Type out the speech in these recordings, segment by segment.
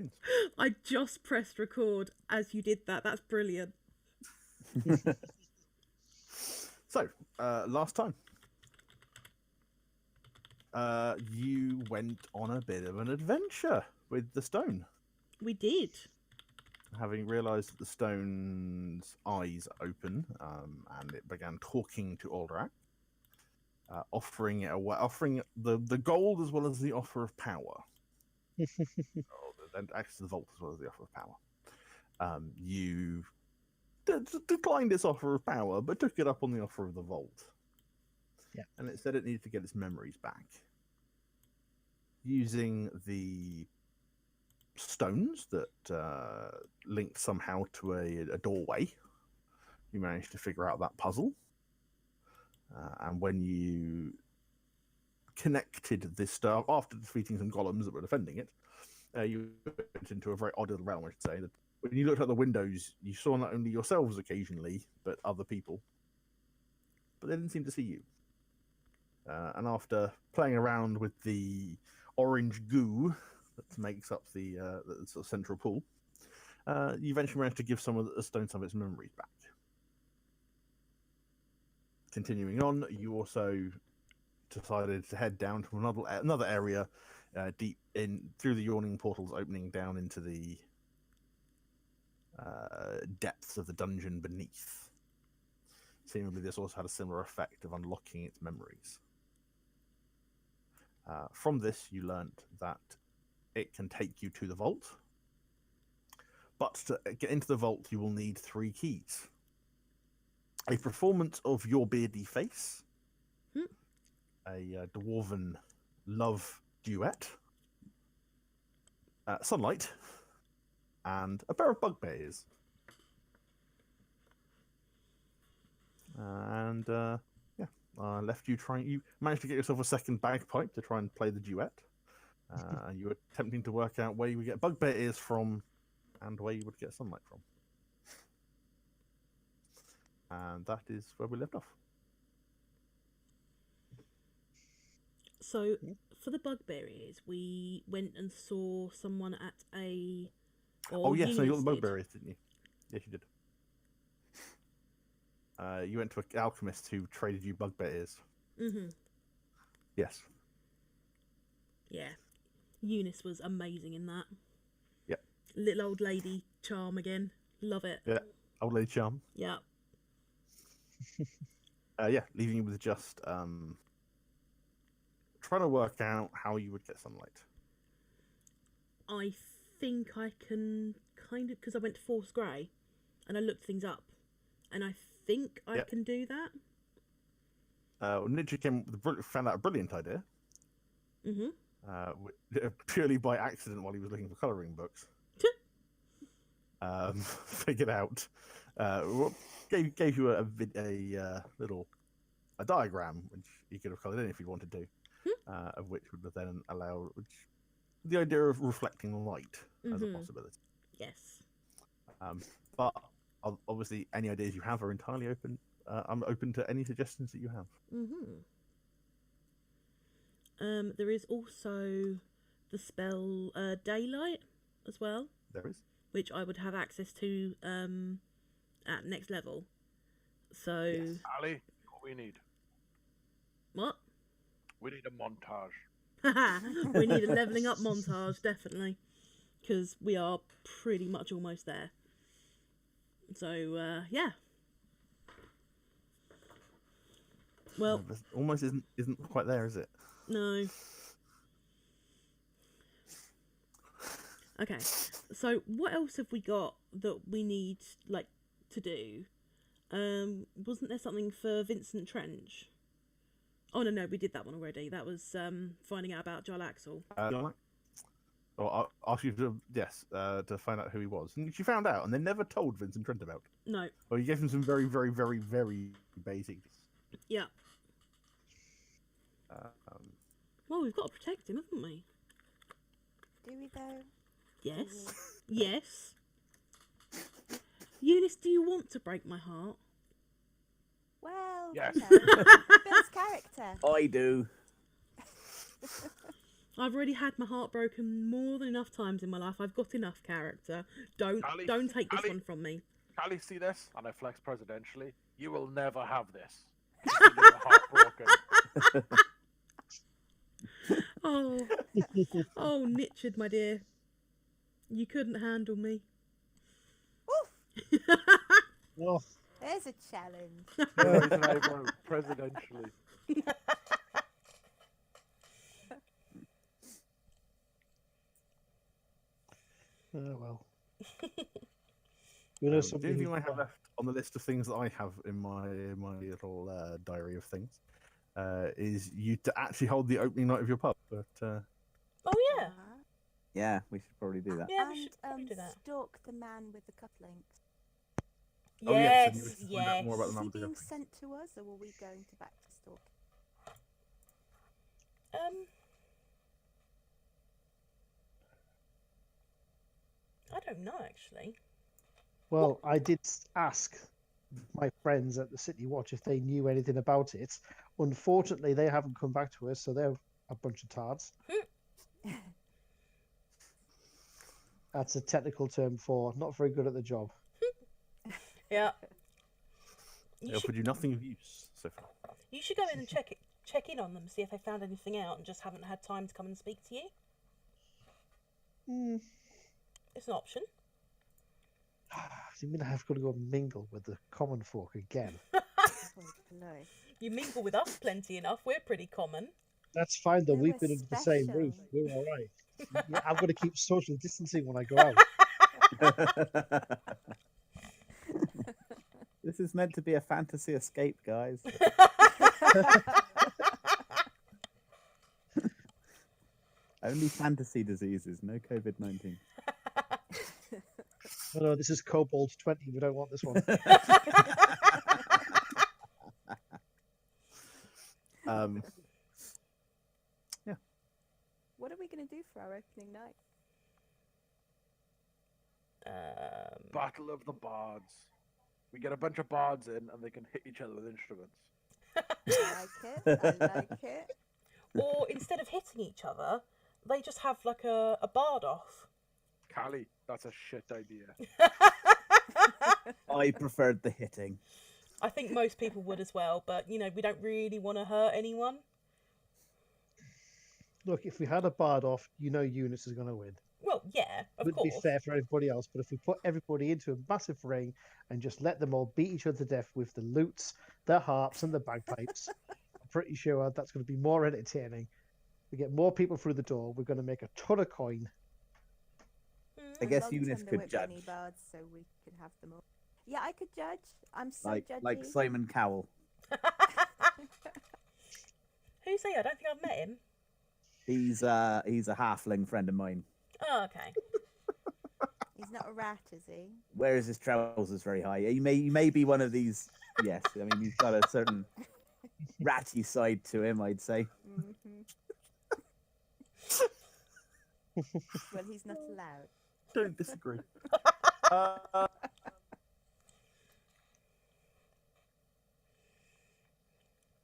stones. I just pressed record as you did that. That's brilliant. So, last time, you went on a bit of an adventure with the stone. We did. Having realised that the stone's eyes open, and it began talking to Alderac, offering it away, offering the gold as well as the offer of power. And access to the vault as well as the offer of power. You declined its offer of power, but took it up on the offer of the vault. Yeah. And it said it needed to get its memories back. Using the stones that linked somehow to a doorway, you managed to figure out that puzzle. And when you connected this stuff, after defeating some golems that were defending it, you went into a very odd little realm, I should say. That when you looked out the windows, you saw not only yourselves occasionally, but other people. But they didn't seem to see you. And after playing around with the orange goo that makes up the sort of central pool, you eventually managed to give some of the stone some of its memories back. Continuing on, you also decided to head down to another area deep in through the yawning portals opening down into the depths of the dungeon beneath. Seemingly, this also had a similar effect of unlocking its memories. From this, you learnt that it can take you to the vault, but to get into the vault, you will need 3 keys. A performance of your beardy face, a dwarven love duet, sunlight, and a pair of bugbears. And I left you trying. You managed to get yourself a second bagpipe to try and play the duet. You were attempting to work out where you would get bugbear ears from, and where you would get sunlight from. And that is where we left off. So, for the bugbear ears, we went and saw someone at a... Oh, yes, Eunice so you got the did. bugbear ears, didn't you? Yes, you did. You went to an alchemist who traded you bugbear ears. Mm-hmm. Yes. Yeah. Eunice was amazing in that. Yep. Little old lady charm again. Love it. Yeah. Old lady charm. Yeah. Yeah, leaving you with just trying to work out how you would get sunlight. I think I can kind of... Because I went to Force Grey and I looked things up. And I think I can do that. Ninja found out a brilliant idea. Mm-hmm. Purely by accident while he was looking for colouring books. Figured out, gave you a diagram which you could have coloured in if you wanted to, of which would then allow the idea of reflecting light as a possibility. Yes. But obviously, any ideas you have are entirely open. I'm open to any suggestions that you have. Mm-hmm. There is also the spell Daylight as well. There is. Which I would have access to at next level. So... Yes. Ali, what we need? What? We need a montage. We need a levelling up montage, definitely. Because we are pretty much almost there. So, yeah. Well... almost isn't quite there, is it? No. Okay, so what else have we got that we need, like, to do? Wasn't there something for Vincent Trench? Oh, no, we did that one already. That was finding out about Jarl Axel. I'll ask you to find out who he was. And she found out, and they never told Vincent Trent about it. No. Well, you gave him some very, very, very, very basic. Yeah. Well, we've got to protect him, haven't we? Do we, though? Yes. Yes. Eunice, do you want to break my heart? Well, Yes. you know, Bill's character. I do. I've already had my heart broken more than enough times in my life. I've got enough character. Don't take this one from me. Callie, see this? And I flex presidentially. You will never have this. You get your heart broken. Oh, oh, Nichard, my dear, you couldn't handle me. Oof, Oh, there's a challenge. Raise an eyebrow, presidentially. well. You know The something. only thing I have left on the list of things that I have in my little diary of things is you to actually hold the opening night of your pub. But Oh yeah, Yeah, we should probably do that. yeah, we And should probably do that. stalk the man with the cufflinks. Oh, yes, and you Yes, wish to find out more about Is the man he with the being cufflinks. sent to us, or were we going to back to stalk? I don't know actually. Well, I did ask my friends at the City Watch if they knew anything about it. Unfortunately, they haven't come back to us, so they're a bunch of tards. That's a technical term for not very good at the job. Yeah. They You offered you nothing of use so far. should go in and check in on them, see if they found anything out, and just haven't had time to come and speak to you. Hmm. It's an option. You mean I've got to go and mingle with the common folk again? Oh, no. You mingle with us plenty enough. We're pretty common. That's fine though. No, We've we're been under the same special. roof. We're all right. Yeah, I've got to keep social distancing when I go out. This is meant to be a fantasy escape, guys. Only fantasy diseases, no COVID-19. Oh, no, this is Cobalt 20. We don't want this one. Yeah. What are we going to do for our opening night? Battle of the Bards. We get a bunch of bards in and they can hit each other with instruments. I like it. I like it. Or instead of hitting each other, they just have like a bard off. Callie, that's a shit idea. I preferred the hitting. I think most people would as well, but you know, we don't really want to hurt anyone. Look, if we had a bard off, you know Eunice is going to win. Well, yeah, of Wouldn't be course. fair for everybody else, but if we put everybody into a massive ring and just let them all beat each other to death with the lutes, the harps, and the bagpipes, I'm pretty sure that's going to be more entertaining. We get more people through the door. We're going to make a ton of coin. I guess Long Eunice term, there could won't be judge, any bards, so we could have them all. Yeah, I could judge. I'm so judgy. like Simon Cowell. Who's he? I don't think I've met him. He's a halfling friend of mine. Oh, okay. He's not a rat, is he? Wears his trousers very high. He may be one of these. Yes, I mean he's got a certain ratty side to him, I'd say. Well, he's not allowed. Don't disagree.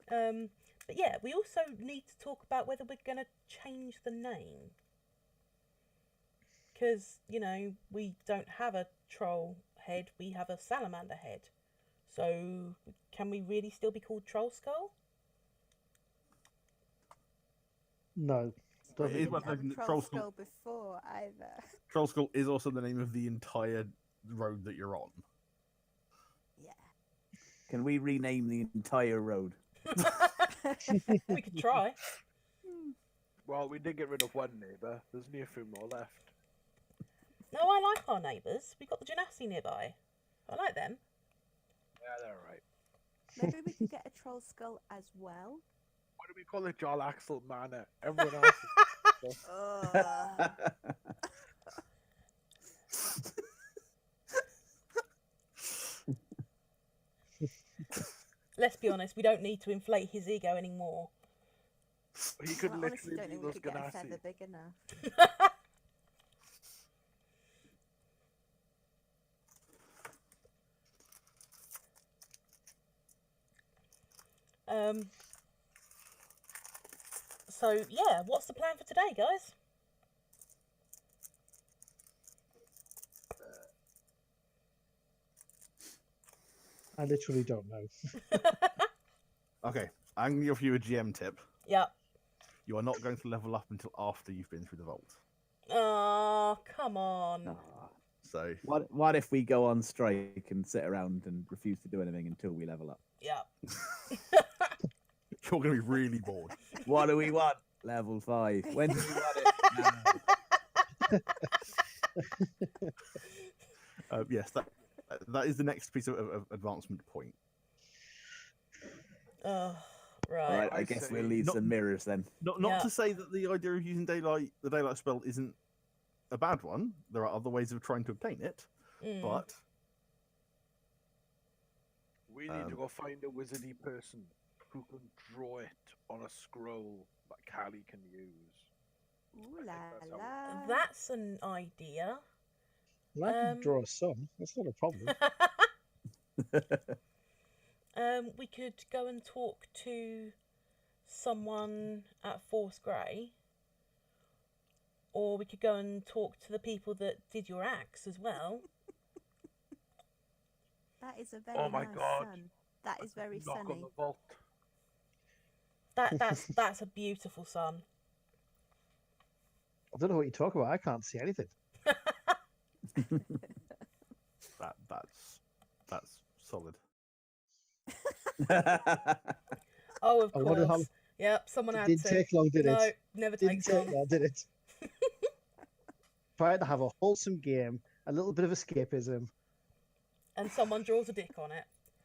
But yeah, we also need to talk about whether we're going to change the name. Because, you know, we don't have a troll head, we have a salamander head. So, can we really still be called Troll Skull? No. Don't It think is it- worth Have noting a that troll Troll Skull, skull before either. Troll Skull is also the name of the entire road that you're on. Yeah. Can we rename the entire road? We could try. Well, we did get rid of one neighbour. There's only a few more left. No, I like our neighbours. We've got the Genasi nearby. I like them. Yeah, they're right. Maybe we could get a troll skull as well. Why do we call it Jarl Axel Manor? Everyone else is... Ugh. Let's be honest, we don't need to inflate his ego anymore. He could I honestly literally don't be think we those could get a Ganassi. feather big enough. So yeah, what's the plan for today, guys? I literally don't know. Okay, I'm going to give you a GM tip. Yep. You are not going to level up until after you've been through the vault. Oh, come on. Ah. So What if we go on strike and sit around and refuse to do anything until we level up? Yep. you're going to be really bored. What do we want? Level 5. When do we want it? Now. Yes, that is the next piece of advancement point. Oh, Right, right. I guess say we'll leave not- some mirrors then. Not Yeah. to say that the idea of using the daylight spell isn't a bad one. There are other ways of trying to obtain it, Mm. but We need to go find a wizardy person who can draw it on a scroll that Callie can use. Ooh la that's how we- la. That's an idea. Well, I can draw a sun. That's not a problem. We could go and talk to someone at Force Grey, or we could go and talk to the people that did your axe as well. That is a very Oh my nice God. sun. That is very Knock on sunny. the vault. That's a beautiful sun. I don't know what you're talking about. I can't see anything. that's solid. Oh, of I wonder how- course. Yep, someone It had didn't to. take long, did No, it? never Didn't takes take long. long, did it? Try to have a wholesome game, a little bit of escapism. And someone draws a dick on it.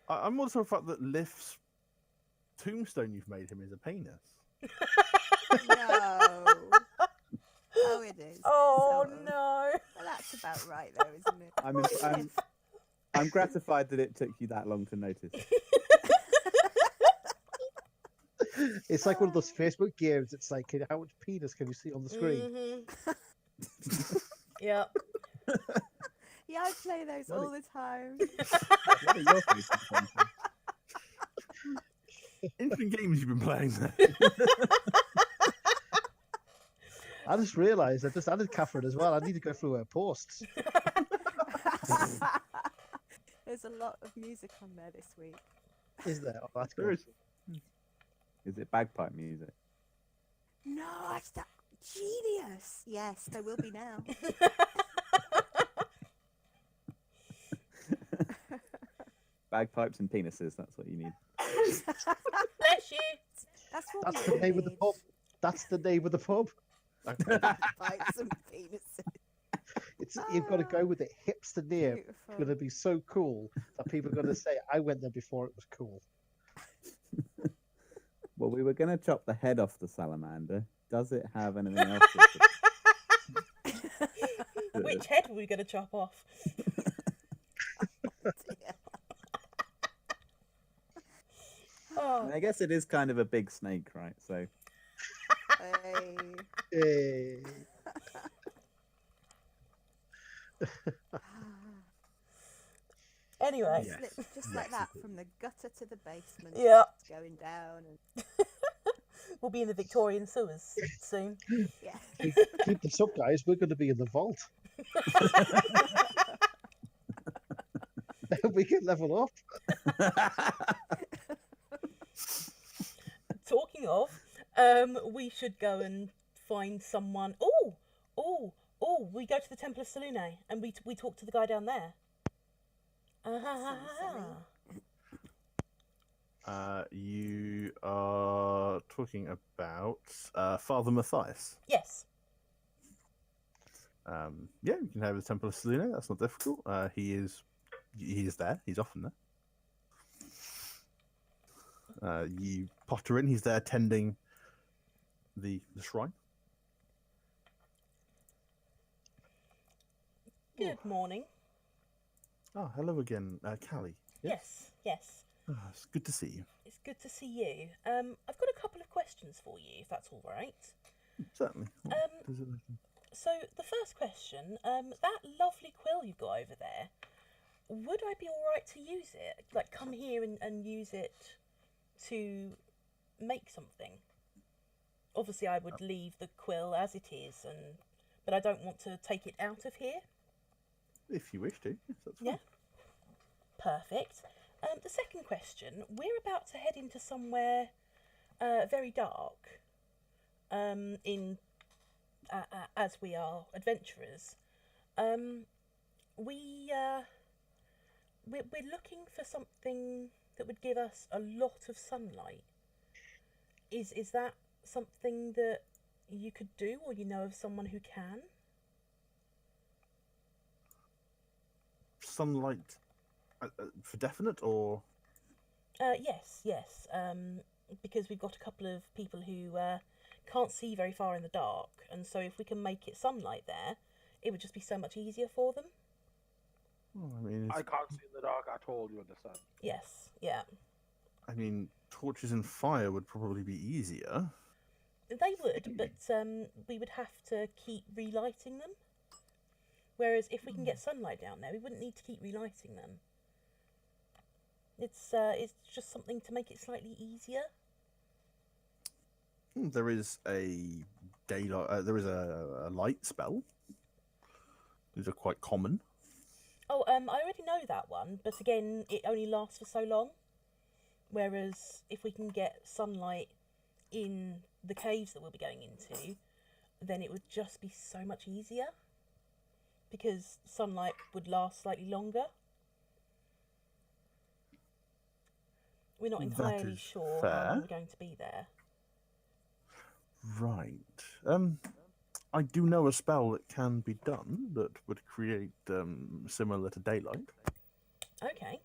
I'm also the fact that Lift's tombstone you've made him is a penis. No. Oh, it is. Oh sort of. no! Well, that's about right, though, isn't it? I'm gratified that it took you that long to notice. It's like one of those Facebook games. It's like, how much penis can you see on the screen? Mm-hmm. Yep. Yeah, I play those all the time. What are your faces, Thompson? Interesting games you've been playing there. I just realised I just added Catherine as well. I need to go through her posts. There's a lot of music on there this week. Is there? Oh, that's There good. is. Is it bagpipe music? No, it's that genius. Yes, there will be now. Bagpipes and penises, that's what you need. Bless you. That's what That's we the name of the need. pub. That's the name of the pub. Pipes and penises. You've got to go with it. Hipster name. It's Beautiful. going to be so cool that people are going to say, "I went there before it was cool." Well, we were going to chop the head off the salamander. Does it have anything else? Which head were we going to chop off? Oh, I guess it is kind of a big snake, right? So Hey. Hey. anyway. Yes. Slip just like that from the gutter to the basement. Yeah. It's going down and We'll be in the Victorian sewers soon. yeah. Keep this up, guys. We're going to be in the vault. We can level up. Talking of, we should go and find someone. We go to the Temple of Selune and we talk to the guy down there. You are talking about Father Matthias. Yes. Yeah, you can have the Temple of Selene. That's not difficult. He is there. He's often there. You potter in. He's there tending the shrine. Good morning. Oh, hello again, Callie. Yes. It's good to see you. It's good to see you. I've got a couple of questions for you, if that's all right. Certainly. So the first question, that lovely quill you've got over there, would I be all right to use it? Like, come here and use it to make something? obviously I would leave the quill as it is, but I don't want to take it out of here. If you wish to, yes, that's fine. Yeah. Perfect. The second question, we're about to head into somewhere very dark, as we are adventurers. We're looking for something that would give us a lot of sunlight. Is that something that you could do, or you know of someone who can? Sunlight for definite, or Yes. Because we've got a couple of people who can't see very far in the dark, and so if we can make it sunlight there, it would just be so much easier for them. well, I mean, I can't see in the dark at all, you understand? Yes, yeah. I mean, torches and fire would probably be easier. They would, but we would have to keep relighting them. Whereas if we can get sunlight down there, we wouldn't need to keep relighting them. It's just something to make it slightly easier. There is a daylight. There is a light spell. These are quite common. Oh, I already know that one, but again, it only lasts for so long. Whereas if we can get sunlight in the caves that we'll be going into, then it would just be so much easier. Because sunlight would last slightly longer. We're not That entirely is sure how fair. long we're going to be there. Right. I do know a spell that can be done that would create similar to daylight. Okay.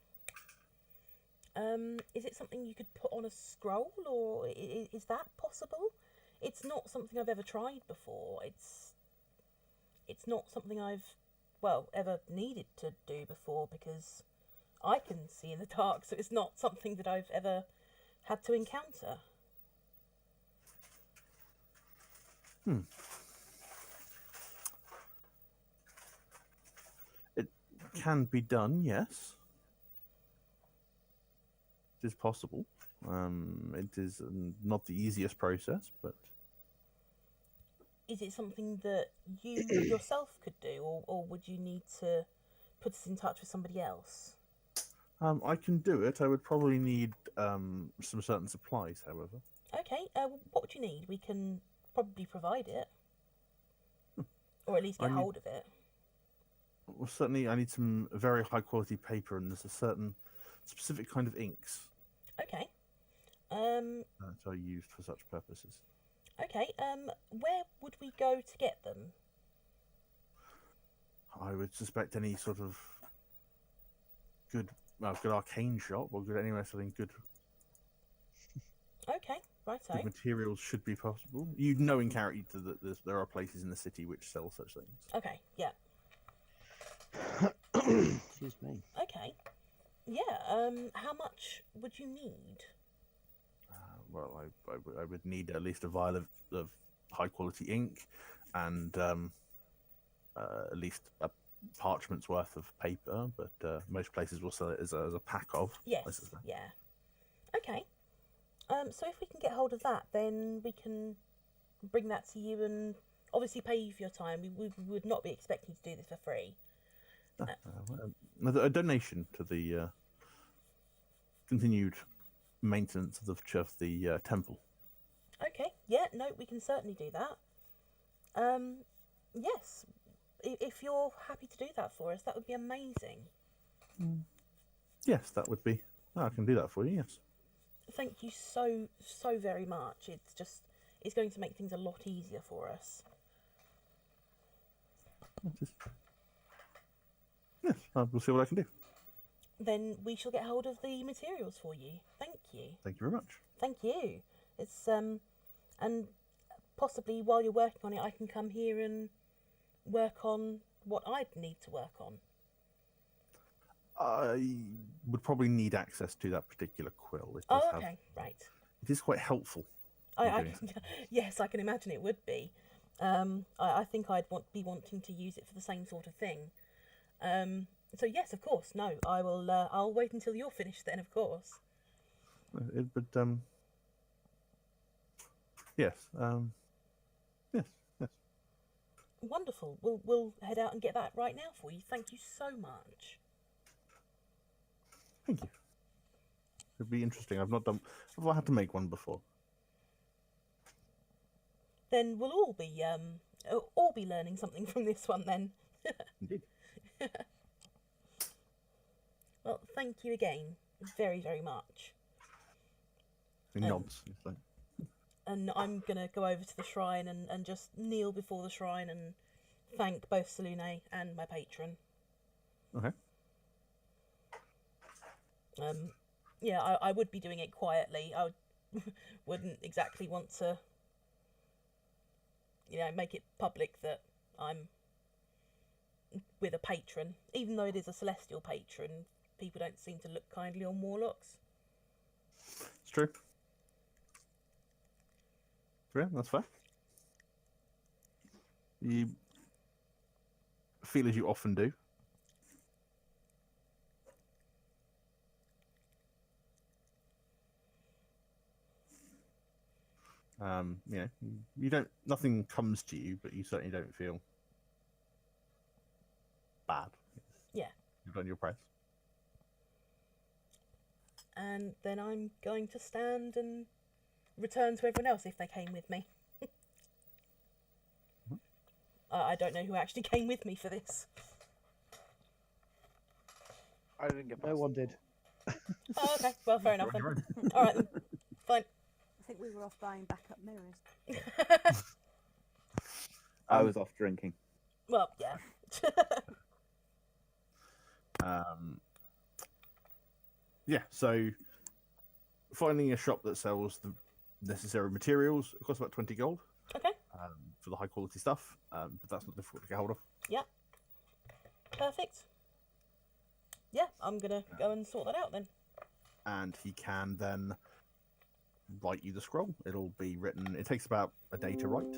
Is it something you could put on a scroll, or is that possible? It's not something I've ever tried before. It's not something I've, ever needed to do before, because I can see in the dark, so it's not something that I've ever had to encounter. It can be done, yes. It is possible. It is not the easiest process, but Is it something that you yourself could do, or would you need to put us in touch with somebody else? I can do it. I would probably need some certain supplies, however. Okay, what would you need? We can probably provide it. Or at least I get need- hold of it. Well, certainly, I need some very high quality paper, and there's a certain specific kind of inks Okay. that are used for such purposes. Okay, where would we go to get them? I would suspect any sort of good arcane shop or good anywhere selling good Okay, righto. materials should be possible. You know in character that there are places in the city which sell such things. Okay, yeah. Excuse me. Okay. Yeah, how much would you need? Well, I would need at least a vial of high quality ink and at least a parchment's worth of paper, but most places will sell it as a pack of. I Yes, suspect. yeah. Okay. So if we can get hold of that, then we can bring that to you and obviously pay you for your time. We would not be expecting to do this for free. A donation to the continued maintenance of the temple. Okay, yeah, no, we can certainly do that. Yes, if you're happy to do that for us, that would be amazing. Yes, that would be. I can do that for you. Yes. Thank you so very much. It's going to make things a lot easier for us. Yes, we'll see what I can do. Then we shall get hold of the materials for you. Thank you. Thank you very much. Thank you. It's and possibly while you're working on it, I can come here and work on what I'd need to work on. I would probably need access to that particular quill. It does Oh, have- okay, right. it is quite helpful. I doing can, yes, I can imagine it would be. I think I'd be wanting to use it for the same sort of thing. So yes, of course. No, I will. I'll wait until you're finished then, of course. But Yes. Yes. Yes. Wonderful. We'll head out and get that right now for you. Thank you so much. Thank you. It'd be interesting. I've not had to make one before. Then we'll all be learning something from this one then. Indeed. Well, thank you again, very, very much. He nods. He's like, And I'm gonna go over to the shrine and just kneel before the shrine and thank both Salune and my patron. okay. Yeah, I would be doing it quietly. I wouldn't exactly want to, make it public that I'm with a patron. Even though it is a celestial patron, people don't seem to look kindly on warlocks. It's true. Yeah, that's fair. You feel as you often do. You don't. Nothing comes to you, but you certainly don't feel bad. Yeah. You've done your press. And then I'm going to stand and return to everyone else if they came with me. I don't know who actually came with me for this. I didn't get No one did. Oh, okay. Well, fair enough You're on then. your own. All right then. Fine. I think we were off buying backup mirrors. I was off drinking. Well, yeah. Yeah, so finding a shop that sells the necessary materials, it costs about 20 gold Okay. for the high quality stuff, but that's not difficult to get hold of. Yeah. Perfect. Yeah, I'm gonna go and sort that out then. And he can then write you the scroll. It'll be written. It takes about a day to write.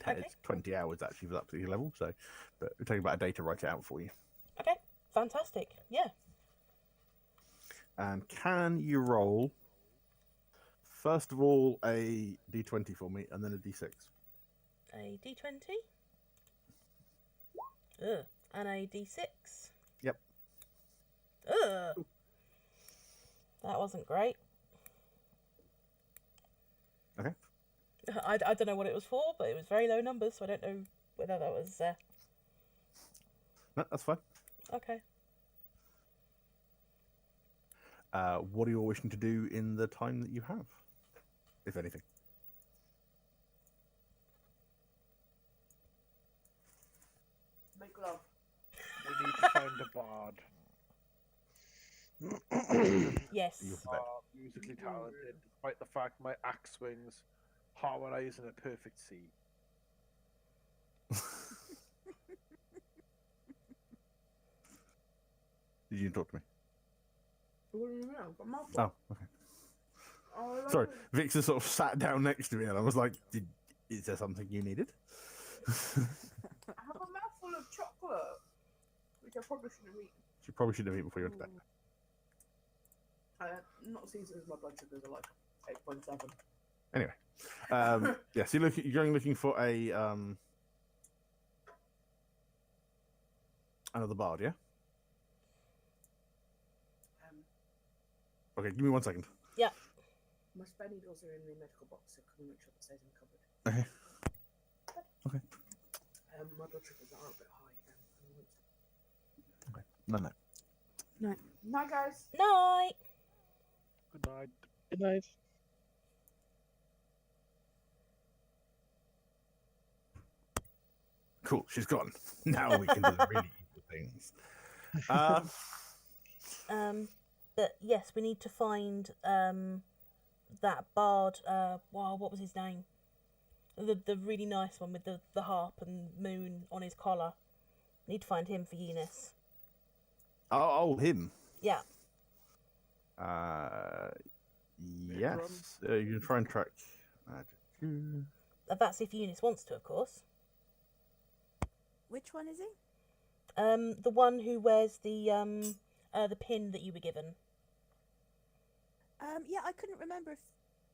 Okay. It's 20 hours actually for that particular level, so but it'll take about a day to write it out for you. Okay. Fantastic. Yeah. And can you roll first of all a d20 for me, and then a d6? A d20. Ugh. And a d6. Yep. Ugh. That wasn't great. Okay. I don't know what it was for, but it was very low numbers, so I don't know whether that was... No, that's fine. Okay. What are you all wishing to do in the time that you have, if anything? Make love. We need to find a bard. Yes. You- Musically talented, despite the fact my axe swings harmonize in a perfect C. Did you talk to me? What do you mean? I've got a mouthful. Oh, okay. Oh, I Sorry, love it. Victor sort of sat down next to me, and I was like, "Is there something you needed?" I have a mouthful of chocolate, which I probably shouldn't have eaten. You probably should have eaten before you went to bed. Not seasons, my blood sugars are like 8.7. Anyway, yeah. So you're going looking for a another bard, yeah? Okay, give me 1 second. Yeah. My spare needles are in the medical box, so can we make sure that stays in the cupboard? Okay. Okay. My blood sugars are a bit high. Okay. No. Night. Night, guys. Night. Good night. Good night. Cool. She's gone. Now we can do the really evil things. But yes, we need to find that bard. Wow, what was his name? The really nice one with the harp and moon on his collar. Need to find him for Eunice. Oh, him. Yeah. Yes. You can try and track. That's if Eunice wants to, of course. Which one is he? The one who wears the pin that you were given. Yeah, I couldn't remember if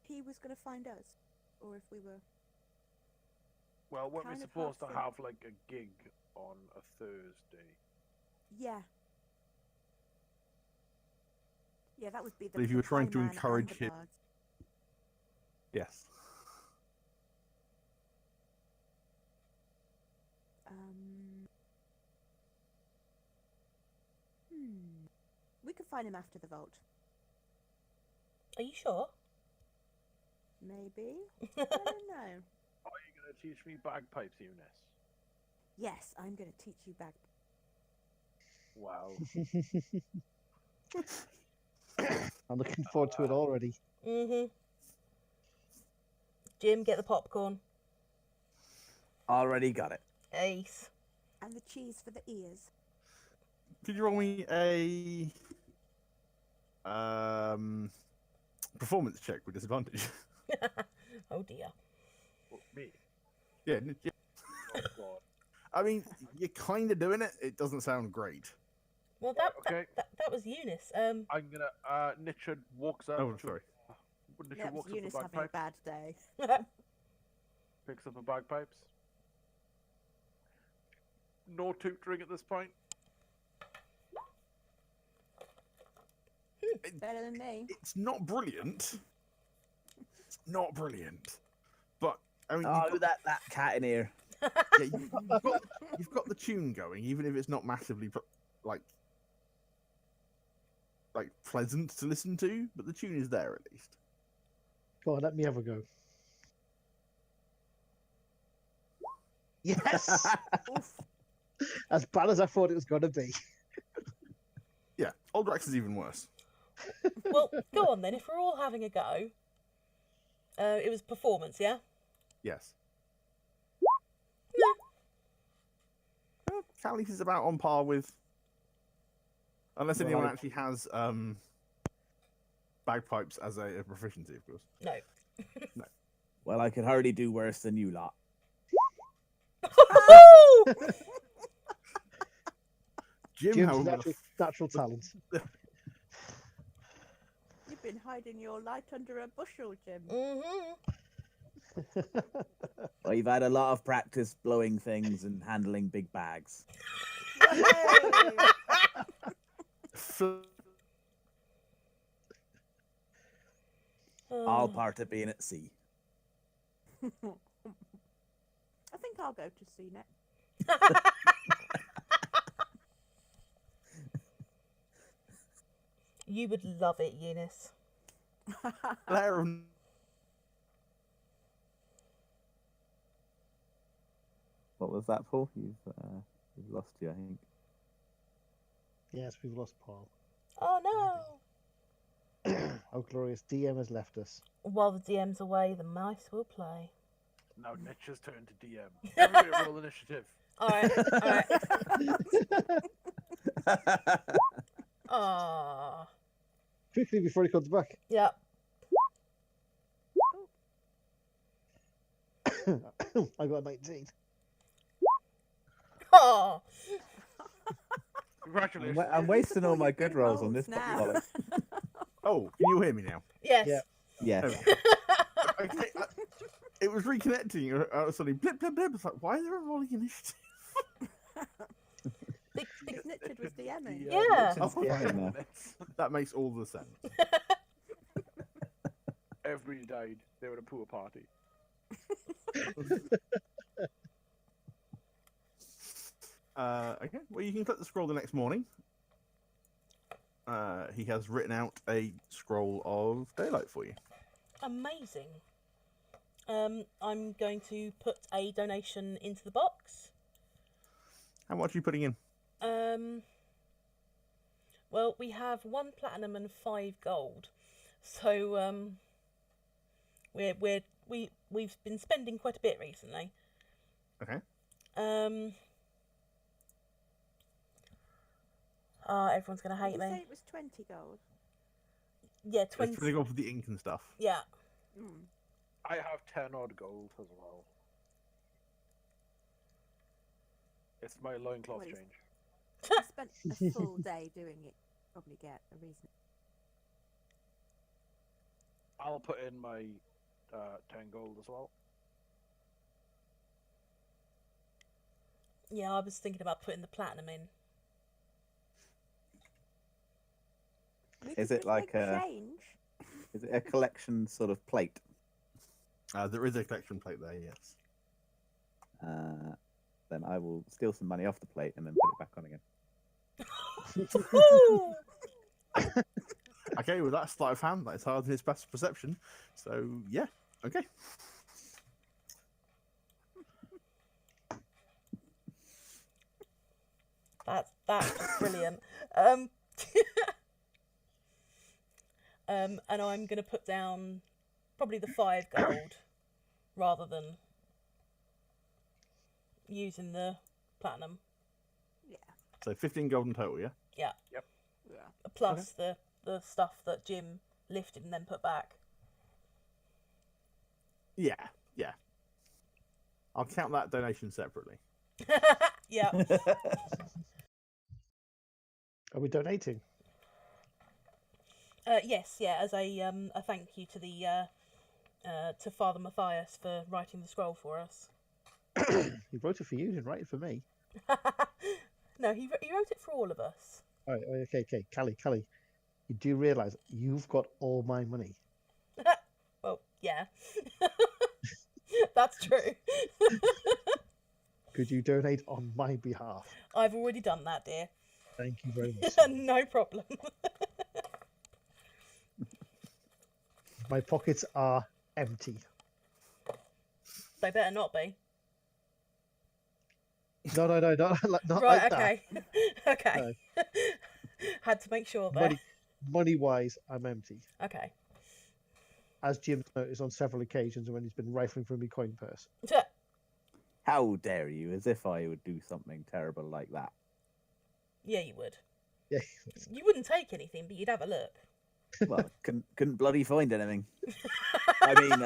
he was going to find us. or if we were. Well, weren't we Kind of supposed to half have like a gig on a Thursday? Yeah. Yeah, that would be the. But if you the were trying to playman and encourage the him- bards. Yes. We could find him after the vault. Are you sure? Maybe. I don't know. Are you going to teach me bagpipes, Eunice? Yes, I'm going to teach you back. Wow. I'm looking forward to it already. Mm-hmm. Jim, get the popcorn. Already got it. Ace. And the cheese for the ears. Could you roll me a performance check with disadvantage? Oh dear. What, me? Yeah. Oh, God. I mean, you're kind of doing it. It doesn't sound great. Well, Okay. that was Eunice. I'm gonna. Nichard walks up. Oh, sorry. Nichard Yep, walks Eunice up having the a bagpipes. bad day. Picks up a bagpipes. No tutoring at this point. Better than me. It's not brilliant. It's not brilliant. But I mean, Oh, that cat in here. yeah, you've got the tune going, even if it's not massively like pleasant to listen to. But the tune is there at least. Go on, let me have a go. Yes! As bad as I thought it was going to be. Yeah, Old Rex is even worse. Well, go on then. If we're all having a go, it was performance, yeah. Yes. Well, Callis is about on par with, unless anyone Right. actually has bagpipes as a proficiency, of course. No. Well, I could hardly do worse than you lot. Jim, Jim's however, natural talent. You've been hiding your light under a bushel, Jim. Mm-hmm. I've had a lot of practice blowing things and handling big bags. All part of being at sea. I think I'll go to sea next. You would love it, Eunice. Blair of What was that for? You've lost you, I think. Yes, we've lost Paul. Oh no! How glorious. DM has left us. While the DM's away, the mice will play. Now Nichard's turn to DM. Everybody roll initiative. All right. Ah. Quickly before he comes back. Yeah. I got 19. Oh. Congratulations. I'm wasting all my good rolls on this. now. bollocks. Oh, can you hear me now? Yes. Yeah. Yes. Okay, it was reconnecting. Suddenly, blip, blip, blip. It's like, why is there a rolling initiative? Because Nichard was DMing. Yeah. Yeah, no. That makes all the sense. Everybody died. They were at a pool party. Okay, well, you can click the scroll the next morning. He has written out a scroll of daylight for you. Amazing. I'm going to put a donation into the box. How much are you putting in? Well, we have 1 platinum and 5 gold, so we've been spending quite a bit recently. Okay. Everyone's gonna hate Did you say me. it was 20 gold? Yeah, Let's 20. go for the ink and stuff. Yeah. Mm. I have 10 odd gold as well. It's my loincloth Well, change. I spent a full day doing it. Probably get a reason. I'll put in my 10 gold as well. Yeah, I was thinking about putting the platinum in. We Is could it just like make a- change? Is it a collection sort of plate? There is a collection plate there, yes. Then I will steal some money off the plate and then put it back on again. Woohoo! Okay, with that sleight of hand, that is hard in his passive perception. So, yeah, okay. That's just brilliant. And I'm gonna put down probably the 5 gold rather than using the platinum. Yeah. So 15 gold in total, yeah? Yeah. Yep. Yeah. Plus the stuff that Jim lifted and then put back. Yeah, yeah. I'll count that donation separately. Yeah. Are we donating? Yes, yeah, as a thank you to the to Father Matthias for writing the scroll for us. He wrote it for you, didn't write it for me. No, he wrote it for all of us. All right, okay. Callie, you do realise you've got all my money. Well, yeah. That's true. Could you donate on my behalf? I've already done that, dear. Thank you very much. No problem. My pockets are empty. They better not be. No, not Right, like okay. Okay. Had to make sure there. that. Money-wise, I'm empty. Okay. As Jim's noticed on several occasions when he's been rifling through my coin purse. How dare you? As if I would do something terrible like that. Yeah, you would. Yeah. You wouldn't take anything, but you'd have a look. Well, couldn't bloody find anything. I mean,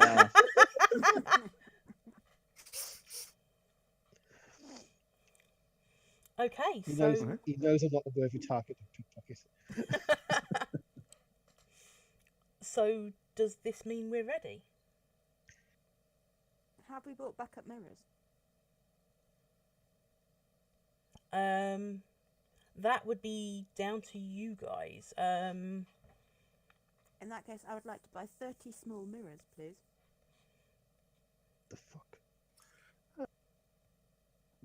Okay, He so knows I'm not a worthy target of pickpockets. so does this mean we're ready? Have we brought backup mirrors? That would be down to you guys. In that case, I would like to buy 30 small mirrors, please. The fuck?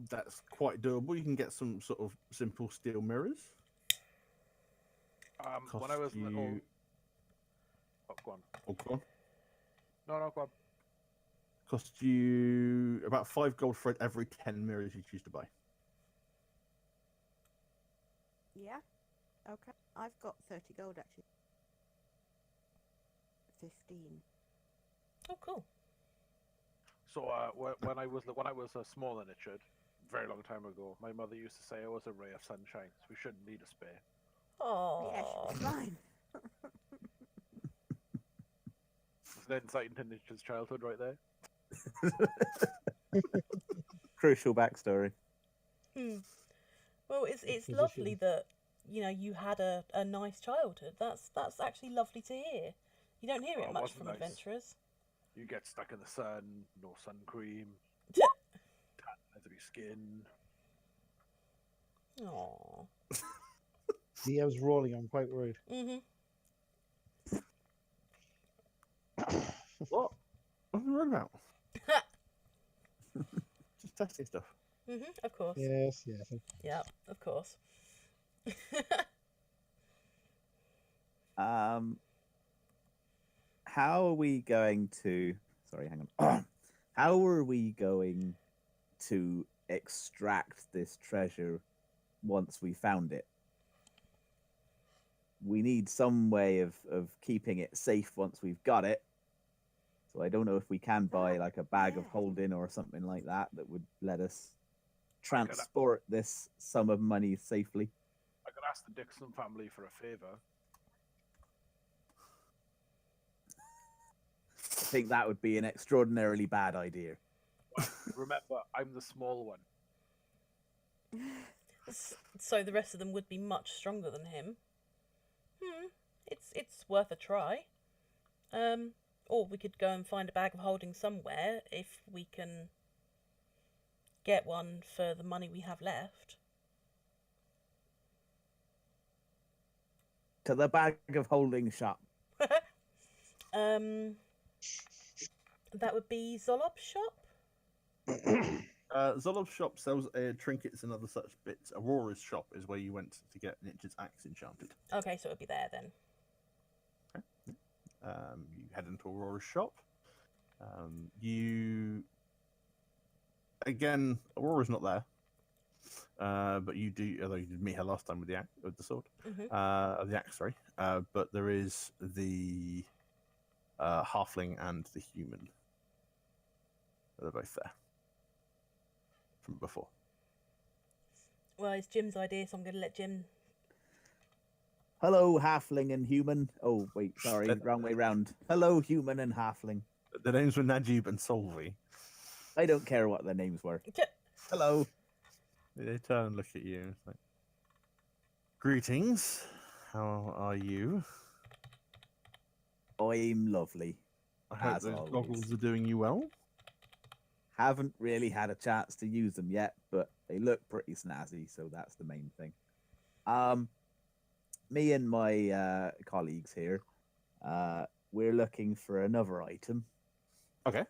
That's quite doable. You can get some sort of simple steel mirrors. When I was Cost little... you- Oh, go on. Oh, go on. No, go on. Cost you about 5 gold for every 10 mirrors you choose to buy. Yeah? Okay. I've got 30 gold, actually. 15. Oh, cool. So when I was a smaller Richard, very long time ago, my mother used to say I was a ray of sunshine, so we shouldn't need a spare. Oh. Yeah, she's fine. It's an insight into Richard's childhood right there. crucial backstory. Well, it's Position. lovely that you had a nice childhood. That's actually lovely to hear. You don't hear it Oh, much wasn't from nice. adventurers. You get stuck in the sun, no sun cream, Yeah. tan leathery skin. Aww. DM's rolling. I'm quite worried. Mhm. What? What are you worried about? Just testing stuff. Mhm. Of course. Yes. Yeah. Of course. How are we going to? Sorry, hang on. How are we going to extract this treasure once we found it? We need some way of keeping it safe once we've got it. So I don't know if we can buy like a bag of holding or something like that that would let us transport this sum of money safely. I could ask the Dixon family for a favour. I think that would be an extraordinarily bad idea. Remember, I'm the small one. So the rest of them would be much stronger than him. It's worth a try. Or we could go and find a bag of holding somewhere if we can get one for the money we have left. To the bag of holding shop. That would be Zolob's shop. Zolob's shop sells trinkets and other such bits. Aurora's shop is where you went to get Ninja's axe enchanted. Okay, so it would be there then. You head into Aurora's shop. You again, Aurora's not there, but you do. Although you did meet her last time with the with the sword, the axe, sorry. But there is the halfling and the human. They're both there from before. Well, it's Jim's idea, so I'm going to let Jim. Hello, halfling and human. Oh, wait, sorry, wrong way round. Hello, human and halfling. The names were Najib and Solvi. I don't care what their names were. Hello. They turn and look at you. It's like, greetings. How are you? I'm lovely. I hope As those always. goggles are doing you well. Haven't really had a chance to use them yet, but they look pretty snazzy, so that's the main thing. Me and my colleagues here, we're looking for another item. Okay.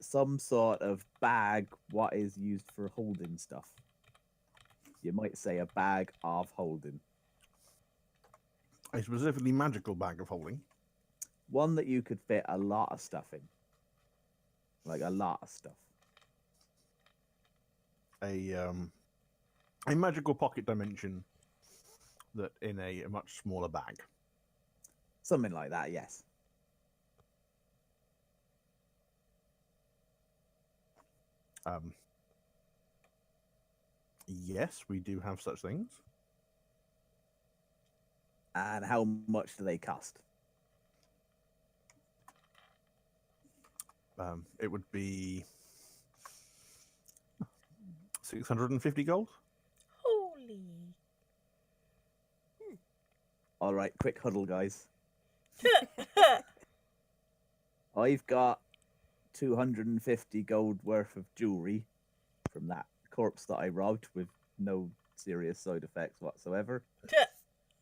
Some sort of bag, what is used for holding stuff. You might say a bag of holding. A specifically magical bag of holding. One that you could fit a lot of stuff in. Like a lot of stuff. A magical pocket dimension that in a much smaller bag. Something like that, yes. Yes, we do have such things. And how much do they cost? It would be 650 gold. Holy. All right, quick huddle, guys. I've got 250 gold worth of jewelry from that corpse that I robbed with no serious side effects whatsoever.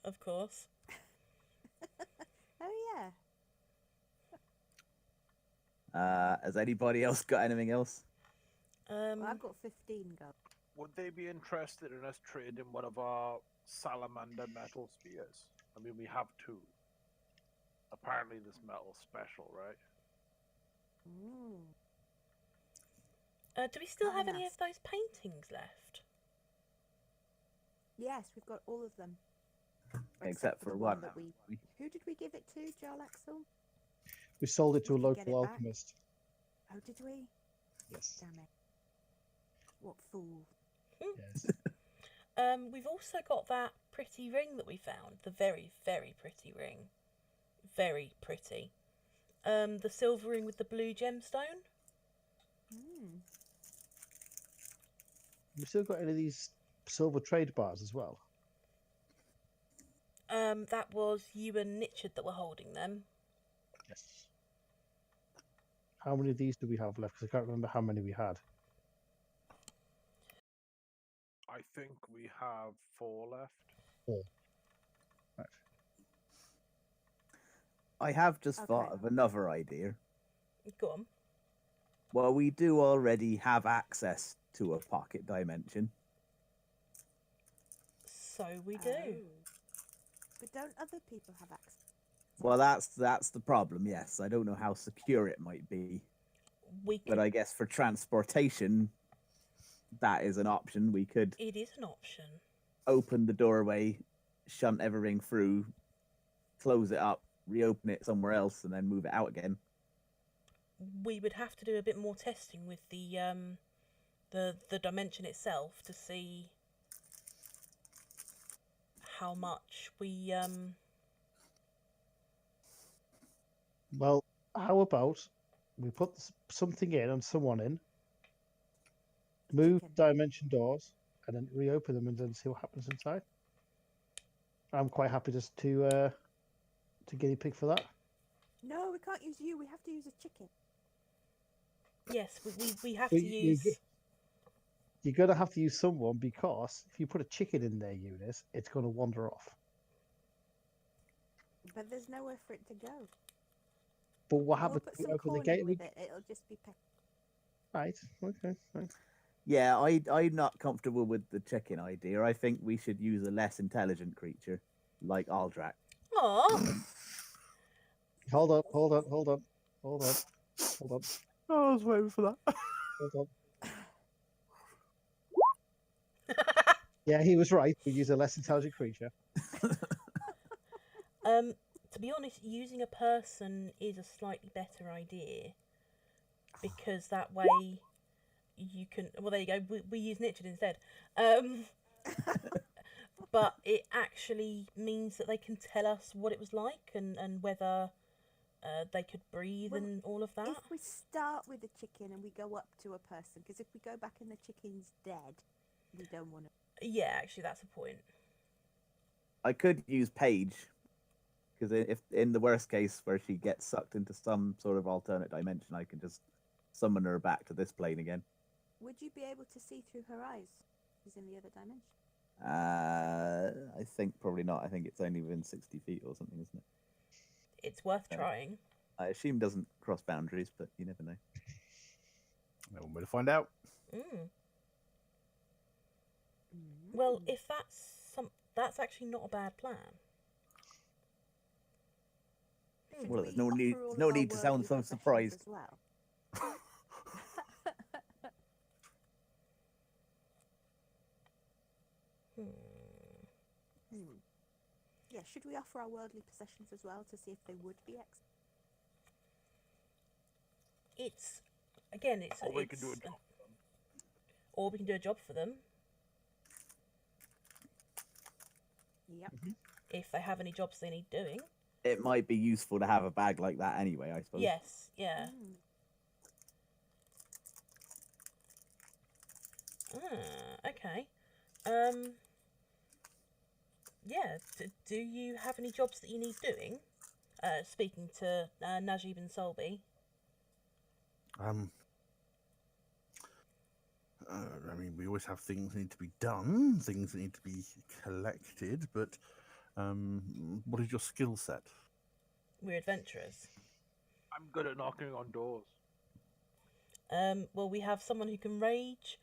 Of course. Oh yeah. Has anybody else got anything else? Well, I've got 15 gold. Would they be interested in us trading one of our salamander metal spears? I mean, we have two. Apparently, this metal's special, right? Ooh. Do we still have any Yes. of those paintings left? Yes, we've got all of them. Except for the one. that we. Who did we give it to, Joel Axel? We sold it to a We can get local it back. alchemist. Oh, did we? Yes. Damn it. What fool. Yes. We've also got that pretty ring that we found. The very, very pretty ring. Very pretty. The silver ring with the blue gemstone. Hmm. We still got any of these silver trade bars as well? That was you and Nichard that were holding them. Yes. How many of these do we have left? Because I can't remember how many we had. I think we have 4 left. Right. I have just thought Okay. of another idea. Go on. Well, we do already have access to a pocket dimension. So we do. Oh. But don't other people have access? Well, that's the problem. Yes, I don't know how secure it might be, We could, but I guess for transportation, that is an option. We could it is an option. open the doorway, shunt everything through, close it up, reopen it somewhere else, and then move it out again. We would have to do a bit more testing with the dimension itself to see how much we Well, how about we put something in and someone in, move Chicken. dimension doors, and then reopen them and then see what happens inside? I'm quite happy just to guinea pig for that. No, we can't use you. We have to use a chicken. Yes, we have Well, to use. You're going to have to use someone because if you put a chicken in there, Eunice, it's going to wander off. But there's nowhere for it to go. But what We'll happens put if you some open the corn gate? in with it. It'll just be peck. Right. Okay. Right. Yeah, I'm not comfortable with the chicken idea. I think we should use a less intelligent creature, like Aldrak. Aw. Hold on. Hold on. Hold on. Hold on. Hold on. Oh, I was waiting for that. Hold on. Yeah, he was right. We use a less intelligent creature. To be honest, using a person is a slightly better idea because that way you can. Well, there you go. We use Nitchard instead. But it actually means that they can tell us what it was like and whether they could breathe Well, and all of that. If we start with a chicken and we go up to a person, because if we go back and the chicken's dead, we don't want to. Yeah, actually, that's a point. I could use Paige, because if in the worst case where she gets sucked into some sort of alternate dimension, I can just summon her back to this plane again. Would you be able to see through her eyes? She's in the other dimension. I think probably not. I think it's only within 60 feet or something, isn't it? It's worth trying. I assume doesn't cross boundaries, but you never know. No one way to find out. Mm. Well, if that's actually not a bad plan. Should Well, we there's no offer need- all of no our need to sound worldly so possessions surprised. As well? Yeah, should we offer our worldly possessions as well to see if they would be It's again, it's Or we can do a it's- job. or we can do a job for them Yep. if they have any jobs they need doing. It might be useful to have a bag like that anyway, I suppose. Yes, yeah. Mm. Okay. Yeah. Do you have any jobs that you need doing? Speaking to Najib and Solby. I mean, we always have things that need to be done, things that need to be collected, but what is your skill set? We're adventurers. I'm good at knocking on doors. Well, we have someone who can rage.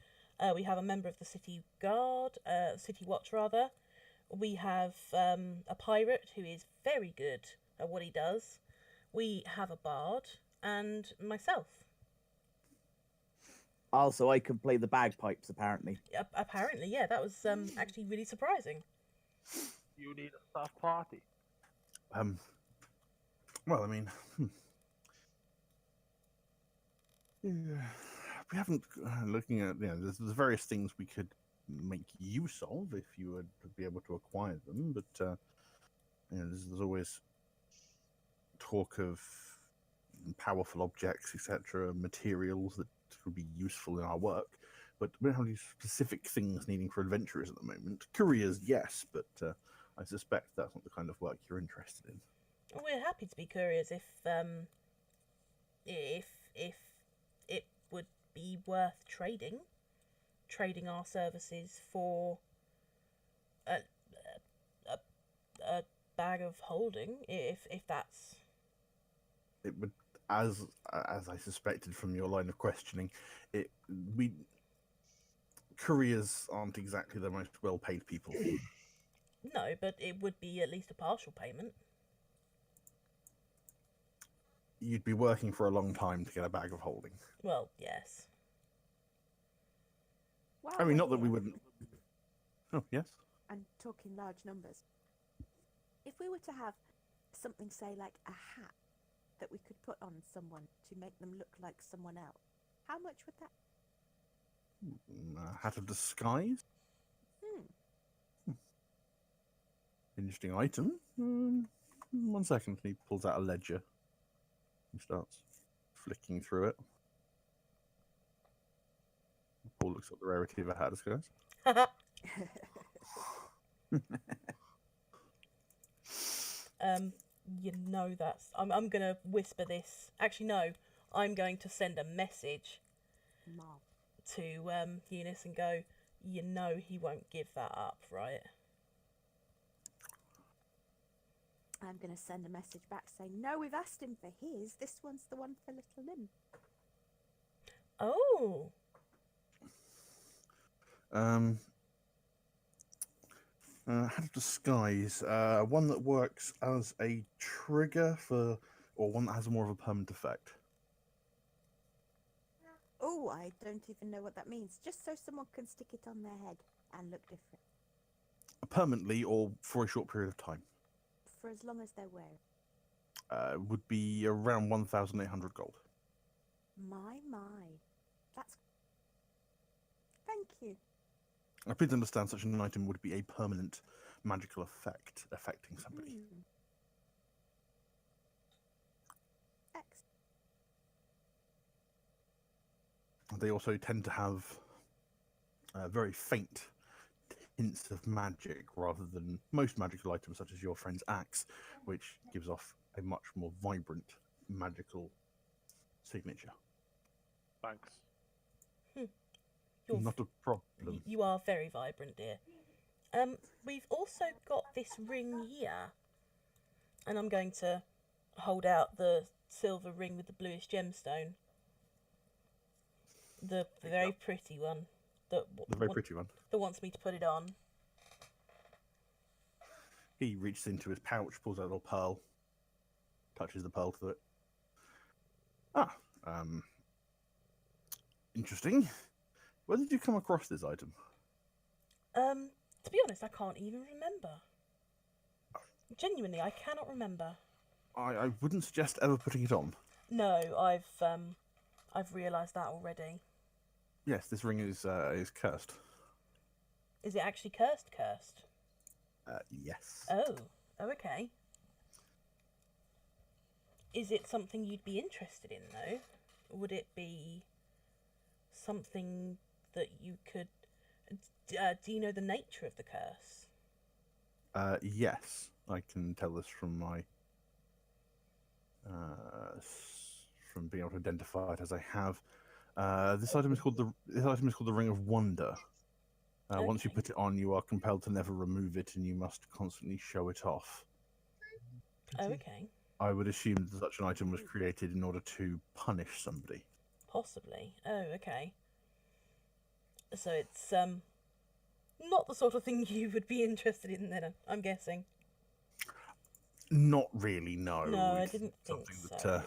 We have a member of the city guard, city watch rather. We have a pirate who is very good at what he does. We have a bard and myself. Also, I can play the bagpipes, apparently. Apparently, yeah, that was actually really surprising. You need a staff party. Well, I mean, yeah, we haven't looking at there's various things we could make use of if you would be able to acquire them, but there's always talk of powerful objects, etc., materials that would be useful in our work. But we don't have any specific things needing for adventurers at the moment. Couriers, yes, but I suspect that's not the kind of work you're interested in. We're happy to be couriers if it would be worth trading our services for a bag of holding, if that's. It would, as I suspected from your line of questioning, couriers aren't exactly the most well-paid people. No, but it would be at least a partial payment. You'd be working for a long time to get a bag of holding. Well, yes. While I mean, we're not that we here wouldn't. Oh, yes. And talking large numbers. If we were to have something, say, like a hat that we could put on someone to make them look like someone else, how much would that? A hat of disguise. Interesting item. 1 second. He pulls out a ledger and starts flicking through it. Paul looks at the rarity of a hat disguise. You know that's... I'm going to whisper this. Actually, no. I'm going to send a message Mom. to Eunice and go, you know he won't give that up, right? I'm going to send a message back saying, no, we've asked him for his. This one's the one for little Lim. Oh. Head of disguise. One that works as a trigger for, or one that has more of a permanent effect. Oh, I don't even know what that means. Just so someone can stick it on their head and look different. Permanently or for a short period of time. For as long as they're wearing. Would be around 1,800 gold. My. That's... Thank you. I please understand such an item would be a permanent magical effect affecting somebody. Excellent. They also tend to have very faint hints of magic rather than most magical items such as your friend's axe, which gives off a much more vibrant magical signature. Thanks. You're Not a problem. You are very vibrant, dear. We've also got this ring here, and I'm going to hold out the silver ring with the bluish gemstone. The very pretty one. The very pretty one. That wants me to put it on. He reaches into his pouch, pulls out a little pearl, touches the pearl to it. Interesting. Where did you come across this item? To be honest, I can't even remember. Genuinely, I cannot remember. I wouldn't suggest ever putting it on. No, I've realised that already. Yes, this ring is cursed. Is it actually cursed? Cursed? Yes. Oh, okay. Is it something you'd be interested in, though? Would it be something that you could... do you know the nature of the curse? Yes, I can tell this from my... from being able to identify it as I have. This item is called the Ring of Wonder. Once you Okay. put it on, you are compelled to never remove it, and you must constantly show it off. Oh, okay. I would assume that such an item was created in order to punish somebody. Possibly. Oh, okay. So it's not the sort of thing you would be interested in, then, I'm guessing. Not really, no. No, I It's didn't think something so. that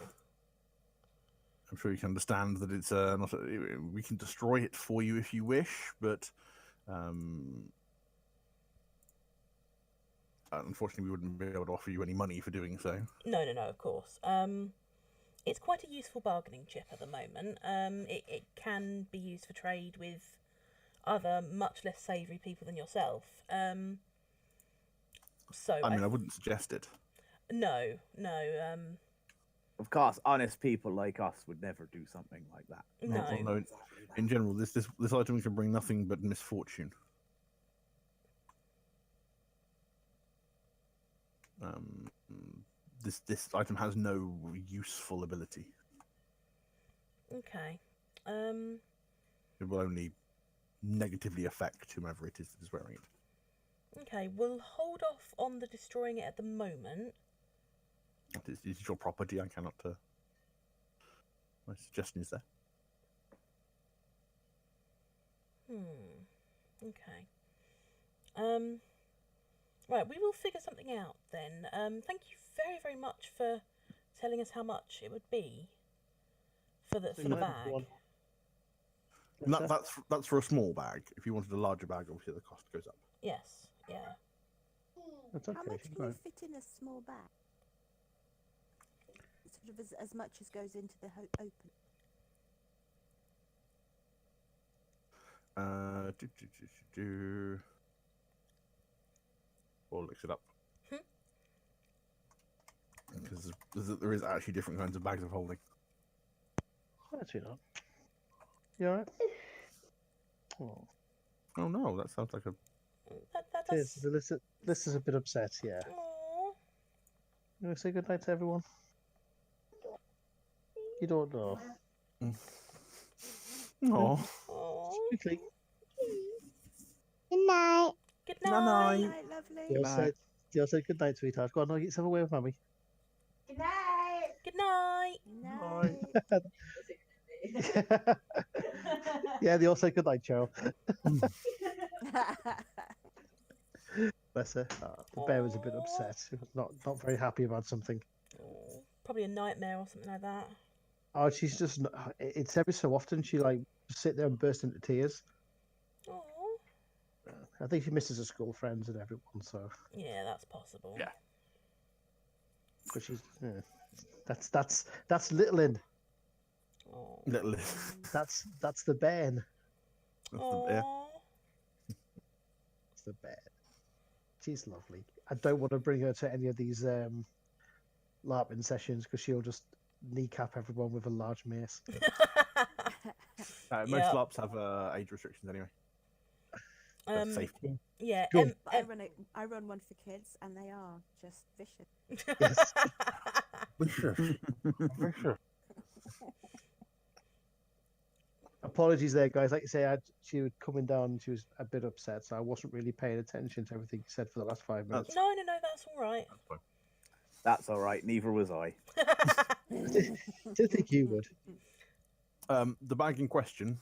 I'm sure you can understand that it's not. We can destroy it for you if you wish, but unfortunately, we wouldn't be able to offer you any money for doing so. No, of course. It's quite a useful bargaining chip at the moment. It can be used for trade with other much less savoury people than yourself. So I mean, I wouldn't suggest it. No. Of course, honest people like us would never do something like that. No. Well, no, in general, this item can bring nothing but misfortune. This item has no useful ability. Okay. It will only negatively affect whomever it is that is wearing it. Okay, we'll hold off on the destroying it at the moment. It is your property. I cannot. My suggestion is there. Okay. Right, we will figure something out then. Thank you very, very much for telling us how much it would be for the bag. And that's for a small bag. If you wanted a larger bag, obviously the cost goes up. Yes, yeah. That's okay. How much she's can you fine. fit in a small bag? Sort of as much as goes into the open. Or looks it up. Because there is actually different kinds of bags of holding. Actually not. You alright? Oh. Oh no, that sounds like a. That It is. does... This is a bit upset, yeah. Aww. You want to say goodnight to everyone? You don't know. Oh, Oh, Quickly. Good night. good Night night. night. Good night, lovely. You all said, good night, sweetheart. Go on, now get yourself away with Mummy. Good night. Good night. Night. Yeah, they all said good night, Cheryl. Bless her. The bear was a bit upset. She was not very happy about something. Oh, probably a nightmare or something like that. Oh, she's just. It's every so often she like sit there and burst into tears. Oh, I think she misses her school friends and everyone. So, yeah, that's possible. Yeah. but she's. Yeah. That's Littlein. Oh. little. That's the Ben. Yeah. Aw. That's the Ben. She's lovely. I don't want to bring her to any of these LARPing sessions because she'll just kneecap everyone with a large mace. Most Yep. LARPs have age restrictions anyway. For safety. Yeah. Go. But I run one for kids, and they are just vicious. Yes. Apologies there, guys. Like you say, she was coming down and she was a bit upset, so I wasn't really paying attention to everything you said for the last 5 minutes. No, that's all right. That's fine. That's all right. Neither was I. Didn't think you would. The bag in question,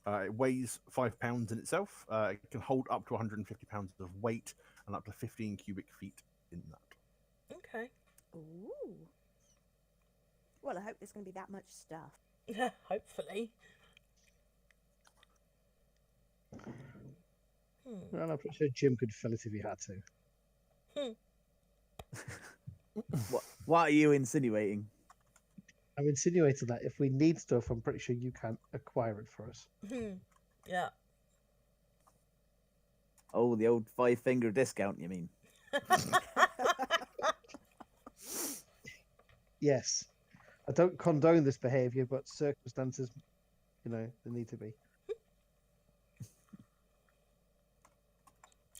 it weighs £5 in itself. It can hold up to 150 pounds of weight and up to 15 cubic feet in that. Okay. Ooh. Well, I hope there's going to be that much stuff. Hopefully. Well, I'm pretty sure Jim could fill it if he had to. What are you insinuating? I'm insinuating that if we need stuff, I'm pretty sure you can acquire it for us. Yeah. Oh, the old 5-finger discount, you mean? Yes. I don't condone this behaviour, but circumstances, they need to be.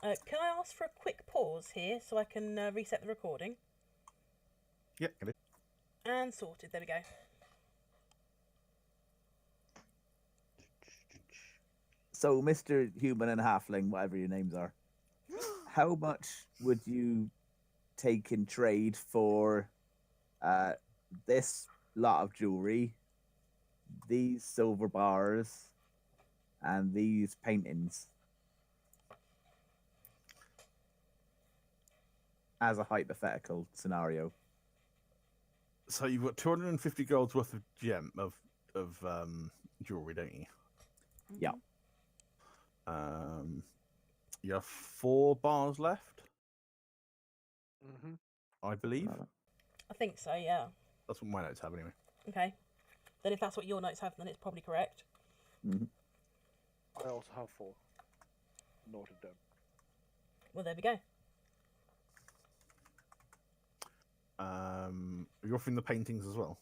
Can I ask for a quick pause here so I can reset the recording? Yeah, get it. And sorted. There we go. So, Mr. Human and Halfling, whatever your names are, how much would you take in trade for this lot of jewelry, these silver bars, and these paintings? As a hypothetical scenario. So you've got 250 gold's worth of jewelry, don't you? Yeah. You have 4 bars left, Mm-hmm. I believe. I think so, yeah. That's what my notes have anyway. Okay. Then if that's what your notes have, then it's probably correct. Mm-hmm. I also have 4 noted down. Well, there we go. You're offering the paintings as well?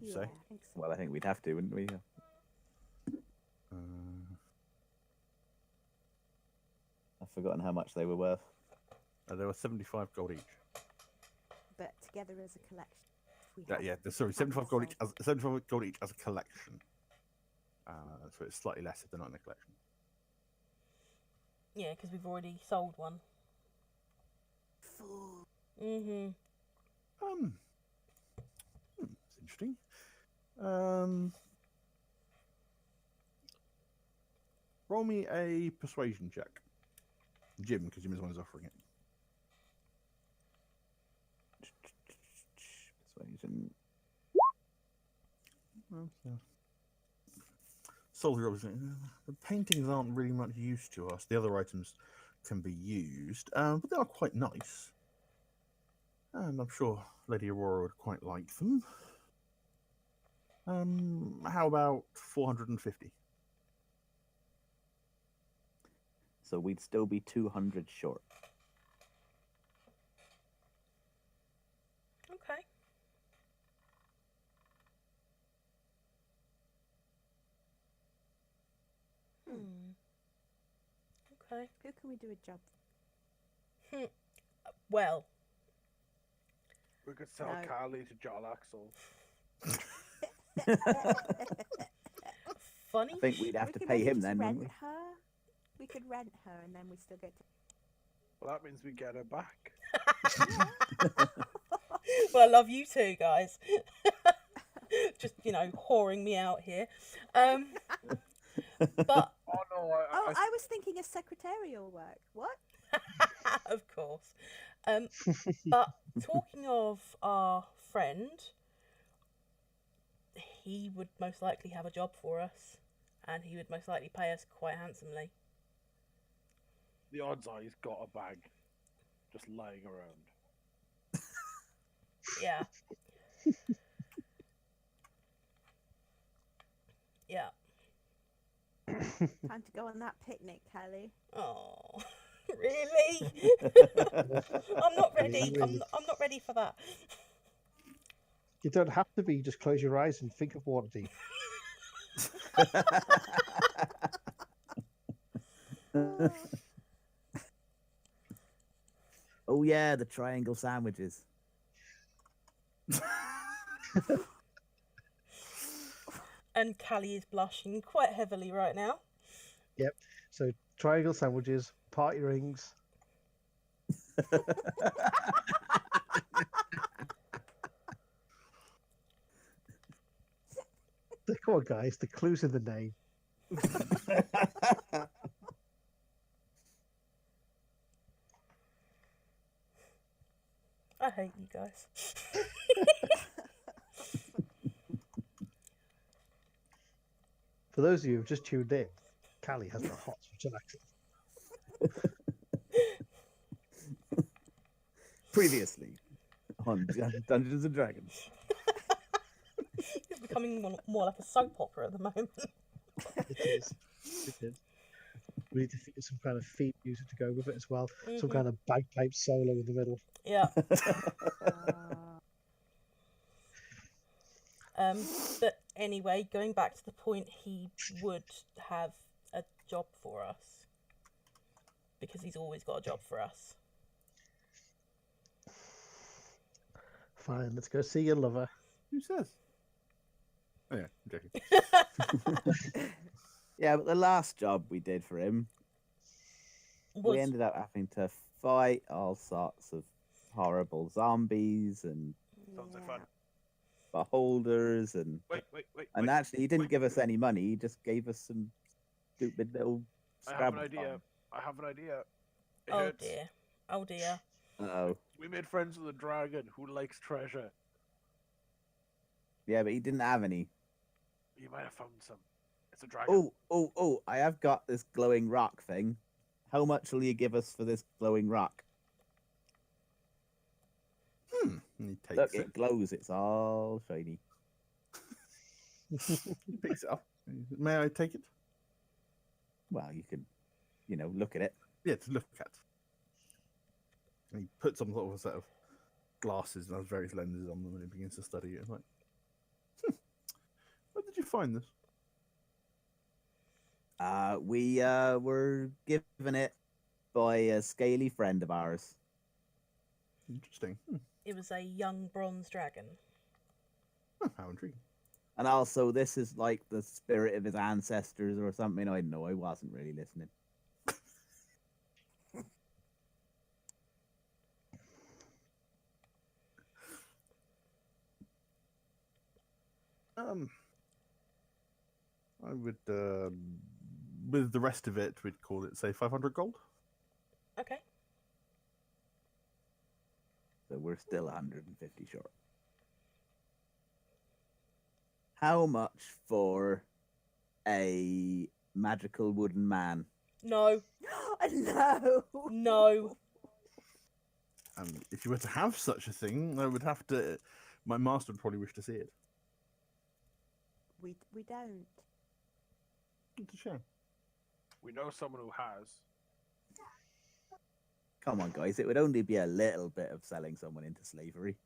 You Yeah, say? I think so. Well, I think we'd have to, wouldn't we? I've forgotten how much they were worth. They were 75 gold each. But together as a collection. we Yeah, have yeah. Sorry, 75 gold each. sold. 75 gold each as a collection. So it's slightly less if they're not in a collection. Yeah, because we've already sold one. Fool. Mm-hmm. It's interesting. Roll me a persuasion check, Jim, because Jim is the one who's offering it. Persuasion. Soldier, obviously, the paintings aren't really much use to us. The other items can be used, but they are quite nice. And I'm sure Lady Aurora would quite like them. How about 450? So we'd still be 200 short. Okay. Okay. Who can we do a job? Well, We could sell No. Carly to Jarl Axel. funny. I think we'd have We to could pay maybe him just then, rent wouldn't we? her. We could rent her, and then we still get to. Well, that means we get her back. Well, I love you too, guys. Just, whoring me out here. But, Oh no, Oh, I was thinking of secretarial work. What? of course. But talking of our friend, he would most likely have a job for us, and he would most likely pay us quite handsomely. the odds are he's got a bag just lying around. Yeah. Yeah. Time to go on that picnic, Kelly. Oh, really? I'm not ready. I'm not ready for that. You don't have to be. Just close your eyes and think of Waterdeep. Oh yeah, the triangle sandwiches. And Callie is blushing quite heavily right now. So triangle sandwiches, party rings. Come on, guys. The clue's in the name. I hate you guys. For those of you who've just tuned in, Callie has the hot Southern accent. Previously on Dungeons and Dragons. It's becoming more like a soap opera at the moment. It is. It is. We need to think of some kind of theme music to go with it as well. Some Mhm. kind of bagpipe solo in the middle. Yeah. But anyway, going back to the point, he would have a job for us because he's always got a job for us. Fine, let's go see your lover. Who says? Oh yeah, I'm joking. Yeah, but the last job we did for him, we ended up having to fight all sorts of horrible zombies and Sounds like fun. beholders and Wait. actually he didn't wait. give us any money, he just gave us some stupid little I have Scrabble an idea. time. I have an idea. It Oh hurts. dear. Oh dear. Uh-oh. We made friends with a dragon who likes treasure. Yeah, but he didn't have any. You might have found some. It's a dragon. Oh, I have got this glowing rock thing. How much will you give us for this glowing rock? And he takes Look, it, it glows, it's all shiny. he picks it up. May I take it? Well, you can, look at it. Yeah, to look at. And he puts on sort of a set of glasses and has various lenses on them, and he begins to study it. It's like, where did you find this? We were given it by a scaly friend of ours. Interesting. It was a young bronze dragon. How intriguing. And also, this is like the spirit of his ancestors or something. I don't know. I wasn't really listening. I would, with the rest of it, we'd call it, say, 500 gold. Okay. So we're still 150 short. How much for a magical wooden man? No. No. No. If you were to have such a thing, I would have to. My master would probably wish to see it. We don't. It's a shame. We know someone who has. Come on, guys. It would only be a little bit of selling someone into slavery.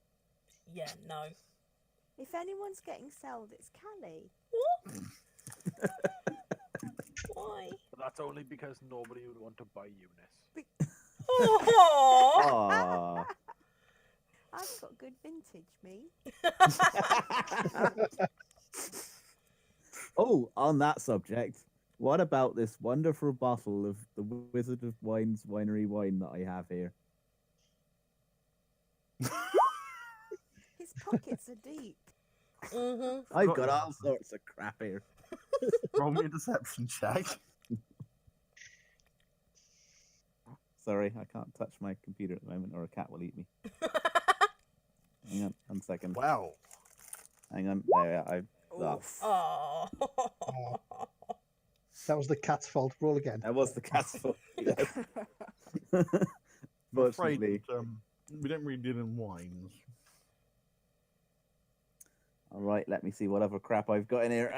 Yeah, no. If anyone's getting sold, it's Callie. What? Why? But that's only because nobody would want to buy Eunice. Oh. Aw. I've got good vintage, me. Oh, on that subject, what about this wonderful bottle of the Wizard of Wine's winery wine that I have here? His pockets are deep. I've got all sorts of crap here. Roll me a deception check. Sorry, I can't touch my computer at the moment, or a cat will eat me. Hang on, 1 second. Wow. Hang on. There, Oh. That was the cat's fault. Roll again. that was the cat's fault. Yes. I'm afraid Fortunately. we don't really deal in wines. All right, let me see what other crap I've got in here.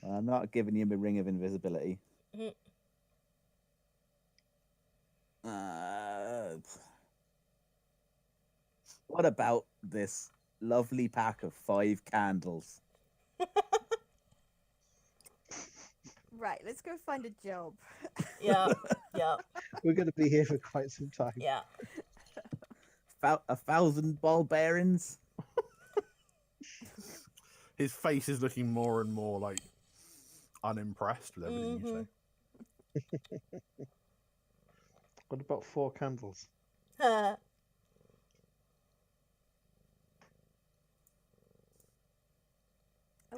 I'm not giving you my ring of invisibility. What about this lovely pack of 5 candles? Right, let's go find a job. Yeah. Yeah. We're going to be here for quite some time. Yeah. 1,000 ball bearings? His face is looking more and more like unimpressed with everything you say. What about 4 candles? Are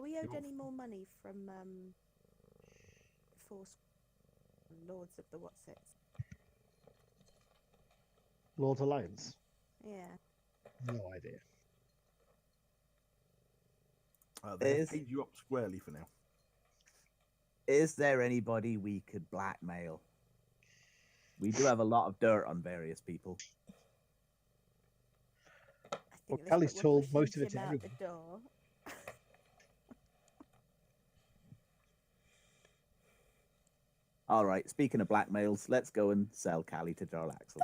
we owed any more money from Force Lords of the What's-Its? Lord's Alliance? Yeah. No idea. They Is- paid you up squarely for now. Is there anybody we could blackmail? We do have a lot of dirt on various people. I Well, think Callie's we're told pushing most of it Jim to out everyone. the door. All right, speaking of blackmails, let's go and sell Callie to Jarlaxle.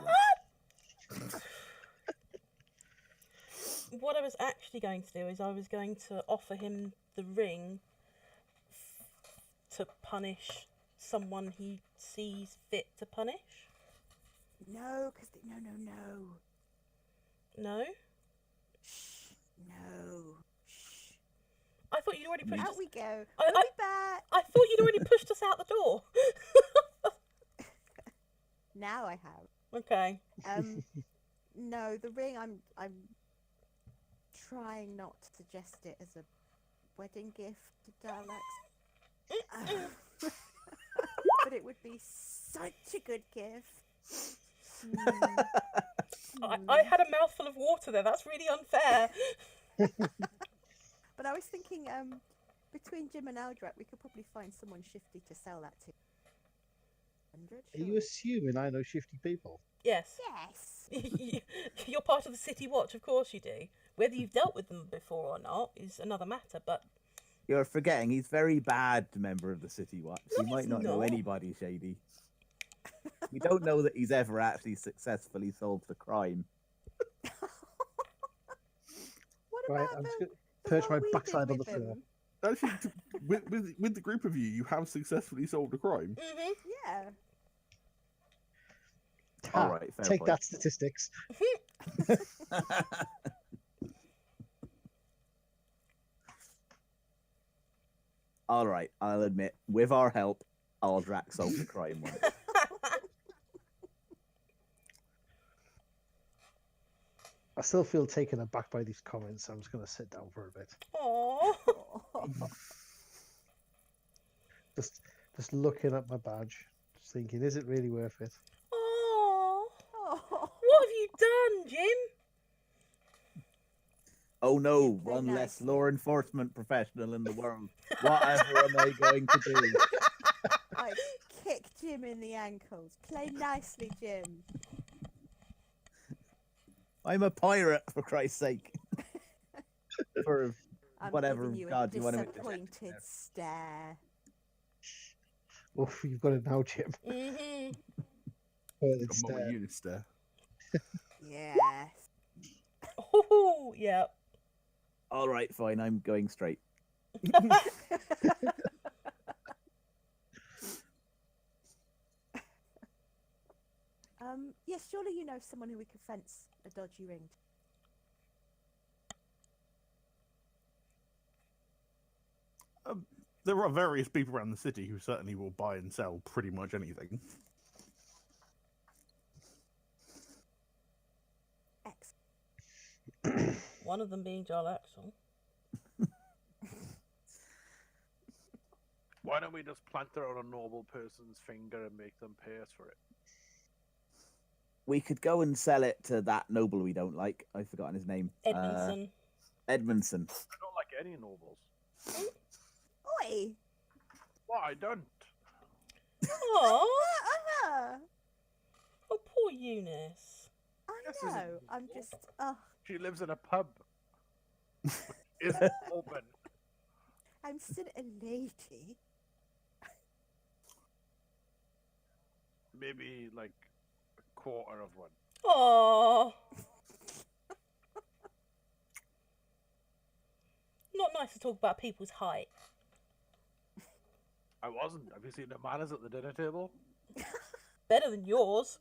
What I was actually going to do is I was going to offer him the ring to punish someone he sees fit to punish. No, because no. No? Shh. No. Shh. I thought you'd already pushed Out us. we go. I- We'll be back. I thought you'd already pushed us out the door. Now I have. Okay. No, the ring. I'm trying not to suggest it as a wedding gift to Darlax. But it would be such a good gift. I had a mouthful of water there. That's really unfair. But I was thinking, between Jim and Aldrat, we could probably find someone shifty to sell that to. 100, Are you assuming I know shifty people? Yes. Yes. You're part of the City Watch, of course you do. Whether you've dealt with them before or not is another matter, but... You're forgetting he's very bad member of the City Watch. No, He might he's not know not. anybody shady. We don't know that he's ever actually successfully solved a crime. What Right, about I'm just the, going to the perch one my we did backside on the with floor. them? Actually, with the group of you have successfully solved a crime. Mm-hmm. Yeah. All Ha, right, fair take point. that, statistics. All right, I'll admit, with our help, Aldrak solved the crime once. I still feel taken aback by these comments, so I'm just going to sit down for a bit. Aww. Just looking at my badge, just thinking, is it really worth it? Aww. Oh. What have you done, Jim? Oh no, Play one less nicely. law enforcement professional in the world. Whatever am I going to do? I kicked Jim in the ankles. Play nicely, Jim. I'm a pirate, for Christ's sake. For I'm whatever giving you god a you want to be disappointed stare. Oh, you've got it now, Jim. Mm-hmm. Further Got stare. more units there. Yes. Oh, yeah. All right, fine, I'm going straight. Eunice, surely you know someone who we could fence a dodgy ring. There are various people around the city who certainly will buy and sell pretty much anything. Excellent. One of them being Jarl Axel. Why don't we just plant it on a normal person's finger and make them pay us for it? We could go and sell it to that noble we don't like. I've forgotten his name. Edmondson. Edmondson. I don't like any nobles. Oi! What I don't. Aww. Uh-huh. Oh, poor Eunice. I This isn't know. I'm just. Oh, She lives in a pub. Isn't open. I'm still a lady. Maybe like a quarter of one. Aww. Not nice to talk about people's height. I wasn't. Have you seen the manners at the dinner table? Better than yours.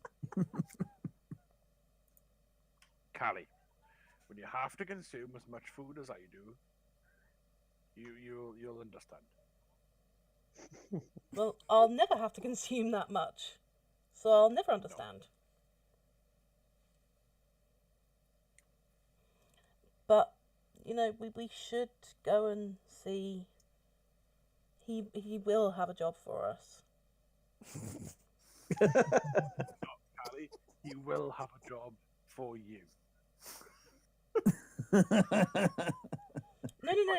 Callie, when you have to consume as much food as I do, you'll understand. Well, I'll never have to consume that much. So I'll never understand. But, you know, we should go and see. He will have a job for us. Callie, he will have a job for you.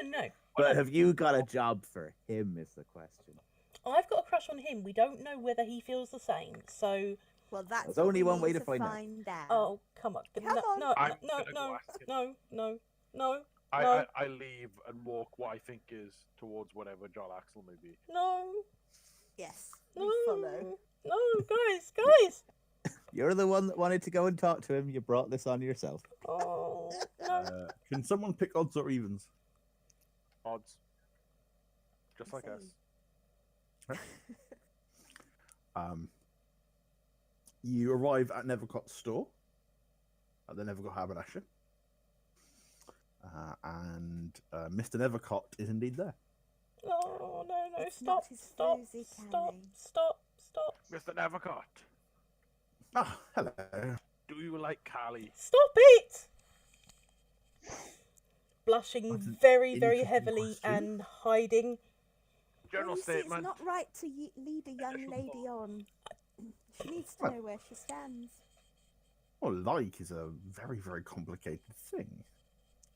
No. But have you got a job for him is the question. I've got a crush on him. We don't know whether he feels the same. So, Well, that's There's what only we one way need to find out. out. oh, come on. Come on. No, I'm no, gonna go no, ask him. no. I leave and walk what I think is towards whatever John Axel may be. No, Yes, no, we follow. no, guys. You're the one that wanted to go and talk to him. You brought this on yourself. Oh, no. Can someone pick odds or evens? Odds. Just like us. You arrive at Nevercott's store, at the Nevercott haberdasher, and Mr. Nevercott is indeed there. Oh, no, It's not his floozy, stop. Mr. Nevercott, Ah, hello. do you like Callie? Stop it! Blushing That's an very interesting heavily question. and hiding. General You see, statement. it's not right to lead a young Initial lady thought. on. She needs to Well. know where she stands. Well, like is a very complicated thing.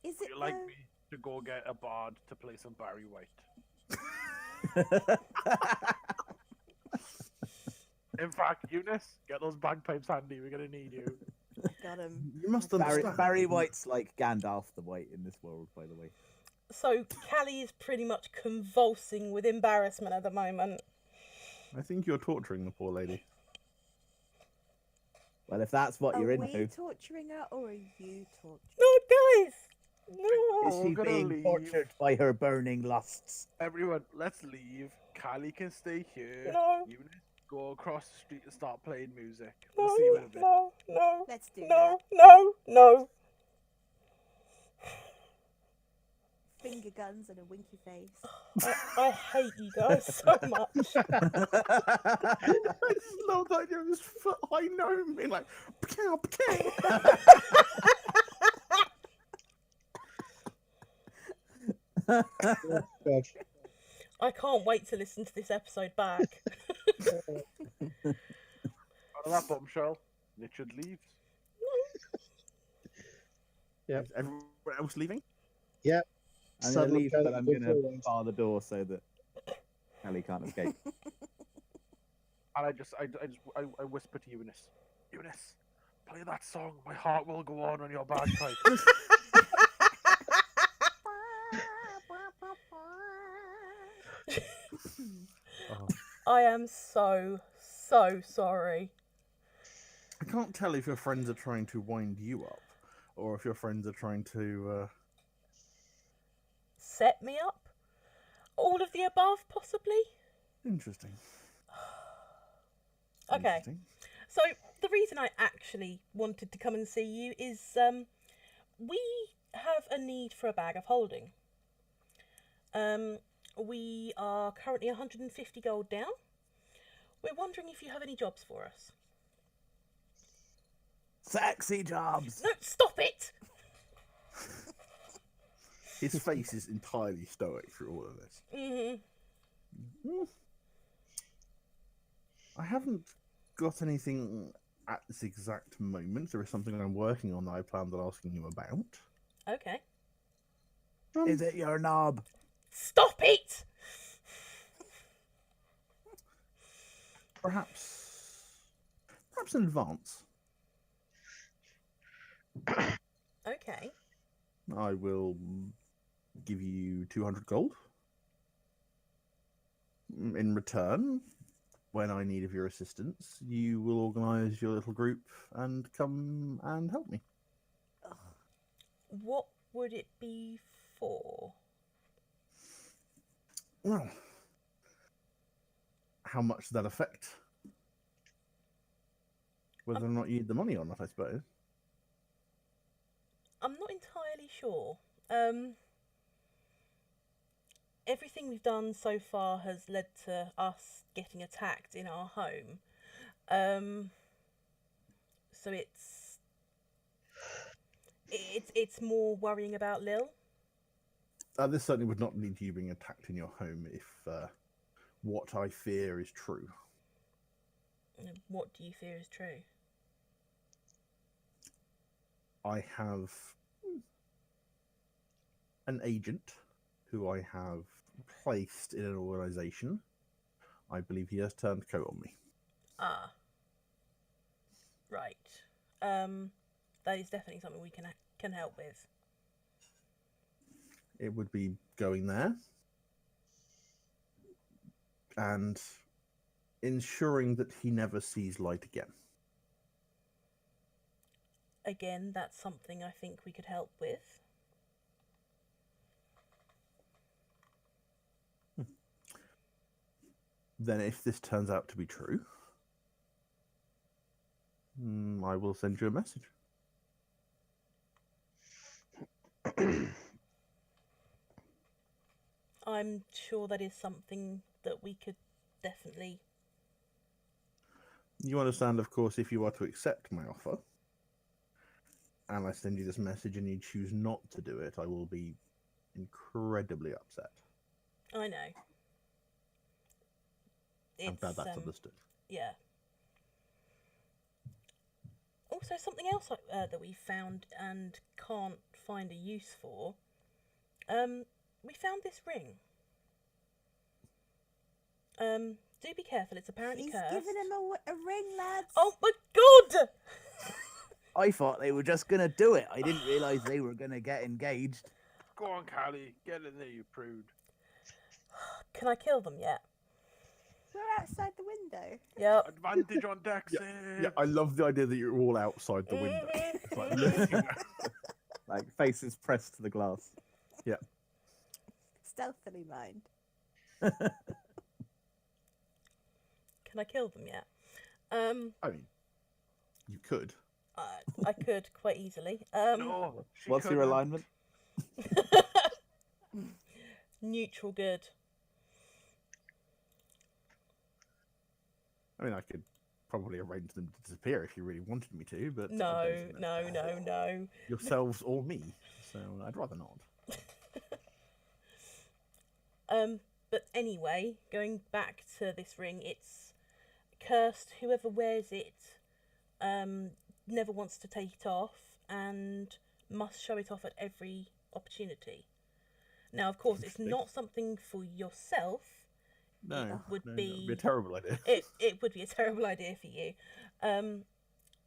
Is Would it you like though? me to go get a bard to play some Barry White? In fact, Eunice, get those bagpipes handy. We're gonna need you. Got him. You must Barry, understand. Barry White's like Gandalf the White in this world, by the way. So Callie is pretty much convulsing with embarrassment at the moment. I think you're torturing the poor lady. Well, if that's what you're Are we into, torturing her or are you torturing? No, guys! is No! Oh, she we're gonna being leave. tortured by her burning lusts? Everyone, let's leave. Callie can stay here. No. Eunice, go across the street and start playing music. We'll see you in a bit. No. Let's do No. Finger guns and a winky face. I hate you guys so much. I just love the idea of this foot high gnome being like, "P'cow, p'cow." God. I can't wait to listen to this episode back. On that bombshell, Richard leaves. Is everyone else leaving? I'm Son going to of leave, a but gun, I'm good going to boys. bar the door so that Kelly can't escape. And I whisper to Eunice, Eunice, play that song. My heart will go on your bagpipe. Oh, I am so sorry. I can't tell if your friends are trying to wind you up, or if your friends are trying to. Set me up? All of the above, possibly? Interesting. Okay. Interesting. So the reason I actually wanted to come and see you is we have a need for a bag of holding. We are currently 150 gold down. We're wondering if you have any jobs for us. Sexy jobs. No, stop it! His face is entirely stoic through all of this. I haven't got anything at this exact moment. There is something I'm working on that I planned on asking you about. Okay. Is it your knob? Stop it! Perhaps in advance. Okay. I will give you 200 gold. In return, when I need of your assistance, you will organise your little group and come and help me. What would it be for? Well, how much does that affect? Whether or not you need the money or not, I suppose. I'm not entirely sure. Everything we've done so far has led to us getting attacked in our home. So it's more worrying about Lil. This certainly would not lead to you being attacked in your home if what I fear is true. What do you fear is true? I have an agent who I have placed in an organisation. I believe he has turned coat on me. Ah. Right. That is definitely something we can help with. It would be going there and ensuring that he never sees light again. Again, that's something I think we could help with. Then if this turns out to be true, I will send you a message. I'm sure that is something that we could definitely... You understand, of course, if you are to accept my offer, and I send you this message and you choose not to do it, I will be incredibly upset. I know. I'm glad that's understood. Yeah. Also, something else that we found and can't find a use for. We found this ring. Do be careful. It's apparently He's cursed. giving him a ring, lads. Oh my god! I thought they were just gonna do it. I didn't realise they were gonna get engaged. Go on, Callie. Get in there, you prude. Can I kill them yet? We're outside the window. Yep. Advantage on deck save. Yeah, I love the idea that you're all outside the window. It's like looking at- Like faces pressed to the glass. Yeah. Stealthily mind. Can I kill them yet? I mean, you could. I could quite easily. No, she What's your couldn't. alignment? Neutral good. I mean, I could probably arrange them to disappear if you really wanted me to, but I No, don't think no, that's no, no. yourselves or me. So I'd rather not. But anyway, going back to this ring, it's cursed. Whoever wears it, never wants to take it off and must show it off at every opportunity. Now, of course, it's not something for yourself. No, would no, be- that would be a terrible idea. It would be a terrible idea for you.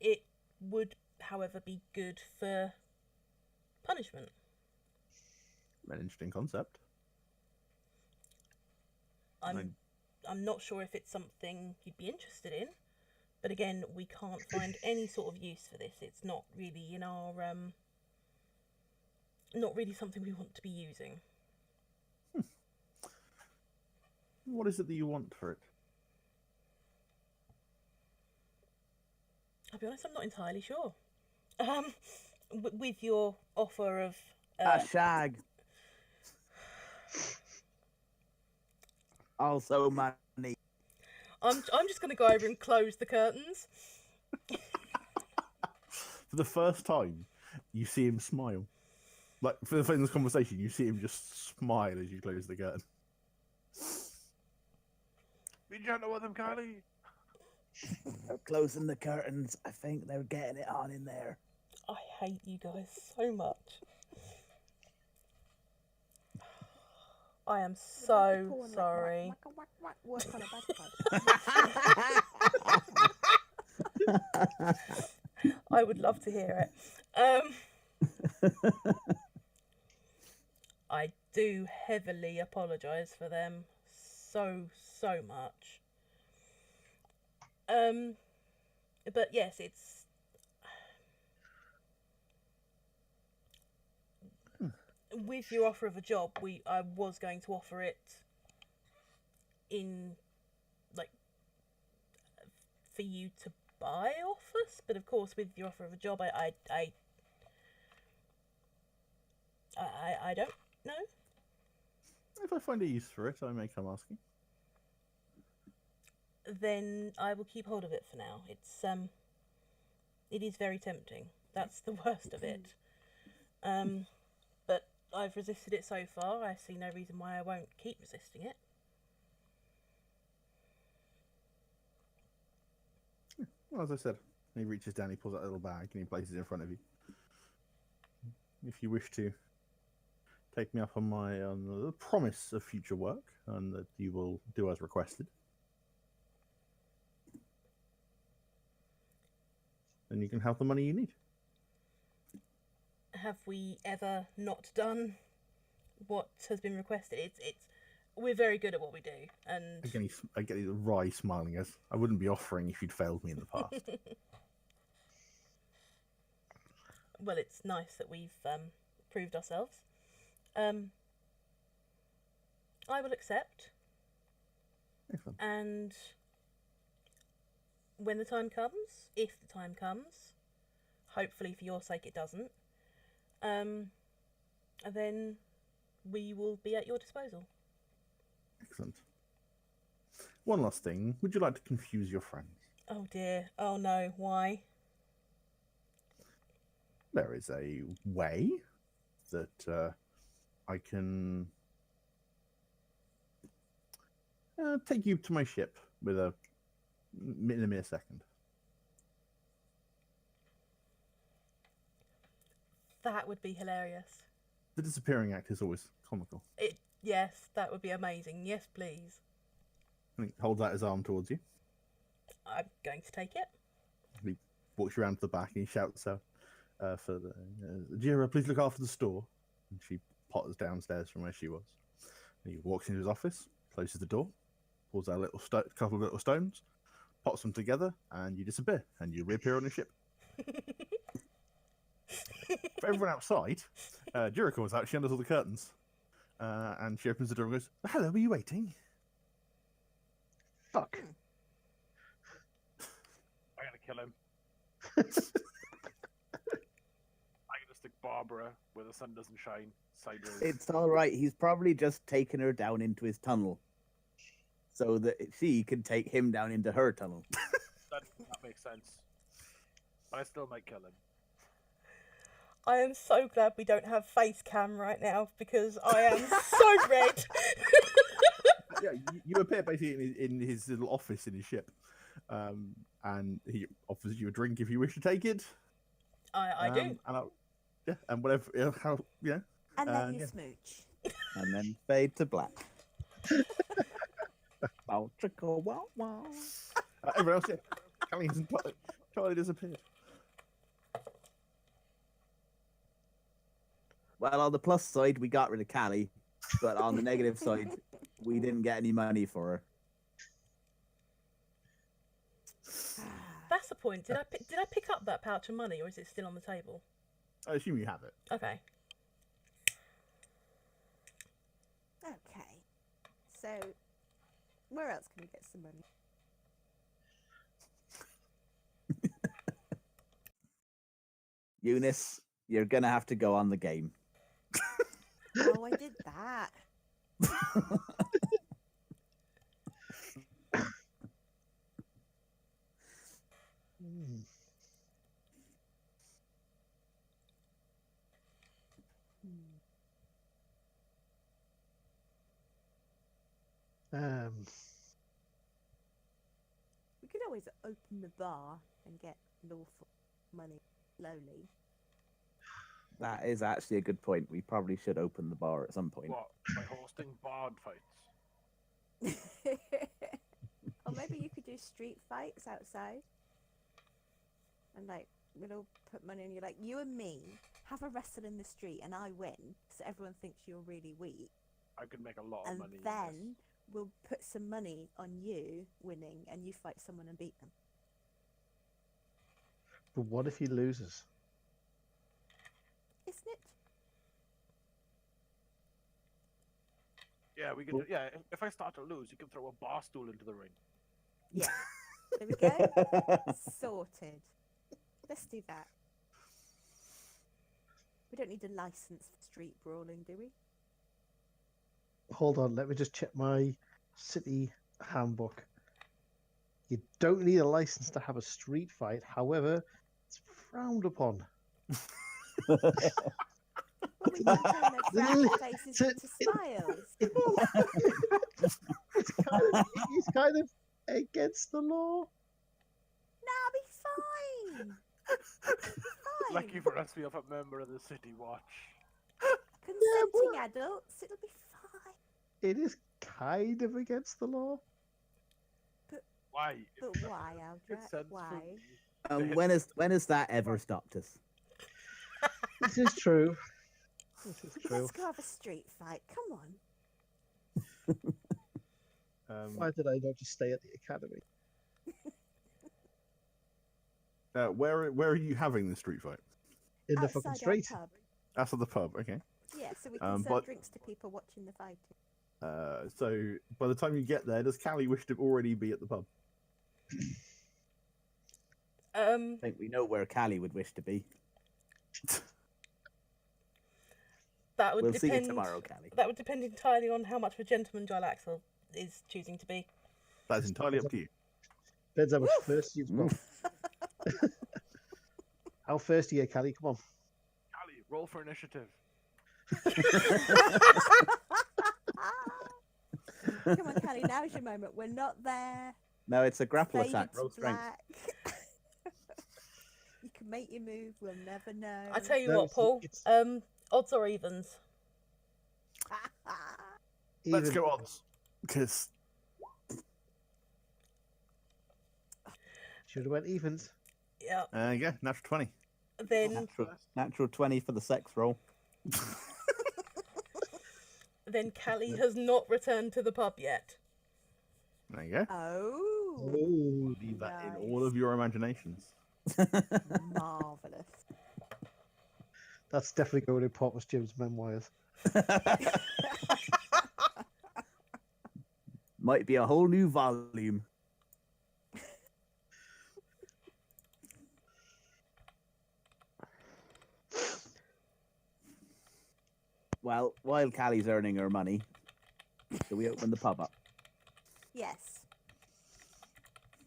It would, however, be good for punishment. An interesting concept. I'm not sure if it's something you'd be interested in, but again, we can't find any sort of use for this. It's not really in our not really something we want to be using. What is it that you want for it? I'll be honest, I'm not entirely sure. With your offer of A shag. Also money. I'm just going to go over and close the curtains. For the first time, you see him smile. Like, for the first conversation, you see him just smile as you close the curtain. Be gentle with him, Callie. They're closing the curtains. I think they're getting it on in there. I hate you guys so much. I am so sorry. Work on a bagpipe. I would love to hear it. I do heavily apologise for them so much. But yes, it's with your offer of a job. I was going to offer it in like for you to buy off us, but of course, with your offer of a job, I don't know. If I find a use for it, I may come asking. Then I will keep hold of it for now. It is very tempting. That's the worst of it. But I've resisted it so far. I see no reason why I won't keep resisting it. Well, as I said, he reaches down, he pulls out a little bag, and he places it in front of you. If you wish to take me up on the promise of future work, and that you will do as requested, then you can have the money you need. Have we ever not done what has been requested? We're very good at what we do, and Again, I get the wry smiling as I wouldn't be offering if you'd failed me in the past. well, it's nice that we've proved ourselves. I will accept, Excellent. and when the time comes, if the time comes, hopefully for your sake it doesn't, then we will be at your disposal. Excellent. One last thing. Would you like to confuse your friends? Oh dear. Oh no. Why? There is a way that I can take you to my ship in a mere second. That would be hilarious. The disappearing act is always comical. Yes, that would be amazing. Yes, please. And he holds out his arm towards you. I'm going to take it. He walks you around to the back and he shouts out for the Jira, please look after the store. And she potters downstairs from where she was. And he walks into his office, closes the door, pulls out a couple of little stones, pots them together, and you disappear. And you reappear on the ship. For everyone outside, Jira comes out, she unders all the curtains. And she opens the door and goes, hello, were you waiting? Fuck. I'm gonna kill him. I'm gonna stick Barbara where the sun doesn't shine sideways. It's all right. He's probably just taken her down into his tunnel, so that she can take him down into her tunnel. That makes sense. But I still might kill him. I am so glad we don't have face cam right now because I am so red. Yeah, you appear basically in his little office in his ship, and he offers you a drink if you wish to take it. I do. And and whatever, And then you yeah. smooch. And then fade to black. Bow, trickle, wow, wow. Everyone else, yeah. Callie hasn't totally disappeared. Well, on the plus side, we got rid of Callie, but on the negative side, we didn't get any money for her. That's the point. Did I pick up that pouch of money, or is it still on the table? I assume you have it. Okay. Okay. So, where else can we get some money? Eunice, you're gonna have to go on the game. Oh, I did that. Hmm. Um, We could always open the bar and get lawful money slowly. That is actually a good point. We probably should open the bar at some point. What? By hosting bard fights? Or maybe you could do street fights outside. And like, we'll all put money on you. Like, you and me have a wrestle in the street and I win, so everyone thinks you're really weak. I could make a lot of And money. then we'll put some money on you winning and you fight someone and beat them. but what if he loses? Isn't it? Yeah, we could. Yeah, if I start to lose, you can throw a bar stool into the ring. Yeah. There we go. Sorted. Let's do that. We don't need a license for street brawling, do we? Hold on, let me just check my city handbook. You don't need a license to have a street fight. However, it's frowned upon. Well, we can turn their frowny faces into smiles. It's kind of against the law. Nah, be fine. Fine. Lucky for us, we have a member of the city watch. Consenting adults, it'll be fine. It is kind of against the law. Why? But why, Good Aldra? sense Why? for me. When has that ever stopped us? This is true. This is true. Let's go have a street fight. Come on. Why did I not just stay at the academy? Where are you having the street fight? In the Outside fucking our street. pub. That's at the pub. Okay. Yeah, so we can serve but- drinks to people watching the fighting. So by the time you get there, does Callie wish to already be at the pub? I think we know where Callie would wish to be. That would We'll see depend. you tomorrow, Callie. That would depend entirely on how much of a gentleman Gylaxel is choosing to be. That's entirely up to you. Depends how much thirst you've got. How thirsty are you, Callie? Come on. Callie, roll for initiative. Come on, Callie, now's your moment. We're not there. No, it's a grapple Fade attack. to Roll strength. black. You can make your move. We'll never know. I tell you No, what, Paul. it's- Odds or evens? Let's Even- go odds. Because Should have went evens. Yeah. yeah, natural 20. Then Natural 20 for the sex roll. Callie has not returned to the pub yet. There you go. Oh, Oh, Leave that in nice. all of your imaginations. marvelous. that's definitely going in Portmas Jim's memoirs. Might be a whole new volume. Well, while Callie's earning her money, do we open the pub up? Yes.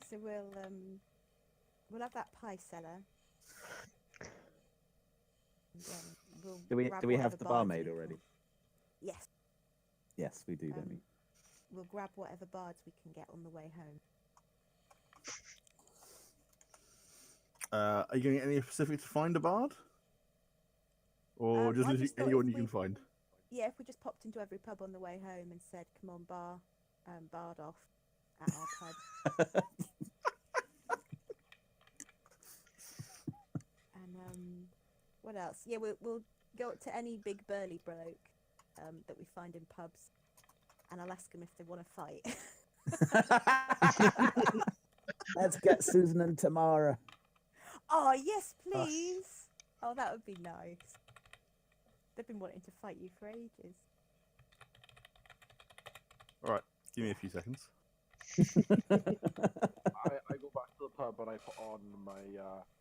So we'll have that pie cellar. And then we'll Do we grab have whatever the bards barmaid we already? can- Yes. Yes, we do, don't we? We'll grab whatever bards we can get on the way home. Are you going any specific to find a bard? Or just I literally just thought anyone if you can we- find? Yeah, if we just popped into every pub on the way home and said, "Come on, bard off at our pub," and what else? Yeah, we'll go up to any big burly bloke that we find in pubs, and I'll ask them if they want to fight. Let's get Susan and Tamara. Oh yes, please. Oh, that would be nice. They've been wanting to fight you for ages. Alright, give me a few seconds. I go back to the pub and I put on my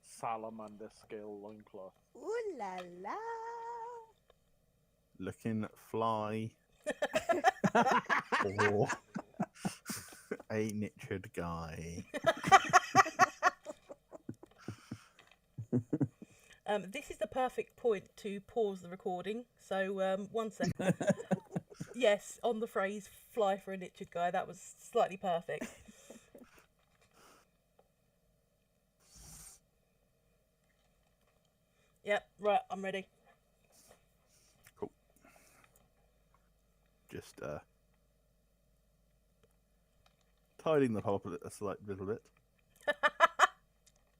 salamander scale loincloth. Ooh la la. Looking fly or a nitched guy. This is the perfect point to pause the recording. So 1 second. Yes, on the phrase "fly for a nitched guy," that was slightly perfect. Yep, right, I'm ready. Cool. Just tidying the pub a slight little bit.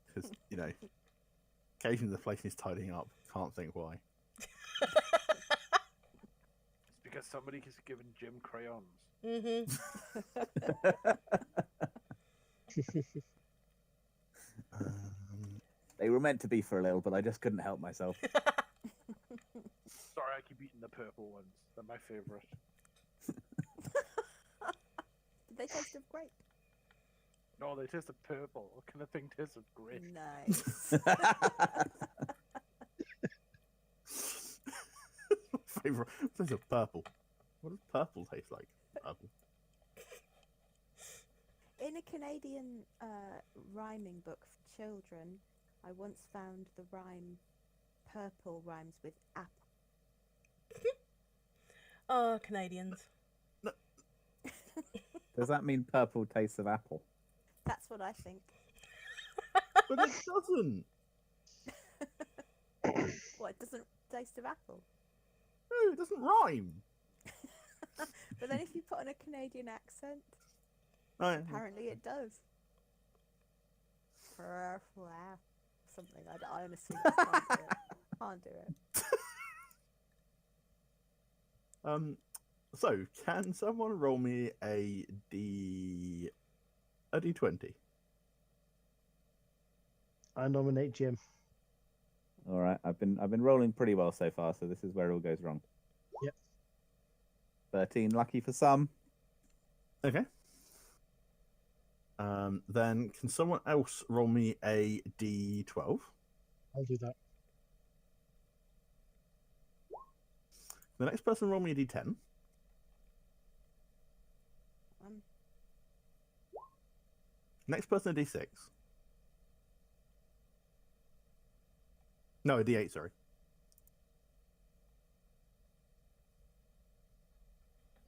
Because, you know, occasionally the place is tidying up. Can't think why. It's because somebody has given Jim crayons. Mm-hmm. They were meant to be for a little, but I just couldn't help myself. Sorry, I keep eating the purple ones. They're my favourite. Did they taste of grape? No, they taste of purple. What kind of thing tastes of grape? Nice. Favorite sense of purple. What does purple taste like? Purple. In a Canadian rhyming book for children, I once found the rhyme purple rhymes with apple. Ah, Canadians. Does that mean purple tastes of apple? That's what I think. But it doesn't. What, it doesn't taste of apple? No, it doesn't rhyme. But then if you put on a Canadian accent, Oh, yeah. apparently it does. Something. I honestly can't do it. Can't do it. So can someone roll me a D20? I nominate Jim. All right, I've been rolling pretty well so far, so this is where it all goes wrong. Yep. 13, lucky for some. Okay. Then can someone else roll me a D12? I'll do that. The next person roll me a D10. Next person a D6. No, a D8, sorry.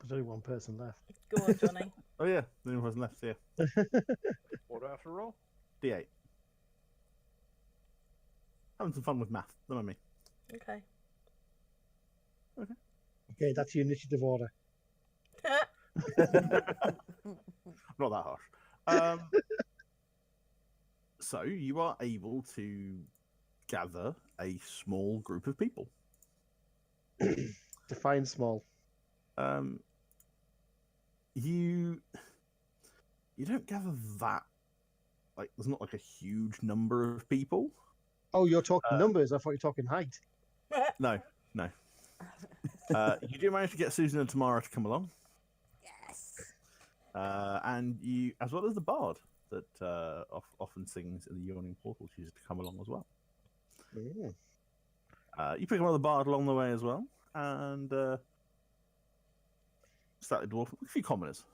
There's only one person left. Go on, Johnny. Oh yeah, the only person left, yeah. What do I have to roll? D8. Having some fun with math, don't mind me. Okay. Okay, that's your initiative order. Not that harsh. So you are able to gather a small group of people. Define small. You don't gather that, like, there's not like a huge number of people. Oh, you're talking numbers. I thought you were talking height. No. You do manage to get Susan and Tamara to come along. Yes. And you, as well as the bard that often sings in the Yawning Portal, chooses to come along as well. Mm. You pick another bard along the way as well, and slightly dwarf, a few commoners,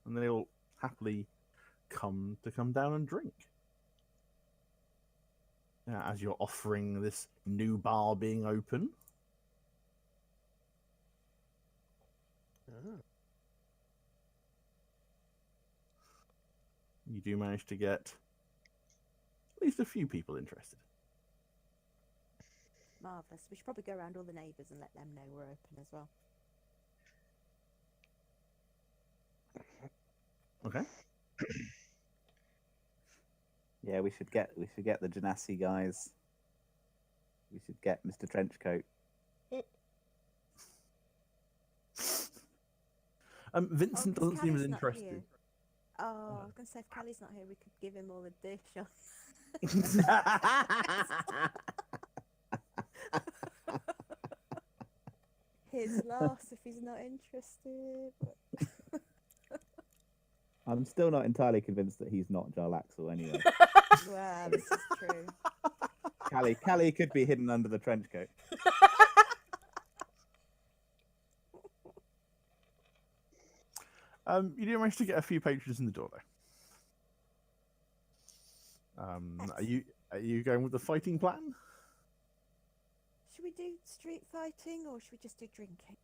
and they all happily come down and drink. As you're offering this new bar being open. Ah. You do manage to get at least a few people interested. Marvellous. We should probably go around all the neighbours and let them know we're open as well. Okay. Yeah, we should get the Genasi guys. We should get Mr. Trenchcoat. Vincent Oh, 'cause doesn't seem as Callie's not interested. here. Oh, I was going to say, if Callie's not here, we could give him all the dish on. His loss if he's not interested. I'm still not entirely convinced that he's not Jarlaxle anyway. Well, this is true. Callie could be hidden under the trench coat. You do manage to get a few patrons in the door, though. Are you going with the fighting plan? Should we do street fighting or should we just do drinking?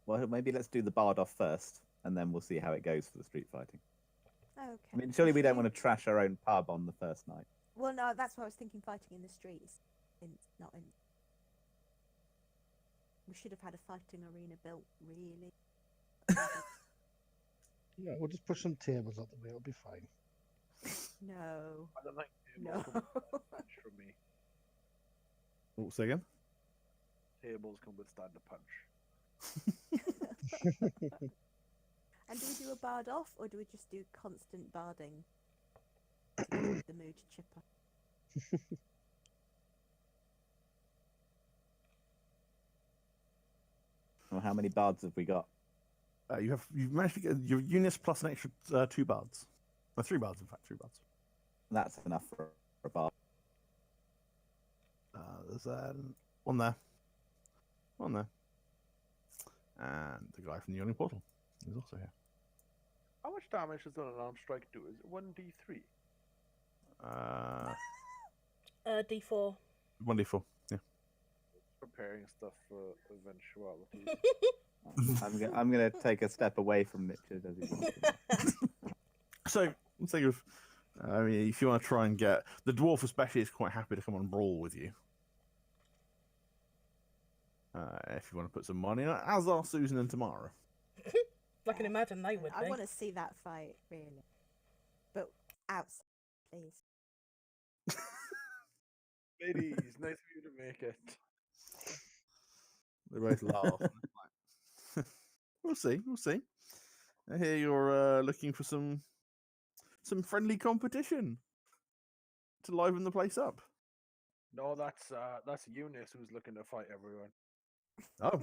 Well, maybe let's do the bard off first, and then we'll see how it goes for the street fighting. Okay. I mean, surely we don't want to trash our own pub on the first night. Well, no, that's why I was thinking fighting in the streets. Not in. We should have had a fighting arena built, really. Yeah, we'll just push some tables out the way. It'll be fine. No. I don't think No. tables come with punch from me. Oh, say again? Tables can withstand a punch. And do we do a bard off, or do we just do constant barding to keep the mood chipper? Well, how many bards have we got? You've managed to get your units plus an extra 2 bards. 3 bards, in fact, 3 bards. That's enough for a bard. There's one there. One there. And the guy from the Yawning Portal is also here. How much damage does an unarmed strike do? Is it 1d3? D4. 1d4, yeah. Preparing stuff for eventuality. I'm gonna take a step away from Richard as he wants to. So, let's think of. I mean, if you want to try and get. The dwarf, especially, is quite happy to come and brawl with you. If you want to put some money in it, as are Susan and Tamara. I can imagine they would I be. want to see that fight, really. But outside, please. Ladies, nice of you to make it. They both laugh. We'll see. We'll see. I hear you're looking for some friendly competition to liven the place up. No, that's Eunice who's looking to fight everyone. Oh,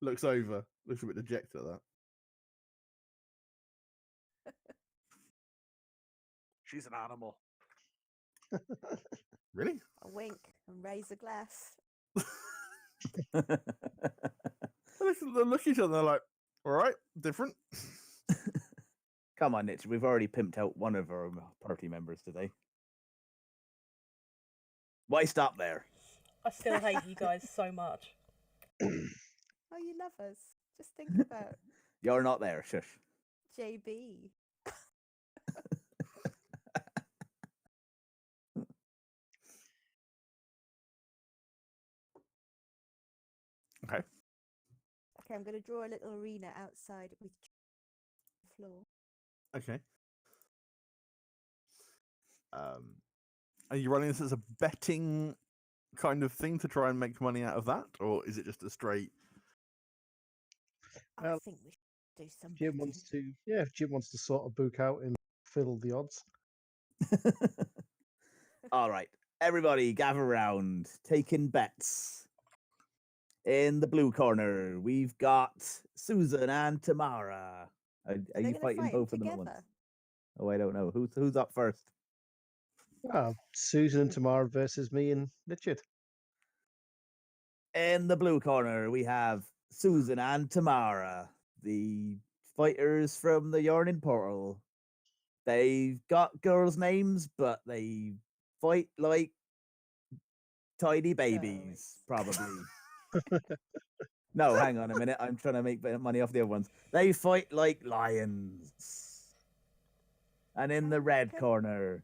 looks over. Looks a bit dejected at that. She's an animal. Really? A wink and raise a glass. They look at each other and they're like, all right, different. Come on, Nitch. We've already pimped out one of our party members today. Why stop there? I still hate you guys so much. Oh, you love us. Just think about You're not there, shush. JB. Okay. Okay, I'm going to draw a little arena outside with floor. Okay. Are you running this as a betting kind of thing to try and make money out of that, or is it just a straight? I Well, think we should do some Jim betting. wants to, yeah, if Jim wants to sort of book out and fill the odds. All right, everybody, gather round, taking bets. In the blue corner, we've got Susan and Tamara. Are you gonna fighting fight both of them at once? together? Oh, I don't know. Who's up first? Susan and Tamara versus me and Richard. In the blue corner, we have Susan and Tamara, the fighters from the Yawning Portal. They've got girls' names, but they fight like tiny babies, probably. No, hang on a minute. I'm trying to make money off the other ones. They fight like lions. And in the red corner,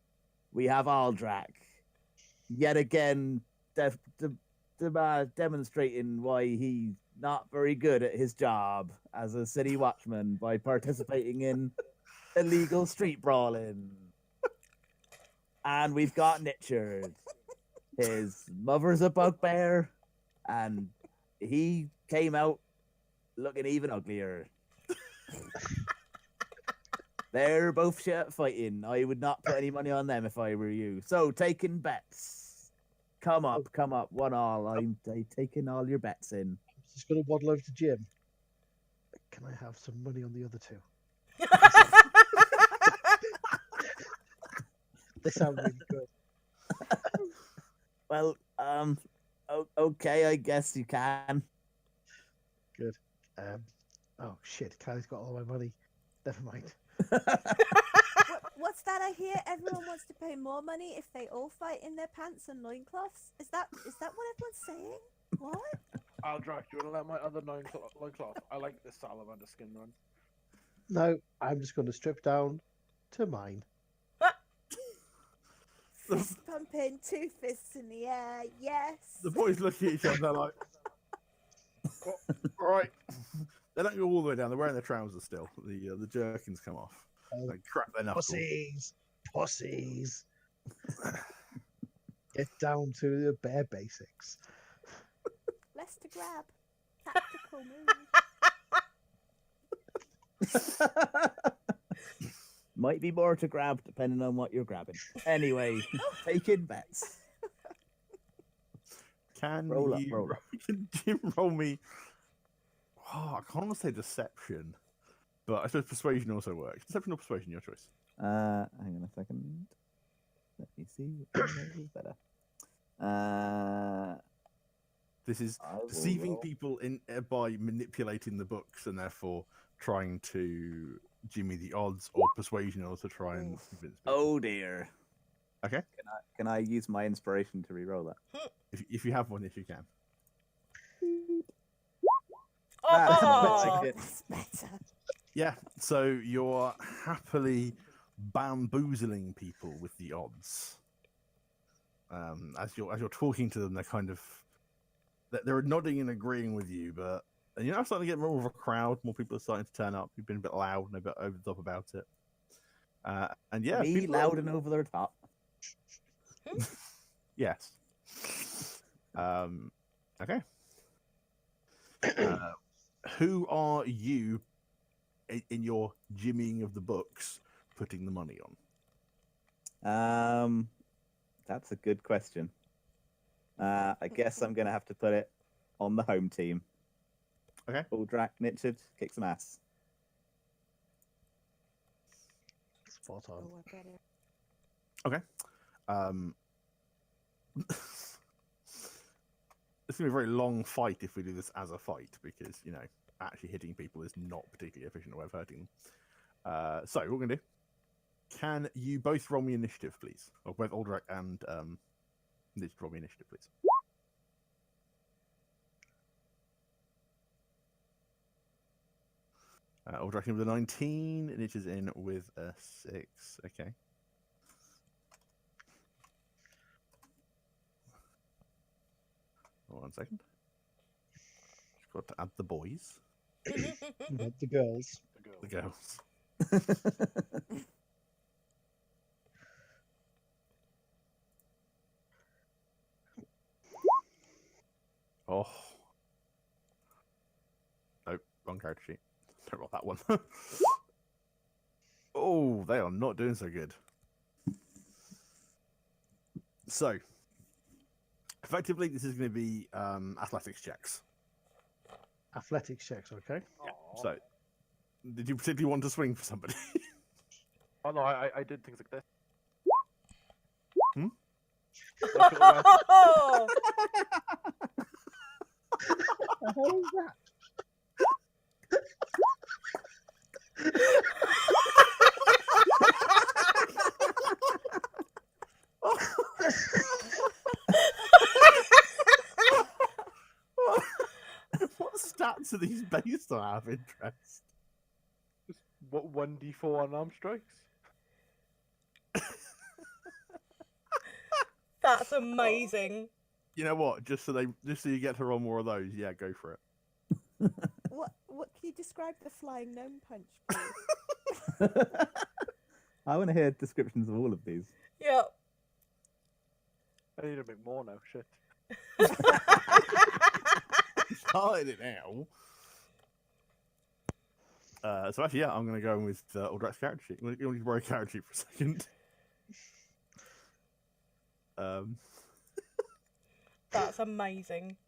we have Aldrak. Yet again, demonstrating why he's not very good at his job as a city watchman by participating in illegal street brawling. And we've got Nitchard. His mother's a bugbear, and he came out looking even uglier. They're both shit at fighting. I would not put any money on them if I were you. So, taking bets. Come up, 1-all. I'm taking all your bets in. Just going to waddle over to Jim. Can I have some money on the other two? They sound really good. Well, okay, I guess you can. Good. Oh shit! Kylie's got all my money. Never mind. What's that I hear? Everyone wants to pay more money if they all fight in their pants and loincloths? Is that what everyone's saying? What? Aldrak, do you want to let my other loincloth? I like this salamander skin one. No, I'm just going to strip down to mine. Fist pumping, 2 fists in the air, yes. The boys look at each other they're like, "Oh, all right." They don't go all the way down. They're wearing their trousers still. The jerkins come off. They crack their knuckles. Pussies. Get down to the bare basics. Less to grab. Tactical move. Might be more to grab depending on what you're grabbing. Anyway, taking bets. Can Roll up, you roll up. Can Jim roll me? Oh, I can't want to say deception, but I suppose persuasion also works. Deception or persuasion, your choice. Hang on a second. Let me see. Which is better. This is I will deceiving roll. people by manipulating the books and therefore trying to jimmy the odds, or persuasion or to try and convince people. Oh dear. Okay. Can I use my inspiration to re-roll that? If you have one, if you can. Oh, That's better. Yeah, so you're happily bamboozling people with the odds. As you're talking to them, they're kind of they're nodding and agreeing with you, but and you're now starting to get more of a crowd. More people are starting to turn up. You've been a bit loud and a bit over the top about it. And yeah, Me people loud and over their top. Yes. Okay. Who are you in your jimmying of the books putting the money on? That's a good question. I guess I'm gonna have to put it on the home team. Okay. Uldrak, Nitchard, kick some ass. Spot on. Oh, I get it. Okay. It's gonna be a very long fight if we do this as a fight, because actually hitting people is not particularly efficient way of hurting them. So what we're gonna do? Can you both roll me initiative, please? Or both Aldrak and Nitch roll me initiative, please. Aldrak in with a 19, Nitch is in with a 6. Okay. One second. Just got to add the boys. Not the girls. The girls. Oh. Nope, wrong character sheet. Don't roll that one. Oh, they are not doing so good. So, effectively, this is going to be athletics checks. Athletics checks, okay? So, did you particularly want to swing for somebody? Oh no, I did things like this. Hmm? Look at that. Oh, The hell is that? What stats are these based on, out of interest? Just what 1d4 unarmed strikes? that's amazing. You know what? Just so you get to roll more of those, yeah, go for it. What can you describe the flying gnome punch, please? I want to hear descriptions of all of these. Yep. I need to make more now. Shit. Started it now. So actually, yeah, I'm going to go with Aldrak's character sheet. I'm going to borrow a character sheet for a second. That's amazing.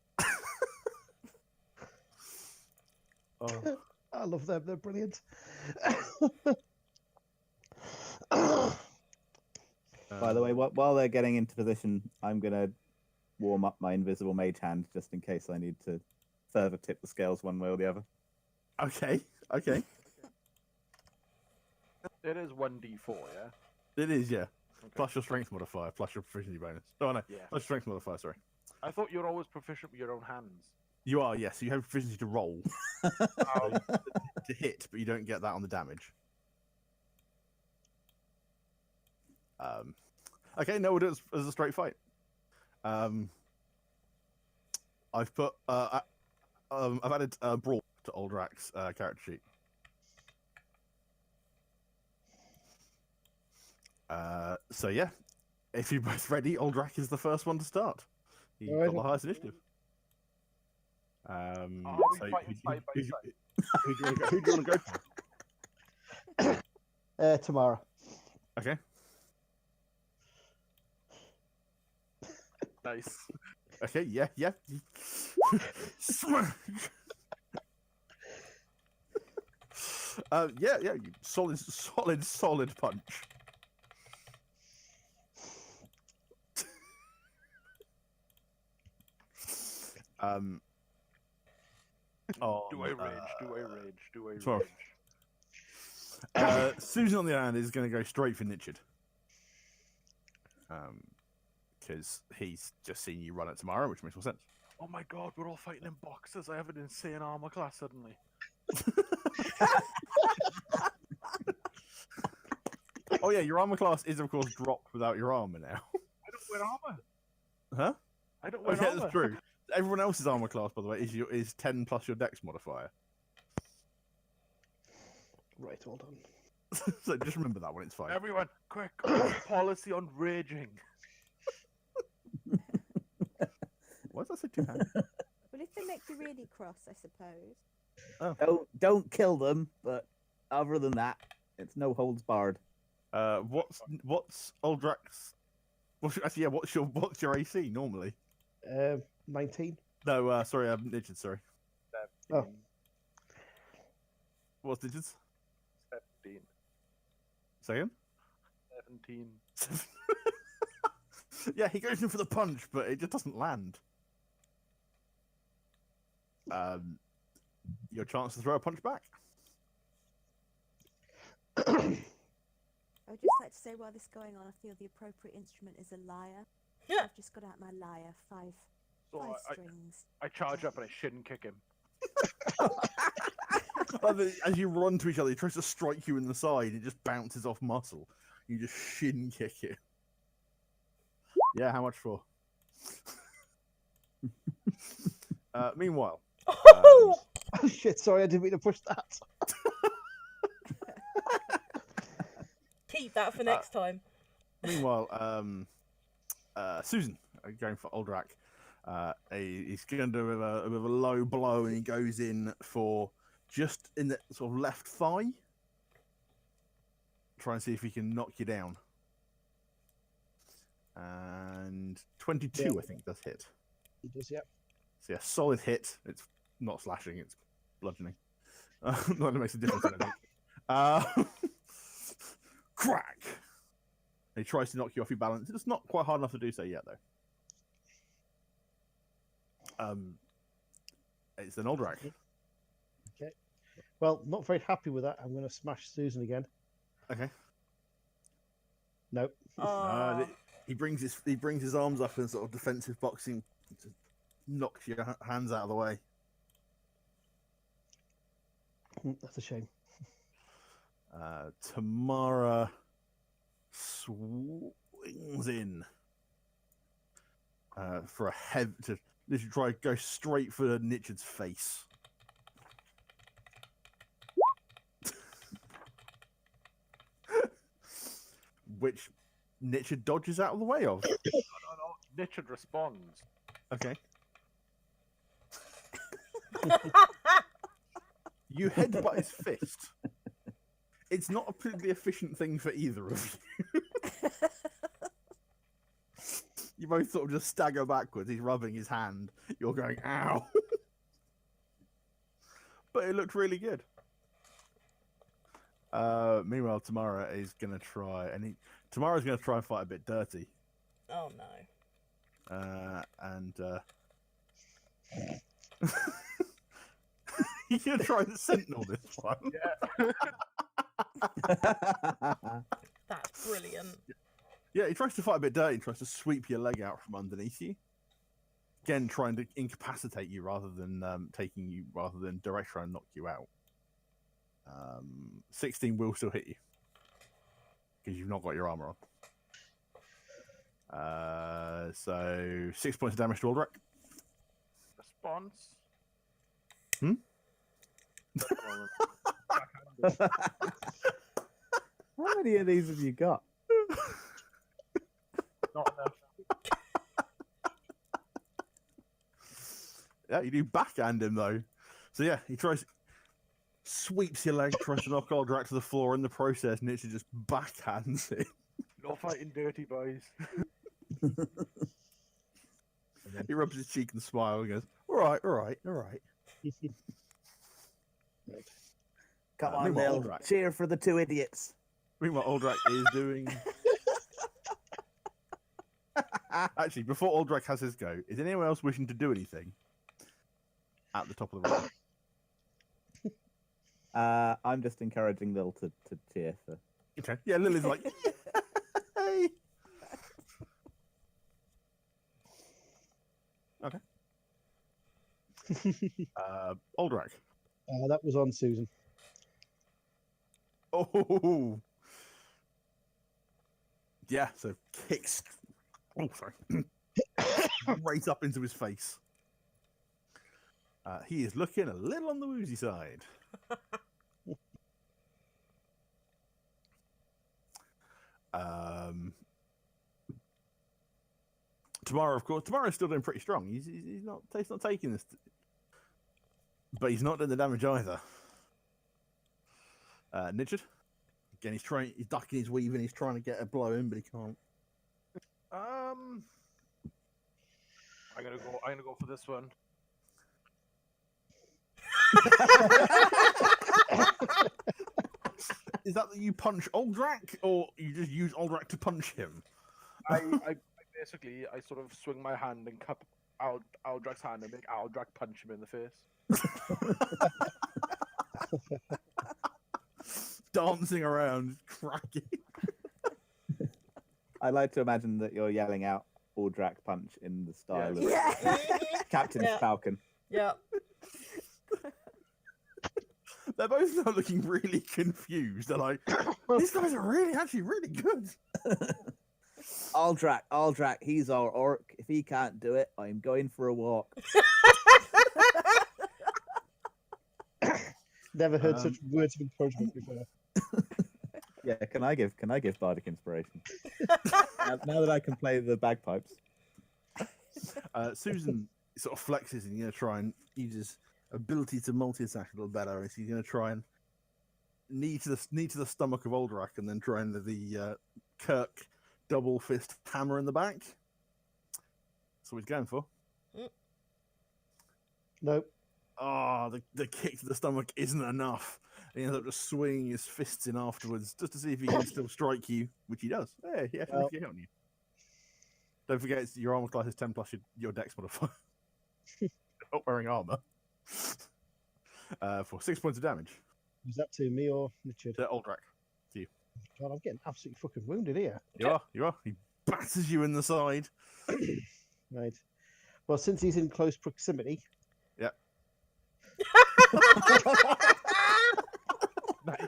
Oh. I love them. They're brilliant. By the way, while they're getting into position, I'm gonna warm up my invisible mage hand just in case I need to further tip the scales one way or the other. Okay. It is 1d4, yeah? It is, yeah. Okay. Plus your strength modifier, plus your proficiency bonus. Oh, no. Yeah. Plus strength modifier, sorry. I thought you were always proficient with your own hands. You are, yes. You have proficiency to roll. To hit, but you don't get that on the damage. Okay, no, we'll do it as a straight fight. I've put I've added brawl to Aldrak's character sheet. So yeah, if you're both ready, Aldrak is the first one to start. He got the highest initiative. Are we So fighting side by side? who do you want to go for? Tamara. Okay. Nice. Okay, yeah. Smash! Yeah, solid punch. Do I rage? sorry. Susan, on the other hand, is going to go straight for Nichard. Because he's just seen you run at Tamara, which makes more sense. Oh my god, we're all fighting in boxes. I have an insane armor class suddenly. Oh yeah, your armor class is of course dropped without your armor now. I don't wear armor. Huh? I don't wear Okay, armor. that's true. Everyone else's armor class, by the way, is 10 plus your dex modifier. Right, hold on. So just remember that when it's fine. Everyone, quick! Policy on raging. Why does that say two-handed? Well, if they make you really cross, I suppose. Don't kill them, but other than that, it's no holds barred. What's Aldrak's? What's your AC normally? 19. No, sorry, Nichard, sorry. Oh. What's Nichard's? 17. Second? 17. Yeah, he goes in for the punch, but it just doesn't land. Your chance to throw a punch back. I would just like to say while this is going on, I feel the appropriate instrument is a lyre. Yeah. I've just got out my lyre, five So strings. I charge up and I shouldn't kick him. As you run to each other, he tries to strike you in the side. It just bounces off muscle. You just shin kick it. Yeah, how much for? Meanwhile. Oh shit, sorry, I didn't mean to push that. Keep that for next time. Meanwhile, Susan, going for Aldrak. He's going to do a bit of a low blow, and he goes in for just in the sort of left thigh. Try and see if he can knock you down. And 22, Yeah. I think, does hit. He does, yeah. So yeah, solid hit. It's not slashing, it's bludgeoning. That makes a difference, I think. Crack! He tries to knock you off your balance. It's not quite hard enough to do so yet, though. It's an Aldrak. Okay. Well, not very happy with that. I'm going to smash Susan again. Okay. Nope. He brings his arms up in sort of defensive boxing to knock your hands out of the way. That's a shame. Tamara swings in for a heavy to literally try to go straight for Nichard's face. Which Nichard dodges out of the way of. No. Nichard responds. Okay. You headbutt his fist. It's not a particularly efficient thing for either of you. You both sort of just stagger backwards. He's rubbing his hand. You're going, ow. But it looked really good. Meanwhile, Tamara is gonna try, Tamara's gonna try and fight a bit dirty. Oh no. You're gonna try the sentinel this one. That's brilliant. Yeah, he tries to fight a bit dirty. He tries to sweep your leg out from underneath you. Again, trying to incapacitate you rather than direct try and knock you out. 16 will still hit you because you've not got your armor on. So 6 points of damage to Aldrich. Response. How many of these have you got? Not enough. Yeah, you do backhand him though. So yeah, he sweeps your leg, tries to knock Aldrich to the floor. In the process, Nietzsche just backhands him. No fighting dirty, boys. He rubs his cheek and smiles and goes, "All right, all right, all right." Come on, meanwhile, Bill. Aldrich. Cheer for the two idiots. Meanwhile, Aldrich is doing. Actually, before Aldrich has his go, is anyone else wishing to do anything at the top of the round? I'm just encouraging Lil to cheer for. Okay. Yeah, Lily's like, hey. Okay. Aldrich. That was on Susan. Oh. Yeah, so kicks. Oh, sorry. Right up into his face. He is looking a little on the woozy side. Tomorrow, of course. Tomorrow's still doing pretty strong. He's not taking this, but he's not doing the damage either. Nidged. Again, he's ducking, he's weaving, he's trying to get a blow in, but he can't. I'm gonna go for this one. Is that you punch Aldrich, or you just use Aldrich to punch him? I basically sort of swing my hand and cup Aldrich's hand and make Aldrich punch him in the face. Dancing around, cracking. I like to imagine that you're yelling out Aldrich punch in the style of Yeah. Captain Yeah. Falcon. Yeah. They're both now looking really confused. They're like, these guys are actually really good. Aldrich, he's our orc. If he can't do it, I'm going for a walk. Never heard such words of encouragement before. Yeah, can I give bardic inspiration? now that I can play the bagpipes. Susan sort of flexes and you're going to try and use his ability to multi-attack a little better. So he's going to try and knee to the stomach of Aldrich and then try and the Kirk double fist hammer in the back. That's what he's going for. Nope. Ah, the kick to the stomach isn't enough. He ends up just swinging his fists in afterwards just to see if he can still strike you, which he does. Yeah, he actually hit on you. Don't forget, your armor class is 10 plus your dex modifier. Not wearing armor. For 6 points of damage. Was that to me or Richard? To Aldrich. To you. God, I'm getting absolutely fucking wounded here. You are. He batters you in the side. Right. Well, since he's in close proximity. Yeah. Nice.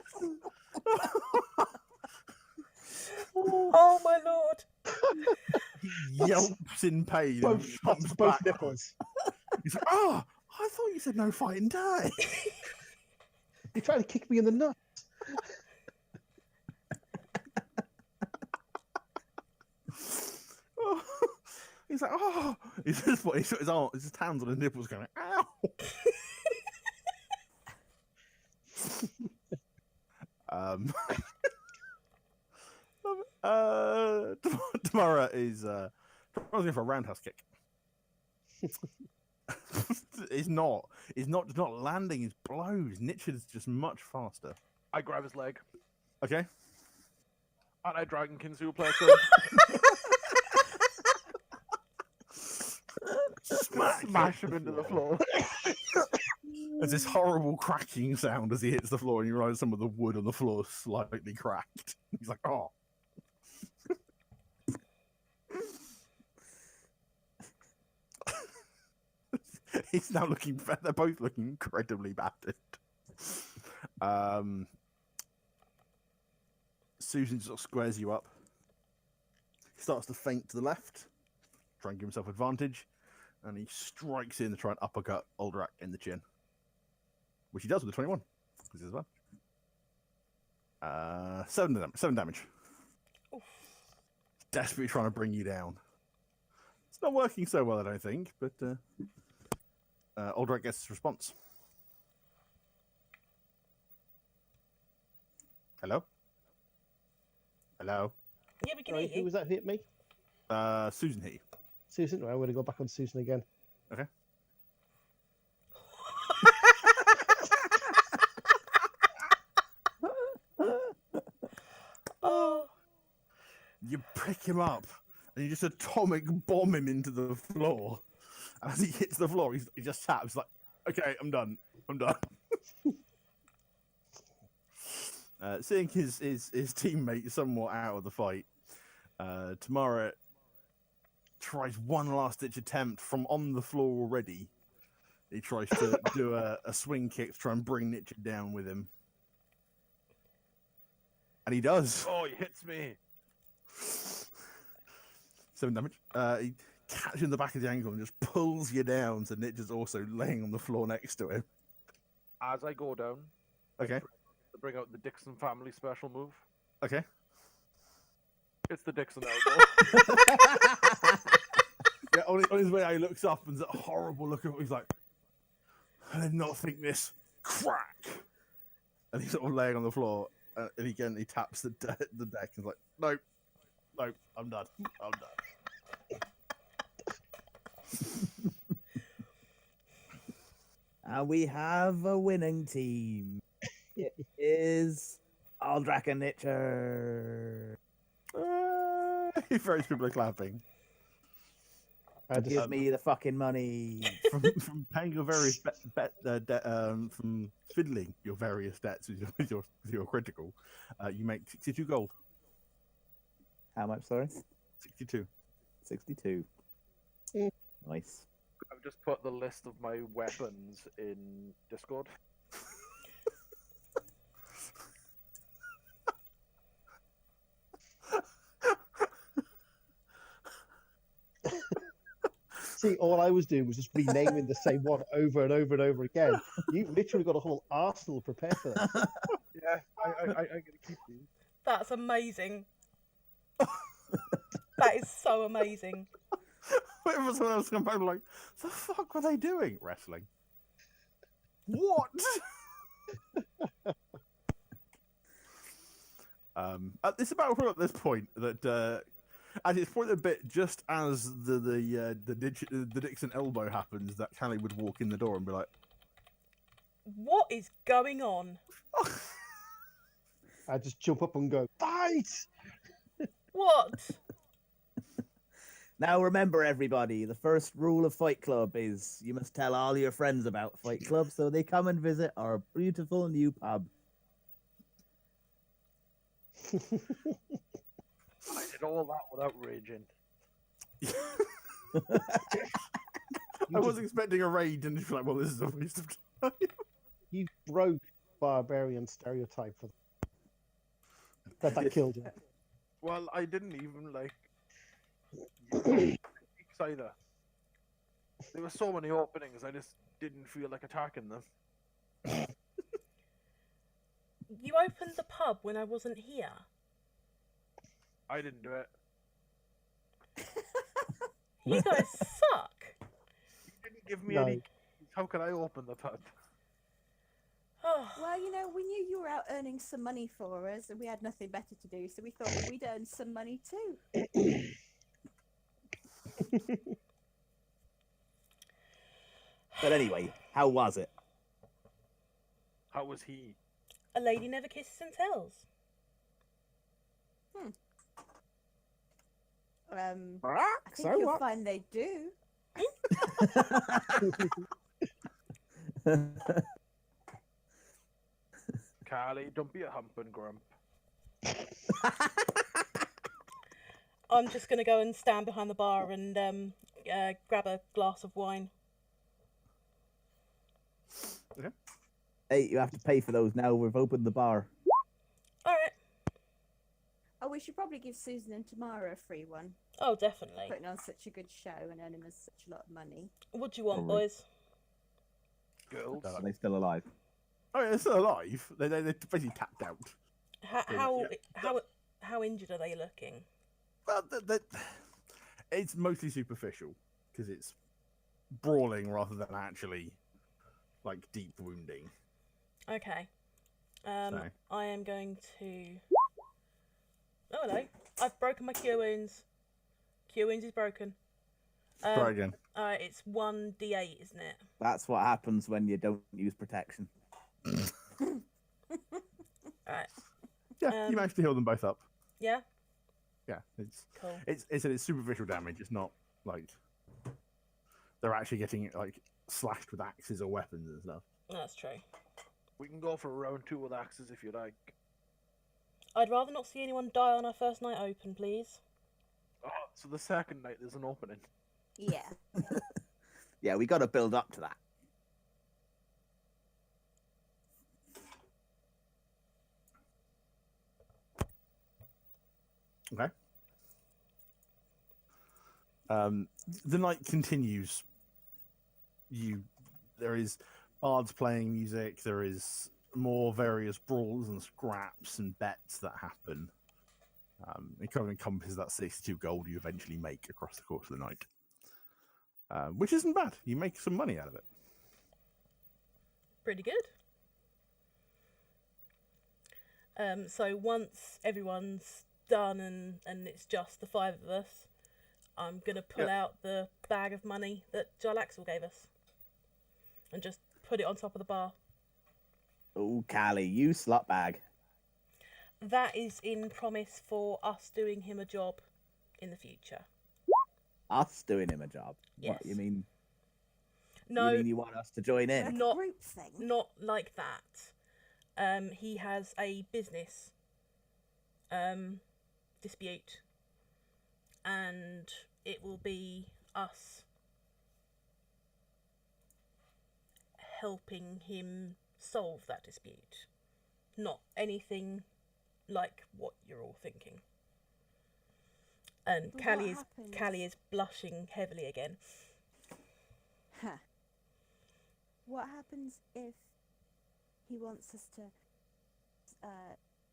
Oh my lord! He yelps in pain and Both jumps back. nipples. He's like, oh, I thought you said no fighting day. He tried to kick me in the nuts. He's like, oh. He's just his hands on his nipples going, ow. Tamara is going for a roundhouse kick. He's not landing his blows. Nietzsche's just much faster. I grab his leg Okay. and I dragonkin suplex him. Smash him into the floor. There's this horrible cracking sound as he hits the floor, and you realize some of the wood on the floor is slightly cracked. He's like, oh. He's now looking. They're both looking incredibly battered. Susan sort of squares you up. He starts to feint to the left, try and give himself advantage, and he strikes in to try and uppercut Aldrak in the chin, which he does with a 21. This is well. 7 damage. Oof. Desperately trying to bring you down. It's not working so well, I don't think, but Aldrak gets his response. Hello? Hello? Yeah, we can Sorry, hear who you. was that who hit me? Susan hit you. Susan? Right, I'm going to go back on Susan again. Okay. Oh, You pick him up, and you just atomic bomb him into the floor. And as he hits the floor, he just taps like, okay, I'm done. I'm done. Seeing his teammate somewhat out of the fight, Tamara tries one last-ditch attempt from on the floor already. He tries to do a swing kick to try and bring Nichid down with him. And he does. Oh, he hits me. 7 damage. He catches you in the back of the ankle and just pulls you down, so Nitch is also laying on the floor next to him. As I go down, Okay. I bring out the Dixon family special move. Okay. It's the Dixon elbow. Yeah, on his way out, he looks up and there's a horrible look at him. He's like, I did not think this. Crack! And he's sort of laying on the floor, and again, he taps the deck and is like, nope, I'm done. I'm done. And we have a winning team. It is Aldrak and Nitcher. Various people are clapping. I just, Give me the fucking money. From paying your various from fiddling your various debts with your critical, you make 62 gold. How much, sorry? 62. 62. Mm. Nice. I've just put the list of my weapons in Discord. see, all I was doing was just renaming the same one over and over and over again. You've literally got a whole arsenal prepared for that. Yeah, I gotta keep these. that's amazing. That is so amazing. Whenever someone else comes back, like, the fuck were they doing? Wrestling. What? It's about at this point that at its point a bit, just as the Dixon elbow happens, that Callie would walk in the door and be like, What is going on? I just jump up and go, fight! What? Now remember, everybody, the first rule of Fight Club is you must tell all your friends about Fight Club so they come and visit our beautiful new pub. I did all that without raging. I was expecting a raid, and you're like, well, this is a waste of time. You broke barbarian stereotype for that killed you. Well, I didn't even like peeks either. There were so many openings, I just didn't feel like attacking them. You opened the pub when I wasn't here. I didn't do it. You guys suck. You didn't give me No. any keys. How can I open the pub? Oh, Well, you know, we knew you were out earning some money for us, and we had nothing better to do, so we thought we'd earn some money too. But anyway, how was it? How was he? A lady never kisses and tells. I think So you'll what? find they do. Carly, don't be a hump and grump. I'm just going to go and stand behind the bar and grab a glass of wine. Hey, you have to pay for those now. We've opened the bar. All right. Oh, we should probably give Susan and Tamara a free one. Oh, definitely. Putting on such a good show and earning us such a lot of money. What do you want, Probably. boys? Girls. Are they still alive? Oh, yeah, they're still alive. They basically tapped out. How injured are they looking? Well, it's mostly superficial because it's brawling rather than actually like deep wounding. Okay. So. I am going to. Oh hello! I've broken my cure wounds. Cure wounds is broken. Try again. It's 1d8, isn't it? That's what happens when you don't use protection. Alright. Yeah, you managed to heal them both up. Yeah. Yeah, it's Cool. it's superficial damage. It's not like they're actually getting like slashed with axes or weapons and stuff. That's true. We can go for round 2 with axes if you like. I'd rather not see anyone die on our first night open, please. Oh, so the second night there's an opening. Yeah. Yeah, we got to build up to that. Okay. The night continues. There is bards playing music. There is more various brawls and scraps and bets that happen. It kind of encompasses that 62 gold you eventually make across the course of the night, which isn't bad. You make some money out of it. Pretty good. So once everyone's done and it's just the 5 of us, I'm gonna pull out the bag of money that Jarlaxle gave us and just put it on top of the bar. Oh, Callie, you slut bag. That is in promise for us doing him a job in the future. Us doing him a job. Yes. What, you mean? No, You mean you want us to join in? Like Not- a group thing. not like that. He has a business dispute, and it will be us helping him solve that dispute. Not anything like what you're all thinking. And But Callie what is happens- blushing heavily again. Huh. What happens if he wants us to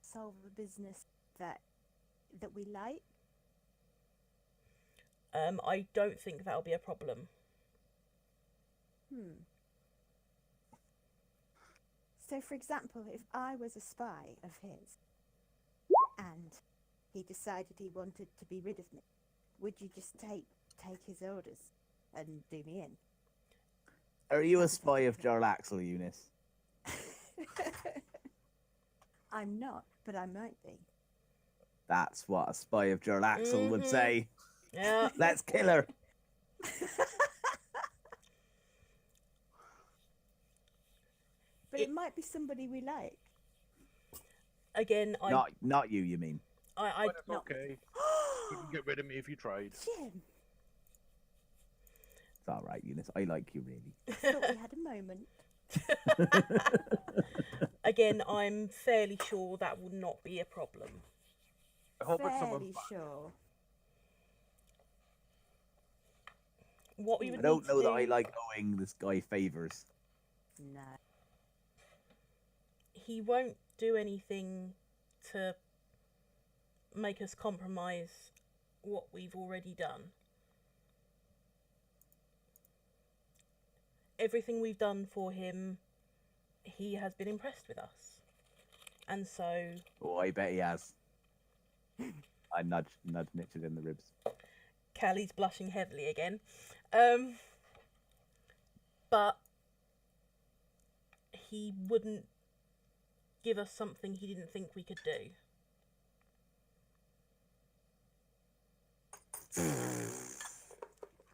solve a business that we like? I don't think that'll be a problem. So, for example, if I was a spy of his and he decided he wanted to be rid of me, would you just take his orders and do me in? Are you a spy of Jarlaxle, Eunice? I'm not, but I might be. That's what a spy of Jarlaxle would Mhm. say. Yeah. Let's kill her. But it might be somebody we like. Again, Not you, you mean? I But it's okay. You can get rid of me if you tried. Jim, It's all right, Eunice. I like you, really. thought we had a moment. again, I'm fairly sure that will not be a problem. I hope it's someone. Fairly sure. What we would I don't need to know that do- I like owing this guy favors. No. He won't do anything to make us compromise what we've already done. Everything we've done for him, he has been impressed with us. And so, Oh, I bet he has. I nudge Mitchell in the ribs. Callie's blushing heavily again. But he wouldn't give us something he didn't think we could do.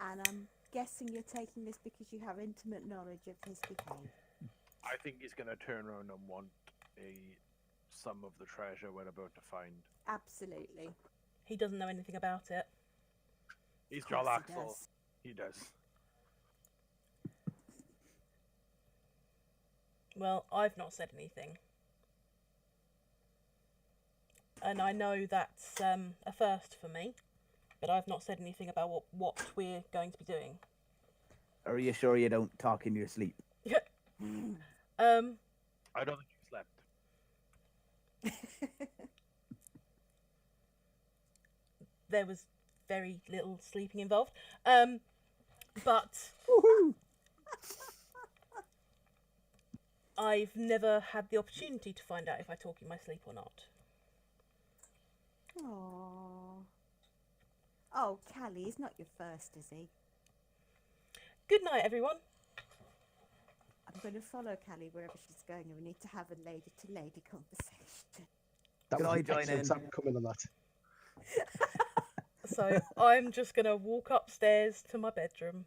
And I'm guessing you're taking this because you have intimate knowledge of his behaviour. I think he's going to turn around and want some of the treasure we're about to find. Absolutely. He doesn't know anything about it. He's Of course Jarl he Axel. does. He does. Well, I've not said anything. And I know that's a first for me, but I've not said anything about what we're going to be doing. Are you sure you don't talk in your sleep? I don't think you slept. There was very little sleeping involved. But I've never had the opportunity to find out if I talk in my sleep or not. Aww. Oh, Callie, he's not your first, is he? Good night, everyone. I'm going to follow Callie wherever she's going, and we need to have a lady-to-lady conversation. That Can was I an join excellent in? time coming on that. So I'm just going to walk upstairs to my bedroom.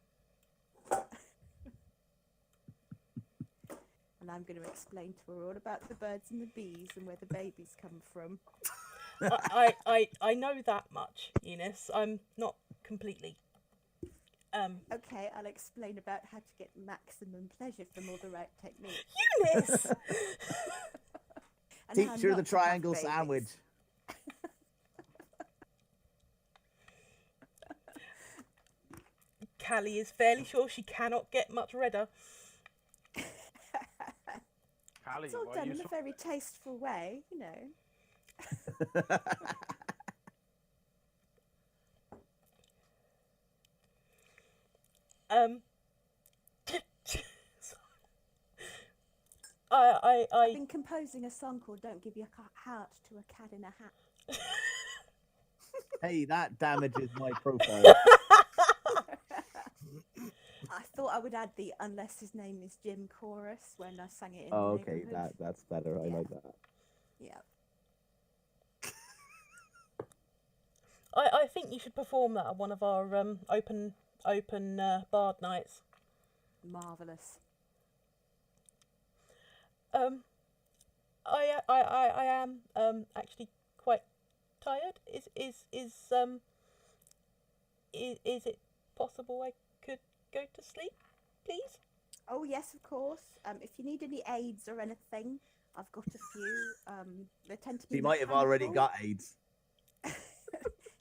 And I'm going to explain to her all about the birds and the bees and where the babies come from. I know that much, Eunice. I'm not completely. Okay, I'll explain about how to get maximum pleasure from all the right techniques. Eunice! And how Teach her not the to have triangle babies. sandwich. Callie is fairly sure she cannot get much redder. Callie, It's all why are done you in so... a very tasteful way, you know. I've I been composing a song called Don't Give Your Heart to a Cat in a Hat. Hey, that damages my profile. I thought I would add the unless his name is Jim chorus when I sang it in Oh, the okay, neighborhood. that's better. I Yeah. like that. Yeah. I think you should perform that at one of our open bard nights. Marvellous. I am actually quite tired. Is it possible I could go to sleep, please? Oh, yes, of course. If you need any aids or anything, I've got a few. They tend to be She might have already mechanical. got AIDS.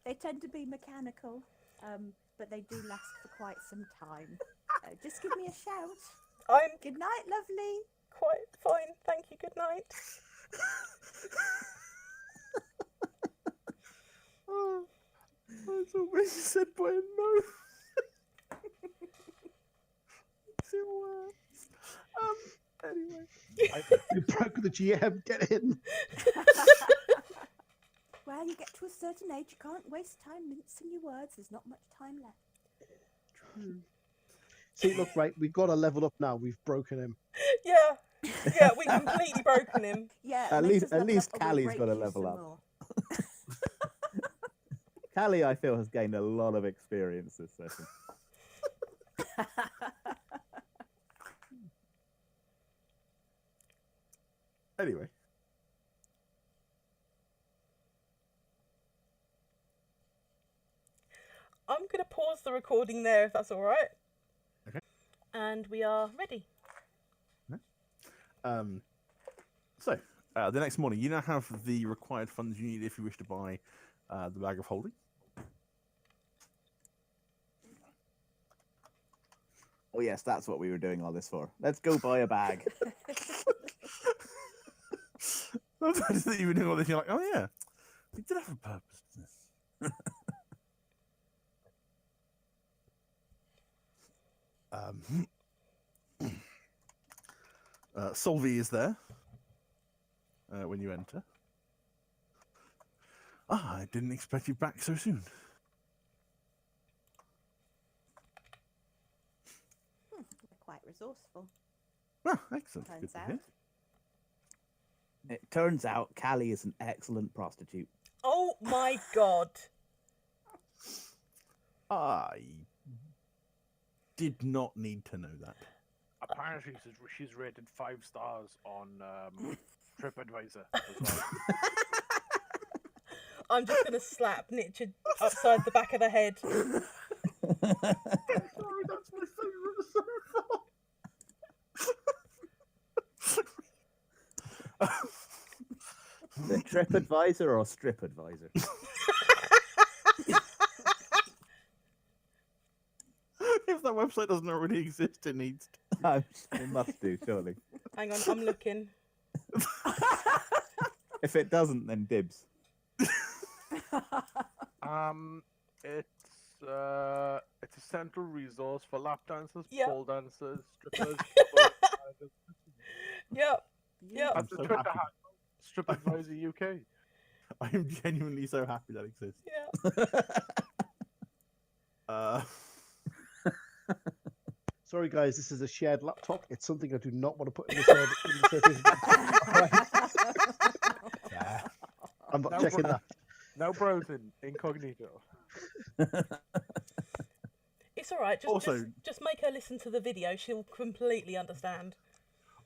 They tend to be mechanical, but they do last for quite some time. Just give me a shout. I'm Good night, lovely. quite fine, thank you. Good night. Oh, that's always said by a no. It's the worst. Anyway. You broke the GM, get in. Well, you get to a certain age, you can't waste time mincing your words. There's not much time left. True. See, look, right, we've got to level up now. We've broken him. Yeah, we completely broken him. Yeah, At makes least- us at level least up or we'll Callie's break gotta you level some up. more. Callie, I feel, has gained a lot of experience this session. Anyway. I'm going to pause the recording there if that's all right. Okay. And we are ready. So, the next morning, you now have the required funds you need if you wish to buy the bag of holding. Oh yes, that's what we were doing all this for. Let's go buy a bag. I didn't even know all this. You're like, oh yeah, we did have a purpose to this. Solvi is there when you enter. Ah, I didn't expect you back so soon. They're quite resourceful. Ah, excellent. Turns Good to out. hear. It turns out Callie is an excellent prostitute. Oh my god. I did not need to know that. Apparently, she's rated 5 stars on TripAdvisor as well. I'm just going to slap Nichard upside the back of the head. Sorry, that's my favourite so far. The TripAdvisor or StripAdvisor? If that website doesn't already exist, it needs to. It must do, surely. Hang on, I'm looking. If it doesn't, then dibs. It's a central resource for lap dancers, Yep. pole dancers, strippers. Yep. Yep. I'm That's the so Twitter happy. handle, TripAdvisor UK. I am genuinely so happy that exists. Yeah. Sorry, guys, this is a shared laptop. It's something I do not want to put in the shared. Yeah. I'm not No, checking bro. that. Now browsing incognito. It's all right. Just make her listen to the video. She'll completely understand.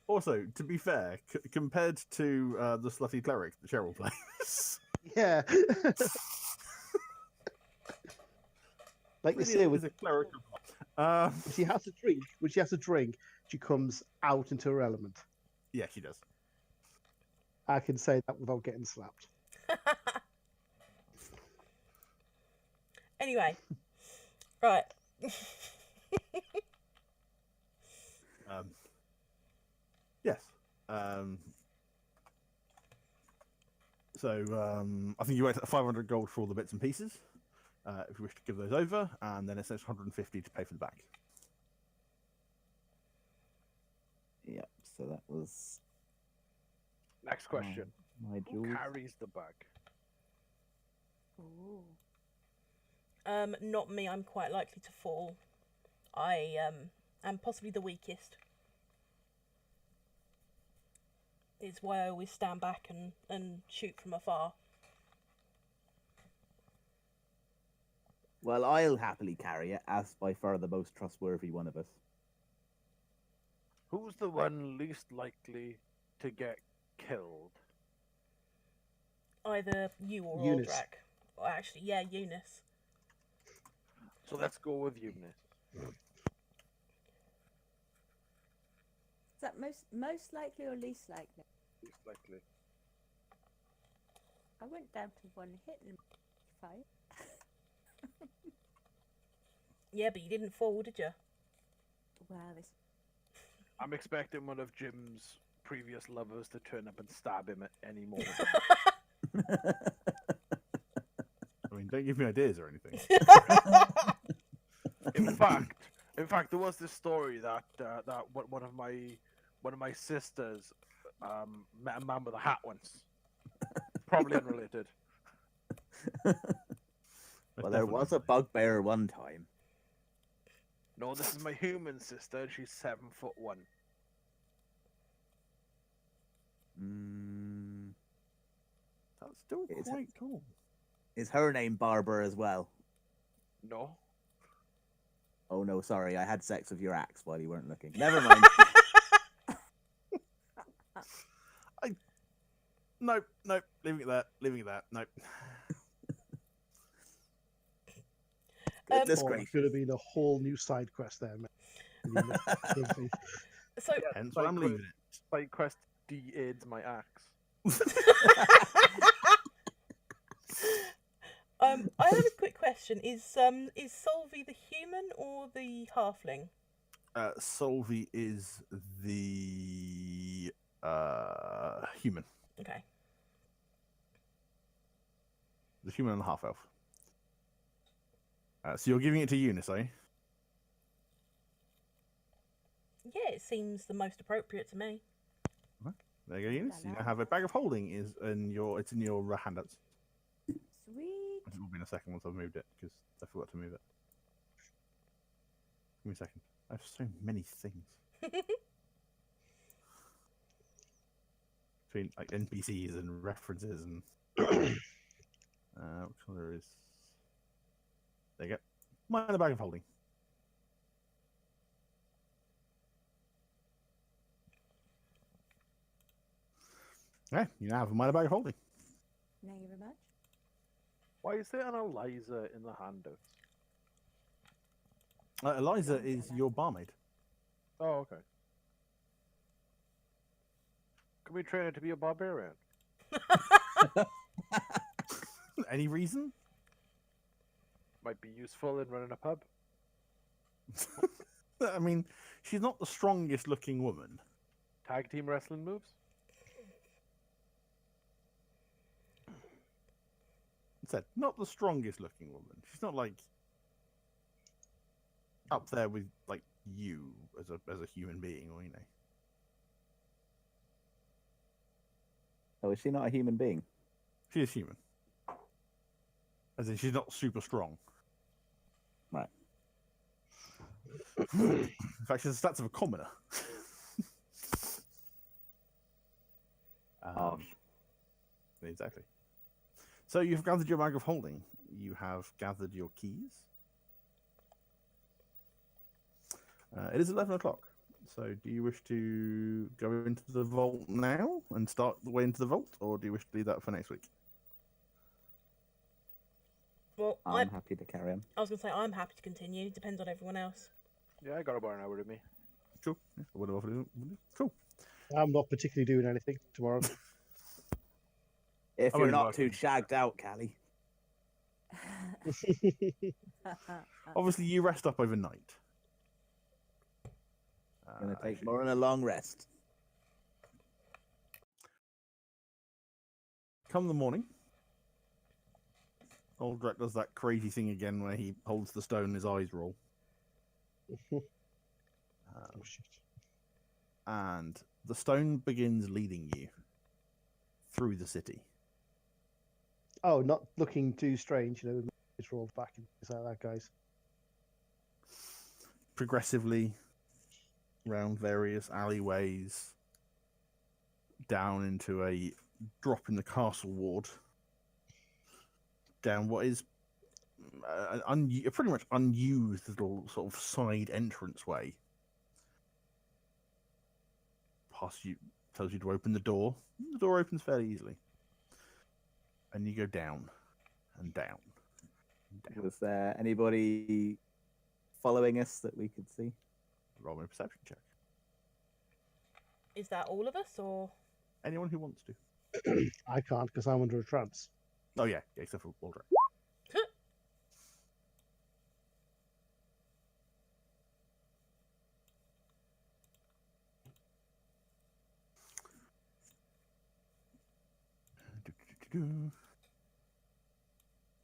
Also, to be fair, compared to the slutty cleric that Cheryl plays, Yeah. Like they really say, is with a cleric. when she has to drink, she comes out into her element. Yeah, she does. I can say that without getting slapped. Anyway, right. Yes. I think you wait 500 gold for all the bits and pieces, if you wish to give those over, and then it's 150 to pay for the bag. Yep, so that was Next question. my Who jewels. carries the bag? Ooh. Not me. I'm quite likely to fall. I am possibly the weakest. It's why I always stand back and shoot from afar. Well, I'll happily carry it, as by far the most trustworthy one of us. Who's the one least likely to get killed? Either you or Eunice. Aldrak. Or actually, yeah, Eunice. So let's go with Eunice. Is that most likely or least likely? Least likely. I went down to 1 hit in my fight. Yeah, but you didn't fall, did you? Wow, this. I'm expecting one of Jim's previous lovers to turn up and stab him at any moment. I mean, don't give me ideas or anything. In fact, there was this story that one of my sisters met a man with a hat once. Probably unrelated. Well, there was a bugbear one time. No, this is my human sister. And she's 7'1". That's still It's- quite cool. Is her name Barbara as well? No. Oh no, sorry, I had sex with your axe while you weren't looking. Never mind. Nope, leaving it there, nope. Goodness Or it gracious. could have been a whole new side quest there, mate. So, Hence why I'm leaving it. Side quest de-aids my axe. I have a quick question. Is Solvi the human or the halfling? Solvi is the human. Okay. The human and the half elf. So you're giving it to Eunice, are you? Yeah, it seems the most appropriate to me. There you go, Eunice. You now have a bag of holding. It's in your handouts. Sweet. It will be in a second once I've moved it because I forgot to move it. Give me a second. I have so many things. between like NPCs and references and what color is? There you go. Minor bag of holding. Okay, you now have a minor bag of holding. Thank you very much. Why is there an Eliza in the handouts? Eliza is your barmaid. Oh, okay. Can we train her to be a barbarian? Any reason? Might be useful in running a pub. I mean, she's not the strongest looking woman. Tag team wrestling moves? Said not the strongest looking woman. She's not like up there with like you as a human being, or you know. Oh, is she not a human being? She is human. As in, she's not super strong. Right. In fact, she's the stats of a commoner. Harsh. Exactly. So you've gathered your bag of holding. You have gathered your keys. It is 11 o'clock. So do you wish to go into the vault now and start the way into the vault, or do you wish to leave that for next week? Well, I'm happy to carry on. I was going to say I'm happy to continue. Depends on everyone else. Yeah, I got about an hour to me. Cool. Yeah, whatever it is. Cool. I'm not particularly doing anything tomorrow. If I'm you're only not working. too shagged out, Callie. Obviously, you rest up overnight. Gonna take Actually, more than a long rest. come the morning, Aldrich does that crazy thing again where he holds the stone and his eyes roll. Oh, shit. And the stone begins leading you through the city. Oh, not looking too strange, you know, it's rolled back and things like that, guys. Progressively around various alleyways, down into a drop in the castle ward, down what is a pretty much unused little sort of side entranceway. Past you, tells you to open the door. The door opens fairly easily, and you go down and down. And down. Was there anybody following us that we could see? Roll me a perception check. Is that all of us, or Anyone who wants to. I can't because I'm under a trance. Oh yeah, except for Aldrich.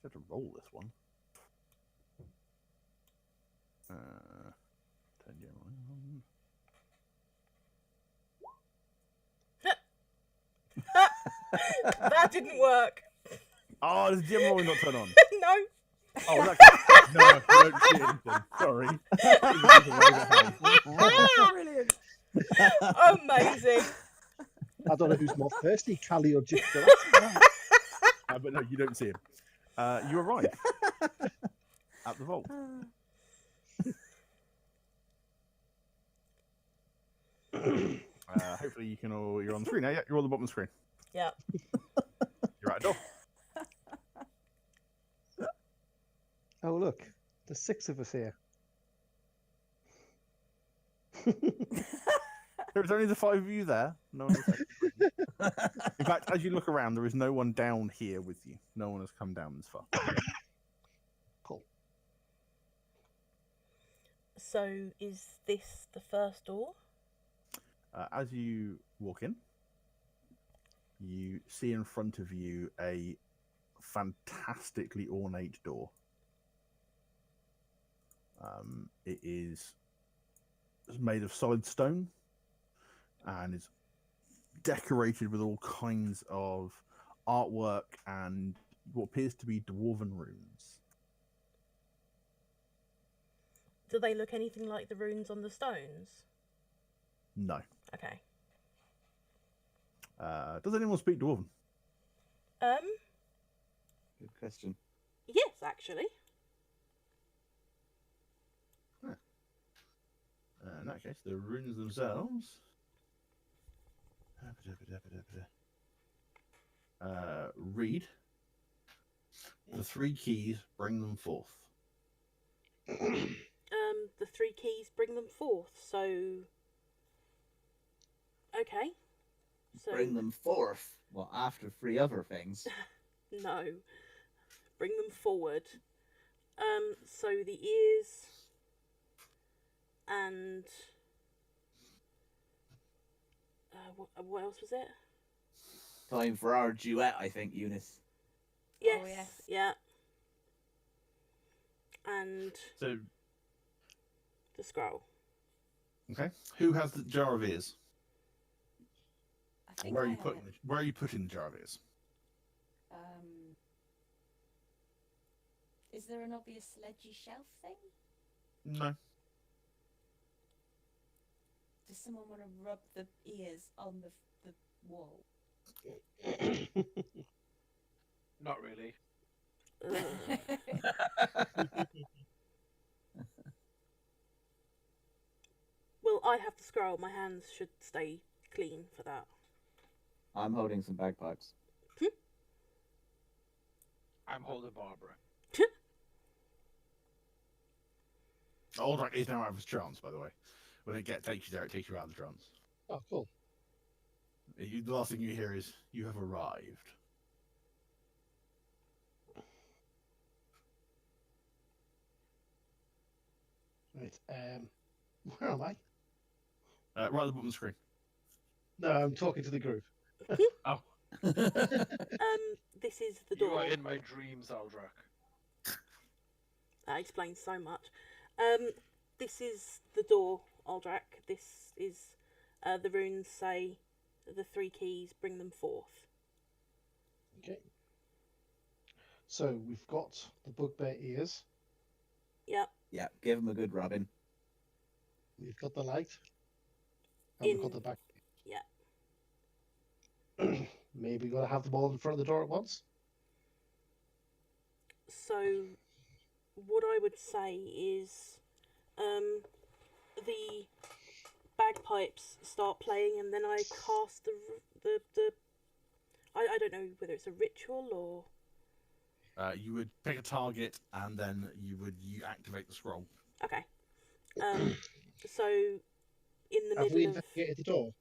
Have to roll this one. Turn you on. that didn't work? Oh, does the gym rolling not turn on? No. Oh, that no, I don't see anything. Sorry. Brilliant. Amazing. I don't know who's more thirsty, Callie or Jim. But no, you don't see him. You arrive at the vault. Hopefully you can all. You're on the screen now. Yeah, you're on the bottom of the screen. Yeah. You're at a door. Oh, look. There's 6 of us here. There's only the 5 of you there. No one else. In fact, as you look around, there is no one down here with you. No one has come down this far. Cool. So is this the first door? As you walk in, you see in front of you a fantastically ornate door. It is made of solid stone and is decorated with all kinds of artwork and what appears to be dwarven runes. Do they look anything like the runes on the stones? No. Okay. Does anyone speak Dwarven? Good question. Yes, actually. In that case, the runes themselves. Read. The 3 keys, bring them forth. The 3 keys bring them forth. So, okay. So Bring them forth. Well, after 3 other things. no, bring them forward. So the ears and what else was it? Time for our duet, I think, Eunice. Yes. Oh, yes. Yeah. And So, the scroll. okay, who has the jar of ears? I think Where are I you have putting? it. Where are you putting the jar of ears? Is there an obvious ledgy shelf thing? No. Does someone want to rub the ears on the wall? Not really. Well, I have the scroll. My hands should stay clean for that. I'm holding some bagpipes. I'm holding Barbara. Aldrak is now out of his trance, by the way. When it takes you there, it takes you out of the trance. Oh, cool. The last thing you hear is, "You have arrived." Right. Where am I? Right at the bottom of the screen. No, I'm talking to the group. Oh, This is the you door. are in my dreams, Aldrak. That explains so much. This is the door, Aldrak. This is the runes say the 3 keys, bring them forth. Okay. So we've got the bugbear ears. Yep. Yeah, give him a good rubbing. We've got the light. And we've got the back. Yeah. Maybe we're going to have them all in front of the door at once. So, what I would say is, the bagpipes start playing, and then I cast the I don't know whether it's a ritual or. You would pick a target, and then you activate the scroll. Okay. So, in the Have we middle of investigated the door?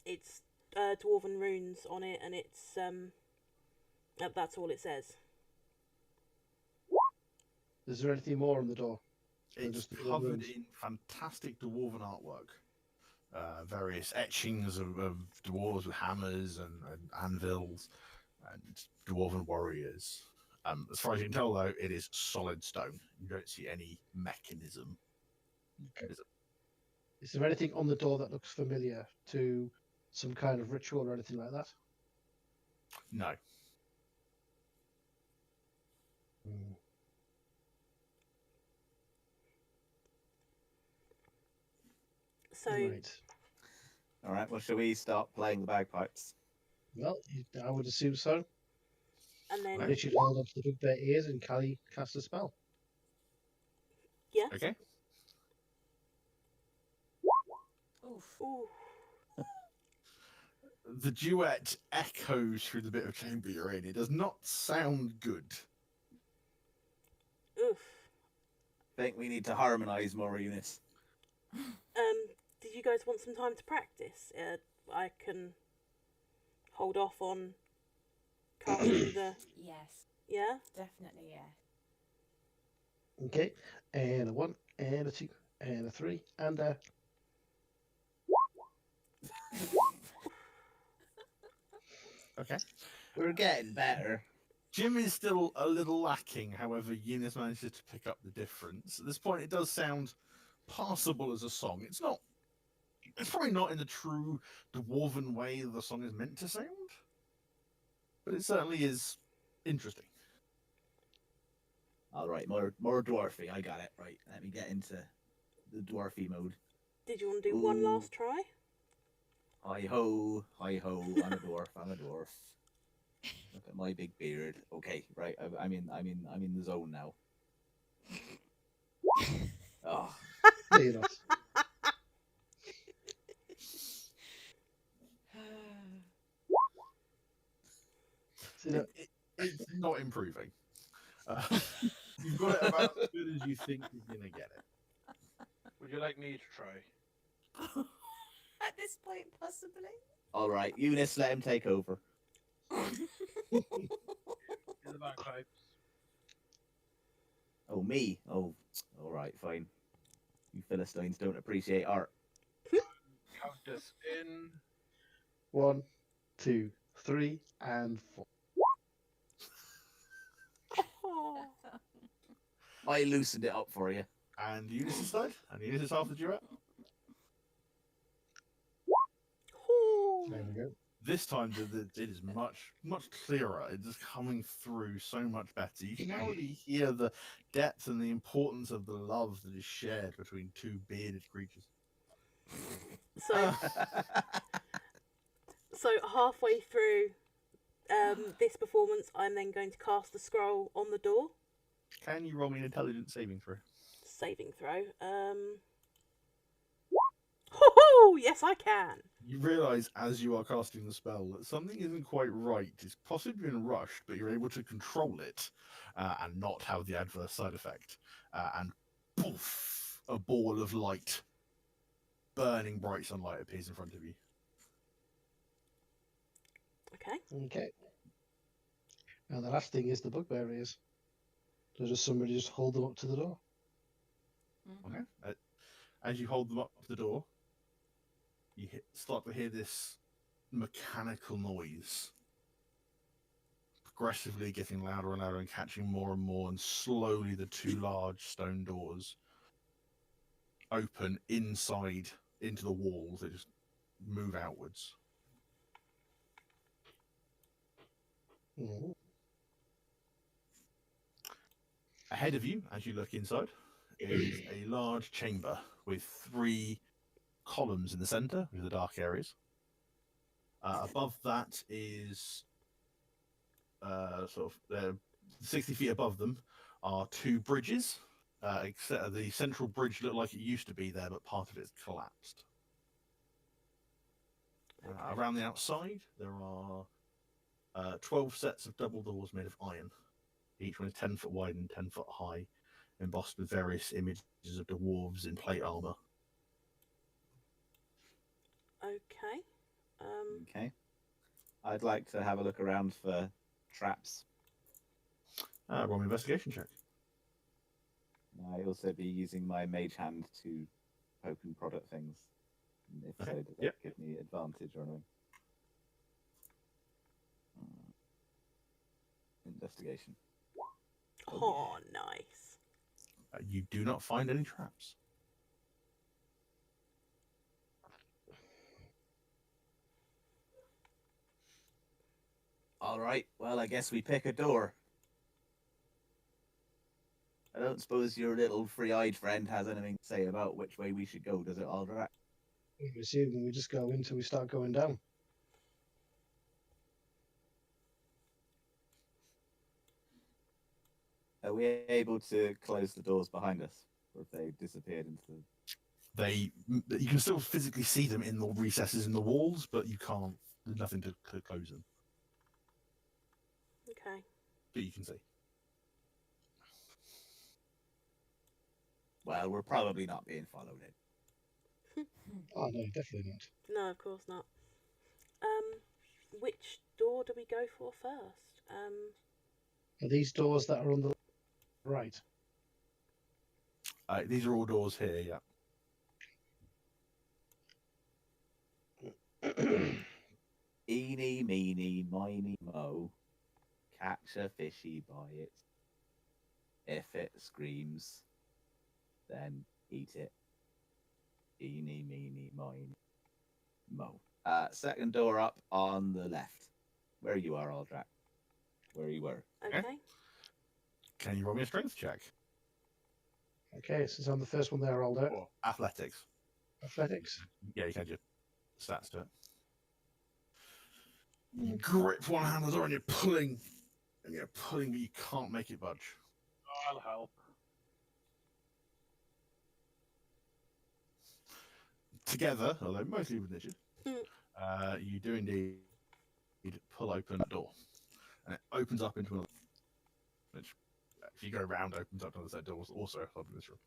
it's dwarven runes on it, and it's that's all it says. Is there anything more on the door? It's just the covered runes. in fantastic dwarven artwork. Various etchings of dwarves with hammers and anvils and dwarven warriors. As far as you can tell, though, it is solid stone. You don't see any mechanism. Okay. Is there anything on the door that looks familiar to some kind of ritual or anything like that? No. So, Right. All right, well, shall we start playing the bagpipes? Well, I would assume so. and then They should hold up to the bugbear ears and Callie cast a spell. yeah. Okay. Oof. Ooh. The duet echoes through the bit of chamber you're in. It does not sound good. Oof. Think we need to harmonise more, Eunice. Did you guys want some time to practice? I can hold off on casting the. Yes, Yeah. definitely yes. Okay. And a 1, and a 2, and a 3, and a... Okay. We're getting better. Jim is still a little lacking, however, Eunice manages to pick up the difference. At this point, it does sound passable as a song. It's not. It's probably not in the true dwarven way the song is meant to sound, but it certainly is interesting. All right, more dwarfy. I got it. Right, let me get into the dwarfy mode. Did you want to do one Ooh. last try? Hi ho, hi ho. I'm a dwarf. I'm a dwarf. Look at my big beard. Okay, right. I'm in the zone now. Oh, No, you're not. See that? It's not improving. Uh, you've got it about as good as you think you're gonna get it. Would you like me to try? At this point, possibly. all right. Eunice, let him take over. In the bagpipes. Oh, me. Oh, all right, fine. You Philistines don't appreciate art. Count us in. 1, 2, 3, and 4. Oh. I loosened it up for you. And Eunice's side, and Eunice's half the duet. There we go. This time, it is much clearer. It's just coming through so much better. You can already hear the depth and the importance of the love that is shared between two bearded creatures. So, so halfway through this performance, I'm then going to cast the scroll on the door. Can you roll me an intelligence saving throw? Saving throw. Ho! Yes, I can. You realise as you are casting the spell that something isn't quite right. It's possibly been rushed, but you're able to control it and not have the adverse side effect. And poof, a ball of light, burning bright sunlight appears in front of you. Okay. Okay. Now the last thing is the bugbear ears. So does somebody just hold them up to the door? Okay. As you hold them up to the door, you start to hear this mechanical noise, progressively getting louder and louder and catching more and more, and slowly the two large stone doors open inside into the walls. They just move outwards. Mhm. Ahead of you, as you look inside, is a large chamber with 3 columns in the center with the dark areas. Above that is 60 feet above them are 2 bridges. Except the central bridge looked like it used to be there, but part of it's collapsed. Okay. Around the outside, there are 12 sets of double doors made of iron. Each one is 10 foot wide and 10 foot high, embossed with various images of dwarves in plate armor. Okay. Okay. I'd like to have a look around for traps. Roll an investigation check. I also be using my mage hand to poke and prod at things. And if so, Okay, does that yep. give me advantage or anything? Investigation. Oh, nice. You do not find any traps. All right. Well, I guess we pick a door. I don't suppose your little free-eyed friend has anything to say about which way we should go, does it, Aldrak? I'm assuming we just go until we start going down. Are we able to close the doors behind us, or have they disappeared into the... You can still physically see them in the recesses in the walls, but you can't. There's nothing to close them. Okay. But you can see. Well, we're probably not being followed in. Oh no, definitely not. No, of course not. Which door do we go for first? Are these doors that are on the right? These are all doors here, yeah. Eeny, meeny, miny, mo. Catch a fishy by it. If it screams, then eat it. Eeny, meeny, miny, mo. Second door up on the left. Where you are, Aldrak. Where you were. Okay. Can you roll me a strength check? Okay, since I'm the first one there, I'll do it. Or athletics? Athletics. Yeah, you can do stats to it. You grip one hand on the door and you're pulling, but you can't make it budge. I'll help. Together, although mostly with Richard, Mm. you do indeed pull open the door, and it opens up into another, which, if you go around, opens up to another set of doors also up in this room.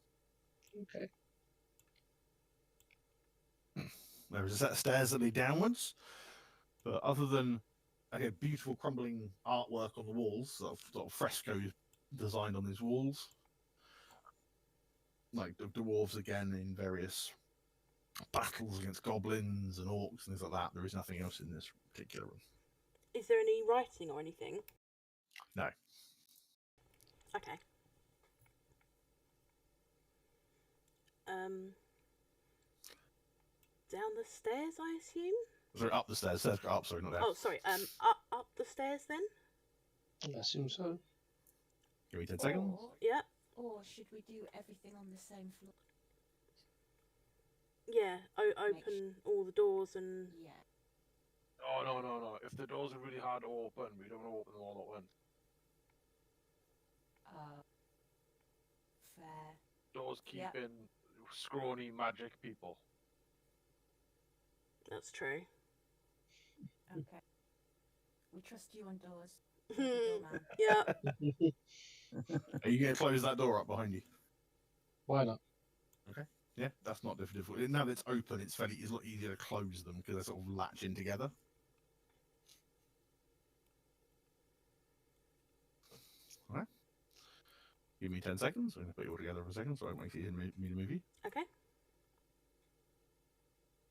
Okay. There is a set of stairs that lead downwards, but other than beautiful crumbling artwork on the walls, sort of frescoes designed on these walls, like the dwarves again in various battles against goblins and orcs and things like that, there is nothing else in this particular room. Is there any writing or anything? No. Okay. Down the stairs, I assume? Sorry, up the stairs. Stairs go up, sorry, not down. Oh, sorry. Up the stairs then? I assume so. Give me 10 seconds. Yeah. Or should we do everything on the same floor? Yeah. Open all the doors and. Yeah. Oh, no. If the doors are really hard to open, we don't want to open them all at once. Fair. Doors keep Yep. in scrawny magic people. That's true. Okay. We trust you on doors. Yeah. Are you going to close that door up behind you? Why not? Yeah, that's not difficult. Now that it's open, it's a lot easier to close them because they sort of latch in together. All right. Give me 10 seconds. I'm going to put you all together for a second so I won't make it me to move you Okay.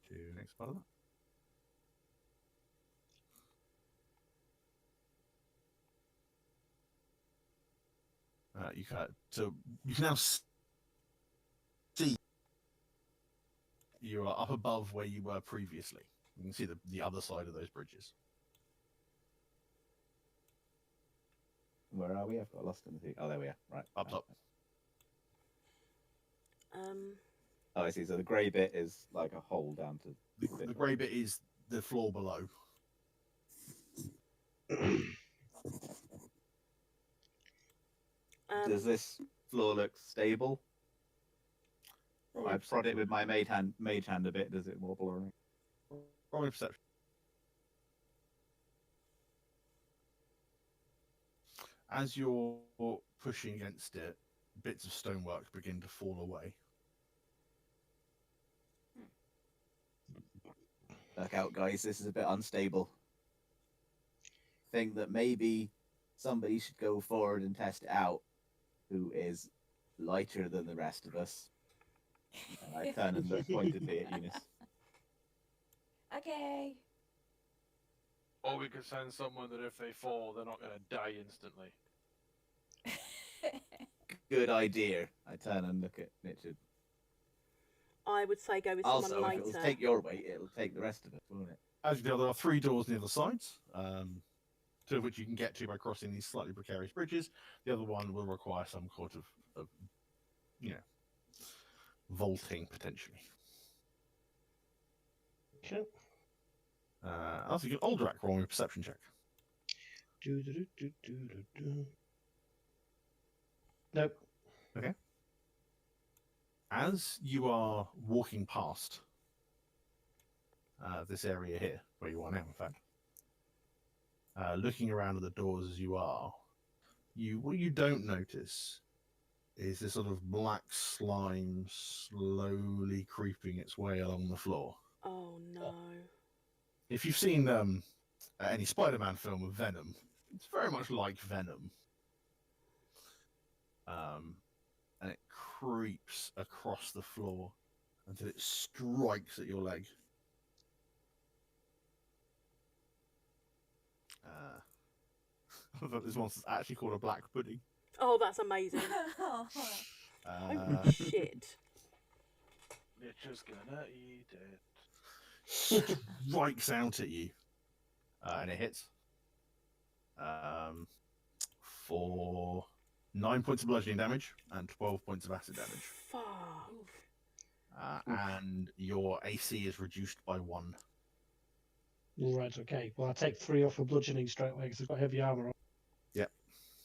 to the next part of that. You can now see you are up above where you were previously. You can see the other side of those bridges. Where are we? I've got lost in the thing. Oh, there we are. Right. Up top. Oh, I see. So the grey bit is like a hole down to The grey bit is the floor below. Does this floor look stable? I prod it with my mage hand a bit. Does it wobble around? Roll me perception. As you're pushing against it, bits of stonework begin to fall away. Look out, guys. This is a bit unstable. Think that maybe somebody should go forward and test it out, who is lighter than the rest of us. And I turn and look pointedly at Eunice. Okay. Or we could send someone that if they fall, they're not going to die instantly. Good idea. I turn and look at Richard. I would say go with Also, someone if lighter. it'll take your weight, it'll take the rest of it, won't it? As you know, there are 3 doors on the other sides, 2 of which you can get to by crossing these slightly precarious bridges. The other one will require some sort of vaulting, potentially. Okay. Also, you can Alderac roll me a perception check. Nope. As you are walking past this area here, where you are now, in fact, looking around at the doors as you are, what you don't notice is this sort of black slime slowly creeping its way along the floor. Oh no. If you've seen any Spider-Man film of Venom, it's very much like Venom. And it creeps across the floor until it strikes at your leg. I thought this monster's actually called a black pudding. Oh, that's amazing. Oh, Oh shit. They're just gonna eat it. Strikes out at you. And it hits. For 9 points of bludgeoning damage and 12 points of acid damage. Fuck. And your AC is reduced by 1. Right, okay. Well, I take 3 off for bludgeoning straight away because I've got heavy armor on. Yep.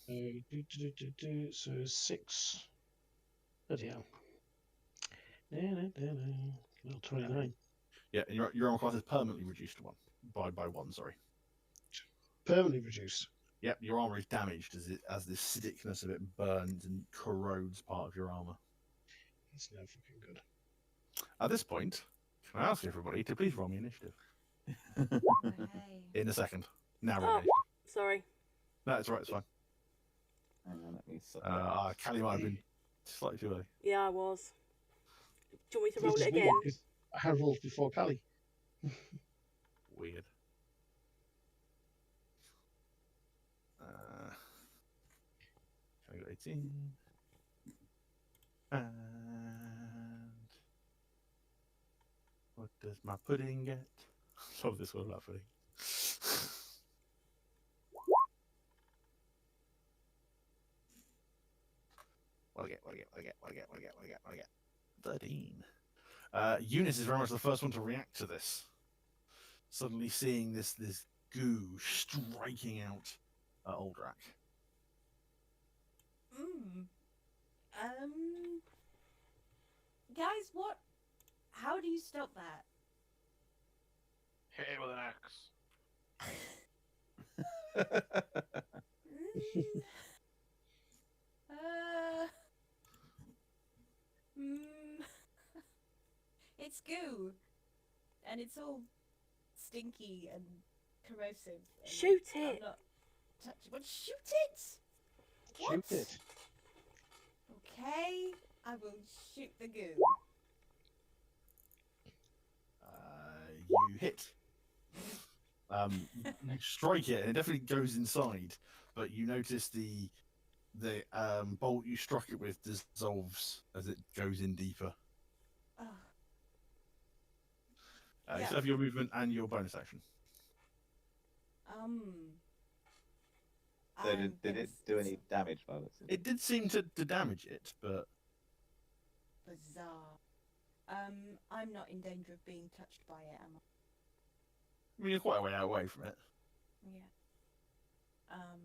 So 6. Bloody hell. Well, 29. Yeah, and your armor class is permanently reduced to 1 by 1. Sorry. Permanently reduced. Yep, your armor is damaged as this acidicness of it burns and corrodes part of your armor. That's no fucking good. At this point, can I ask everybody to please roll me initiative Okay. in a second? Now roll Oh, initiative. sorry. No, it's right. It's fine. Hang on, let me sort that out. Callie might have been slightly too early. Yeah, I was. Do you want me to roll Which it is again? weird, 'cause I had rolled before Callie. Weird. I got 18. And what does my pudding get? Love this one about pudding. What I get? 13. Eunice is very much the first one to react to this. Suddenly seeing this goo striking out at Aldrak. Guys, what? How do you stop that? Hit it with an axe. It's goo, and it's all stinky and corrosive. And Shoot I'm it. not touching. What? Shoot it! What? Shoot it. Okay, I will shoot the goo. You hit. You strike it, and it definitely goes inside. But you notice the bolt you struck it with dissolves as it goes in deeper. Oh. You still have your movement and your bonus action. So did it do any damage while it's in? It did seem to damage it, but Bizarre. I'm not in danger of being touched by it, am I? I mean you're quite a way away from it. Yeah. Ow.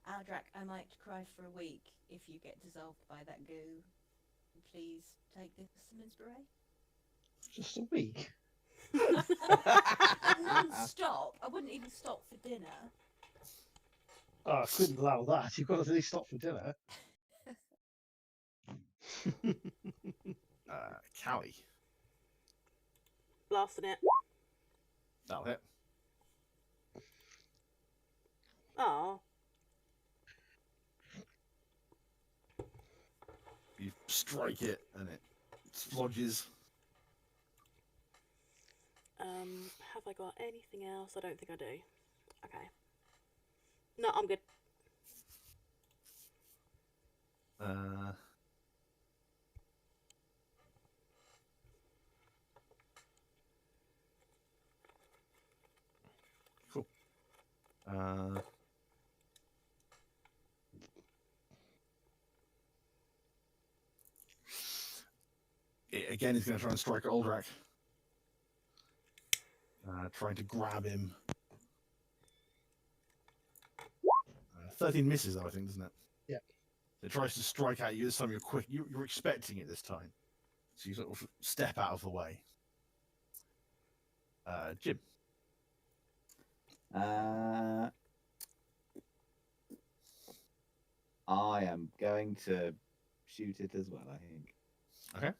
Aldrak, I might cry for a week if you get dissolved by that goo. Please take this as some inspiration. Just a week. Stop. I wouldn't even stop for dinner. Oh, I couldn't allow that. You've got to at least stop for dinner. Callie. Blasting it. That'll hit. Oh. You strike it and it splodges. Have I got anything else? I don't think I do. Okay. No, I'm good. Cool. It again is going to try and strike at Aldrak. Trying to grab him. 13 misses, though, I think, doesn't it? Yeah. It tries to strike at you. This time you're quick. You're expecting it this time. So you sort of step out of the way. Jim. I am going to shoot it as well, I think. Okay.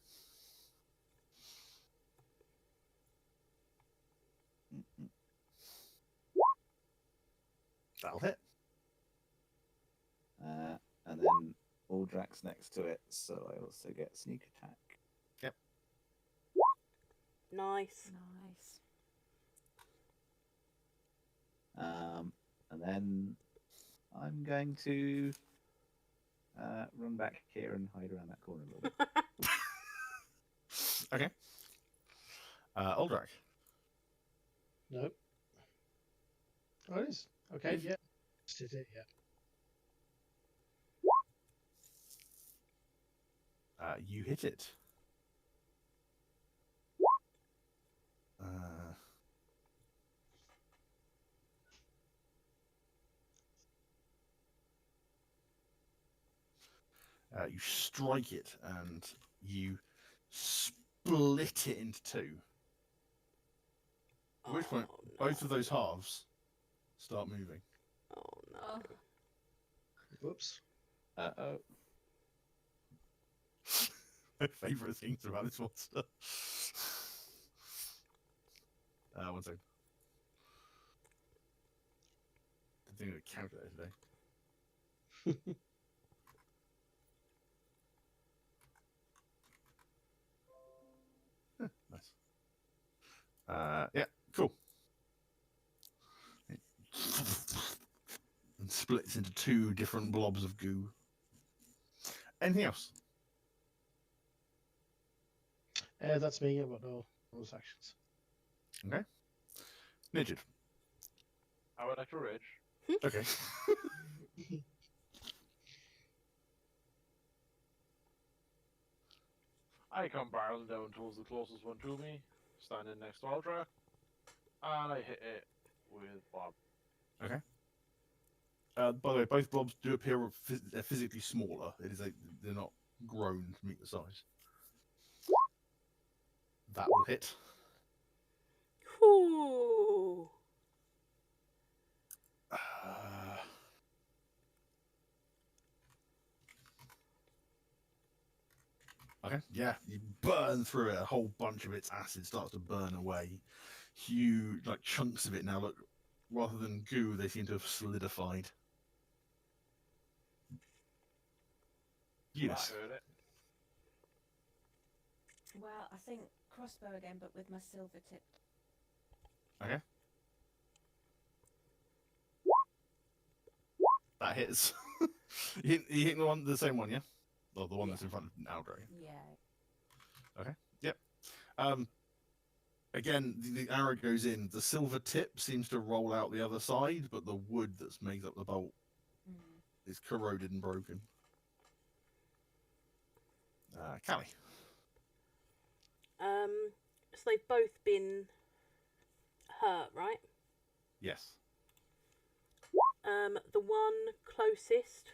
That'll hit. And then Aldrak's next to it, so I also get sneak attack. Yep. Nice. Nice. And then I'm going to run back here and hide around that corner a little bit. Okay. Aldrak. No. Oh, it is. Okay, yeah. Just did it, yeah. You hit it. You strike it and you split it into two. At which point, both of those halves start moving. Oh no. Whoops. Uh-oh. My favourite things about this monster. One second. I'm thinking of a calculator today. Nice. Yeah, cool. And splits into two different blobs of goo. Anything else? That's me. I've got no bonus actions. Okay. Nidget. I would like to rage. Okay. I come barreling down towards the closest one to me, standing next to Aldra, and I hit it with Bob. Okay. By the way, both blobs do appear physically smaller. They're not grown to meet the size. That will hit. Whew. Okay, yeah, you burn through it. A whole bunch of its acid starts to burn away. Huge, like chunks of it now look, rather than goo, they seem to have solidified. Yes. I heard it. Well, I think crossbow again, but with my silver tip. Okay. That hits. you hit the same one, yeah? Or the one that's in front of Aldra. Yeah. Okay. Yep. Again, the arrow goes in. The silver tip seems to roll out the other side, but the wood that makes up the bolt is corroded and broken. Callie. So they've both been hurt, right? Yes. The one closest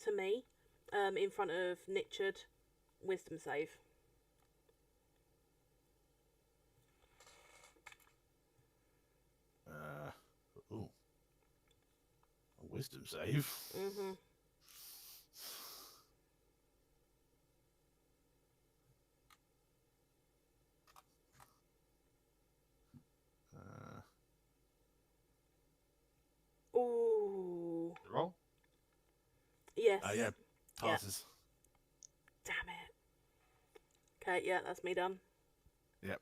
to me, in front of Nichard, wisdom save. Ooh. A wisdom save. Mm-hmm. Ooh. Roll. Yes. Yeah. Passes. Damn it. Okay, yeah, that's me done. Yep.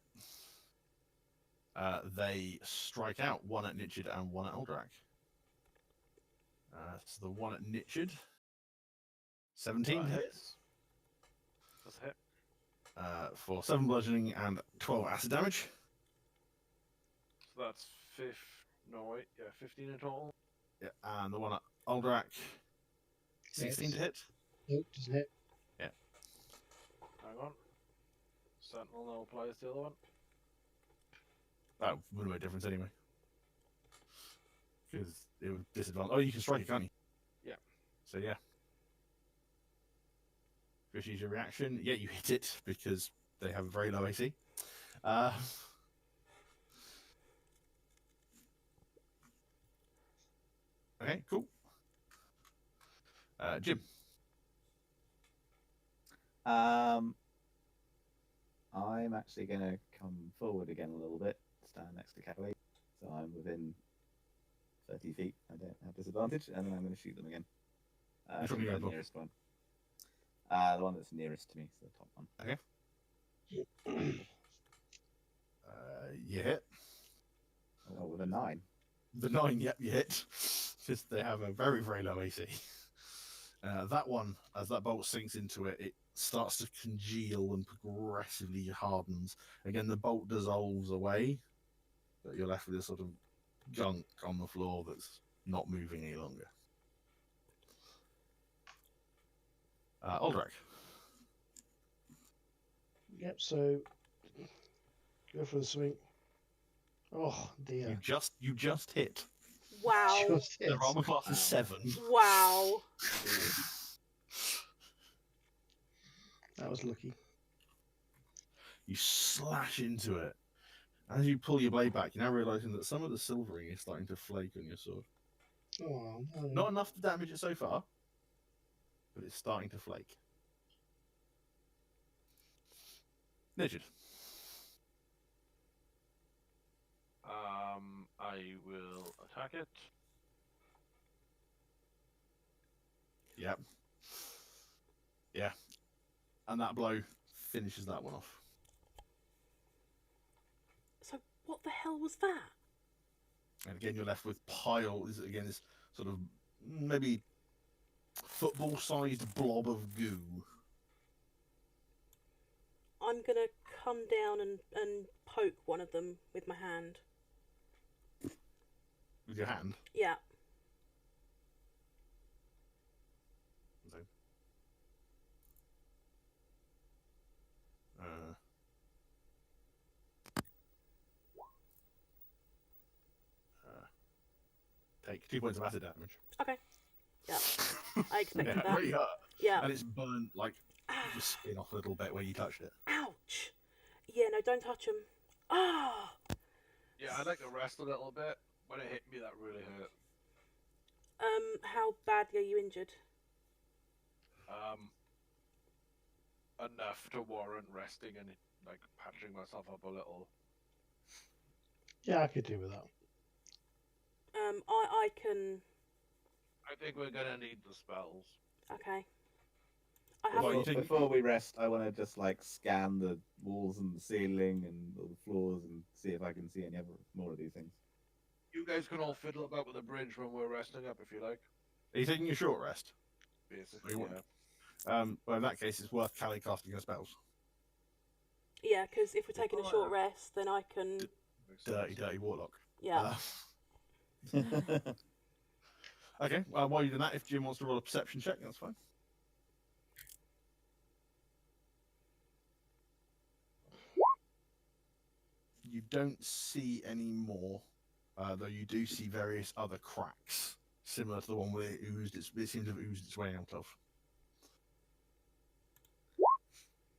They strike out, one at Nichard and one at Aldrak. So the one at Nichard, 17 That hit. hits. That's a hit. For 7 bludgeoning and 12 acid damage. So that's 15 in total. Yeah, and the one at Aldrak, 16 to hit. Nope, doesn't hit. Hang on. Sentinel now applies to the other one. That wouldn't make a difference anyway. Because it would disadvantage. Oh, you can strike it, can't you? Yeah. So yeah. Fish use your reaction. Yeah, you hit it because they have a very low AC. Okay, cool. Jim. I'm actually going to come forward again a little bit, stand next to Kelly, so I'm within 30 feet. I don't have disadvantage, and then I'm going to shoot them again. Which one are you going The for? nearest one. The one that's nearest to me, so the top one. Okay. You hit. Oh, with a 9. The 9, yep, you hit. Just they have a very, very low AC. That one, as that bolt sinks into it, it starts to congeal and progressively hardens. Again, the bolt dissolves away, but you're left with this sort of gunk on the floor that's not moving any longer. Aldrak. Yep, so go for the swing. Oh dear. You just hit. Wow. Just hit. Their armor class is 7. Wow. That was lucky. You slash into it. As you pull your blade back, you're now realizing that some of the silvering is starting to flake on your sword. Oh, no. Not enough to damage it so far, but it's starting to flake. Richard. I will attack it. Yep. Yeah. And that blow finishes that one off. So what the hell was that? And again, you're left with piles. Again, this sort of maybe football-sized blob of goo. I'm gonna come down and poke one of them with my hand. With your hand. Yeah. So, take 2 points of acid damage. Okay. Yeah. I expected Yeah, that. really hurt. Yeah. And it's burned like your skin off a little bit where you touched it. Ouch. Yeah, no, don't touch them. Ah. Yeah, I'd like to rest a little bit. When it hit me, that really hurt. How badly are you injured? Enough to warrant resting and like patching myself up a little. Yeah, I could do with that. I can. I think we're gonna need the spells. Okay. I have. Well, you think- Before we rest, I want to just like scan the walls and the ceiling and the floors and see if I can see any other more of these things. You guys can all fiddle about with the bridge when we're resting up, if you like. Are you taking a short rest? Basically, You want- yeah. Well, in that case, it's worth Callie casting her spells. Yeah, because if we're taking a short rest, then I can. Makes Dirty, sense. dirty warlock. Yeah. Okay, well, while you're doing that, if Jim wants to roll a perception check, that's fine. You don't see any more, though you do see various other cracks, similar to the one where it oozed. It seems to have oozed its way out of.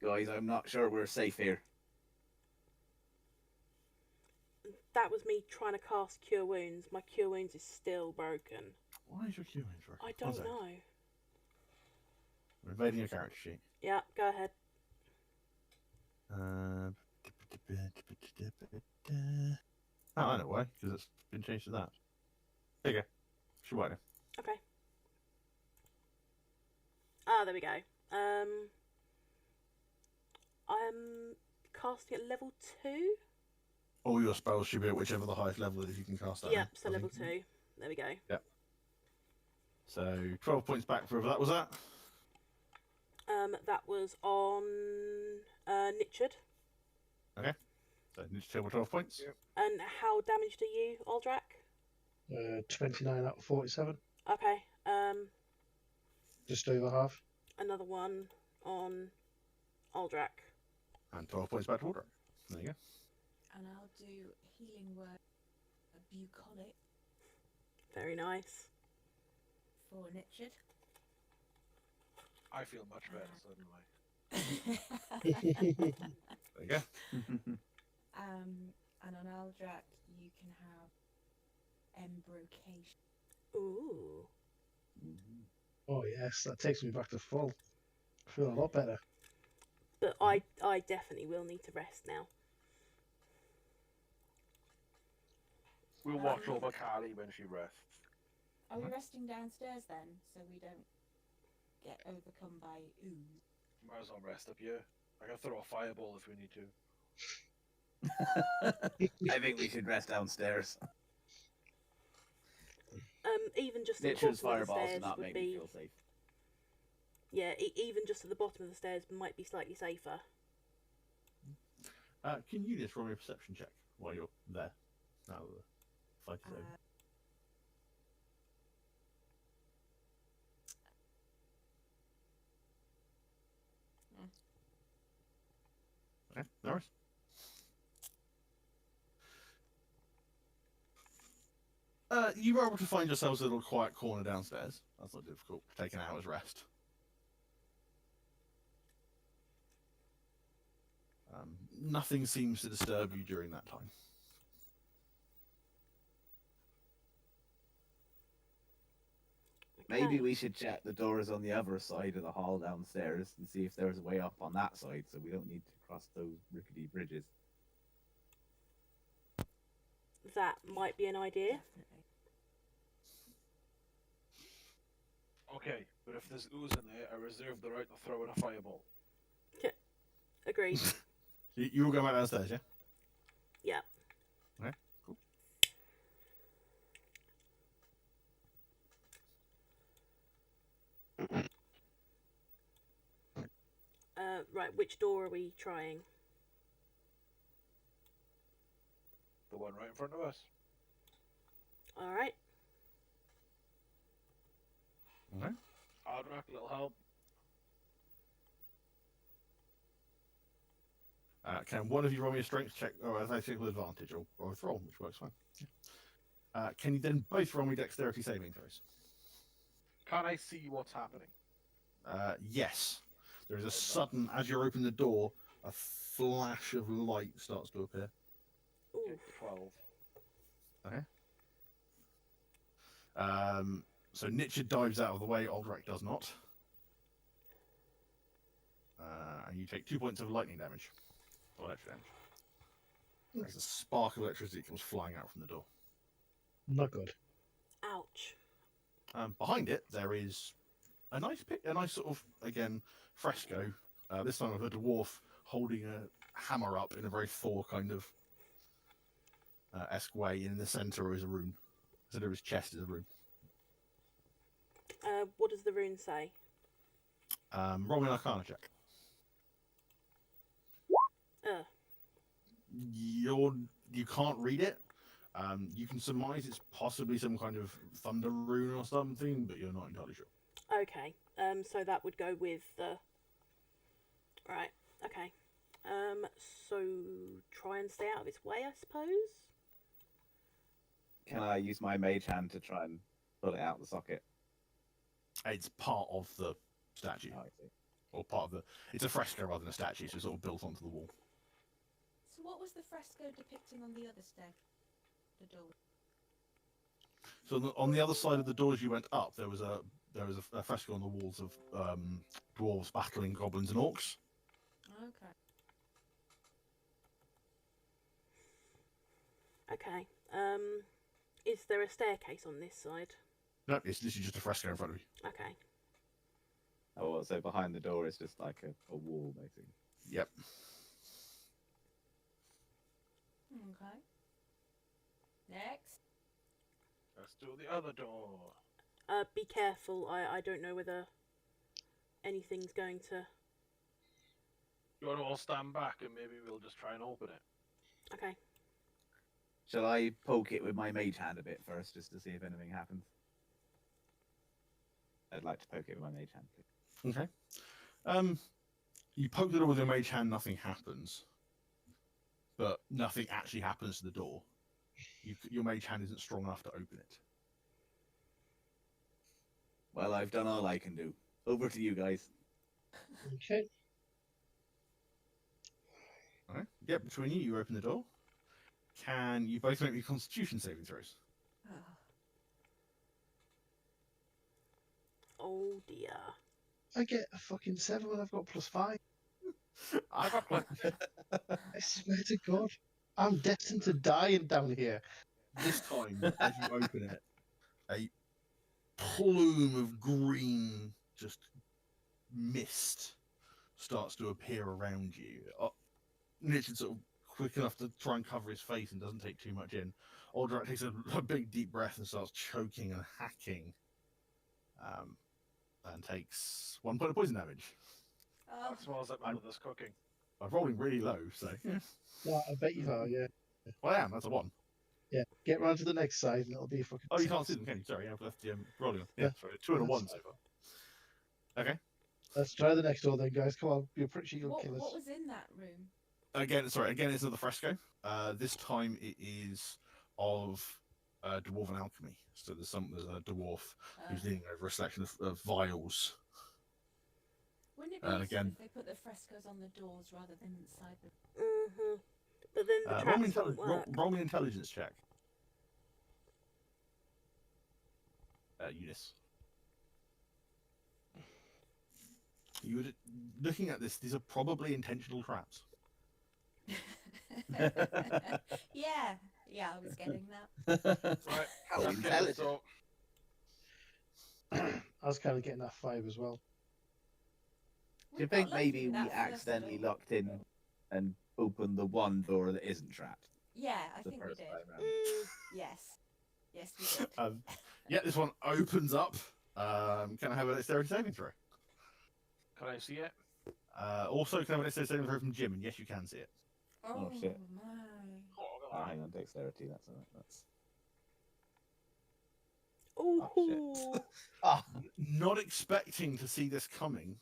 Guys, I'm not sure we're safe here. That was me trying to cast Cure Wounds. My Cure Wounds is still broken. Why is your queue in? I don't know. We're invading your character sheet. Yeah, go ahead. Oh, I know why, because it's been changed to that. There you go. Should wait. Okay. Ah, there we go. I'm casting at level 2. All your spells should be at whichever the highest level is you can cast that. Yeah, at, so I level think. 2. There we go. Yep. So 12 points back for whoever that was at. That was on Nichard. Okay. So need to table 12 points. Yep. And how damaged are you, Aldrak? 29 out of 47. Okay. Just over half. Another one on Aldrak. And 12 points back to Water. There you go. And I'll do healing word, bucolic Very nice. for Nichard. I feel much better suddenly. There you go. And on Aldrak, you can have embrocation. Ooh. Oh, yes, that takes me back to full. I feel a lot better. But I definitely will need to rest now. We'll watch over Carly when she rests. Are we resting downstairs then, so we don't get overcome by ooze? Might as well rest up here. I can throw a fireball if we need to. I think we should rest downstairs. Even just at the Nichard's bottom of the fireballs do stairs not would make me be. feel safe. Yeah, even just at the bottom of the stairs might be slightly safer. Can you just roll me a perception check while you're there? Now the fight is over. Okay, no worries. You were able to find yourselves a little quiet corner downstairs. That's not difficult to take an hour's rest. nothing seems to disturb you during that time. Maybe Okay. we should check the doors on the other side of the hall downstairs and see if there's a way up on that side, so we don't need to cross those rickety bridges. That might be an idea. Definitely. Okay, but if there's ooze in there, I reserve the right to throw in a fireball. Agreed. You will go back downstairs, yeah? Yeah. Okay, cool. Right, which door are we trying? The one right in front of us. Alright. Okay. Aldrak, little help. Can one of you roll me a strength check, or as I say, with advantage, or throw, which works fine. Can you then both roll me dexterity saving throws? Can I see what's happening? Yes. There is a sudden, as you open the door, a flash of light starts to appear. Ooh. Okay, 12. So Nietzsche dives out of the way, Aldrak does not. And you take 2 points of lightning damage. Or electric damage. There's a spark of electricity comes flying out from the door. Not good. Ouch. Behind it, there is a nice sort of, again, fresco. This time of a dwarf holding a hammer up in a very Thor kind of esque way. In the center is a rune. The center of his chest is a rune. What does the rune say? Roll me an Arcana check. You can't read it. You can surmise it's possibly some kind of thunder rune or something, but you're not entirely sure. Okay. So that would go with the... Right. Okay. So try and stay out of its way, I suppose? Can I use my mage hand to try and pull it out of the socket? It's part of the statue, Oh, I see. or part of the. It's a fresco rather than a statue, so it's sort of built onto the wall. So what was the fresco depicting on the other steg? The door. So on the other side of the door as you went up, there was a fresco on the walls of dwarves battling goblins and orcs. Okay. Okay. Is there a staircase on this side? No, it's literally just a fresco in front of you. Okay. Oh, well, so behind the door is just like a wall, basically. Yep. Okay. Next. Let's do the other door. Be careful. I don't know whether anything's going to... You want to all stand back and maybe we'll just try and open it. Okay. Shall I poke it with my mage hand a bit first, just to see if anything happens? I'd like to poke it with my mage hand, please. Okay. You poke the door with your mage hand, nothing happens. But nothing actually happens to the door. Your mage hand isn't strong enough to open it. Well, I've done all I can do. Over to you guys. Okay. Alright. Yep, between you open the door. Can you both make me constitution saving throws? Oh dear. I get a fucking 7 when I've got +5. I got one. I swear to God. I'm destined to die down here. This time, as you open it, a plume of green just mist starts to appear around you. Richard sort of quick enough to try and cover his face and doesn't take too much in. Aldrak takes a big deep breath and starts choking and hacking. And takes 1 point of poison damage. Oh, That smells like my mother's cooking. I'm rolling really low, so. Yeah, I bet you are, yeah. Well, I am, that's a 1. Yeah, get round to the next side and it'll be fucking... Oh, you can't see them, can you? Sorry, I've left rolling. Yeah, Yeah. sorry, 2 and a 1 so far. Okay. Let's try the next door then, guys. Come on, you're pretty sure you'll what kill us. was in that room? Again, it's another fresco. This time it is of dwarven alchemy. So there's a dwarf who's leaning over a selection of vials. Wouldn't it be useful again, if they put the frescoes on the doors rather than inside the... But then the traps won't work. roll me an intelligence check. Eunice. You were looking at this. These are probably intentional traps. Yeah, I was getting that. Right, How okay, intelligent. so I was kind of getting that vibe as well. Do you think maybe we accidentally locked in and opened the one door that isn't trapped? Yeah, I The think we first did. time round? Yes. Yes, we did. Yeah, this one opens up. Can I have a dexterity saving throw? can I see it? Also, can I have a dexterity saving throw from Jim? And yes, you can see it. Oh, shit. my. Oh, hang on, dexterity. That's alright. That's... Oh, Oh, Not expecting to see this coming,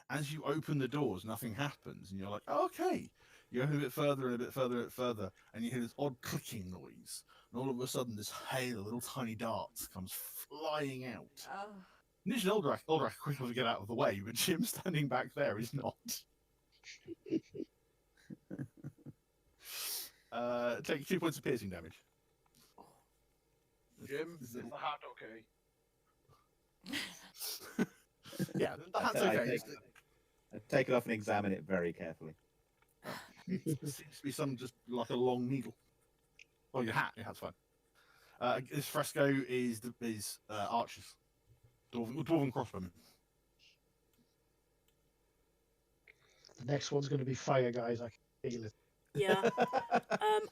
as you open the doors, nothing happens, and you're like, oh, okay. You go a bit further and a bit further and a bit further, and you hear this odd clicking noise. And all of a sudden, this hail of little tiny darts comes flying out. Oh. Nish and Eldrak quickly to get out of the way, but Jim standing back there is not. Take 2 points of piercing damage. Jim, is the hat okay? Yeah, the hat's I okay. take it off and examine it very carefully. It seems to be some just like a long needle. Oh, your hat's fine. This fresco is archers, dwarven crossbowmen. The next one's going to be fire, guys. I can feel it. yeah.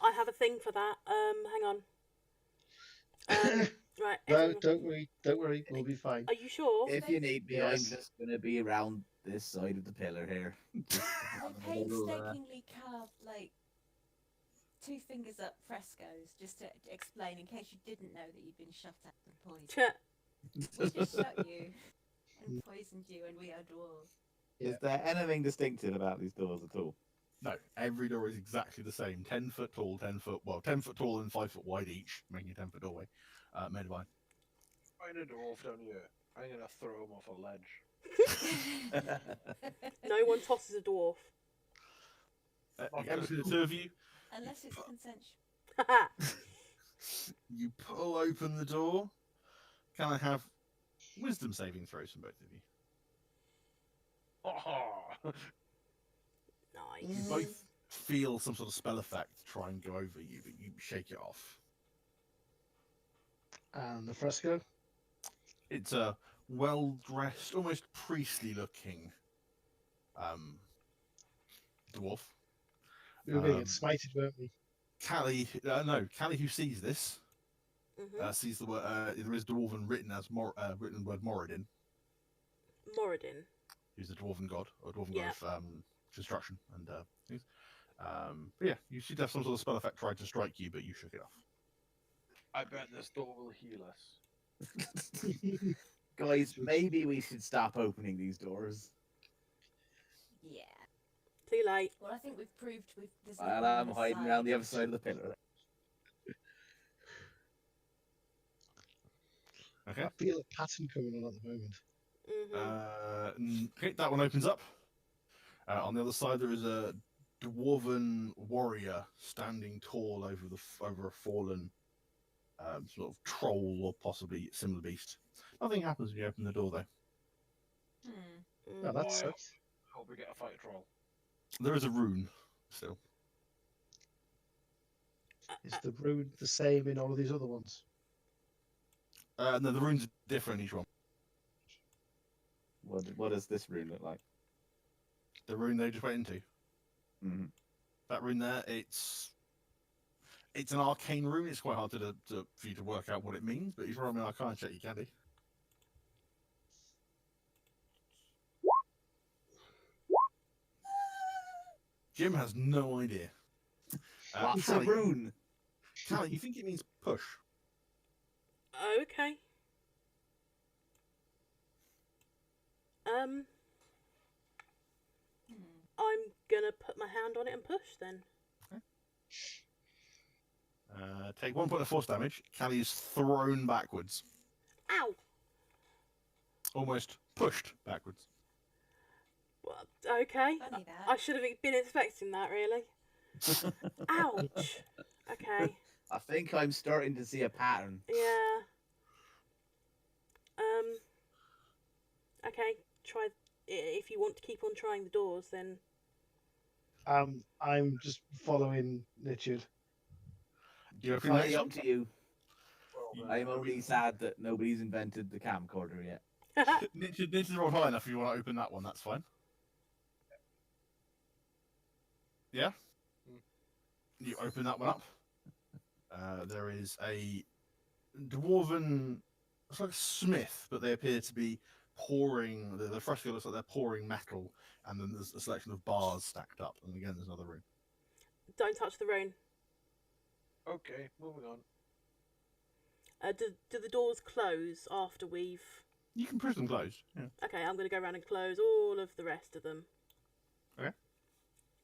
I have a thing for that. Hang on. Right. No, everyone- don't worry, we'll be fine. Are you sure? If you need me, Yes. I'm just going to be around this side of the pillar here. They painstakingly carved, like, 2 fingers up frescoes, just to explain, in case you didn't know that you'd been shot at and poisoned. Ch- We just shot you and poisoned you, and we are dwarves. Is there anything distinctive about these doors at all? No, every door is exactly the same. 10 foot tall, 10 foot tall and 5 foot wide each, making a 10 foot doorway. Made of iron. Find a dwarf down here. I'm gonna throw him off a ledge. no one tosses a dwarf. Again, between the two of you, Unless it's consensual. you pull open the door. Can I have wisdom saving throws from both of you? Oh, You Nice. both feel some sort of spell effect try and go over you, but you shake it off. And the fresco? It's a well-dressed, almost priestly-looking dwarf. We were going to Um, get smited, weren't we? Callie, Callie, who sees this, sees the word. There is dwarven written as written word Moradin, Moradin. who's the dwarven god or dwarven Yeah. god of construction and things. But yeah, you should have some sort of spell effect tried to strike you, but you shook it off. I bet this door will heal us. Guys, maybe we should stop opening these doors. Yeah. Too late. Well, I think we've proved there's While nothing on I'm the hiding side. around the other side of the pillar. Okay. I feel a pattern coming on at the moment. Mm-hmm. Okay, that one opens up. On the other side, there is a dwarven warrior standing tall over a fallen sort of troll or possibly similar beast. Nothing happens when you open the door, though. Oh, that sucks. Hope we get a fight troll. There is a rune still. Is the rune the same in all of these other ones? No, the runes are different in each one. What does this rune look like? The rune they just went into. Mm-hmm. That rune there, it's an arcane rune. It's quite hard for you to work out what it means, but if you roll me an arcana check, you can do. Jim has no idea. What's a Callie, rune? Callie, you think it means push? Okay. I'm gonna put my hand on it and push then. Take 1 point of force damage. Callie is thrown backwards. Ow! Almost pushed backwards. Well, okay. Funny that. I should have been expecting that, really. Ouch. Okay. I think I'm starting to see a pattern. Yeah. Okay. Try. If you want to keep on trying the doors, then. I'm just following Richard. You open the Entirely next up one? to you. Well, I'm only sad that nobody's invented the camcorder yet. This is rolled high enough if you want to open that one, that's fine. Yeah? You open that one up. There is a dwarven, it's like a smith, but they appear to be pouring, the fresco looks like they're pouring metal, and then there's a selection of bars stacked up, and again there's another room. Don't touch the rune. okay, moving on. Do the doors close after we've... You can push them closed. Yeah. Okay, I'm going to go around and close all of the rest of them. Okay.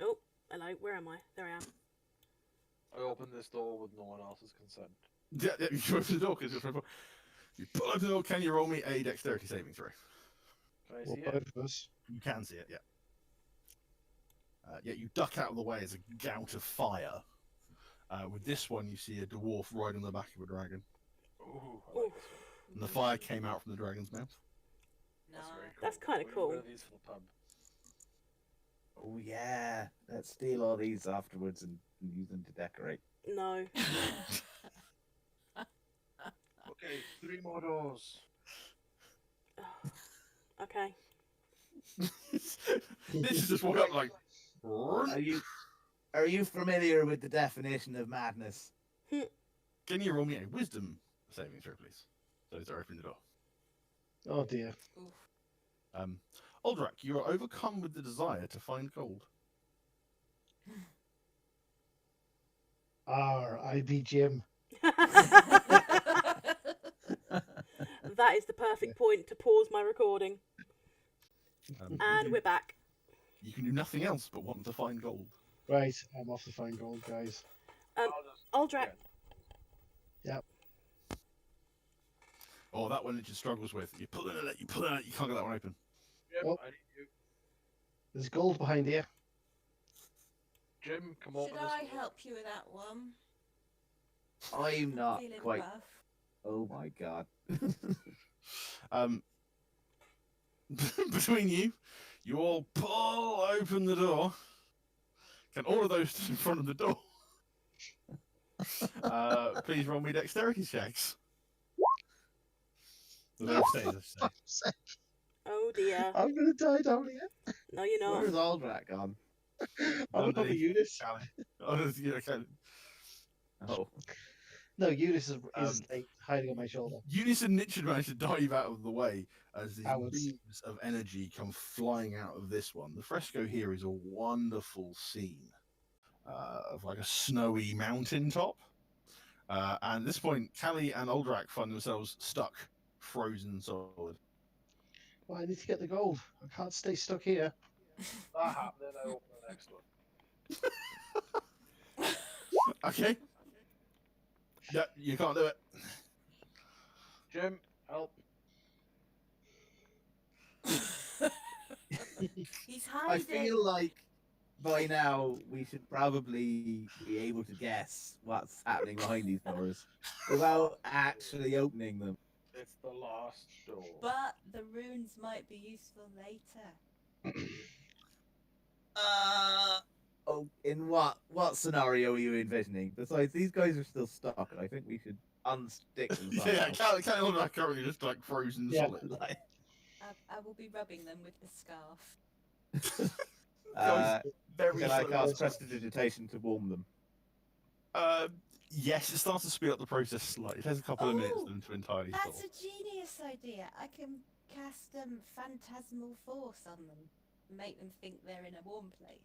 Oh, hello, where am I? There I am. I open this door with no one else's consent. Yeah, you open the door because it's you pull open the door. Can you roll me a dexterity saving throw? Can I Well, see it? both of us. You can see it, yeah. Yeah, you duck out of the way as a gout of fire. With this one, you see a dwarf riding on the back of a dragon, Ooh, I like this one. and the fire came out from the dragon's mouth. No. That's very cool. That's kinda We'll cool. use one of these for the pub. Oh yeah, let's steal all these afterwards and use them to decorate. No. Okay, 3 more doors. Okay. This is just walk up like. Are you familiar with the definition of madness? Can you roll me a wisdom saving throw, please? Those are opening the door. Oh dear. Oof. Aldrak, you are overcome with the desire to find gold. R.I.B. Jim. That is the perfect point to pause my recording. And we're back. You can do nothing else but want to find gold. Right, I'm off to find gold, guys. Aldrak, Oh, that one it just struggles with. You pull it out, you pull it out, you can't get that one open. Jim, Oh. I need you. There's gold behind here. Jim, come Should open this I door. help you with that one? I'm not Feeling quite. rough. Oh my god. Between you, you all pull open the door. Can all of those stood in front of the door? Please roll me dexterity checks. The door stays, I say. oh dear. I'm gonna die down here. No, you're not. Where's Aldrak gone? I'm gonna Underneath. Eunice. Oh, yeah, okay. Oh. No, Eunice is like, hiding on my shoulder. Eunice and Niche had managed to dive out of the way as these Cowards. beams of energy come flying out of this one. The fresco here is a wonderful scene of like a snowy mountaintop. And at this point, Callie and Aldrak find themselves stuck, frozen solid. Well, I need to get the gold. I can't stay stuck here. That happened, then I open the next one. Okay. Yeah, you can't do it. Jim, help. He's I hiding. feel like by now we should probably be able to guess what's happening behind these doors without actually opening them. It's the last door. But the runes might be useful later. Oh, in what scenario are you envisioning? Besides, these guys are still stuck, and I think we should unstick them. Yeah, somehow. Callie and Aldrak are currently just like frozen Yeah. solid. Like, I will be rubbing them with the scarf. Very can I slowly. cast prestidigitation to warm them? Yes, it starts to speed up the process slightly. It takes a couple of minutes for them to entirely thaw. That's a genius idea. I can cast phantasmal force on them, make them think they're in a warm place.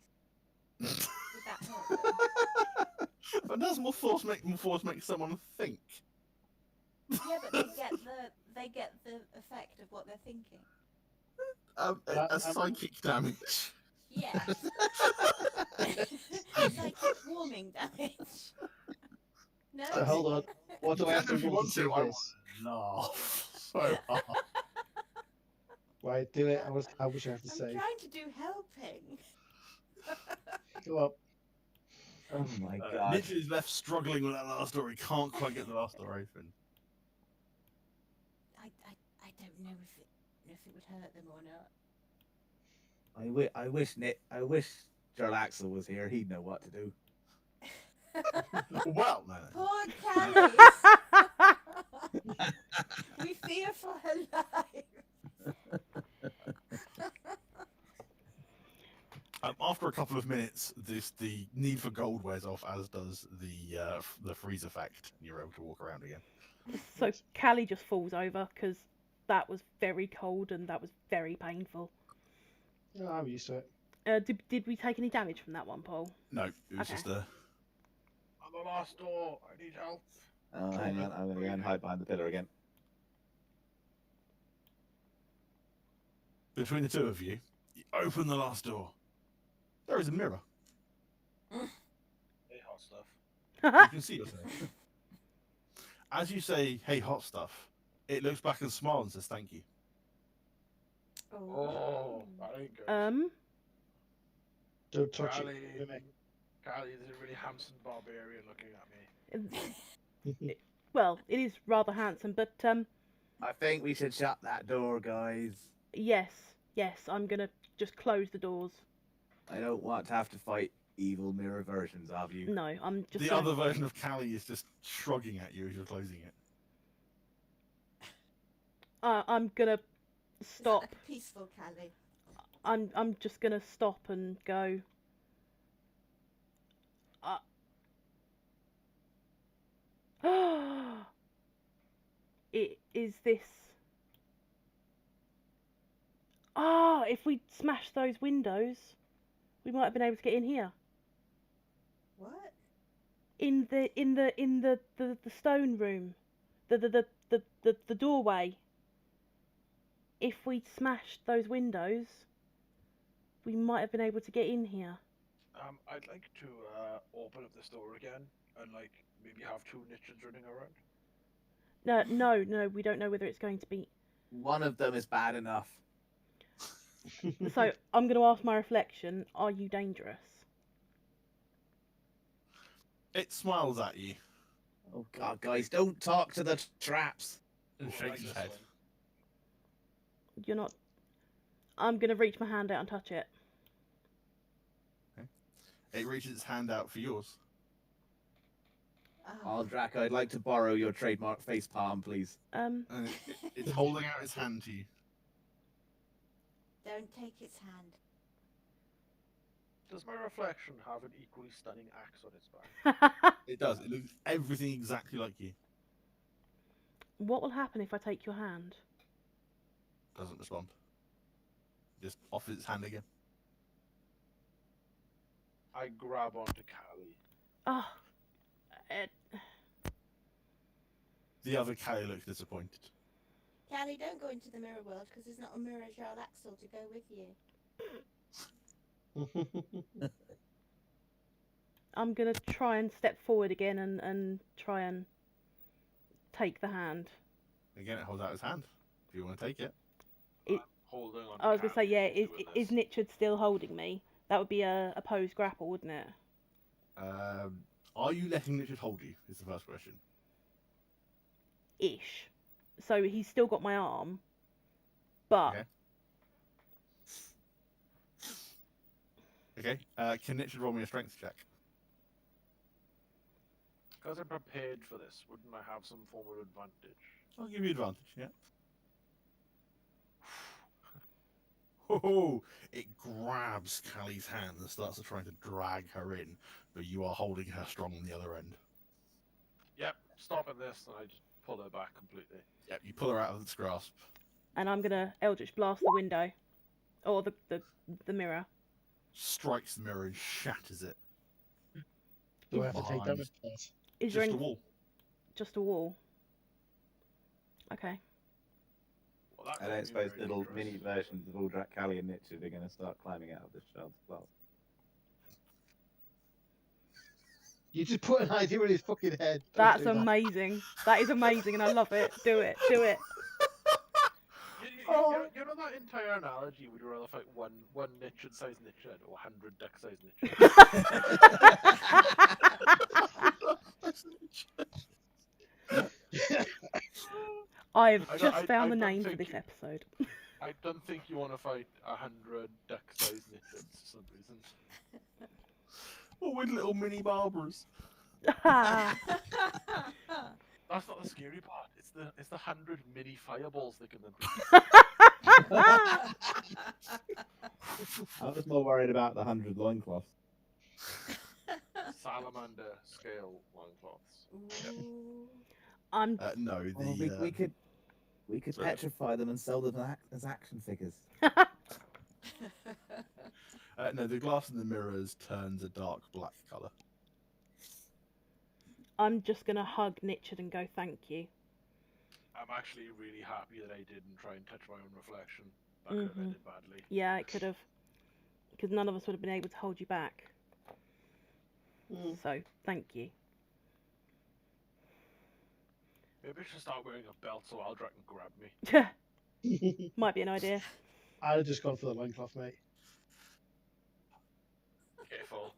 Would that help? But does more force make someone think? Yeah, but they get the effect of what they're thinking. A psychic damage. Yeah. It's like warming damage. No. So hold on. What do I have to If you roll want to do to, I this? laugh so hard. Right, do it. I wish I had to I'm say. trying to do helping. Go up. Oh my god. Nietzsche is left struggling with that last door. He can't quite get the last door open. I don't know if it would hurt them or not. I wish Jarl Axel was here. He'd know what to do. Well, no. Poor Callie. We fear for her life. After a couple of minutes, the need for gold wears off, as does the freeze effect. You're able to walk around again. So Callie just falls over because that was very cold and that was very painful. Oh, I'm used to it. Did we take any damage from that one, Paul? No, it was Okay. just a. On the last door, I need help. Oh, hang on. I'm going to go and hide behind the pillar again. Between the two of you, you open the last door. There is a mirror. Hey, hot stuff. You can see yourself. As you say, "Hey, hot stuff," it looks back and smiles and says, "Thank you." Oh, that ain't good. Don't touch Callie, it. Callie is a really handsome barbarian looking at me. Well, it is rather handsome, but I think we should shut that door, guys. yes, I'm gonna just close the doors. I don't want to have to fight evil mirror versions of you. No, I'm just. The gonna... other version of Callie is just shrugging at you as you're closing it. I'm gonna stop. Is that peaceful, Callie. I'm just gonna stop and go. Is this? If we smashed those windows, we might have been able to get in here. What? In the stone room, the doorway. If we'd smashed those windows, we might have been able to get in here. I'd like to open up this door again and like maybe have two niches running around. No, we don't know whether it's going to be. One of them is bad enough. So I'm going to ask my reflection. Are you dangerous? It smiles at you Oh god, guys, don't talk to the traps. and shakes his head. You're not. I'm going to reach my hand out and touch it. It reaches its hand out for yours. Oh, Aldrak, I'd like to borrow your trademark face palm, please. And it's holding out its hand to you. don't take its hand. Does my reflection have an equally stunning axe on its back? It does. It looks everything exactly like you. What will happen if I take your hand? Doesn't respond. Just offers its hand again. I grab onto Callie. Oh, The other Callie looks disappointed. Callie, don't go into the mirror world because there's not a mirror Jarl Axel to go with you. I'm going to try and step forward again and try and take the hand. Again, it holds out its hand. If you want to take it. I'm holding on. I was going to say, Callie yeah, and is doing this. Nichard still holding me? That would be a opposed grapple, wouldn't it? Are you letting Richard hold you? Is the first question. Ish. So he's still got my arm, but Okay. Can Richard roll me a strength check? Because I'm prepared for this, wouldn't I have some form of advantage? I'll give you advantage, yeah. Oh, it grabs Callie's hand and starts to try to drag her in, but you are holding her strong on the other end. Yep, stop at this, and I just pull her back completely. Yep, you pull her out of its grasp. and I'm gonna Eldritch Blast the window, or the mirror. Strikes the mirror and shatters it. Do I have to take Behind. damage for that? Is there Just a any... wall. Just a wall. Okay. Well, that I could don't be suppose very little dangerous. mini versions of Aldrak, Callie, and Nichard are going to start climbing out of this child's class. You just put an idea in his fucking head. Don't That's do that. amazing. That is amazing, and I love it. Do it. Do it. You know that entire analogy, would you rather fight one niche sized niche or 100 duck sized niche? I've I just found the don't name for think this you- episode. I don't think you want to fight 100 duck sized niches for some reason. Or with little mini Barbaras. Ah, That's not the scary part. It's the 100 mini fireballs they can then I was more worried about the 100 loincloths. salamander scale loincloths. Ooh. I'm No, the Well, we could sorry. petrify them and sell them as action figures. no, the glass in the mirrors turns a dark black color. I'm just gonna hug Nichard and go thank you. I'm actually really happy that I didn't try and touch my own reflection. That could have ended badly. Yeah, it could have, because none of us would have been able to hold you back. So thank you. Maybe I should start wearing a belt so Aldrak can grab me. Might be an idea. I'd have just gone for the loincloth, mate. Careful.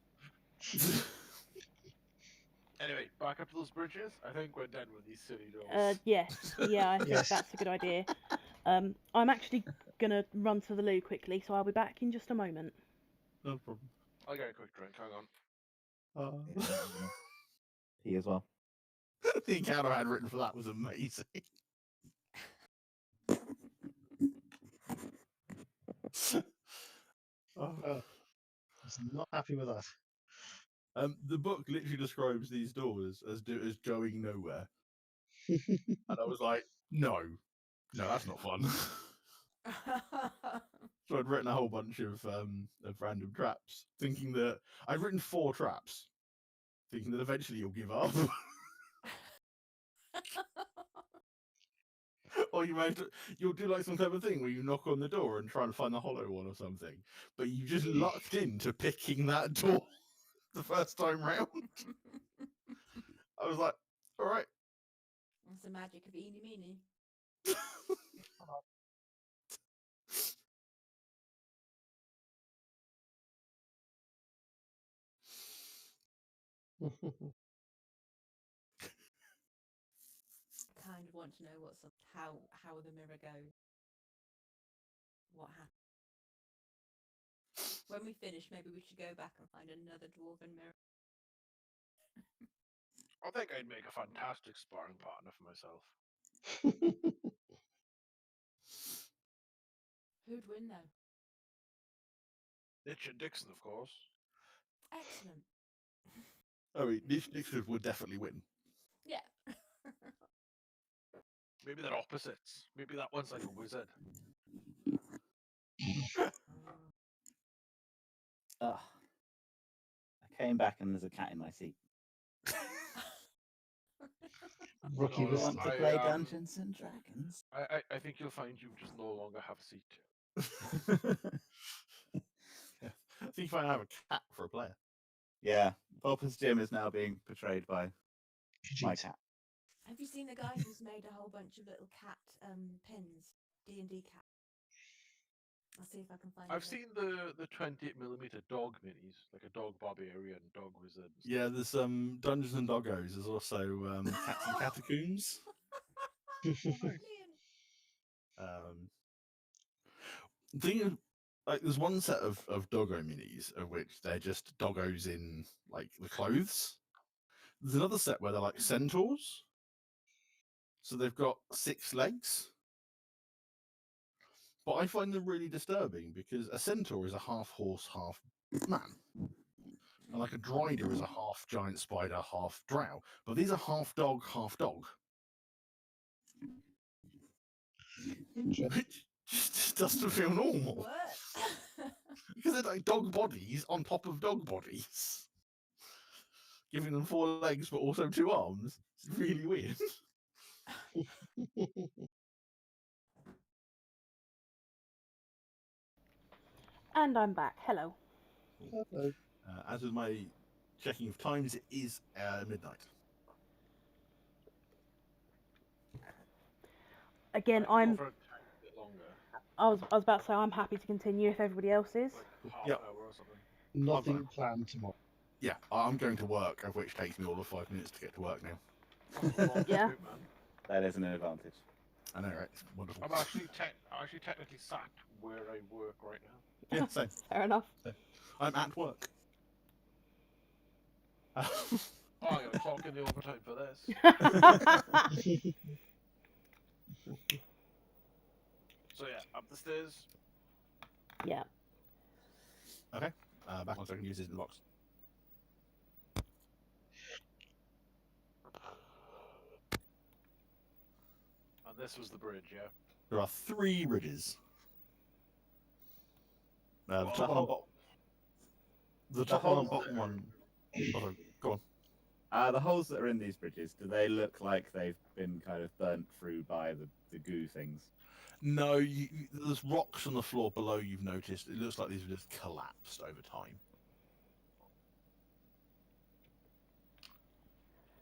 Anyway, back up to those bridges. I think we're done with these silly doors. Yes, yeah, I think Yes. that's a good idea. I'm actually gonna run to the loo quickly, so I'll be back in just a moment. No problem. I'll get a quick drink. Hang on. He as well. The encounter I had written for that was amazing. Oh, I was not happy with that. The book literally describes these doors as going nowhere, and I was like, no, that's not fun. So I'd written a whole bunch of random traps, thinking that I'd written 4 traps, thinking that eventually you'll give up. Or you'll do like some clever thing where you knock on the door and try and find the hollow one or something, but you just lucked into picking that door the first time round. I was like, all right. That's the magic of eeny meeny. Kind of want to know how the mirror goes. What happened? When we finish, maybe we should go back and find another dwarven mirror. I think I'd make a fantastic sparring partner for myself. Who'd win though? Richard Dixon, of course. Excellent. I mean, Nixon would definitely win. Yeah. Maybe they're opposites. Maybe that one's like a wizard. Ugh. I came back and there's a cat in my seat. Rookie No, You was want to play Dungeons and Dragons? I think you'll find you just no longer have a seat. Yeah. I think if I have a cat for a player. Yeah, Pulpus Jim is now being portrayed by my cat. Have you seen the guy who's made a whole bunch of little cat pins? D&D cat. I'll see if I can find. I've seen the 28mm dog minis, like a dog barbarian, dog wizard. and stuff. Yeah, there's Dungeons and Doggos. There's also Cats and Catacombs. Brilliant. Thing of, like, there's one set of doggo minis of which they're just doggos in like the clothes. There's another set where they're like centaurs, so they've got 6 legs. But I find them really disturbing because a centaur is a half horse, half man, and like a drider is a half giant spider, half drow. But these are half dog, half dog. It just doesn't feel normal. What? Because they're like dog bodies on top of dog bodies, giving them 4 legs but also 2 arms. It's really weird. And I'm back. Hello. Hello. As with my checking of times, it is midnight. Again, Might go I'm for a tiny bit longer. I was about to say I'm happy to continue if everybody else is. Like half Yep. an hour or something. Nothing planned tomorrow. Yeah, I'm going to work, of which takes me all of 5 minutes to get to work now. That's a long Yeah. commute, man. That is an advantage. I know, right? It's wonderful. I'm actually technically sat where I work right now. Yeah, same. Fair enough. I'm at work. Oh, I'm gonna clock in the overtime for this. So yeah, up the stairs. Yeah. Okay. Back on second uses in the box. And this was the bridge, yeah. There are 3 bridges. The top one and bottom. The top one and bottom one. Oh, sorry, go on. The holes that are in these bridges, do they look like they've been kind of burnt through by the goo things? No, there's rocks on the floor below. You've noticed. It looks like these have just collapsed over time.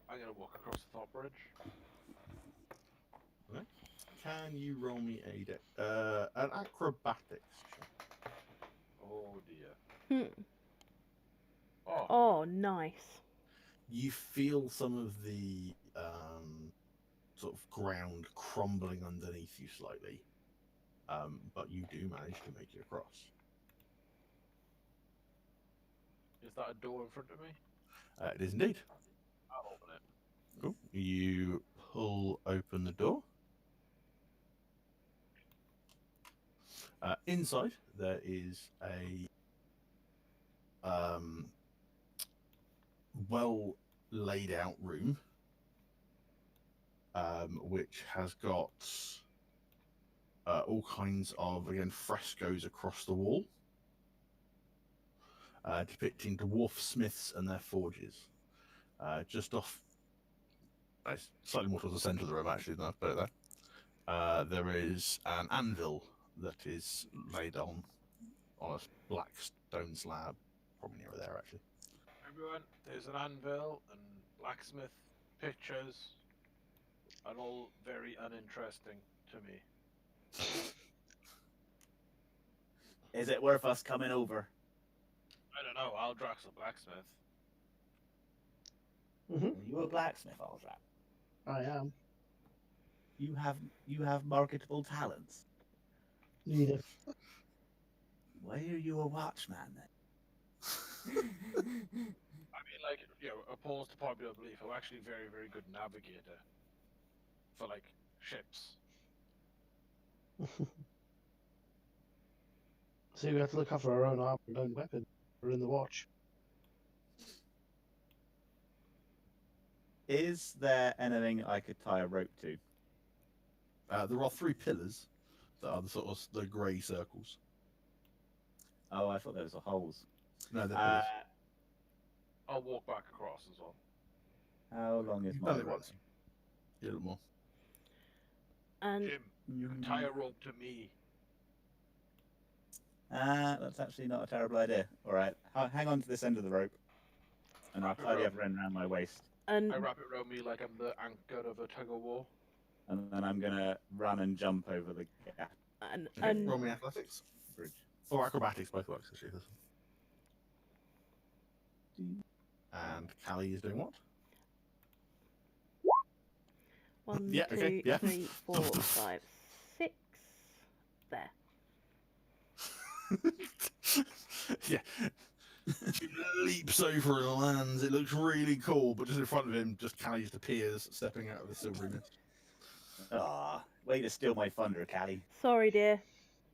I'm gonna walk across the top bridge. Okay. Can you roll me an acrobatics check? Oh dear. Hmm. Oh, Oh, nice. You feel some of the sort of ground crumbling underneath you slightly, but you do manage to make it across. is that a door in front of me? It is indeed. I'll open it. Cool. You pull open the door. Inside there is a well laid out room, which has got all kinds of, again, frescoes across the wall, depicting dwarf smiths and their forges. Just off, slightly more towards the centre of the room, actually, than I've put it there. There is an anvil that is laid on a black stone slab, probably near there, actually. Everyone, there's an anvil and blacksmith pictures, and all very uninteresting to me. Is it worth us coming over? I don't know. Aldrax a blacksmith. Are you a blacksmith, Aldrak? I am. You have marketable talents. Need it. Why are you a watchman then? I mean, like, you know, opposed to popular belief, I'm actually very, very good navigator for, like, ships. So we have to look after our own armor and own weapon. We're in the watch. Is there anything I could tie a rope to? There are 3 pillars that are the sort of the grey circles. Oh, I thought those were holes. No, they're pillars. I'll walk back across as well. How long is You've my done it rope? once. A little more. And Jim, you can tie a rope to me. That's actually not a terrible idea. All right, hang on to this end of the rope, and I'll tie the other end around my waist, and I wrap it around me like I'm the anchor of a tug of war. and then I'm gonna run and jump over the gap Okay, roll me athletics. bridge. Or acrobatics, both works, actually. And Callie is doing what? 1, Yeah, 2, okay, yeah. 3, 4, 5, 6. There. Yeah. He leaps over and lands. It looks really cool, but just in front of him, just Callie just appears, stepping out of the silvery mist. Ah, way to steal my thunder, Callie. Sorry, dear.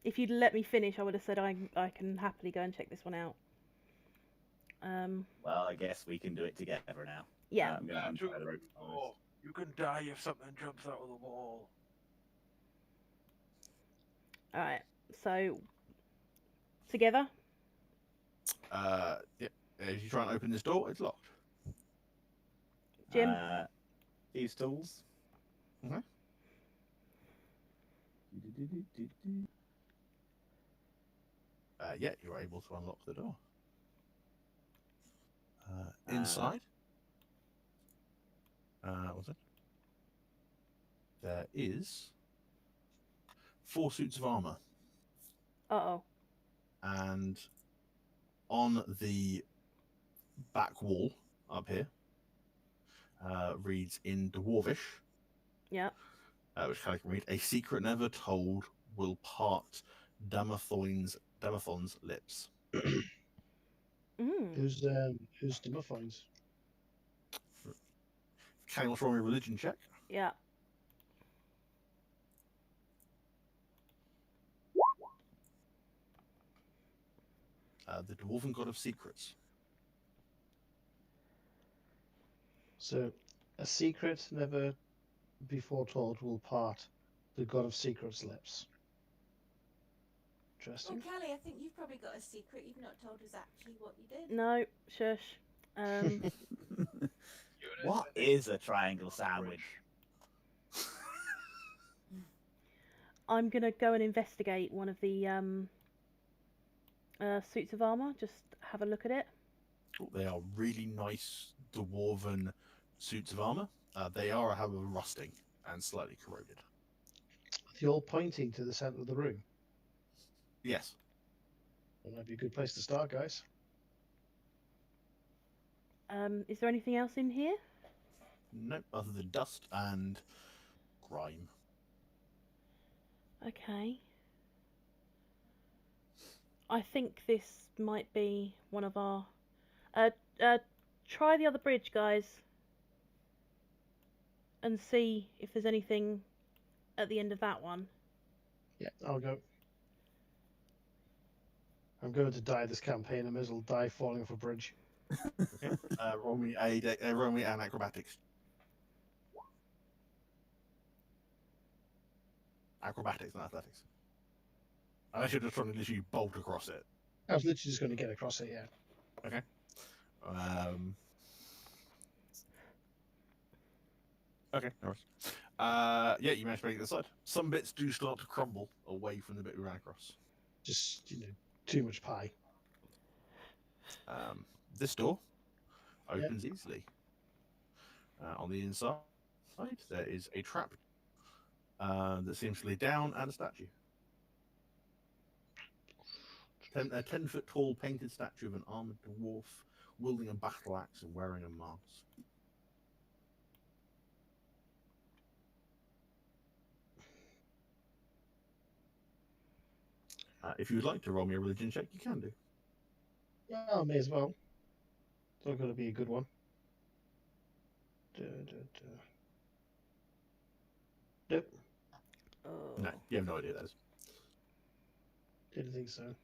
If you'd let me finish, I would have said I can happily go and check this one out. Well, I guess we can do it together now. Yeah. I'm gonna untie the rope. Oh, you can die if something jumps out of the wall. All right. So together. Yeah. As you try and open this door, it's locked. Jim? These tools. Okay. Yeah, you're able to unlock the door. Inside, what's it? There is 4 suits of armor. Uh-oh. And on the back wall up here reads in Dwarvish, Yeah. which I can read: "A secret never told will part Damathon's lips." Mm. Who's Demophones? Can you throw me a religion check? Yeah. The Dwarven God of Secrets. So, a secret never before told will part the God of Secrets' lips. Well, Interesting. Callie, I think you've probably got a secret. You've not told us actually what you did. No, shush. What is a triangle sandwich? I'm gonna go and investigate one of the suits of armor. Just have a look at it. They are really nice dwarven suits of armor. They are, however, rusting and slightly corroded. They're all pointing to the center of the room. Yes. That might be a good place to start, guys. Is there anything else in here? No, other than dust and grime. Okay. I think this might be one of our. Try the other bridge, guys, and see if there's anything at the end of that one. Yeah, I'll go. I'm going to die this campaign. I may as well die falling off a bridge. Okay. Roll me an acrobatics. Acrobatics, not athletics. I should just try to literally bolt across it. I was literally just going to get across it, yeah. Okay. Okay, no worries. Yeah, you managed to make it this side. Some bits do start to crumble away from the bit we ran across. Just, too much pie. This door opens easily. On the inside, there is a trap that seems to lead down and a statue. A 10-foot tall painted statue of an armored dwarf wielding a battle axe and wearing a mask. If you would like to roll me a religion check, you can do. Yeah, I may as well. It's not going to be a good one. Nope, Oh. No, you have no idea that is. didn't think so.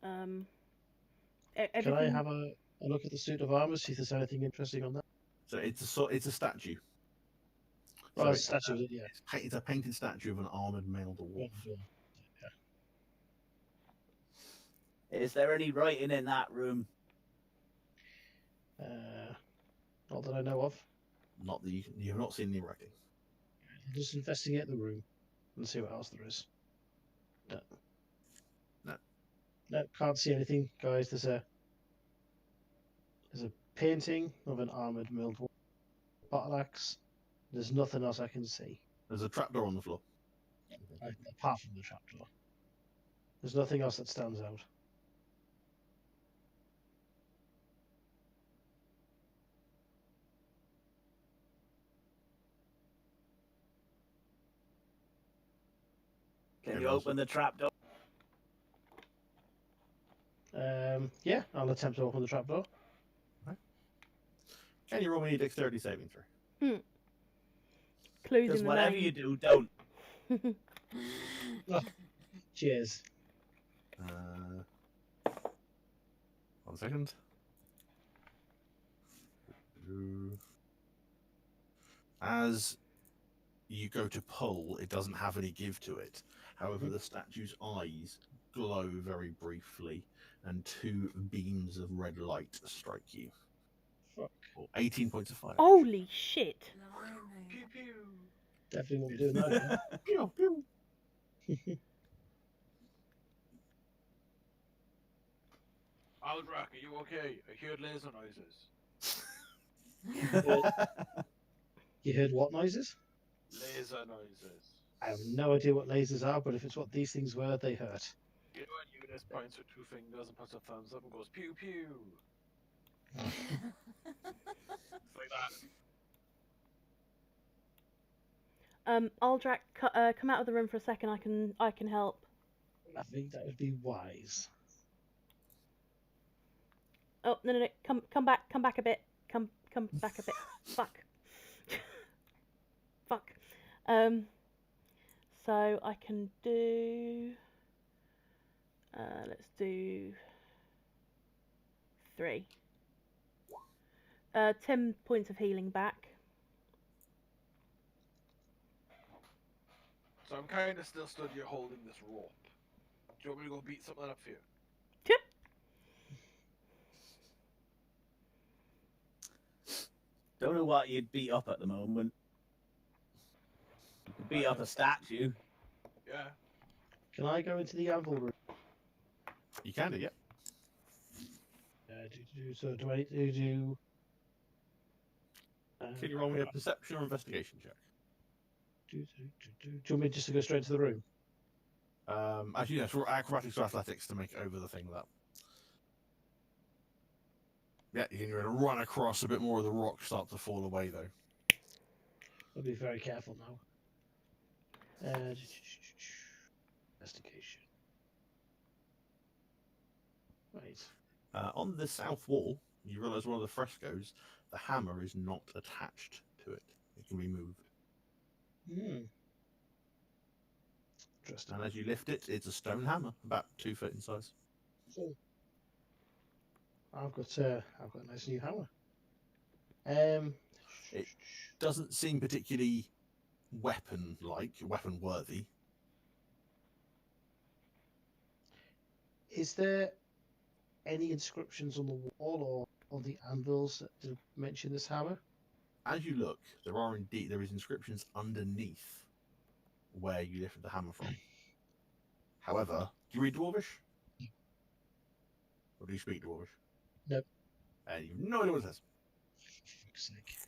Can I have a look at the suit of armor, see if there's anything interesting on that? So it's a statue. Oh, So it's a statue, yeah. It's a painted statue of an armored male dwarf. Is there any writing in that room? Not that I know of. Not that you have not seen any writing. I'll just investigate the room and see what else there is. No. No. No, can't see anything, guys. There's a painting of an armored milled battle axe. There's nothing else I can see. There's a trapdoor on the floor. Apart from the trapdoor. There's nothing else that stands out. Can you open the trapdoor? Yeah, I'll attempt to open the trapdoor. Can you roll me a dexterity saving throw? Clues Because in the whatever name. you do, don't. Cheers. 1 second. As you go to pull, it doesn't have any give to it. However, the statue's eyes glow very briefly, and 2 beams of red light strike you. Fuck. 18 points of fire. Holy shit! Pew pew. Definitely won't be doing that. Pew, pew. Aldrak, are you okay? I heard laser noises. You heard what noises? Laser noises. I have no idea what lasers are, but if it's what these things were, they hurt. You know when Eunice points with 2 fingers and puts a thumbs up and goes pew pew. It's like that. Aldrak, come out of the room for a second. I can help. I think that would be wise. Oh no! Come back a bit. Come back a bit. Fuck. Fuck. So I can do. Let's do 3. 10 points of healing back. So I'm kind of still stood here holding this rope. Do you want me to go beat something up for you? Don't know what you'd beat up at the moment. You could beat up a statue. Yeah. Can I go into the anvil room? You can do, yeah. So do I need to do? Can you roll me a perception or investigation check? Do you want me just to go straight to the room? Actually, yes, for acrobatics or athletics to make over the thing that. Yeah, you're going to run across a bit more of the rock, start to fall away though. I'll be very careful now. Investigation. Right. On the south wall, you realise one of the frescoes, the hammer is not attached to it. It can be moved. Interesting. And as you lift it, it's a stone hammer, about 2 foot in size. Cool. I've got a nice new hammer. It doesn't seem particularly weapon-like, weapon-worthy. Is there any inscriptions on the wall or on the anvils that mention this hammer? As you look, there is inscriptions underneath where you lifted the hammer from. However, do you read Dwarvish? Or do you speak Dwarvish? Nope. And you have no idea what it says. For fuck's sake.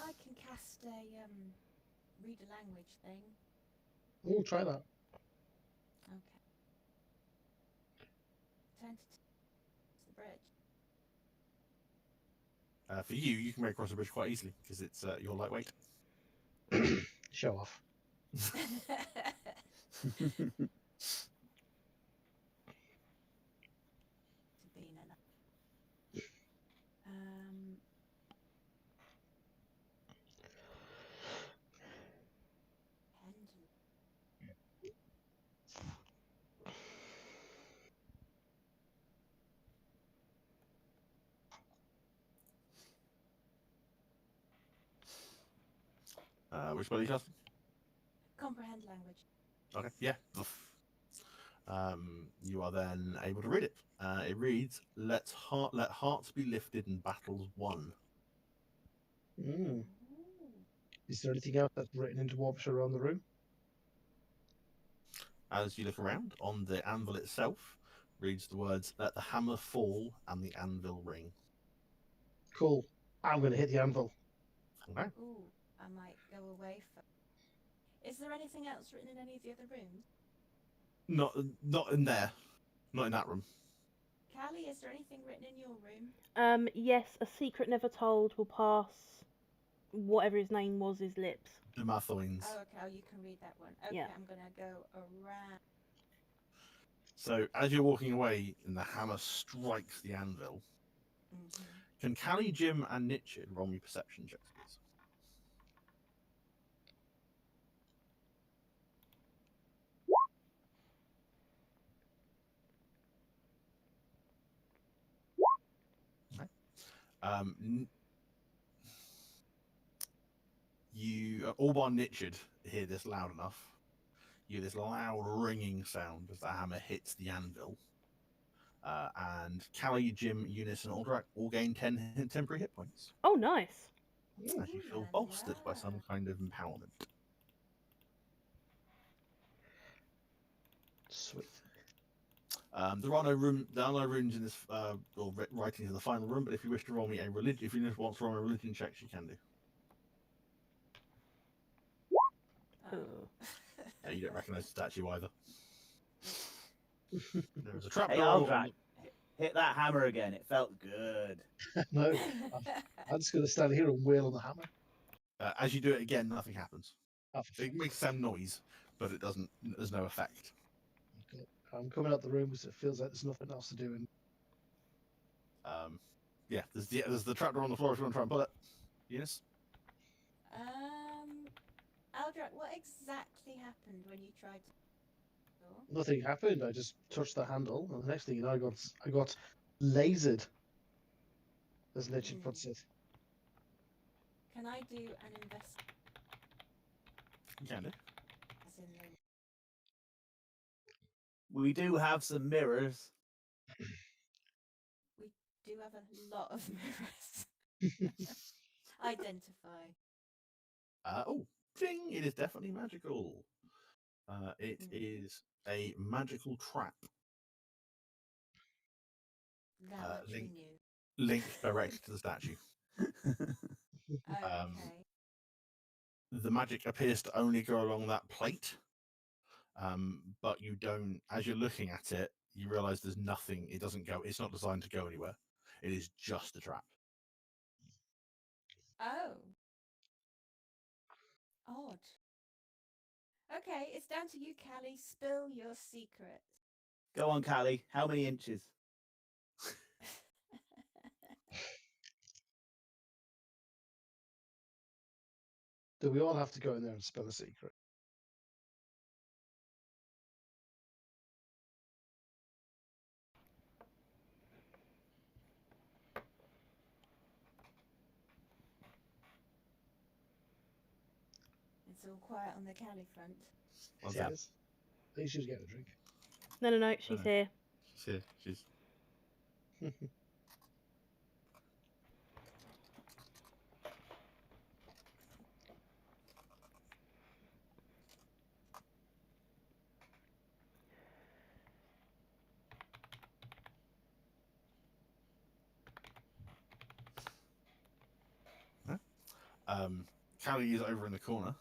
I can cast a read a language thing. Oh, try that. Okay. Turn to the bridge. For you, you can make across the bridge quite easily because it's you're lightweight. Show off. Which spell are you casting? Comprehend language. Okay, yeah. You are then able to read it. It reads, let hearts be lifted and battles won. Mm. Is there anything else that's written in Dwarvish around the room? As you look around, on the anvil itself reads the words, let the hammer fall and the anvil ring. Cool. I'm going to hit the anvil. Okay. Ooh, I might go away for... Is there anything else written in any of the other rooms? Not in there. Not in that room. Callie, is there anything written in your room? Yes, a secret never told will pass whatever his name was his lips. Demathoins. Oh, okay, you can read that one. Okay, Yeah. I'm gonna go around. So as you're walking away and the hammer strikes the anvil, can Callie, Jim, and Nichid roll me perception checks, please? You, all bar Nichid, hear this loud enough. You hear this loud ringing sound as the hammer hits the anvil. And Callie, Jim, Eunice, and Aldrak all gain 10 temporary hit points. Oh, nice. As you feel bolstered by some kind of empowerment. Sweet. There are no runes in this or writings in the final room. But if you wish to roll me a religion, if you just want to roll a religion check, you can do. Oh. Yeah, you don't recognise the statue either. There was a trap Hey, door. Aldrak, hit that hammer again. It felt good. No, I'm just going to stand here and wail on the hammer. As you do it again, nothing happens. Oh, for It makes some noise, but it doesn't. There's no effect. fuck's sake. I'm coming out the room because it feels like there's nothing else to do. And Yeah, there's the trapdoor on the floor if you want to try and pull it. Eunice? Aldrak, what exactly happened when you tried to door? nothing happened. I just touched the handle, and the next thing you know, I got lasered, as Legend puts it. Can I do an investigation? You can do. We do have some mirrors. We do have a lot of mirrors. Identify. Ding! It is definitely magical. It is a magical trap That much we link- knew. linked directly to the statue. Okay. The magic appears to only go along that plate, but you don't. As you're looking at it, you realise there's nothing. It doesn't go. It's not designed to go anywhere. It is just a trap. Oh. Odd. Okay, it's down to you, Callie. Spill your secret. Go on, Callie. How many inches? Do we all have to go in there and spill a secret? It's all quiet on the Callie front. What's It that? is. I think she's getting a drink. No, she's no. here. She's here. She's. Callie is over in the corner,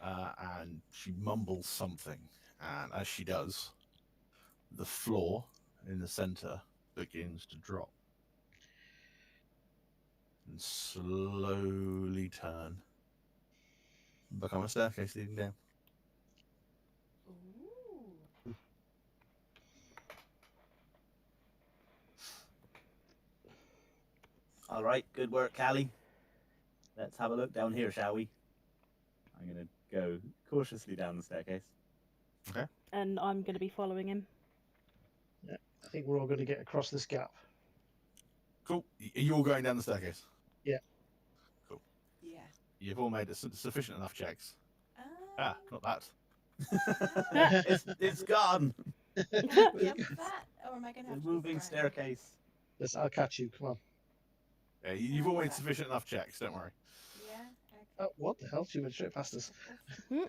and she mumbles something. And as she does, the floor in the center begins to drop and slowly turn, become a staircase leading down. Ooh. All right, good work, Callie. Let's have a look down here, shall we? I'm going to go cautiously down the staircase. And I'm going to be following him. I think we're all going to get across this gap. Cool. You're all going down the staircase. Yeah. You've all made sufficient enough checks. Not that. It's gone. Can I jump that? Or am I going to have The to be moving frightened? staircase. Yes, I'll catch you. Come on. Yeah, you've all made sufficient enough checks. Don't worry. Yeah. Okay. Oh, what the hell? She went straight past us. I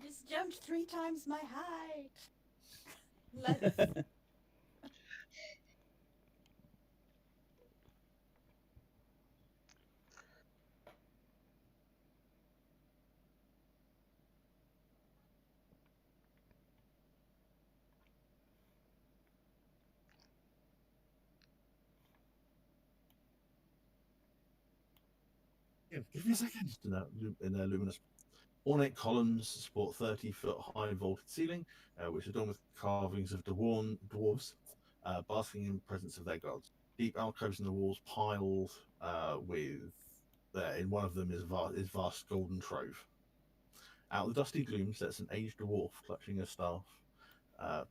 just jumped 3 times my height. Let's... Yeah, give me a second. In their luminous. Ornate columns support 30-foot high vaulted ceiling, which are adorned with carvings of dwarves, basking in the presence of their gods. Deep alcoves in the walls piled in one of them is vast golden trove. Out of the dusty gloom sits an aged dwarf clutching a staff, a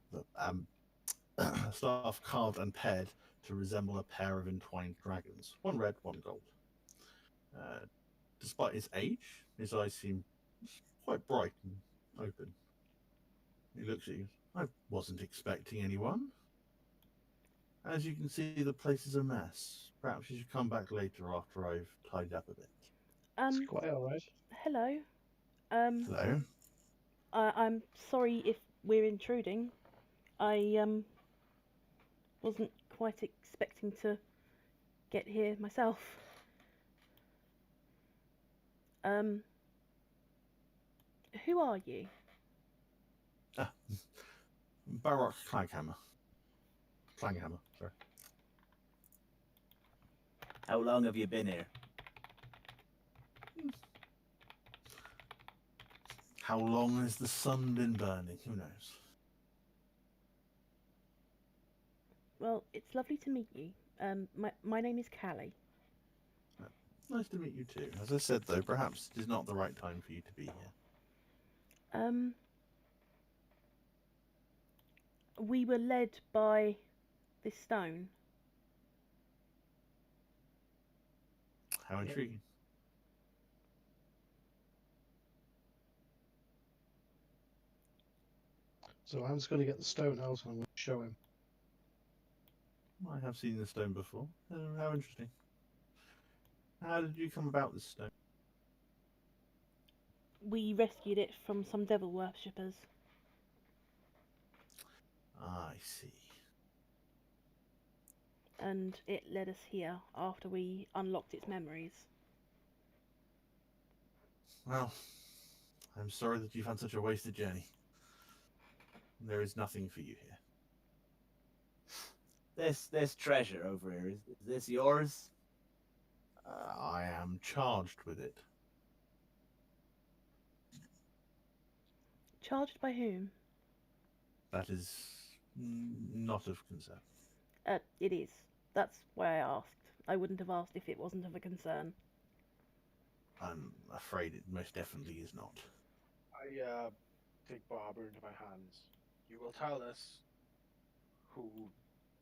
staff carved and paired to resemble a pair of entwined dragons, one red, one gold. Despite his age, his eyes seem quite bright and open. He looks at you. I wasn't expecting anyone. As you can see, the place is a mess. Perhaps you should come back later after I've tidied up a bit. It's quite all right. Hello. Hello. I'm sorry if we're intruding. I wasn't quite expecting to get here myself. Who are you? Baroque Clanghammer. Clanghammer, sorry. How long have you been here? How long has the sun been burning? Who knows? Well, it's lovely to meet you. My name is Callie. Nice to meet you too. As I said, though, perhaps it is not the right time for you to be here. We were led by this stone. How intriguing. So I'm just going to get the stone out and I'm going to show him. I have seen the stone before. How interesting. How did you come about this stone? We rescued it from some devil worshippers. I see. And it led us here after we unlocked its memories. Well, I'm sorry that you've had such a wasted journey. There is nothing for you here. This treasure over here, is this yours? I am charged with it. Charged by whom? That is not of concern. It is. That's why I asked. I wouldn't have asked if it wasn't of a concern. I'm afraid it most definitely is not. I take Barbara into my hands. You will tell us who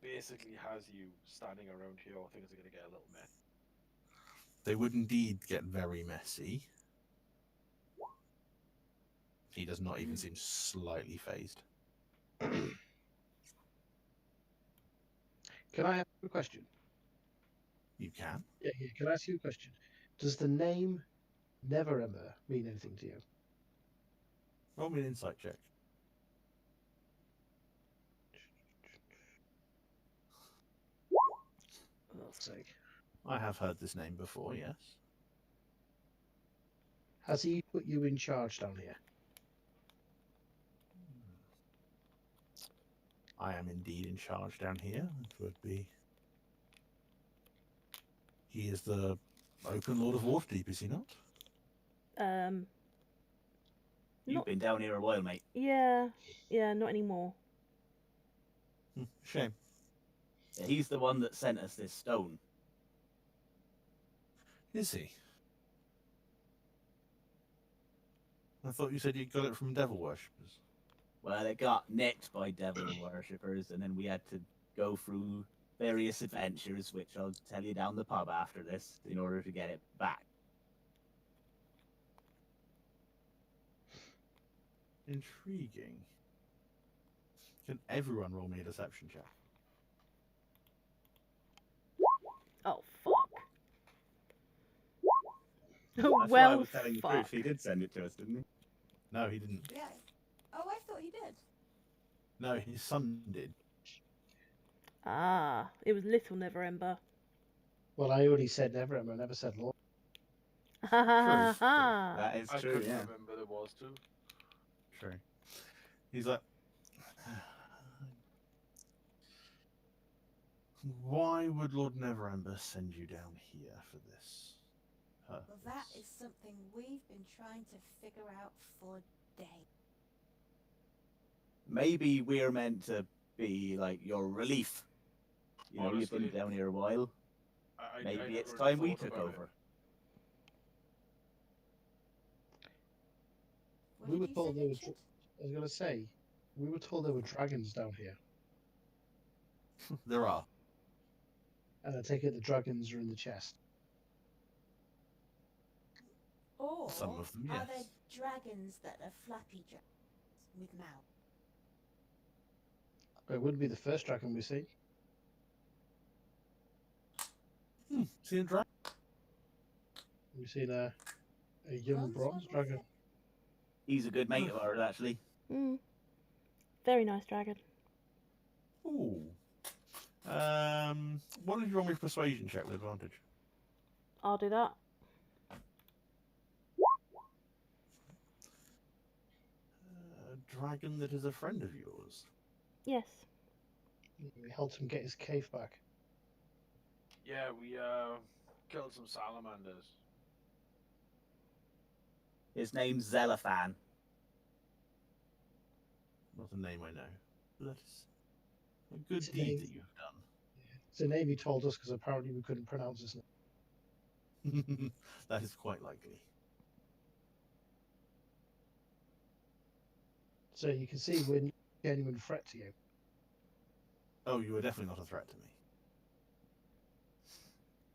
basically has you standing around here, or things are going to get a little messy. They would indeed get very messy. He does not even seem slightly phased. Can I ask you a question? You can. Yeah. Can I ask you a question? Does the name Never Ember mean anything to you? Roll me an insight check. For God's sake. I have heard this name before, yes. Has he put you in charge down here? I am indeed in charge down here. It would be... He is the Open Lord of Waterdeep, is he not? You've been down here a while, mate. Yeah, not anymore. Shame. Yeah, he's the one that sent us this stone. Is he? I thought you said you got it from devil worshippers. Well, it got nicked by devil worshippers, and then we had to go through various adventures, which I'll tell you down the pub after this, in order to get it back. Intriguing. Can everyone roll me a deception check? Oh, fuck. That's why I Well, was telling the fuck. truth. He did send it to us, didn't he? No, he didn't. Yeah. Oh, I thought he did. No, his son did. Ah, it was Little Never Ember. Well, I only said Never Ember. I never said Lord. Ha ha ha. That is I true, couldn't yeah. remember there was too. True. He's like... Why would Lord Neverember send you down here for this purpose? Well, that is something we've been trying to figure out for days. Maybe we're meant to be like your relief. You know, you've been Honestly, down here a while. I Maybe it's never time we thought took about it. over. What We did were you told say, there were Richard? I was going to say, we were told there were dragons down here. There are. And I take it the dragons are in the chest. Or Some of them, are there yes. dragons that are flappy dragons with mouths? It wouldn't be the first dragon we see. See a dragon? We've seen a young bronze one, was dragon. it? He's a good mate of ours, actually. Mm. Very nice dragon. Ooh. What did you roll me persuasion check with advantage? I'll do that. dragon that is a friend of yours? Yes. We helped him get his cave back. Yeah, we killed some salamanders. His name's Zelafan. Not a name I know. That is a good It's a deed name. that you have done. It's a name he told us because apparently we couldn't pronounce his name. That is quite likely. So you can see we're not a genuine threat to you. Oh, you are definitely not a threat to me.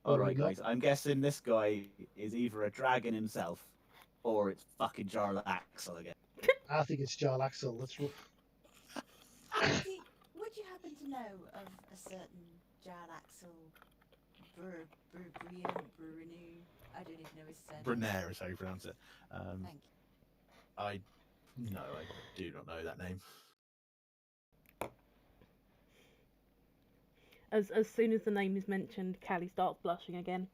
All Well, right, we're not- guys. I'm guessing this guy is either a dragon himself, or it's fucking Jarlaxle again. I think it's Jarl Axel. Let's Would you happen to know of a certain Jarlaxle Brunu? I don't even know his surname. Brenair is how you pronounce it. Thank you. No, I do not know that name. As soon as the name is mentioned, Callie starts blushing again.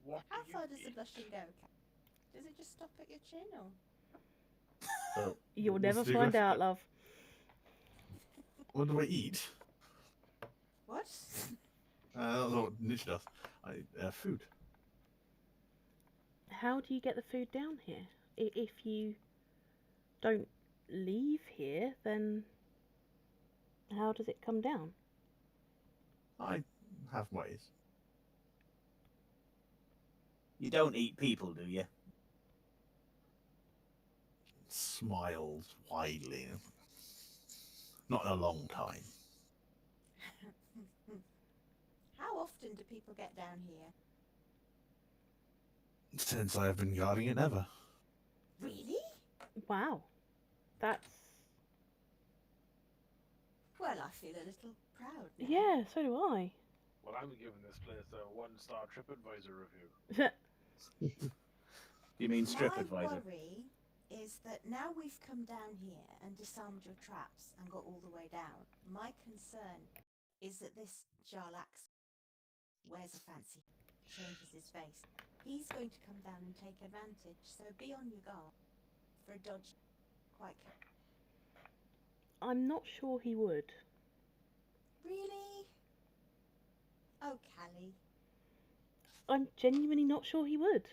What How do you far does the eat? blushing go? Does it just stop at your chin, or? You'll What's never the find question? out, love. What do I eat? What? That's what Niche does. Food. How do you get the food down here? If you don't leave here, then how does it come down? I have ways. You don't eat people, do you? Smiled widely. Not in a long time. How often do people get down here? Since I have been guarding it, never. Really? Wow. That's... Well, I feel a little proud now. Yeah, so do I. Well, I'm giving this place a 1-star TripAdvisor review. You mean strip My advisor? worry is that now we've come down here and disarmed your traps and got all the way down. My concern is that this Jarlax wears a fancy, changes his face. He's going to come down and take advantage, so be on your guard for a dodge. Quite careful. I'm not sure he would. Really? Oh, Callie. I'm genuinely not sure he would.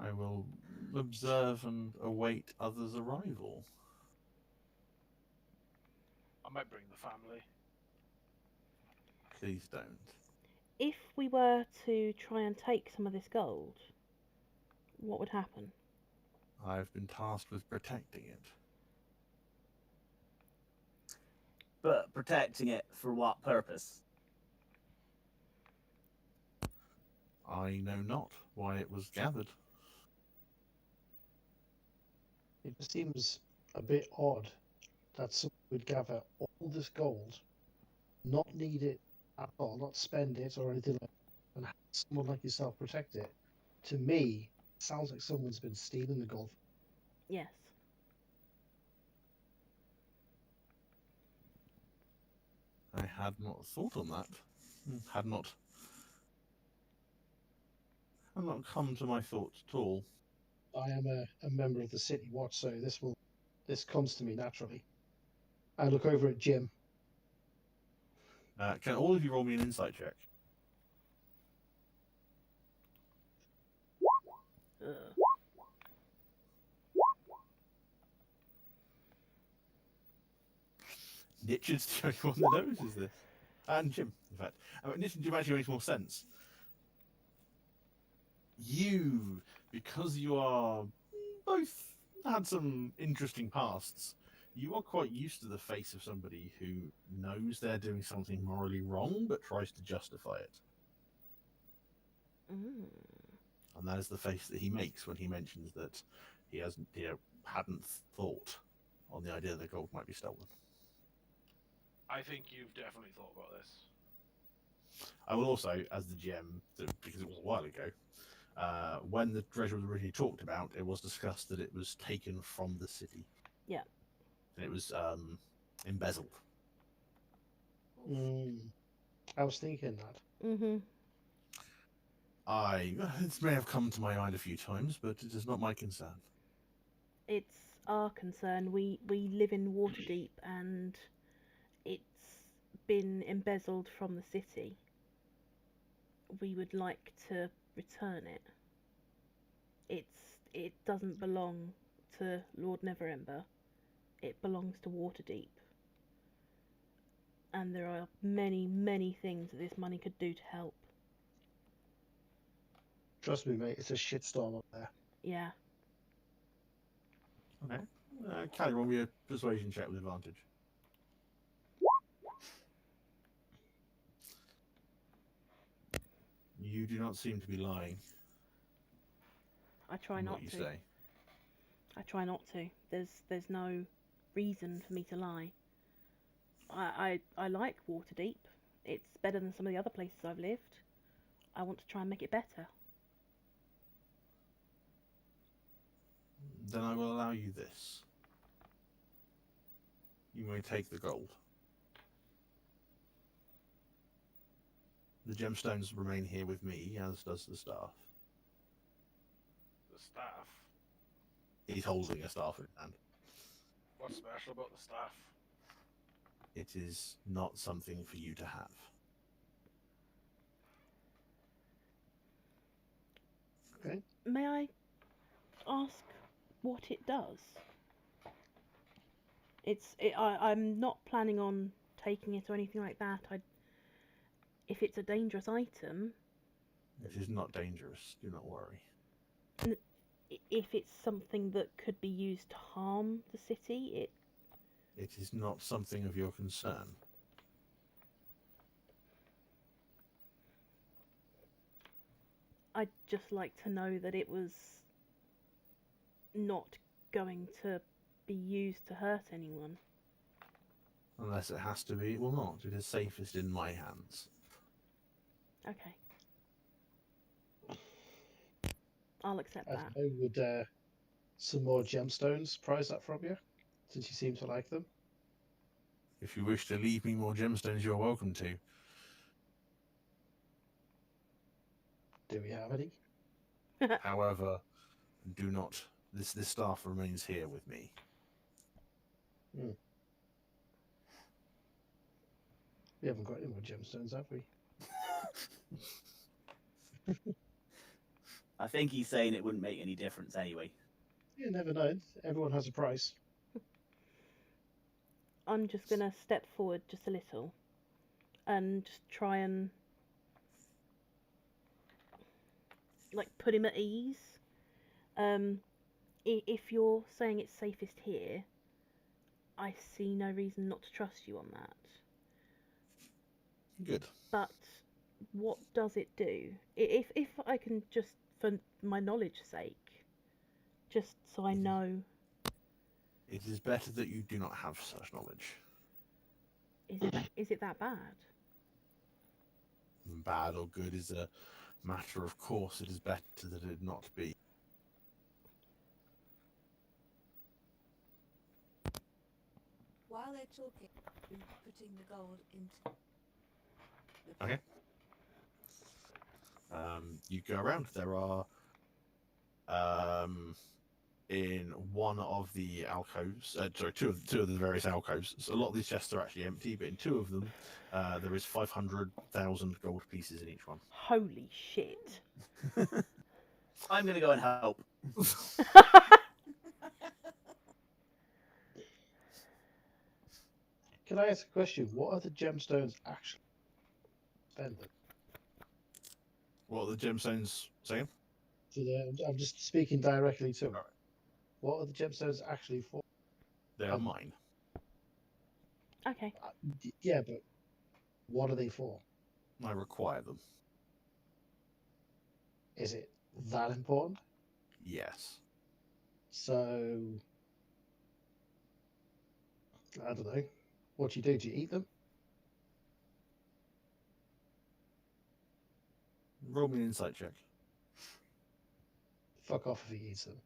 I will observe and await others' arrival. I might bring the family. Please don't. If we were to try and take some of this gold, what would happen? I've been tasked with protecting it. But protecting it for what purpose? I know not why it was gathered. It just seems a bit odd that someone would gather all this gold, not need it at all, not spend it or anything like that, and have someone like yourself protect it. To me, it sounds like someone's been stealing the gold. Yes. I had not thought on that. Had not come to my thoughts at all. I am a member of the City Watch, so this comes to me naturally. I look over at Jim. Can all of you roll me an insight check? Ugh. Richard's the only one that notices this. And Jim, in fact. Richard, Jim actually makes more sense. You, because you are both had some interesting pasts, you are quite used to the face of somebody who knows they're doing something morally wrong but tries to justify it. Mm. And that is the face that he makes when he mentions that he hadn't thought on the idea that gold might be stolen. I think you've definitely thought about this. I will also, as the GM, because it was a while ago, when the treasure was originally talked about, it was discussed that it was taken from the city. Yeah. And it was embezzled. I was thinking that. Mm-hmm. This may have come to my mind a few times, but it is not my concern. It's our concern. We live in Waterdeep, and it's been embezzled from the city. We would like to return it. It doesn't belong to Lord Neverember. It belongs to Waterdeep. And there are many, many things that this money could do to help. Trust me, mate, it's a shitstorm up there. Yeah. Okay. Callie, roll me a persuasion check with advantage. You do not seem to be lying. I try in not what you to. say. I try not to. There's no reason for me to lie. I like Waterdeep. It's better than some of the other places I've lived. I want to try and make it better. Then I will allow you this. You may take the gold. The gemstones remain here with me, as does the staff. The staff. He's holding a staff in his hand. What's special about the staff? It is not something for you to have. Okay. May I ask what it does? I'm not planning on taking it or anything like that. If it's a dangerous item, It is not dangerous, do not worry. if it's something that could be used to harm the city, It is not something of your concern. I'd just like to know that it was not going to be used to hurt anyone. Unless it has to be, it will not. It is safest in my hands. Okay. I'll accept I that. don't know, would some more gemstones prize that from you? Since you seem to like them. If you wish to leave me more gemstones, you're welcome to. Do we have any? However, do not. This staff remains here with me. We haven't got any more gemstones, have we? I think he's saying it wouldn't make any difference anyway. You never know. Everyone has a price. I'm just gonna step forward just a little and just try and put him at ease. If you're saying it's safest here, I see no reason not to trust you on that. Good. But what does it do? If I can just, for my knowledge's sake, just so I know. It is better that you do not have such knowledge. Is it that bad? Bad or good is a matter of course. It is better that it not be. While they're talking, I'm putting the gold into. Okay. You go around. There are, in one of the alcoves, two of the various alcoves. So a lot of these chests are actually empty, but in two of them, there is 500,000 gold pieces in each one. Holy shit! I'm going to go and help. Can I ask a question? What are the gemstones actually spending? What are the gemstones saying? I'm just speaking directly to her. What are the gemstones actually for? They are mine. Okay. Yeah, but what are they for? I require them. Is it that important? Yes. So, I don't know. What do you do? Do you eat them? Roll me an insight check. Fuck off if he eats them.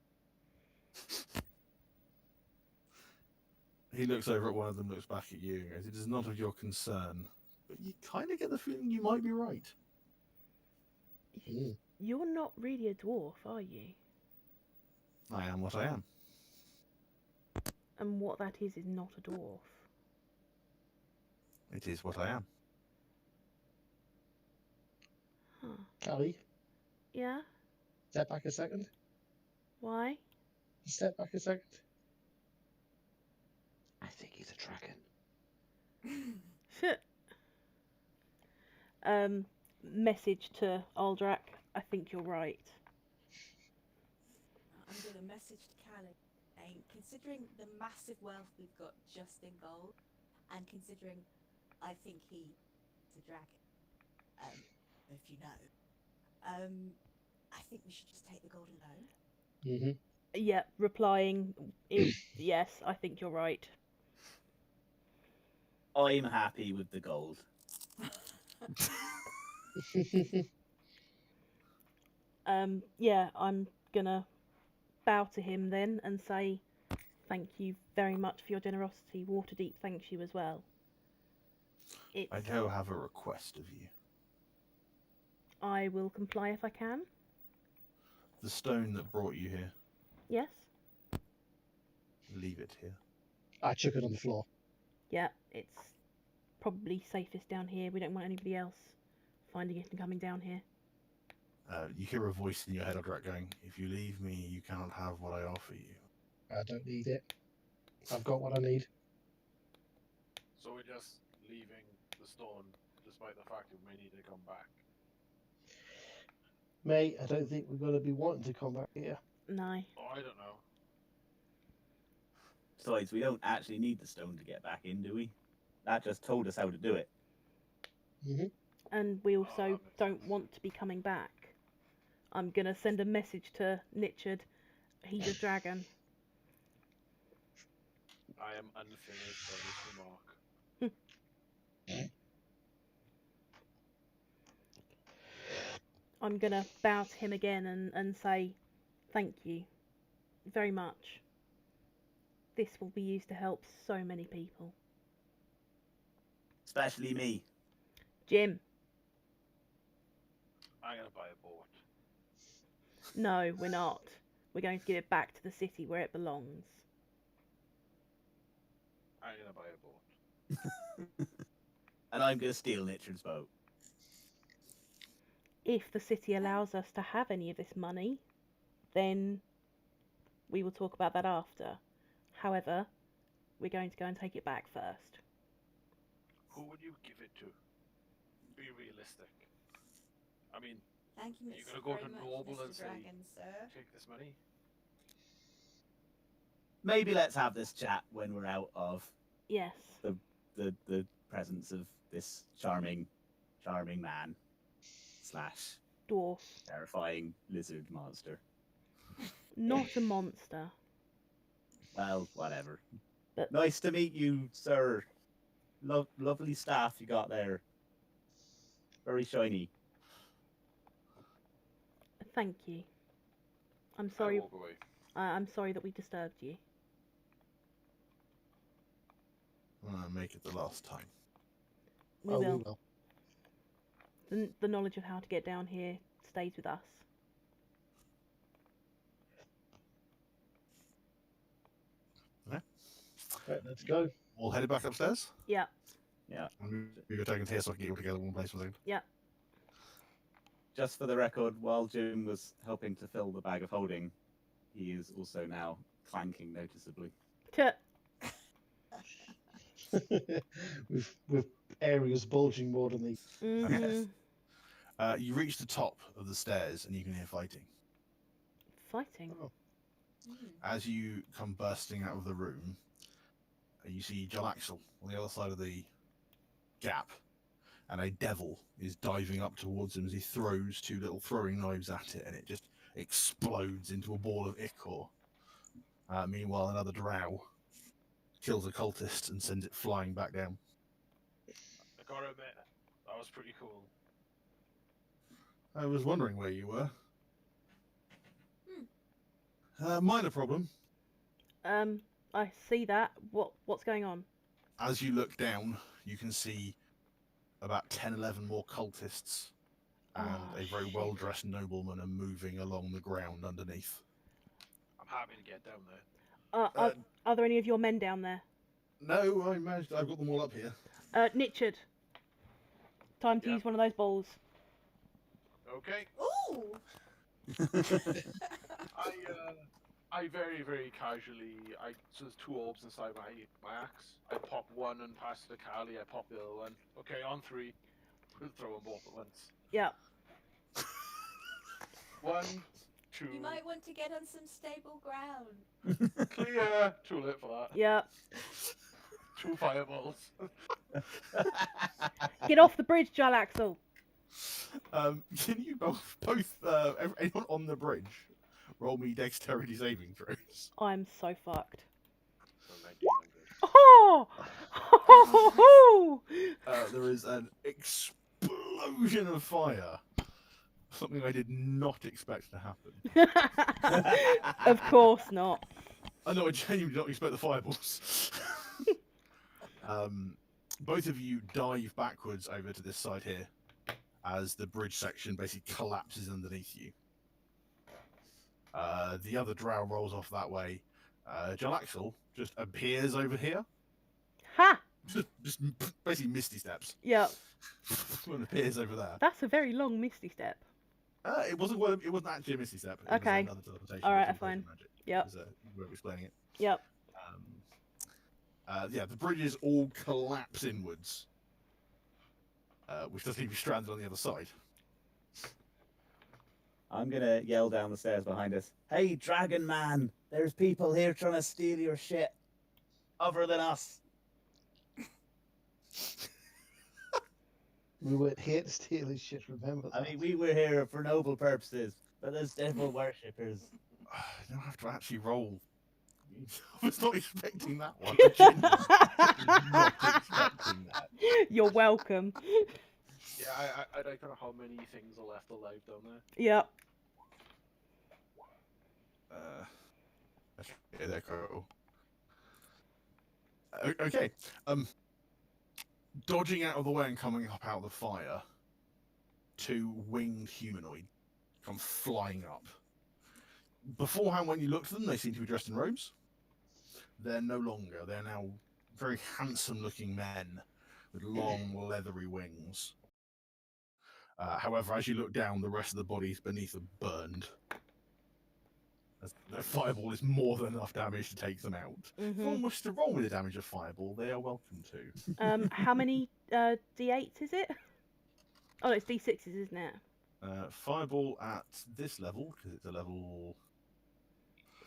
He looks over at one of them, looks back at you, and goes, "It is not of your concern." But you kind of get the feeling you might be right. You're not really a dwarf, are you? I am what I am. And what that is not a dwarf. It is what I am. Huh. Callie, Yeah? step back a second. Why? Step back a second. I think he's a dragon. Shit. Message to Aldrak. I think you're right. I'm going to message to Callie saying, considering the massive wealth we've got just in gold, and considering I think he's a dragon, if you know, I think we should just take the golden loan. Mm-hmm. Yeah, replying. Yes, I think you're right. I'm happy with the gold. Yeah, I'm gonna bow to him then and say thank you very much for your generosity. Waterdeep thanks you as well. I do have a request of you. I will comply if I can. The stone that brought you here, Yes? leave it here. I chuck it on the floor. Yeah, it's probably safest down here. We don't want anybody else finding it and coming down here. You hear a voice in your head, Aldrak, going, "If you leave me, you cannot have what I offer you." I don't need it. I've got what I need. So we're just leaving the stone, despite the fact that we may need to come back. Mate, I don't think we're going to be wanting to come back here. No. Oh, I don't know. Besides, we don't actually need the stone to get back in, do we? That just told us how to do it. Mm-hmm. And we that also makes don't sense. want to be coming back. I'm gonna send a message to Nichard. He's a dragon. I am unfinished by this remark. I'm gonna bow to him again and say thank you very much. This will be used to help so many people. Especially me. Jim, I'm gonna buy a boat. no, we're not. We're going to give it back to the city where it belongs. I'm gonna buy a boat. And I'm going to steal Nichard's boat. If the city allows us to have any of this money, then we will talk about that after. However, we're going to go and take it back first. Who would you give it to? Be realistic. I mean, Thank you, Are you Mr. gonna go very to much, Noble Mr. and say- Dragon, sir. take this money. Maybe let's have this chat when we're out of Yes. the presence of this charming man / Dwarf. terrifying lizard monster. Not a monster. Well, whatever. But- Nice to meet you, sir. Lovely staff you got there. Very shiny. Thank you. I'm I sorry. walk away. I'm sorry that we disturbed you. Make it the last time. We Oh, will. we will. The knowledge of how to get down here stays with us. Right, let's go. All headed back upstairs. Yeah. Yeah. We were taking here so I can get you all together in one place. For a second. Just for the record, while Jim was helping to fill the bag of holding, he is also now clanking noticeably. with areas bulging more than these. Mhm. You reach the top of the stairs and you can hear fighting. Fighting. Oh. As you come bursting out of the room, you see Jalaxel on the other side of the gap, and a devil is diving up towards him as he throws two little throwing knives at it, and it just explodes into a ball of ichor. Meanwhile, another drow kills a cultist and sends it flying back down. I gotta admit, that was pretty cool. I was wondering where you were. Minor problem. I see that. What's going on? As you look down, you can see about 10, 11 more cultists and Oh, a very shit. well-dressed nobleman are moving along the ground underneath. I'm happy to get down there. Are there any of your men down there? No, I managed. I've got them all up here. Nichard. Time to Yep. use one of those balls. Okay. Ooh! I very, very casually, so there's 2 orbs inside my axe. I pop one and pass it to Callie, I pop the other one. Okay, on 3. We'll throw them both at once. Yeah. 1, 2, You might want to get on some stable ground. clear! Too late for that. Yeah. 2 fireballs. Get off the bridge, Jalaxel. Can you both anyone on the bridge roll me dexterity saving throws? I'm so fucked. So 1900. Oh! There is an explosion of fire. Something I did not expect to happen. Of course not. I know, I genuinely did not expect the fireballs. Both of you dive backwards over to this side here as the bridge section basically collapses underneath you. The other drow rolls off that way. Jalaxel just appears over here. Ha! Just basically misty steps. Yeah. And appears over there. That's a very long misty step. It wasn't actually a misty step. It Okay. was another teleportation. All right, teleportation fine. Magic. Yep. It was, we were explaining it. Yep. Yeah, the bridges all collapse inwards, which does leave you stranded on the other side. I'm gonna yell down the stairs behind us. Hey, Dragon Man! There's people here trying to steal your shit. Other than us. We weren't here to steal his shit, remember that? I mean, we were here for noble purposes, but there's devil worshippers. You don't have to actually roll. I was not expecting that one. I genuinely was not expecting that. You're welcome. Yeah, I'd like to know how many things are left alive down there. Yep. Yeah, they're cool. Okay. Dodging out of the way and coming up out of the fire, 2 winged humanoid come flying up. Beforehand, when you looked at them, they seem to be dressed in robes. They're no longer. They're now very handsome-looking men with long, leathery wings. However, as you look down, the rest of the bodies beneath are burned. As the fireball is more than enough damage to take them out. If anyone wants to roll with the damage of fireball, they are welcome to. How many D8s is it? Oh, no, it's D6s, isn't it? Fireball at this level, because it's a level...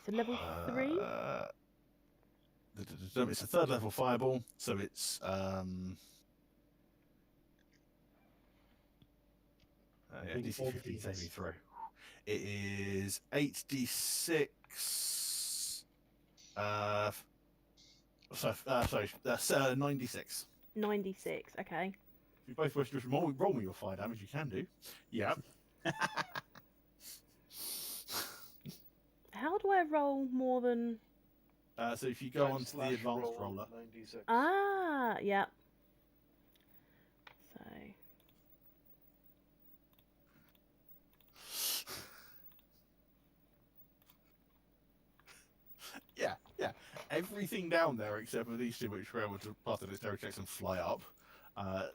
It's a level 3? It's a 3rd level fireball, so it's... DC 15 saving throw. It is 8d6. Sorry, that's 9d6. 96, okay. If you both wish to roll me your fire damage, you can do. Yeah. How do I roll more than... So if you go on to the / advanced roll roller. 96. Ah, yeah. So... Yeah. Everything down there except for these 2 which were able to pass the dexterity checks and fly up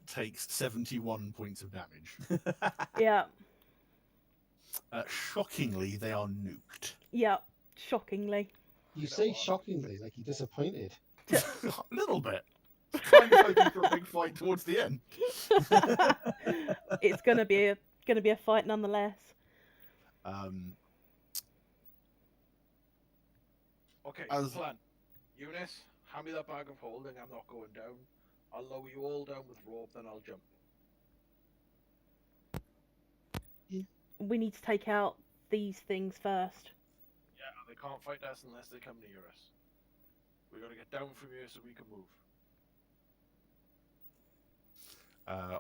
takes 71 points of damage. Yeah. Shockingly, they are nuked. Yeah. Shockingly. You say shockingly, like you're disappointed. A little bit. Kind of hoping for a big fight towards the end. It's gonna be a fight nonetheless. Okay, As- plan. Eunice, hand me that bag of holding, I'm not going down. I'll lower you all down with rope, then I'll jump. We need to take out these things first. Yeah, they can't fight us unless they come near us. We gotta get down from here so we can move.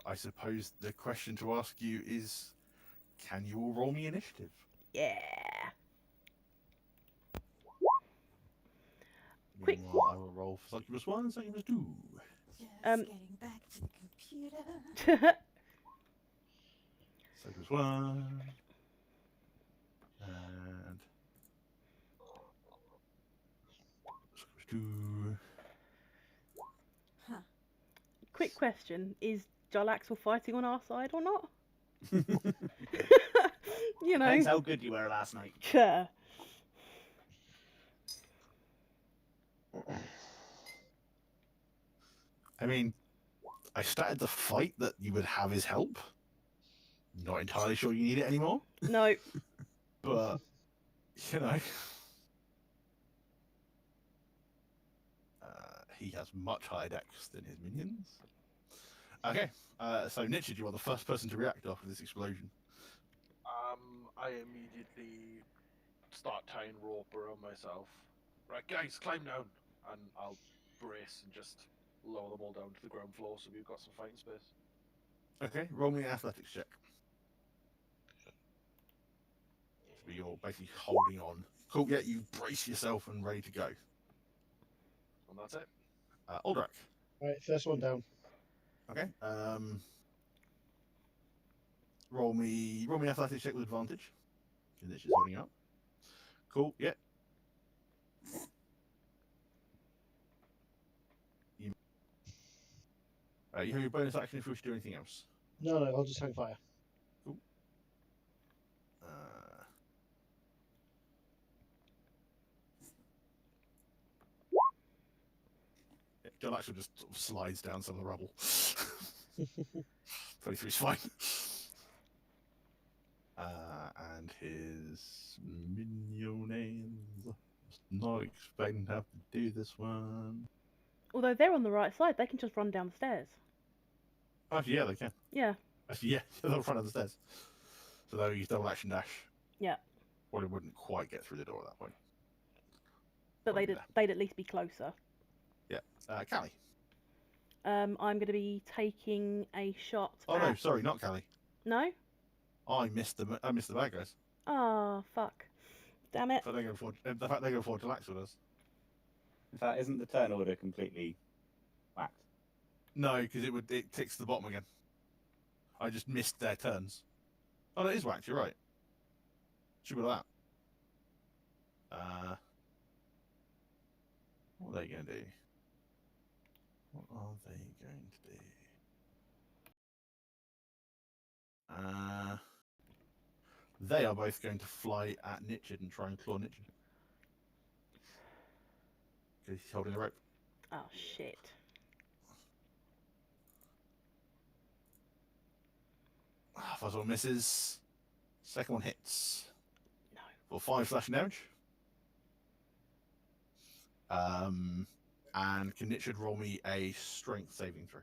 I suppose the question to ask you is, can you all roll me initiative? Yeah. Quick. Meanwhile, I will roll for Succubus 1, Succubus 2. Just Um, getting back to the computer. So there's one. And two. Huh. Quick question: is Jarlaxle fighting on our side or not? You know. Depends how good you were last night. Yeah. I mean, I started the fight that you would have his help. Not entirely sure you need it anymore, No. but you know, he has much higher dex than his minions. Okay, so Nichid, you are the first person to react after this explosion. I immediately start tying rope around myself. Right, guys, climb down, and I'll brace and just lower them all down to the ground floor so we've got some fighting space. Okay, roll me an athletics check. So you're basically holding on. Cool, yeah, you brace yourself and ready to go. And that's it. Aldrak. Right, first one down. Okay. Roll me athletics check with advantage. Because it's just holding up. Cool, yeah. You have your bonus action if you wish to do anything else. No, I'll just hang fire. Cool. John actually just sort of slides down some of the rubble. 23 is fine. And his minions. Not expecting to have to do this one. Although they're on the right side, they can just run down the stairs. Actually, yeah, they can. Yeah. Actually, yeah, they're in front of the stairs. So they'll use double action dash. Yeah. Well, it wouldn't quite get through the door at that point. But Right they'd at least be closer. Yeah. Callie. I'm going to be taking a shot. Oh no, sorry, not Callie. No? I missed the bad guys. Oh, fuck. Damn it. But they go for the fact they go for Delax with us. In fact, isn't the turn order completely whacked? No, because it ticks the bottom again. I just missed their turns. Oh, no, it is whacked. You're right. Should be like that. What are they going to do? What are they going to do? They are both going to fly at Nichid and try and claw Nichid. Because he's holding the rope. Oh, shit. First one misses. Second one hits. No. For 5 slashing damage. And can Nichid roll me a strength saving throw?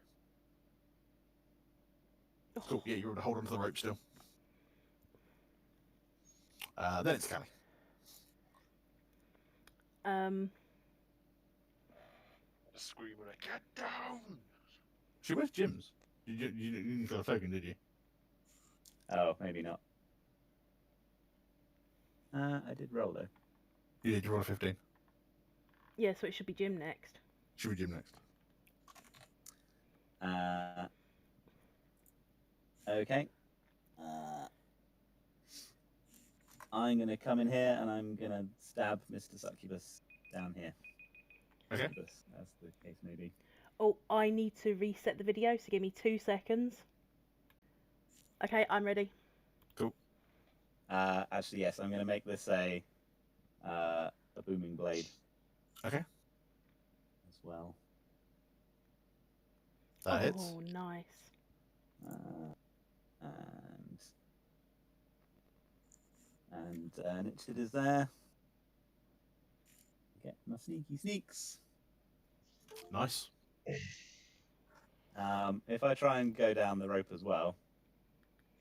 Cool, yeah, you're able to hold onto the rope still. Then it's Callie. Screaming, get down! She wears gyms. You didn't got a token, did you? Oh, maybe not. I did roll though. You did, you rolled a 15. Yeah, so it should be Jim next. Should be gym next. Okay. I'm gonna come in here and I'm gonna stab Mr. Succubus down here. Okay. Succubus, as the case may be. Oh, I need to reset the video, so give me 2 seconds. Okay, I'm ready. Cool. Actually, yes, I'm gonna make this a booming blade. Okay. As well. That hits. Oh, nice. And Nichid is there. Get my sneaky sneaks. Nice. If I try and go down the rope as well,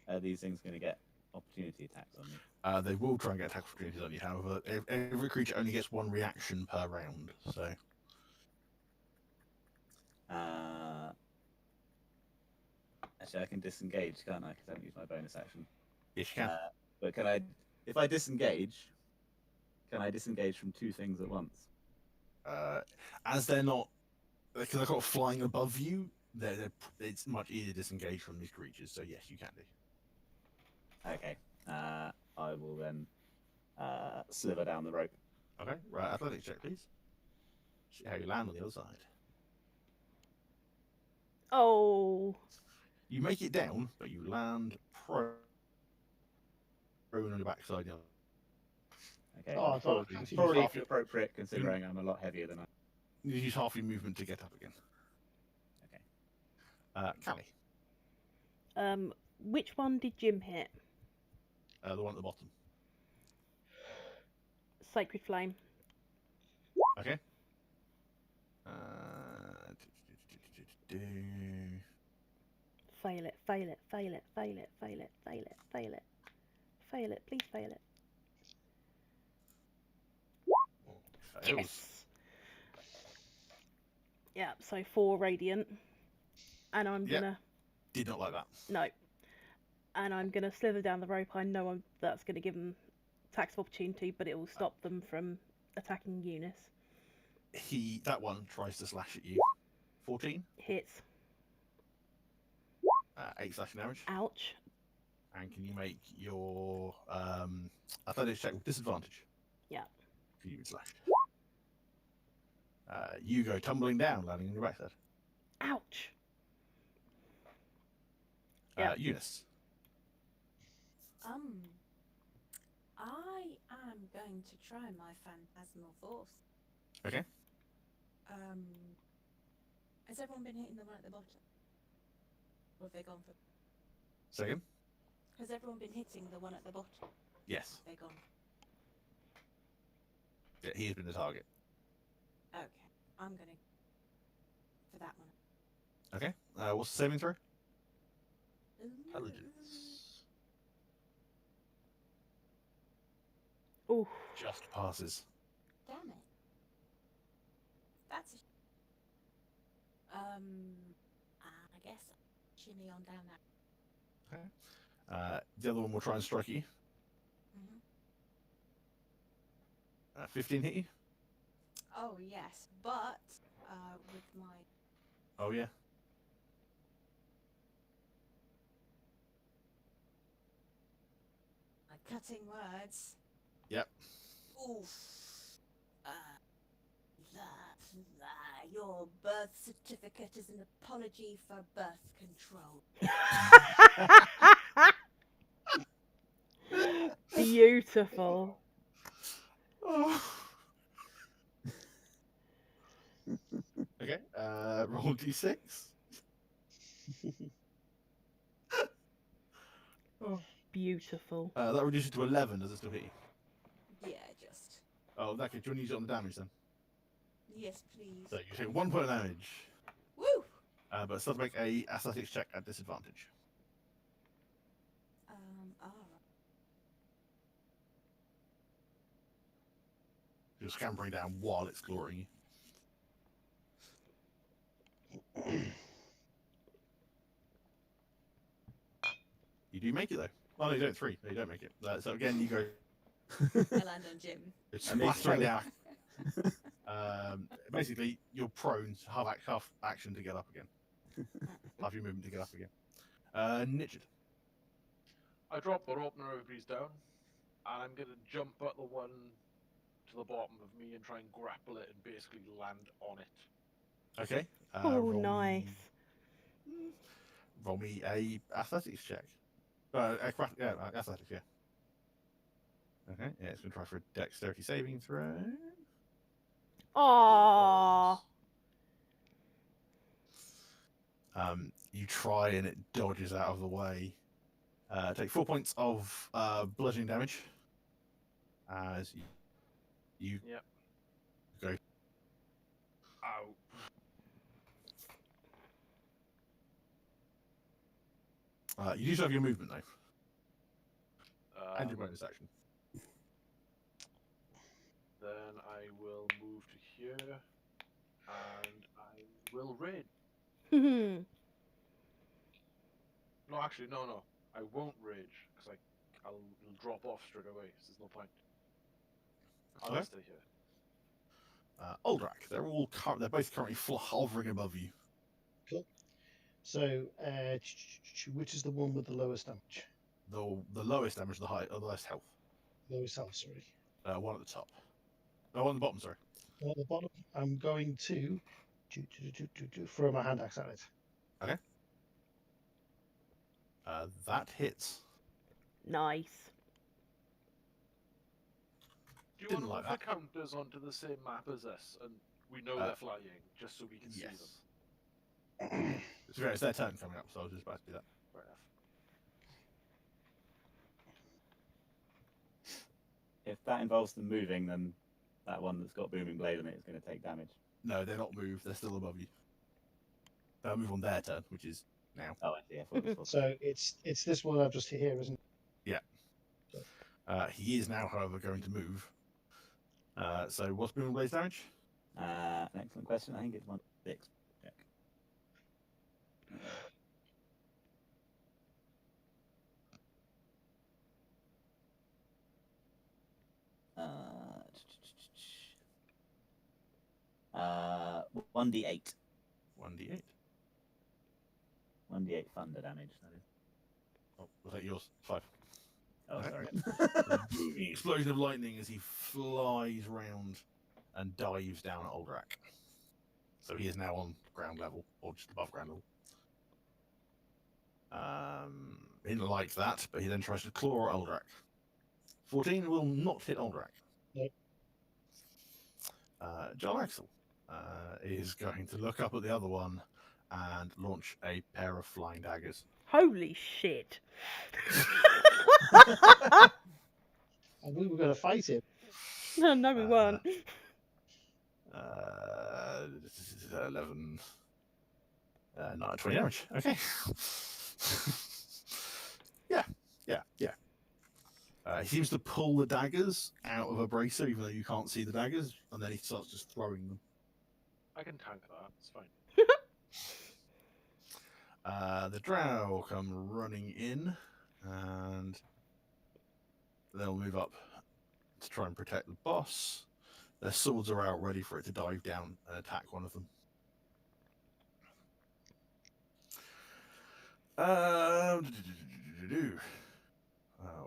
are these things going to get opportunity attacks on me? They will try and get attack opportunities on you. However, every creature only gets 1 reaction per round. So. Actually, I can disengage, can't I? Because I haven't used my bonus action. Yes, you can. But can I, if I disengage, can I disengage from 2 things at once? As they're not, because they're kind of flying above you, it's much easier to disengage from these creatures. So yes, you can do. Okay. I will then sliver down the rope. Okay, right. Athletics check, please. See how you land on the other side. Oh. You make it down, but you land prone on your backside. Okay. Oh, I thought Probably- Probably appropriate considering I'm a lot heavier than I. You use half your movement to get up again. Okay. Callie, Which one did Jim hit? the one at the bottom. Sacred Flame. Okay. Fail it, fail it, fail it, fail it, fail it, fail it, fail it. Fail it, please fail it. Fails. Yes. Yeah, so 4 radiant. And I'm Yep. gonna... Did not like that. No. And I'm gonna slither down the rope. I know that's gonna give them attacks of opportunity, but it will stop them from attacking Eunice. That one tries to slash at you. 14. Hits. 8 slashing damage. Ouch. And can you make your athletics check with disadvantage? Yeah. For you slashed. You go tumbling down, landing on your backside. Ouch. Yep. Eunice. I am going to try my phantasmal force. Okay. Has everyone been hitting the one at the bottom? Or have they gone for... Second. Has everyone been hitting the one at the bottom? Yes. Have they gone? Yeah, he has been the target. Okay, I'm gonna... for that one. Okay. What's the saving throw? Intelligence. Ooh. Just passes. Damn it. That's a... I guess shimmy on down that. Okay. The other one will try and strike you. 15 hit you? Oh yes, but with my... Oh, yeah. cutting words. Yep. Oof. Your birth certificate is an apology for birth control. Beautiful. Oh. Okay. Roll d6. Beautiful. That reduces to 11. Does it still hit you? Yeah, just... Oh, in that case, do you want to use it on the damage then? Yes, please. So you take 1 point of damage. Woo! But still make a athletics check at disadvantage. Alright. You're scampering down while it's glorying you. You do make it though. Oh no, you don't. 3. No, you don't make it. So again, you go. I land on Jim. It's splattering down. Basically, you're prone to half action to get up again. Half your movement to get up again. Nitchard. I drop the rope and everybody's down, and I'm gonna jump at the one to the bottom of me and try and grapple it and basically land on it. Okay. Oh, roll nice. Roll me a athletics check. Athletics, yeah. Okay, yeah, it's going to try for a dexterity saving throw. Aww. You try and it dodges out of the way. Take 4 points of bludgeoning damage as you Yep. go. Ow. You do still have your movement though, and your bonus action. Then I will move to here, and I will raid. No, actually, no. I won't rage, because I'll drop off straight away, so there's no point. I'll Okay. stay here. Aldrak, they're both currently hovering above you. Cool. So, which is the one with the lowest damage? The lowest damage, the high, or the lowest health. Lowest health, sorry. One at the top. No, one at the bottom. Sorry. At the bottom, I'm going to throw my hand axe at it. Okay. That hits. Nice. Do you Didn't want to like move the counters onto the same map as us, and we know they're flying, just so we can see them? It's their turn coming up, so I was just about to do that. Fair enough. If that involves them moving, then that one that's got booming blade on it is going to take damage. No, they're not moved. They're still above you. They'll move on their turn, which is now. Oh, I see. I thought it was So it's this one I've just hit here, isn't it? He is now, however, going to move. So what's booming blade's damage? an excellent question. I think it's 1d6. Check. Uh, 1d8. 1d8. 1d8 thunder damage. That is. Oh, was that yours? 5. Oh, Okay. sorry. Booming explosion of lightning as he flies round and dives down at Aldrak. So he is now on ground level, or just above ground level. He didn't like that, but he then tries to claw at Aldrak. 14 will not hit Aldrak. Nope. John Axel is going to look up at the other one and launch a pair of flying daggers. Holy shit. And we were going to fight him. No, we weren't. 11. 20 damage. Okay. Yeah. He seems to pull the daggers out of a bracer, even though you can't see the daggers, and then he starts just throwing them. I can tank that. It's fine. The drow will come running in, and they'll move up to try and protect the boss. Their swords are out, ready for it to dive down and attack one of them.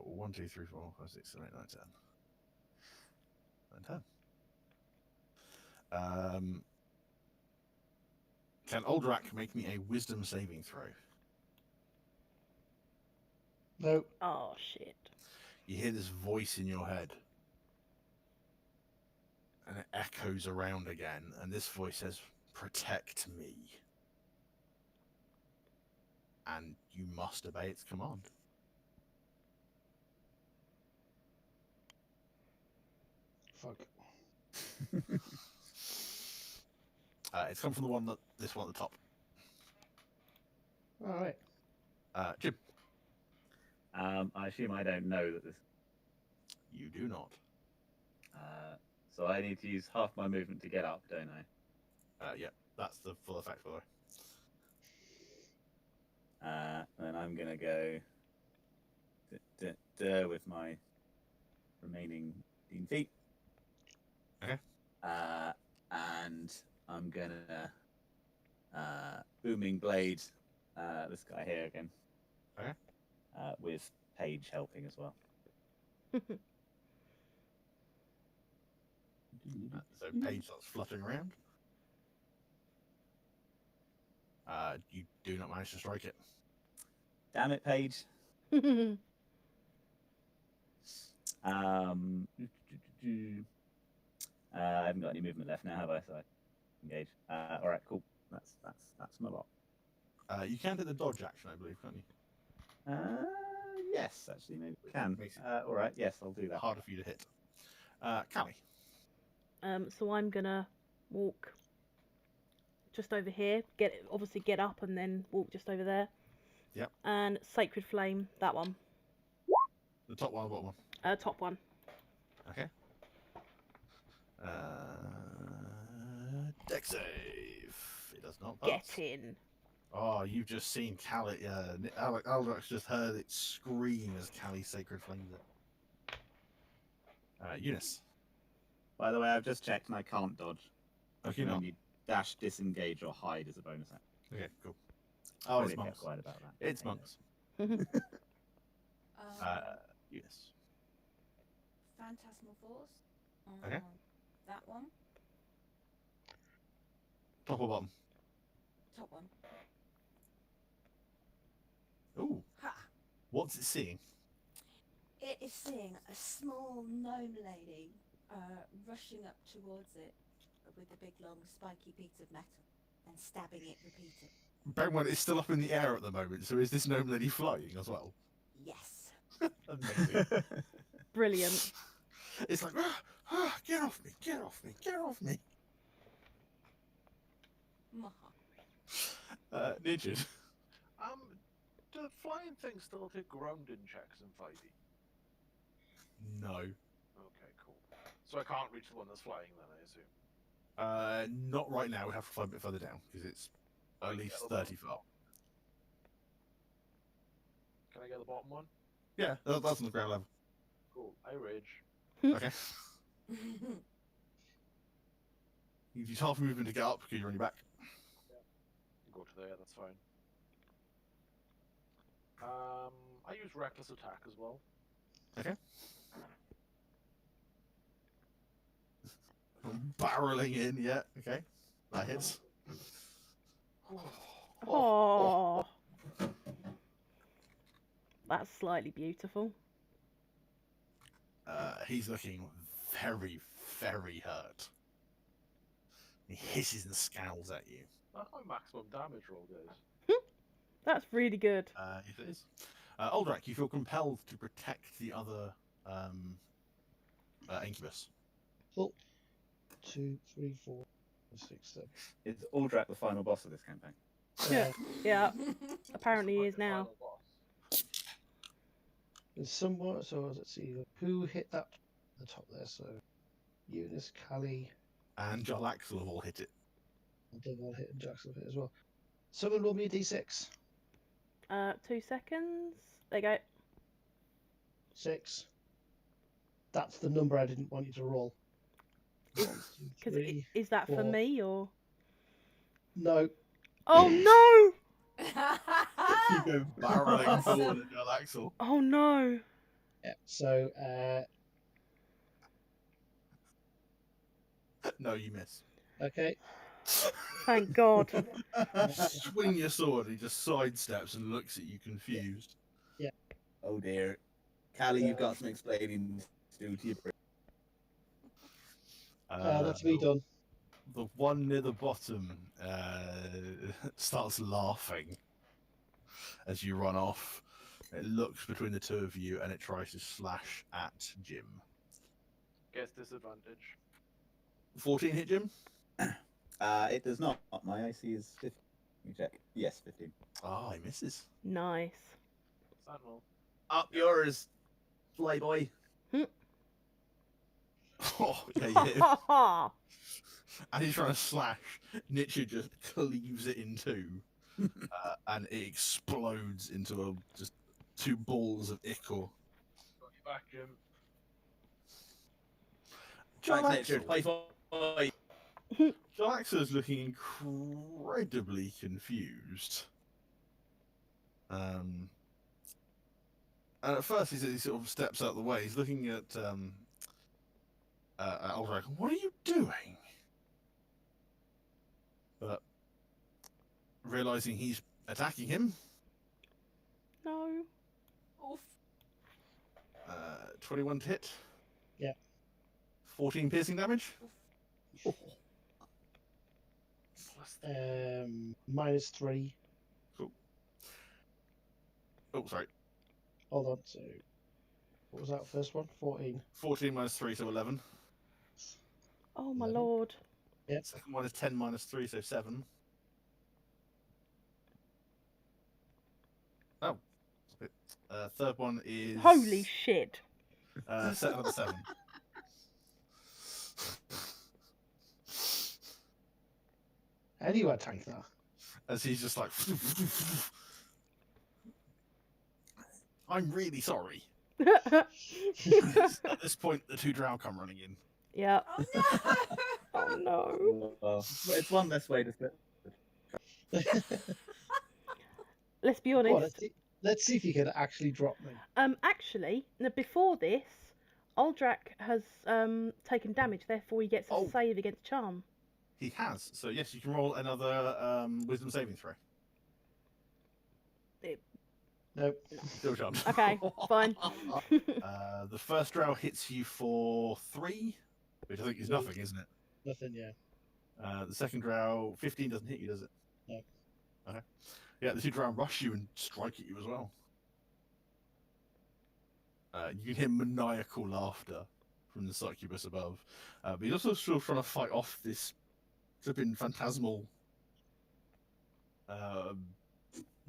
1, 2, 3, 4, 5, 6, 7, 8, 9, 10. 9, 10. Can Aldrak make me a wisdom saving throw? No. Oh, shit. You hear this voice in your head, and it echoes around again, and this voice says, "Protect me." And you must obey its command. Fuck. It's come from the one this one at the top. All right. Jim, I assume I don't know that this. you do not. So I need to use half my movement to get up, don't I? Yeah, that's the full effect, by the way. Then I'm gonna go with my remaining 15 feet. Okay. And I'm gonna booming blade this guy here again. Okay. With Paige helping as well. So Paige starts fluttering around. You do not manage to strike it. Damn it, Paige. I haven't got any movement left now, have I? So I engage. All right, cool. That's my lot. You can do the dodge action, I believe, can't you? Yes, actually, maybe we can. All right, yes, I'll do that. Harder for you to hit. Callie. So I'm gonna walk just over here. Obviously get up and then walk just over there. Yep. And Sacred Flame, that one. The top one or bottom one? Top one. Okay. Deck save. It does not pass. Get in. Oh, you've just seen Callie. Aldrak's just heard it scream as Callie Sacred Flames it. Eunice. By the way, I've just checked and I can't dodge. Okay, I can not. only dash, disengage, or hide as a bonus action. Okay, cool. Oh, it's Really kept monks. quiet about that. It's Hang monks. Yes. Phantasmal Force. Okay. That one. Top or bottom? Top one. Ooh. Ha! What's it seeing? It is seeing a small gnome lady rushing up towards it with a big long spiky piece of metal and stabbing it repeatedly. Bear in mind, it's still up in the air at the moment, so is this gnome lady flying as well? Yes. Amazing. Brilliant. It's like, get off me, get off me, get off me. Nidget. Do flying things still take grounding checks in 5e? No. Okay, cool. So I can't reach the one that's flying then, I assume. Not right now. We have to fly a bit further down because it's at least 30 feet. Can I get the bottom one? Yeah, that's on the ground level. Cool. I rage. Okay. You use half movement to get up because you're on your back. Go to there, that's fine. I use reckless attack as well. Okay. Barreling in, yeah. Okay. That hits. Oh. That's slightly beautiful. He's looking very, very hurt. He hisses and scowls at you. That's my maximum damage roll, guys. That's really good. If it is. Aldrak, you feel compelled to protect the other incubus. Cool. 2, 3, 4, 5, 6, 7. Is Aldrak the final boss of this campaign? Yeah. Yeah. Apparently he is now. There's somewhat, so let's see who hit that at the top there. So Eunice, Callie, And Jalaxel have all hit it. and Devon hit, and Jackson hit as well. Someone roll me a d6. 2 seconds. There you go. 6. That's the number I didn't want you to roll. 1, 2, Because 3. is that for 4. me or? No. Oh no! You go barreling forward at Jalaxel. Oh no! Yeah. So No, you miss. okay. Thank God. Swing your sword, he just sidesteps and looks at you confused. Oh dear. Callie, you've got some explaining to do to your brain. That's me done. The one near the bottom starts laughing as you run off. It looks between the two of you and it tries to slash at Jim. Gets disadvantage. 14 hit Jim? It does not. My IC is 15. Let me check. Yes, 15. Ah, he misses. Nice. Sandwell. Up yours, Flyboy. Oh, yeah, you hit him. And he's trying to slash. Nietzsche just cleaves it in two. And it explodes into just two balls of ichor. Got you back, Jim. Thanks, Richard. High five. Jalaxa's looking incredibly confused. And at first he sort of steps out of the way. He's looking at Aldrak. What are you doing? But realizing he's attacking him, No. Oof. 21 to hit. Yeah. 14 piercing damage. -3. Cool. Oh, sorry. Hold on. So what was that first one? 14. 14 minus 3, so 11. Oh my 11. lord. Yep. Second one is 10 minus 3, so 7. Oh. Third one is... Holy shit. Set another 7. How do you attack that? As he's just like... I'm really sorry. At this point, the two drow come running in. Yeah. Oh no! Oh no. Well, it's one less way to split. Let's be Go on, honest. Let's see if you can actually drop me. Actually, before this, Aldrak has taken damage, therefore he gets a Oh. save against charm. He has. So yes, you can roll another wisdom saving throw. Nope. Still charmed. Okay, fine. The first drow hits you for 3, which I think is nothing, isn't it? Nothing, yeah. The second drow, 15 doesn't hit you, does it? No. Okay. Yeah, the 2 drow rush you and strike at you as well. You can hear maniacal laughter from the succubus above. But he's also still trying to fight off this flipping phantasmal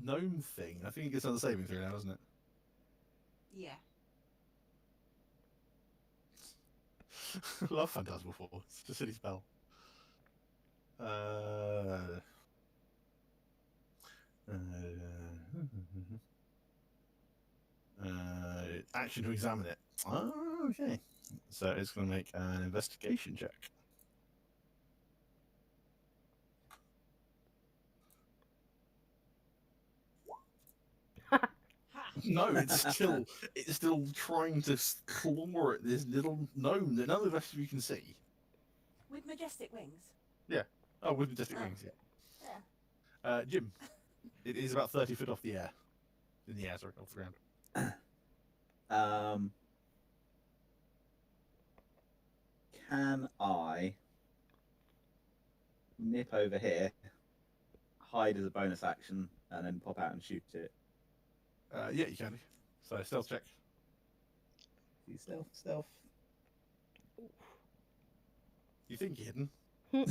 gnome thing. I think he gets another saving throw now, doesn't it? Yeah. Love Phantasmal Force. It's just a silly spell. Action to examine it. Oh, okay. So it's going to make an investigation check. No, it's still trying to claw at this little gnome that none of the rest of you can see. With majestic wings. Oh, with majestic wings, yeah. Jim, it is about 30 foot off the air. In the air, sorry, off the ground. Can I nip over here, hide as a bonus action, and then pop out and shoot it? Yeah, you can. So stealth check. See stealth. You think you're hidden? I'm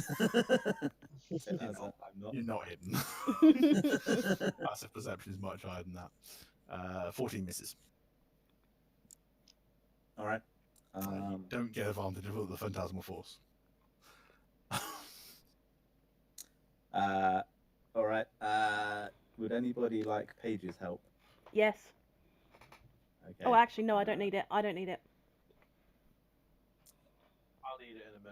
not. You're not hidden. Passive perception is much higher than that. 14 misses. All right. You don't get advantage of the Phantasmal Force. All right. Would anybody like Paige's help? Yes. Okay. Oh, actually, no, I don't need it. I don't need it. I'll need it in a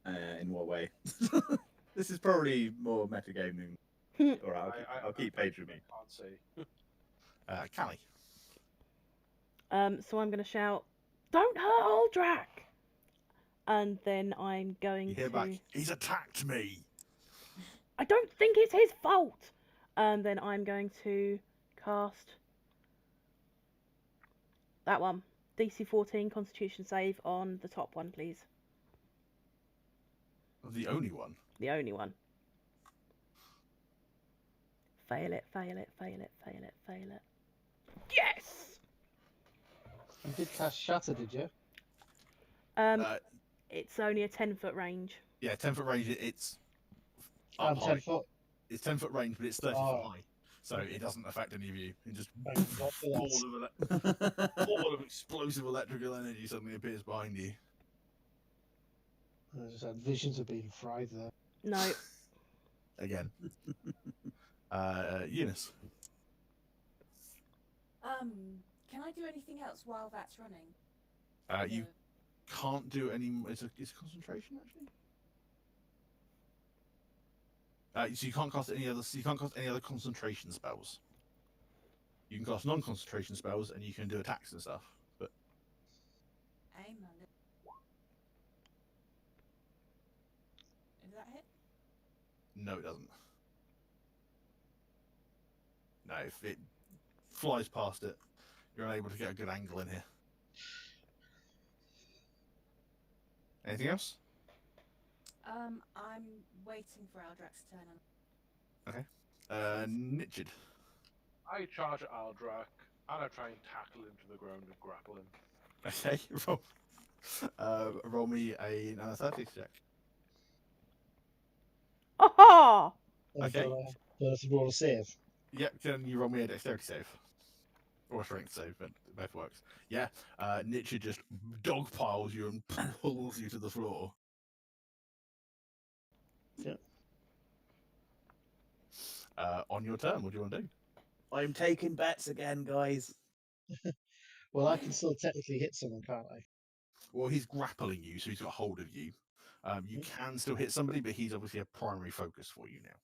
minute. In what way? This is probably more metagaming. All right, I'll keep Paige with me. Can't see. Callie. So I'm going to shout, "Don't hurt Aldrak!" And then I'm going You hear to... back, he's attacked me! I don't think it's his fault! And then I'm going to cast that one. DC 14 Constitution save on the top one, please. The only one. The only one. Fail it, fail it, fail it, fail it, fail it. Yes! You did cast Shatter, did you? It's only a 10-foot range. Yeah, 10-foot range, it's I'm up 10 high. foot. It's 10-foot range, but it's 30 Oh. foot high. So it doesn't affect any of you. It just Thank God for that. ball of explosive electrical energy suddenly appears behind you. I just had visions of being fried there. No. Again. Eunice. Can I do anything else while that's running? You can't do any. Is concentration actually? So you can't cast any other. So you can't cast any other concentration spells. You can cast non-concentration spells, and you can do attacks and stuff. But Aim on it. Is that hit? no, it doesn't. No, if it flies past it, you're unable to get a good angle in here. Anything else? I'm waiting for Aldrak's turn on. Nitchid. I charge at Aldrak and I try and tackle him to the ground and grapple him. Okay, roll me an athletics check. Aha! Okay. Do I have to roll a save? Yep, can you roll me a dexterity save? Or a strength save, but it both works. Yeah, Nitchid just dogpiles you and pulls you to the floor. Yeah. On your turn, what do you want to do? I'm taking bets again, guys. Well, I can still technically hit someone, can't I? Well, he's grappling you, so he's got hold of you. You can still hit somebody, but he's obviously a primary focus for you now.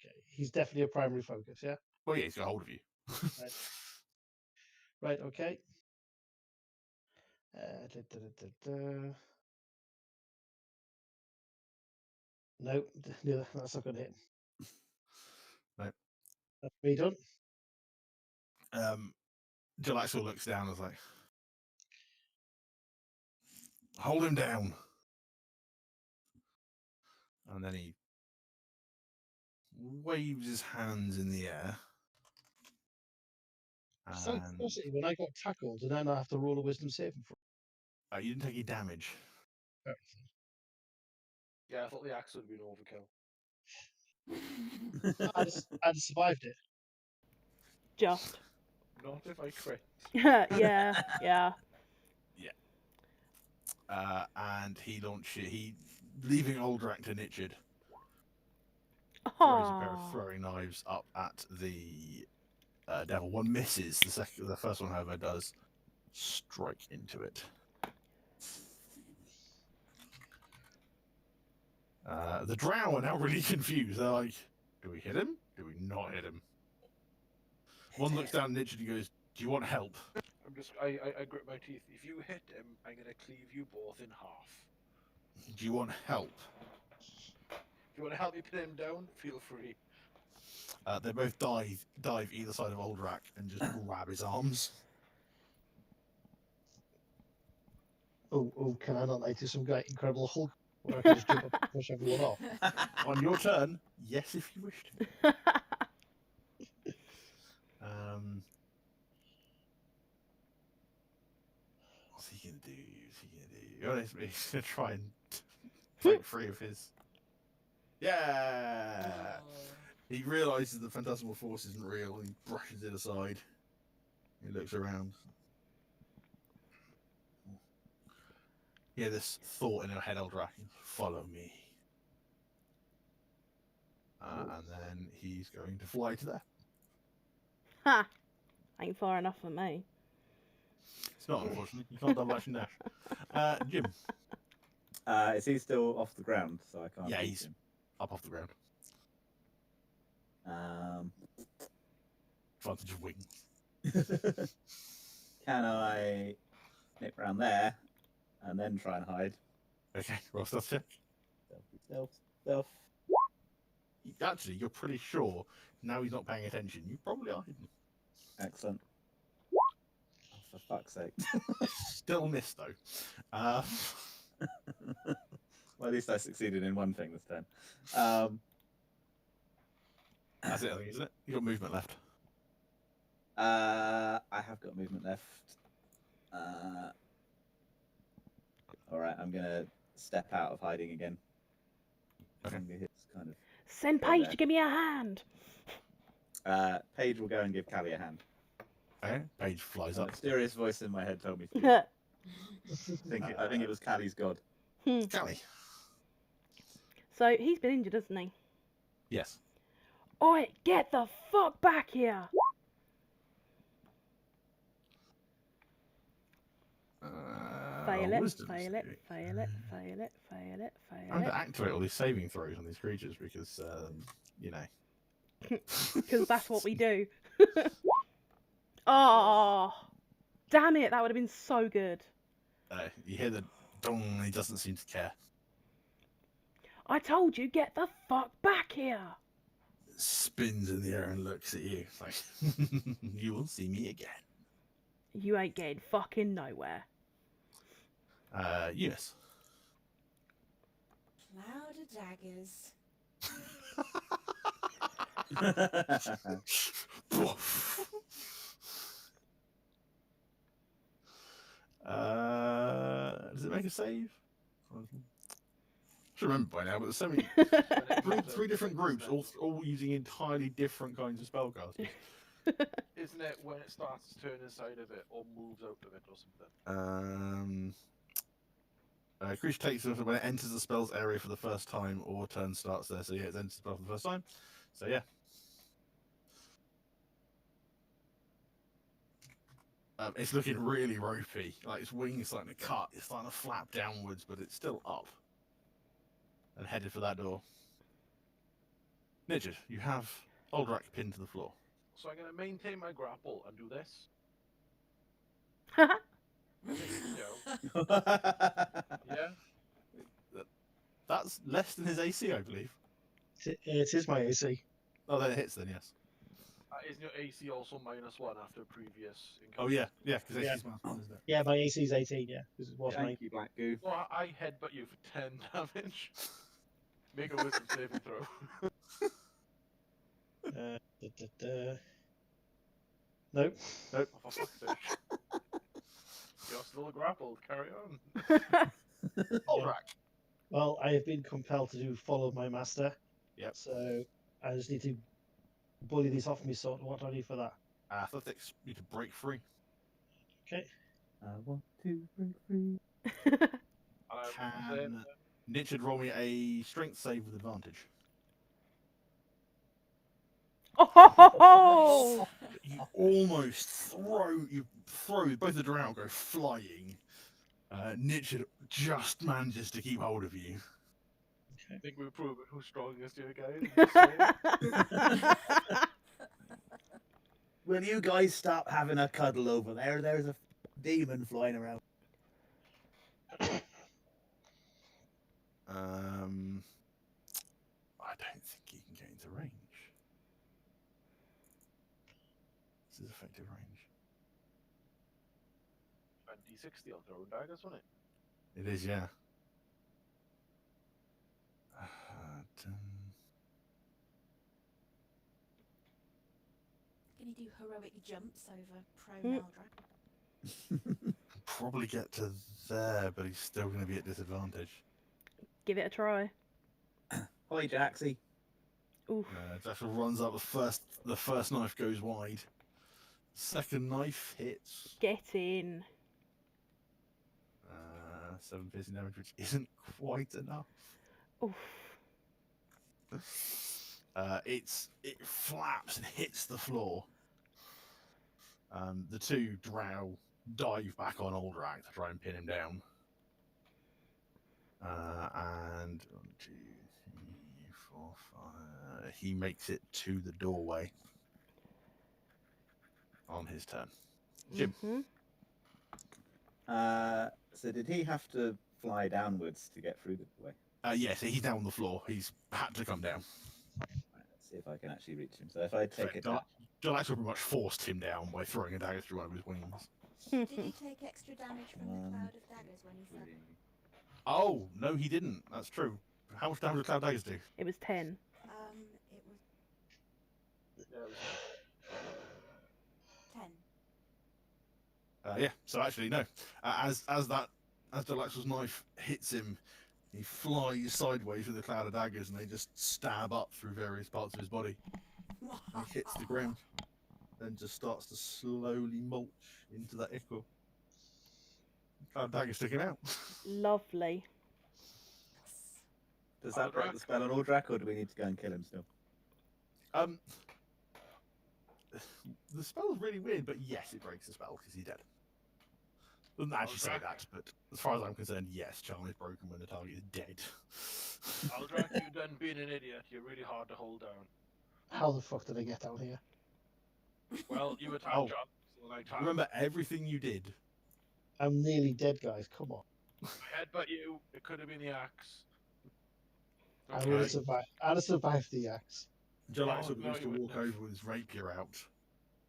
Okay, he's definitely a primary focus. Yeah. Well, yeah, he's got hold of you. Right. Right. Okay. Da, da, da, da. Nope. No, that's not going to hit. Nope. That's me done. Jalaxor looks down and is like, hold him down. And then he waves his hands in the air. So, And curiosity, when I got tackled, and then I have to roll a wisdom saving throw. you didn't take any damage. Yeah, I thought the axe would have been overkill. I'd survived it. Just. Not if I crit. Yeah. And he leaving Aldrak to Nichard, throws a pair of throwing knives up at the devil. One misses. The first one, however, does strike into it. The drow are now really confused. They're like, do we hit him? Do we not hit him? One looks down at Nichard and goes, do you want help? I grit my teeth. If you hit him, I'm gonna cleave you both in half. Do you want help? If you want to help me pin him down, feel free. They both dive either side of Aldrak and just grab his arms. Oh, can I not like do some great Incredible Hulk where I can just jump up and push everyone off? On your turn, yes, if you wish to. What's he gonna do? He's gonna try and break free of his. Yeah. He realizes the phantasmal force isn't real and he brushes it aside. He looks around. Yeah, this thought in her head, Aldrak, follow me. And then he's going to fly to there. Ha! Ain't far enough for me. It's not, unfortunately. You can't double action dash. Jim. Is he still off the ground? So I can't. Yeah, reach he's him? up off the ground. Advantage of wings. Can I nip around there and then try and hide? Okay, roll stealth check. Stealth. Actually, you're pretty sure now he's not paying attention. You probably are hidden. Excellent. Oh, for fuck's sake. Still missed though. Well, at least I succeeded in one thing this time. That's it, I think, isn't it? You got movement left. I have got movement left. All right, I'm gonna step out of hiding again. Okay. It's kind of. Send Go Paige there. to give me a hand. Paige will go and give Callie a hand. Okay, Paige flies A up. mysterious voice in my head told me to. Do that. I think it was Callie's god. Callie. So he's been injured, hasn't he? Yes. Oi, get the fuck back here! Fail it, wisdom fail it, saving. fail it, fail it, fail it, I'm fail going it. to activate all these saving throws on these creatures because, you know. Because that's what we do. Oh, damn it! That would have been so good. You hear the dong, and he doesn't seem to care. I told you, get the fuck back here! Spins in the air and looks at you. It's like, you will see me again. You ain't getting fucking nowhere. Yes. Cloud of daggers. Does it make a save? I should remember by now, but there's so many three different groups, all using entirely different kinds of spellcasters. Isn't it when it starts to turn inside of it or moves out of it or something? Creature takes it when it enters the spell's area for the first time or turn starts there. So yeah, it enters the spell for the first time. So yeah. It's looking really ropey. Like its wings starting to cut. It's starting to flap downwards, but it's still up. And headed for that door. Nidget, you have Aldrak pinned to the floor. So I'm going to maintain my grapple and do this. Yeah. That's less than his AC, I believe. It is my AC. Oh, then it hits then, yes. Isn't your AC also -1 after previous encounter? Oh, yeah, because Yeah. AC's -1, isn't it? Yeah, my AC is 18. Yeah, this was mine. Thank you, Black Goo. So I headbutt you for 10 damage. Make a wisdom saving throw. Nope. Oh, for fuck's sake. You're still grappled. Carry on. Aldrak. Well, I have been compelled to follow my master. Yep. So I just need to bully these off me. So what do I need for that? Athletics, you need to break free. Okay. I want to break free. Can Nidget roll me a strength save with advantage? Oh! You almost throw both the drow go flying. Nidget just manages to keep hold of you. I think we've proven who's strongest here, guys. Will you guys stop having a cuddle over there? There's a demon flying around. I don't think he can get into range. This is effective range. 2060 on throwing daggers, wasn't it? It is, yeah. Can you do heroic jumps over prone Aldrak? Probably get to there, but he's still going to be at disadvantage. Give it a try. Hi, Jaxie. Oof. Jackson runs up. The first knife goes wide. Second knife hits. Get in. 7 piercing damage, which isn't quite enough. Oof. It flaps and hits the floor. The two drow dive back on Aldrak to try and pin him down. And 1, 2, 3, 4, 5. He makes it to the doorway on his turn. Jim. Mm-hmm. So did he have to fly downwards to get through the doorway? Yes, he's down on the floor. He's had to come down. Right, let's see if I can actually reach him. So if I take it down. Jalax pretty much forced him down by throwing a dagger through one of his wings. Did he take extra damage from the cloud of daggers when he fell? Oh, no, he didn't. That's true. How much damage did Cloud Daggers do? It was 10. It was 10. Yeah, so actually, no. As Jalax's knife hits him, he flies sideways with a cloud of daggers and they just stab up through various parts of his body. And he hits the ground. Then just starts to slowly mulch into that ichor. Cloud of daggers took him out. Lovely. Does that break the spell on Aldrak, or do we need to go and kill him still? The spell's really weird, but yes, it breaks the spell because he's dead. Doesn't actually say that, but as far as I'm concerned, yes, charm is broken when the target is dead. Aldrak, you done being an idiot. You're really hard to hold down. How the fuck did I get down here? Well, you attacked Oh. John. So I attacked. Remember everything you did. I'm nearly dead, guys. Come on. I headbutt you. It could have been the axe. I would have survived. I'd have survived the axe. Jalax Oh, goes no, to you walk wouldn't over have. with his rapier out.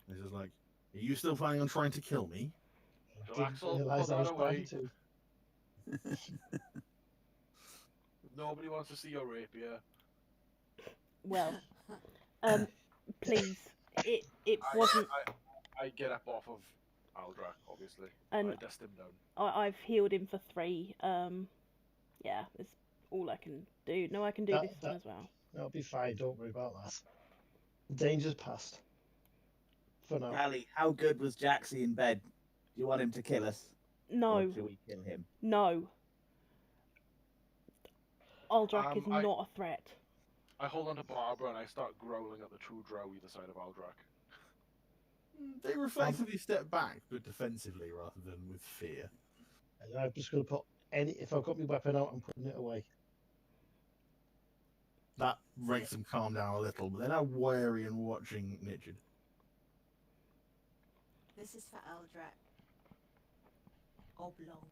He's just like, "Are you still planning on trying to kill me?" Jalax will Didn't realise put I was that away. trying to. Nobody wants to see your rapier. Well, please. It wasn't. I get up off of Aldrak, obviously. And I dust him down. I've healed him for 3. Yeah, that's all I can do. No, I can do this one as well. That'll be fine. Don't worry about that. The danger's past. For now. Callie, how good was Jaxie in bed? Do you want him to kill us? No, Or should we kill him? no. Aldrak is I- not a threat. I hold on to Barbara and I start growling at the two drow either side of Aldrak. They reflexively step back, but defensively rather than with fear. And I'm just going to put any. If I've got my weapon out, I'm putting it away. That makes them calm down a little, but they're now wary and watching Nitchid. This is for Aldrak. Oblong.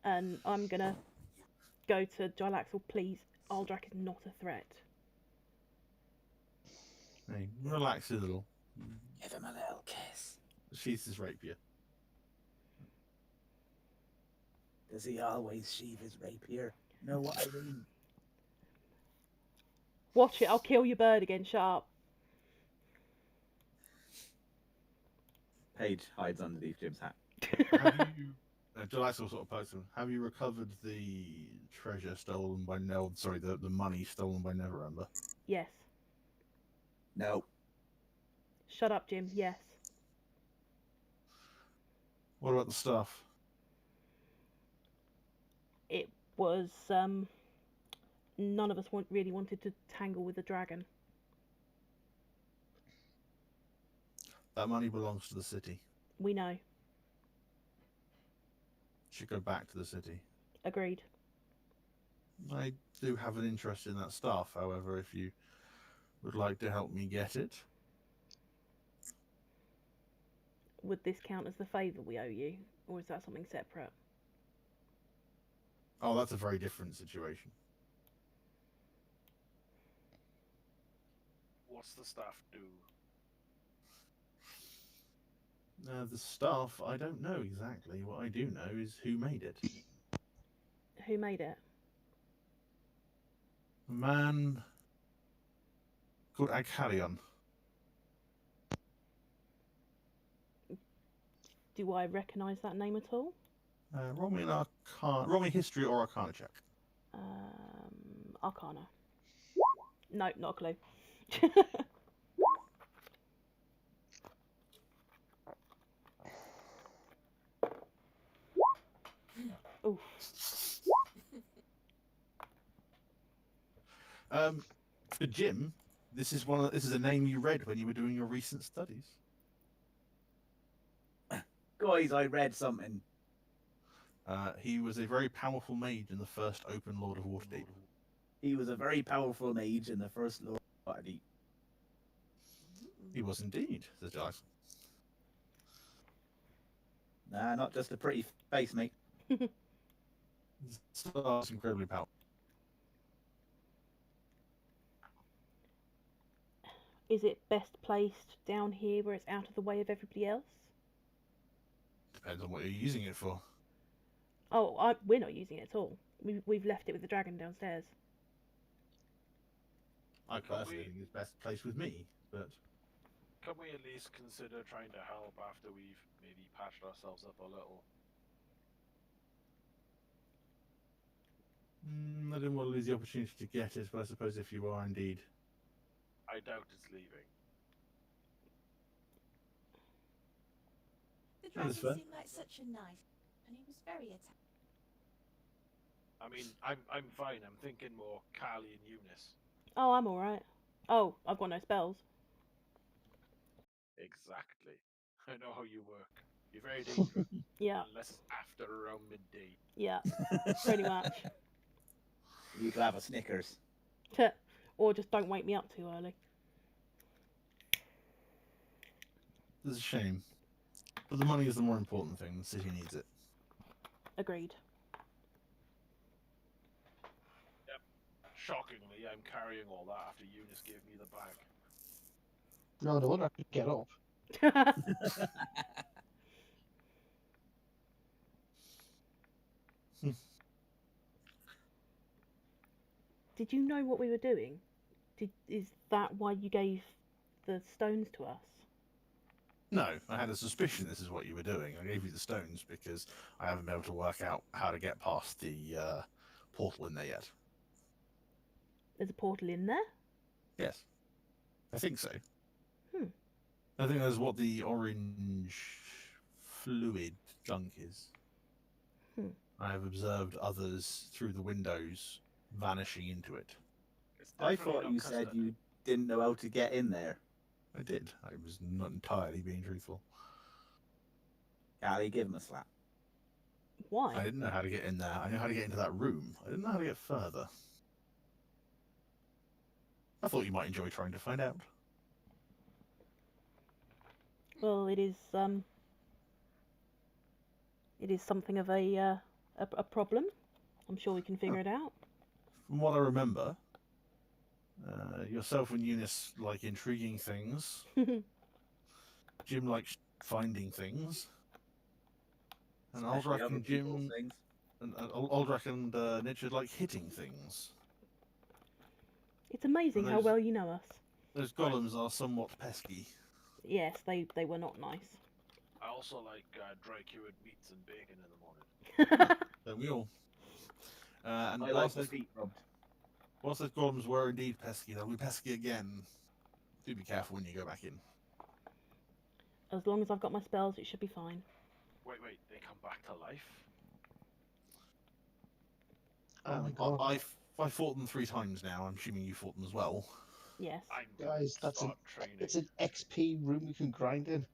And I'm gonna go to Gylaxel, please. Aldrak is not a threat. Hey, relax a little. Give him a little kiss. Sheaths his rapier. Does he always sheathe his rapier? You know what I mean? Watch it, I'll kill your bird again, shut up. Paige hides underneath Jim's hat. Have you, Jalaxel sort of pokes him, have you recovered the treasure stolen by the money stolen by Neverember? Yes. No. Shut up, Jim, yes. What about the stuff? It was, none of us really wanted to tangle with the dragon. That money belongs to the city. We know. Should go back to the city. Agreed. I do have an interest in that stuff, however, if you would like to help me get it. Would this count as the favour we owe you? Or is that something separate? Oh, that's a very different situation. What's the staff do? The stuff, I don't know exactly. What I do know is who made it. Who made it? A man called Agalion. Do I recognise that name at all? Roll me a history or arcana check. Arcana. No, not a clue. Oof. For Jim, this is a name you read when you were doing your recent studies. Guys, I read something. He was a very powerful mage in the first open Lord of Waterdeep. He was a very powerful mage in the first Lord of Waterdeep. He was indeed, says Giles. Nah, not just a pretty face, mate. Star's incredibly powerful. Is it best placed down here where it's out of the way of everybody else? Depends on what you're using it for. Oh, we're not using it at all. We've left it with the dragon downstairs. I personally think it's best placed with me, but Can we at least consider trying to help after we've maybe patched ourselves up a little? I didn't want to lose the opportunity to get it, but I suppose if you are indeed. I doubt it's leaving. The That is dragon fair. seemed like such a nice, and he was very attacked. I mean, I'm fine. I'm thinking more Carly and Eunice. Oh, I'm alright. Oh, I've got no spells. Exactly. I know how you work. You're very dangerous. Yeah, Unless it's after around midday. yeah, pretty much. You could have a Snickers. Or just don't wake me up too early. It's a shame. But the money is the more important thing. The city needs it. Agreed. Shockingly, I'm carrying all that after Eunice gave me the bag. No, no wonder I could get up. Did you know what we were doing? Is that why you gave the stones to us? No, I had a suspicion this is what you were doing. I gave you the stones because I haven't been able to work out how to get past the portal in there yet. There's a portal in there? Yes. I think so. Hmm. I think that's what the orange fluid gunk is. Hmm. I have observed others through the windows vanishing into it. It's I definitely thought not you said custard. you didn't know how to get in there. I did. I was not entirely being truthful. Callie, give him a slap. Why? I didn't know how to get in there. I knew how to get into that room. I didn't know how to get further. I thought you might enjoy trying to find out. Well, it is something of a problem. I'm sure we can figure it out. From what I remember, yourself and Eunice like intriguing things. Jim likes finding things. And Especially Aldrak other and people's Jim things. and Aldrak and Nitchard like hitting things. It's amazing how those- well you know us. Those golems are somewhat pesky. Yes, they were not nice. I also like dry cured meats and bacon in the morning. Don't we all? And I like whilst the those, feet rubbed. whilst those golems were indeed pesky, they'll be pesky again. Do be careful when you go back in. As long as I've got my spells, it should be fine. Wait, they come back to life? Oh my god. I fought them 3 times now. I'm assuming you fought them as well. Yes. I'm gonna Guys, that's start training. It's an XP room you can grind in.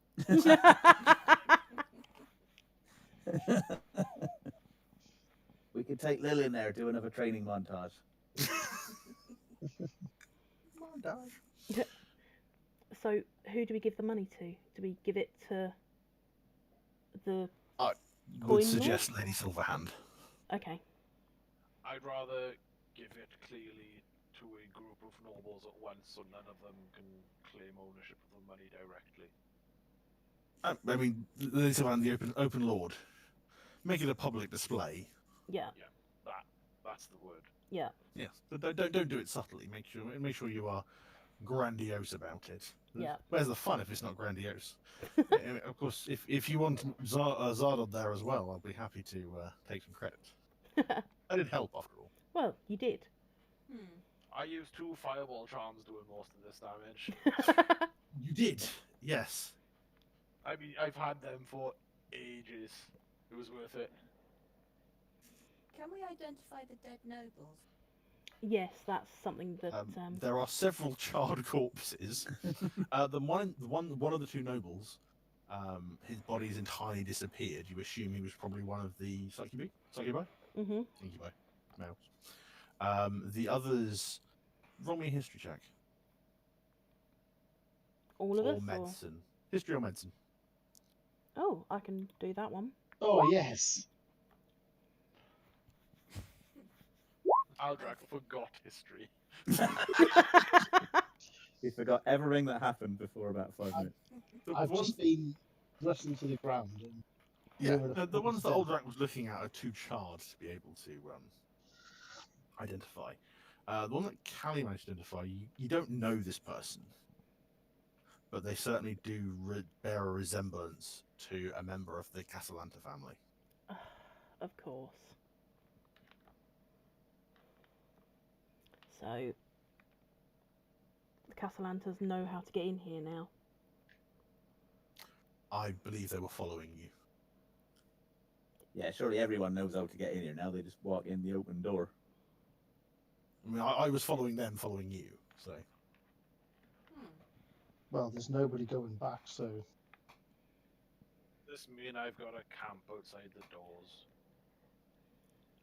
We could take Lil in there, do another training montage. Montage. So, who do we give the money to? Do we give it to the... Would Coin suggest Lady Silverhand. Okay. I'd rather give it clearly to a group of nobles at once so none of them can claim ownership of the money directly. I mean, Lady Silverhand, the open lord. Make it a public display. Yeah. That's the word. Yeah. Yes, but don't do it subtly. Make sure you are grandiose about it. Yeah. Where's the fun if it's not grandiose? Of course, if you want Zardod there as well, I'll be happy to take some credit. I did help after all. Well, you did. I used 2 fireball charms doing most of this damage. You did, yes. I mean, I've had them for ages. It was worth it. Can we identify the dead nobles? Yes, that's something that... There are several charred corpses. One of the 2 nobles, his body's entirely disappeared. You assume he was probably one of the succubi? Mhm. Incubi males. The others, roll me a history check. All of or us? Or... medicine. History or medicine. Oh, I can do that one. Oh, yes. Aldrak forgot history. We forgot everything that happened before about 5 minutes. I've just been wrestling to the ground. And Yeah, whoever the fuck ones is that dead. Aldrak was looking at are too charred to be able to identify. The one that Callie managed to identify, you don't know this person, but they certainly do bear a resemblance to a member of the Castellanta family. Of course. So, the Castellantas know how to get in here now. I believe they were following you. Yeah, surely everyone knows how to get in here now. They just walk in the open door. I mean, I was following them, following you, so... Well, there's nobody going back, so This mean I've got to camp outside the doors.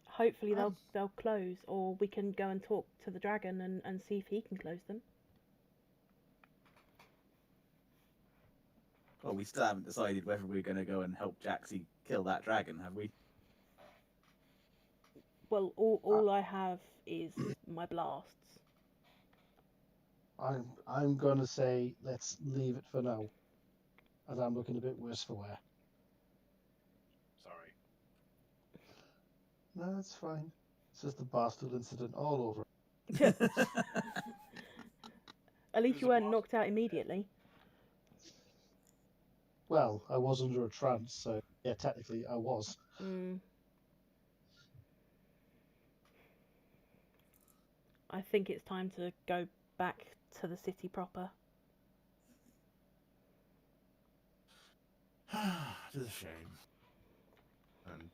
Hopefully they'll close, or we can go and talk to the dragon and see if he can close them. Well, we still haven't decided whether we're going to go and help Jaxie kill that dragon, have we? Well, all I have is my blasts. I'm gonna say let's leave it for now, as I'm looking a bit worse for wear. Sorry. No, that's fine. It's just the Barstool incident all over. At least There's you a weren't blast. knocked out immediately. Well, I was under a trance, so yeah, technically I was. Mm. I think it's time to go back to the city proper. It is a shame. And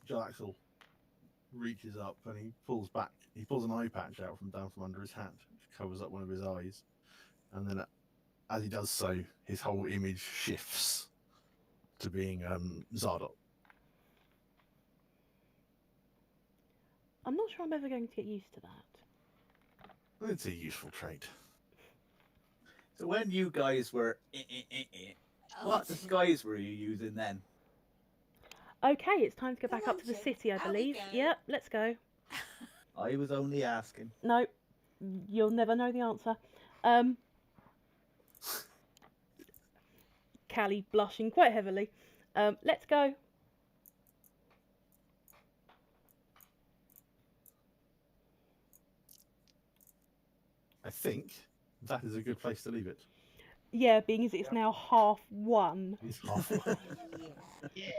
Joe Axel reaches up and he pulls an eye patch out from under his hat, which covers up one of his eyes. And then as he does so, his whole image shifts to being Zardot. I'm not sure I'm ever going to get used to that. It's a useful trait. So when you guys were what disguise were you using then? Okay, it's time to go back Come up on, to the Chip, city, I out we believe. go. Yep, let's go. I was only asking. No, you'll never know the answer. Callie blushing quite heavily. Let's go. I think that is a good place to leave it. Yeah, being as it's now 1:30. It's halfway. Yeah.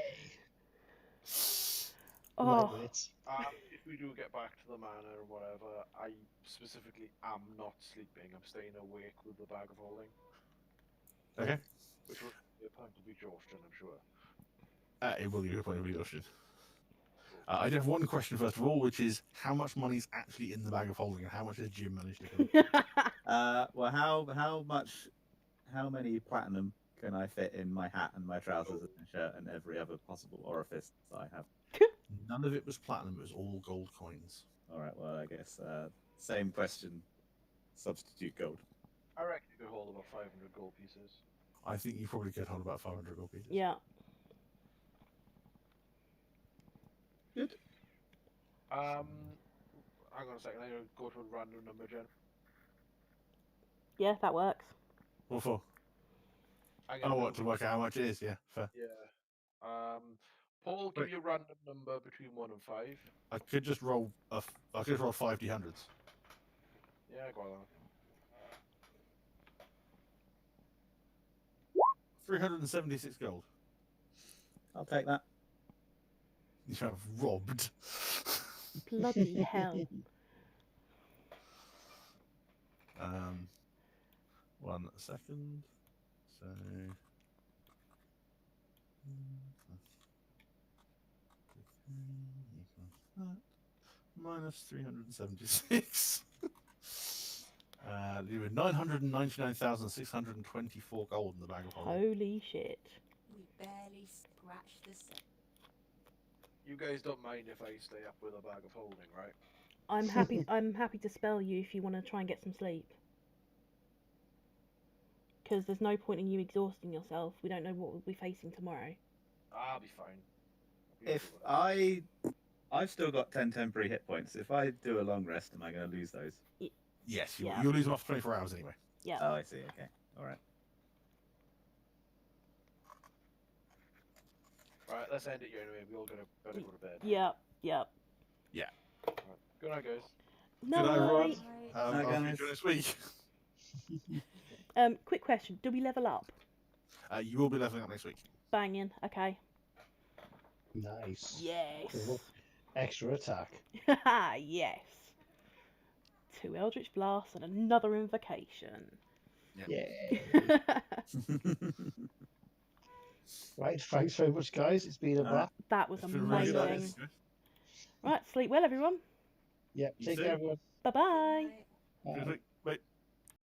Oh, Lightweights. If we do get back to the manor or whatever, I specifically am not sleeping. I'm staying awake with the bag of holding, Okay. which will be a point of exhaustion, I'm sure. It will give you a point of exhaustion. I do have one question first of all, which is how much money's actually in the bag of holding, and how much has Jim managed to get? Well, how many platinum can I fit in my hat and my trousers and my shirt and every other possible orifice that I have? None of it was platinum; it was all gold coins. All right. Well, I guess same question. Substitute gold. I reckon you could hold about 500 gold pieces. I think you probably could hold about 500 gold pieces. yeah. Good. Hang on a second. I'm gonna go to a random number, Jen. Yeah, that works. What for? I'm Oh, gonna what, go- to work out how much it is? Yeah, fair. Yeah. Paul, give Wait. me a random number between 1 and 5. I could just roll I could roll 5 D100s. Yeah, go on. 376 gold. I'll take that. You have robbed. Bloody hell. 1 second. So. Minus 376. You had 999,624 gold in the bag of holding. Holy shit. We barely scratched the surface. You guys don't mind if I stay up with a bag of holding, right? I'm happy to spell you if you want to try and get some sleep. Because there's no point in you exhausting yourself. We don't know what we'll be facing tomorrow. I'll be fine. I'll be If alright. I've still got 10 temporary hit points. If I do a long rest, am I going to lose those? Yes, Yeah. you'll lose them after 24 hours anyway. Yeah. Oh, I see. Okay. All right. Right, let's end it here anyway. We all better go to bed. Yep. Yep. Right. Good night, guys. No. Good night, everyone. Right. I'll Night, see guys. you next week. Quick question. Do we level up? You will be leveling up next week. Banging. Okay. Nice. Yes. Cool. Extra attack. Yes. 2 Eldritch Blasts and another Invocation. Yeah. Right. Thanks very much, guys. It's been a All right. blast. That was It's been really amazing. nice. Right, sleep well, everyone. Yep. You Take too. care, everyone. Bye bye. Right. Bye. Good week.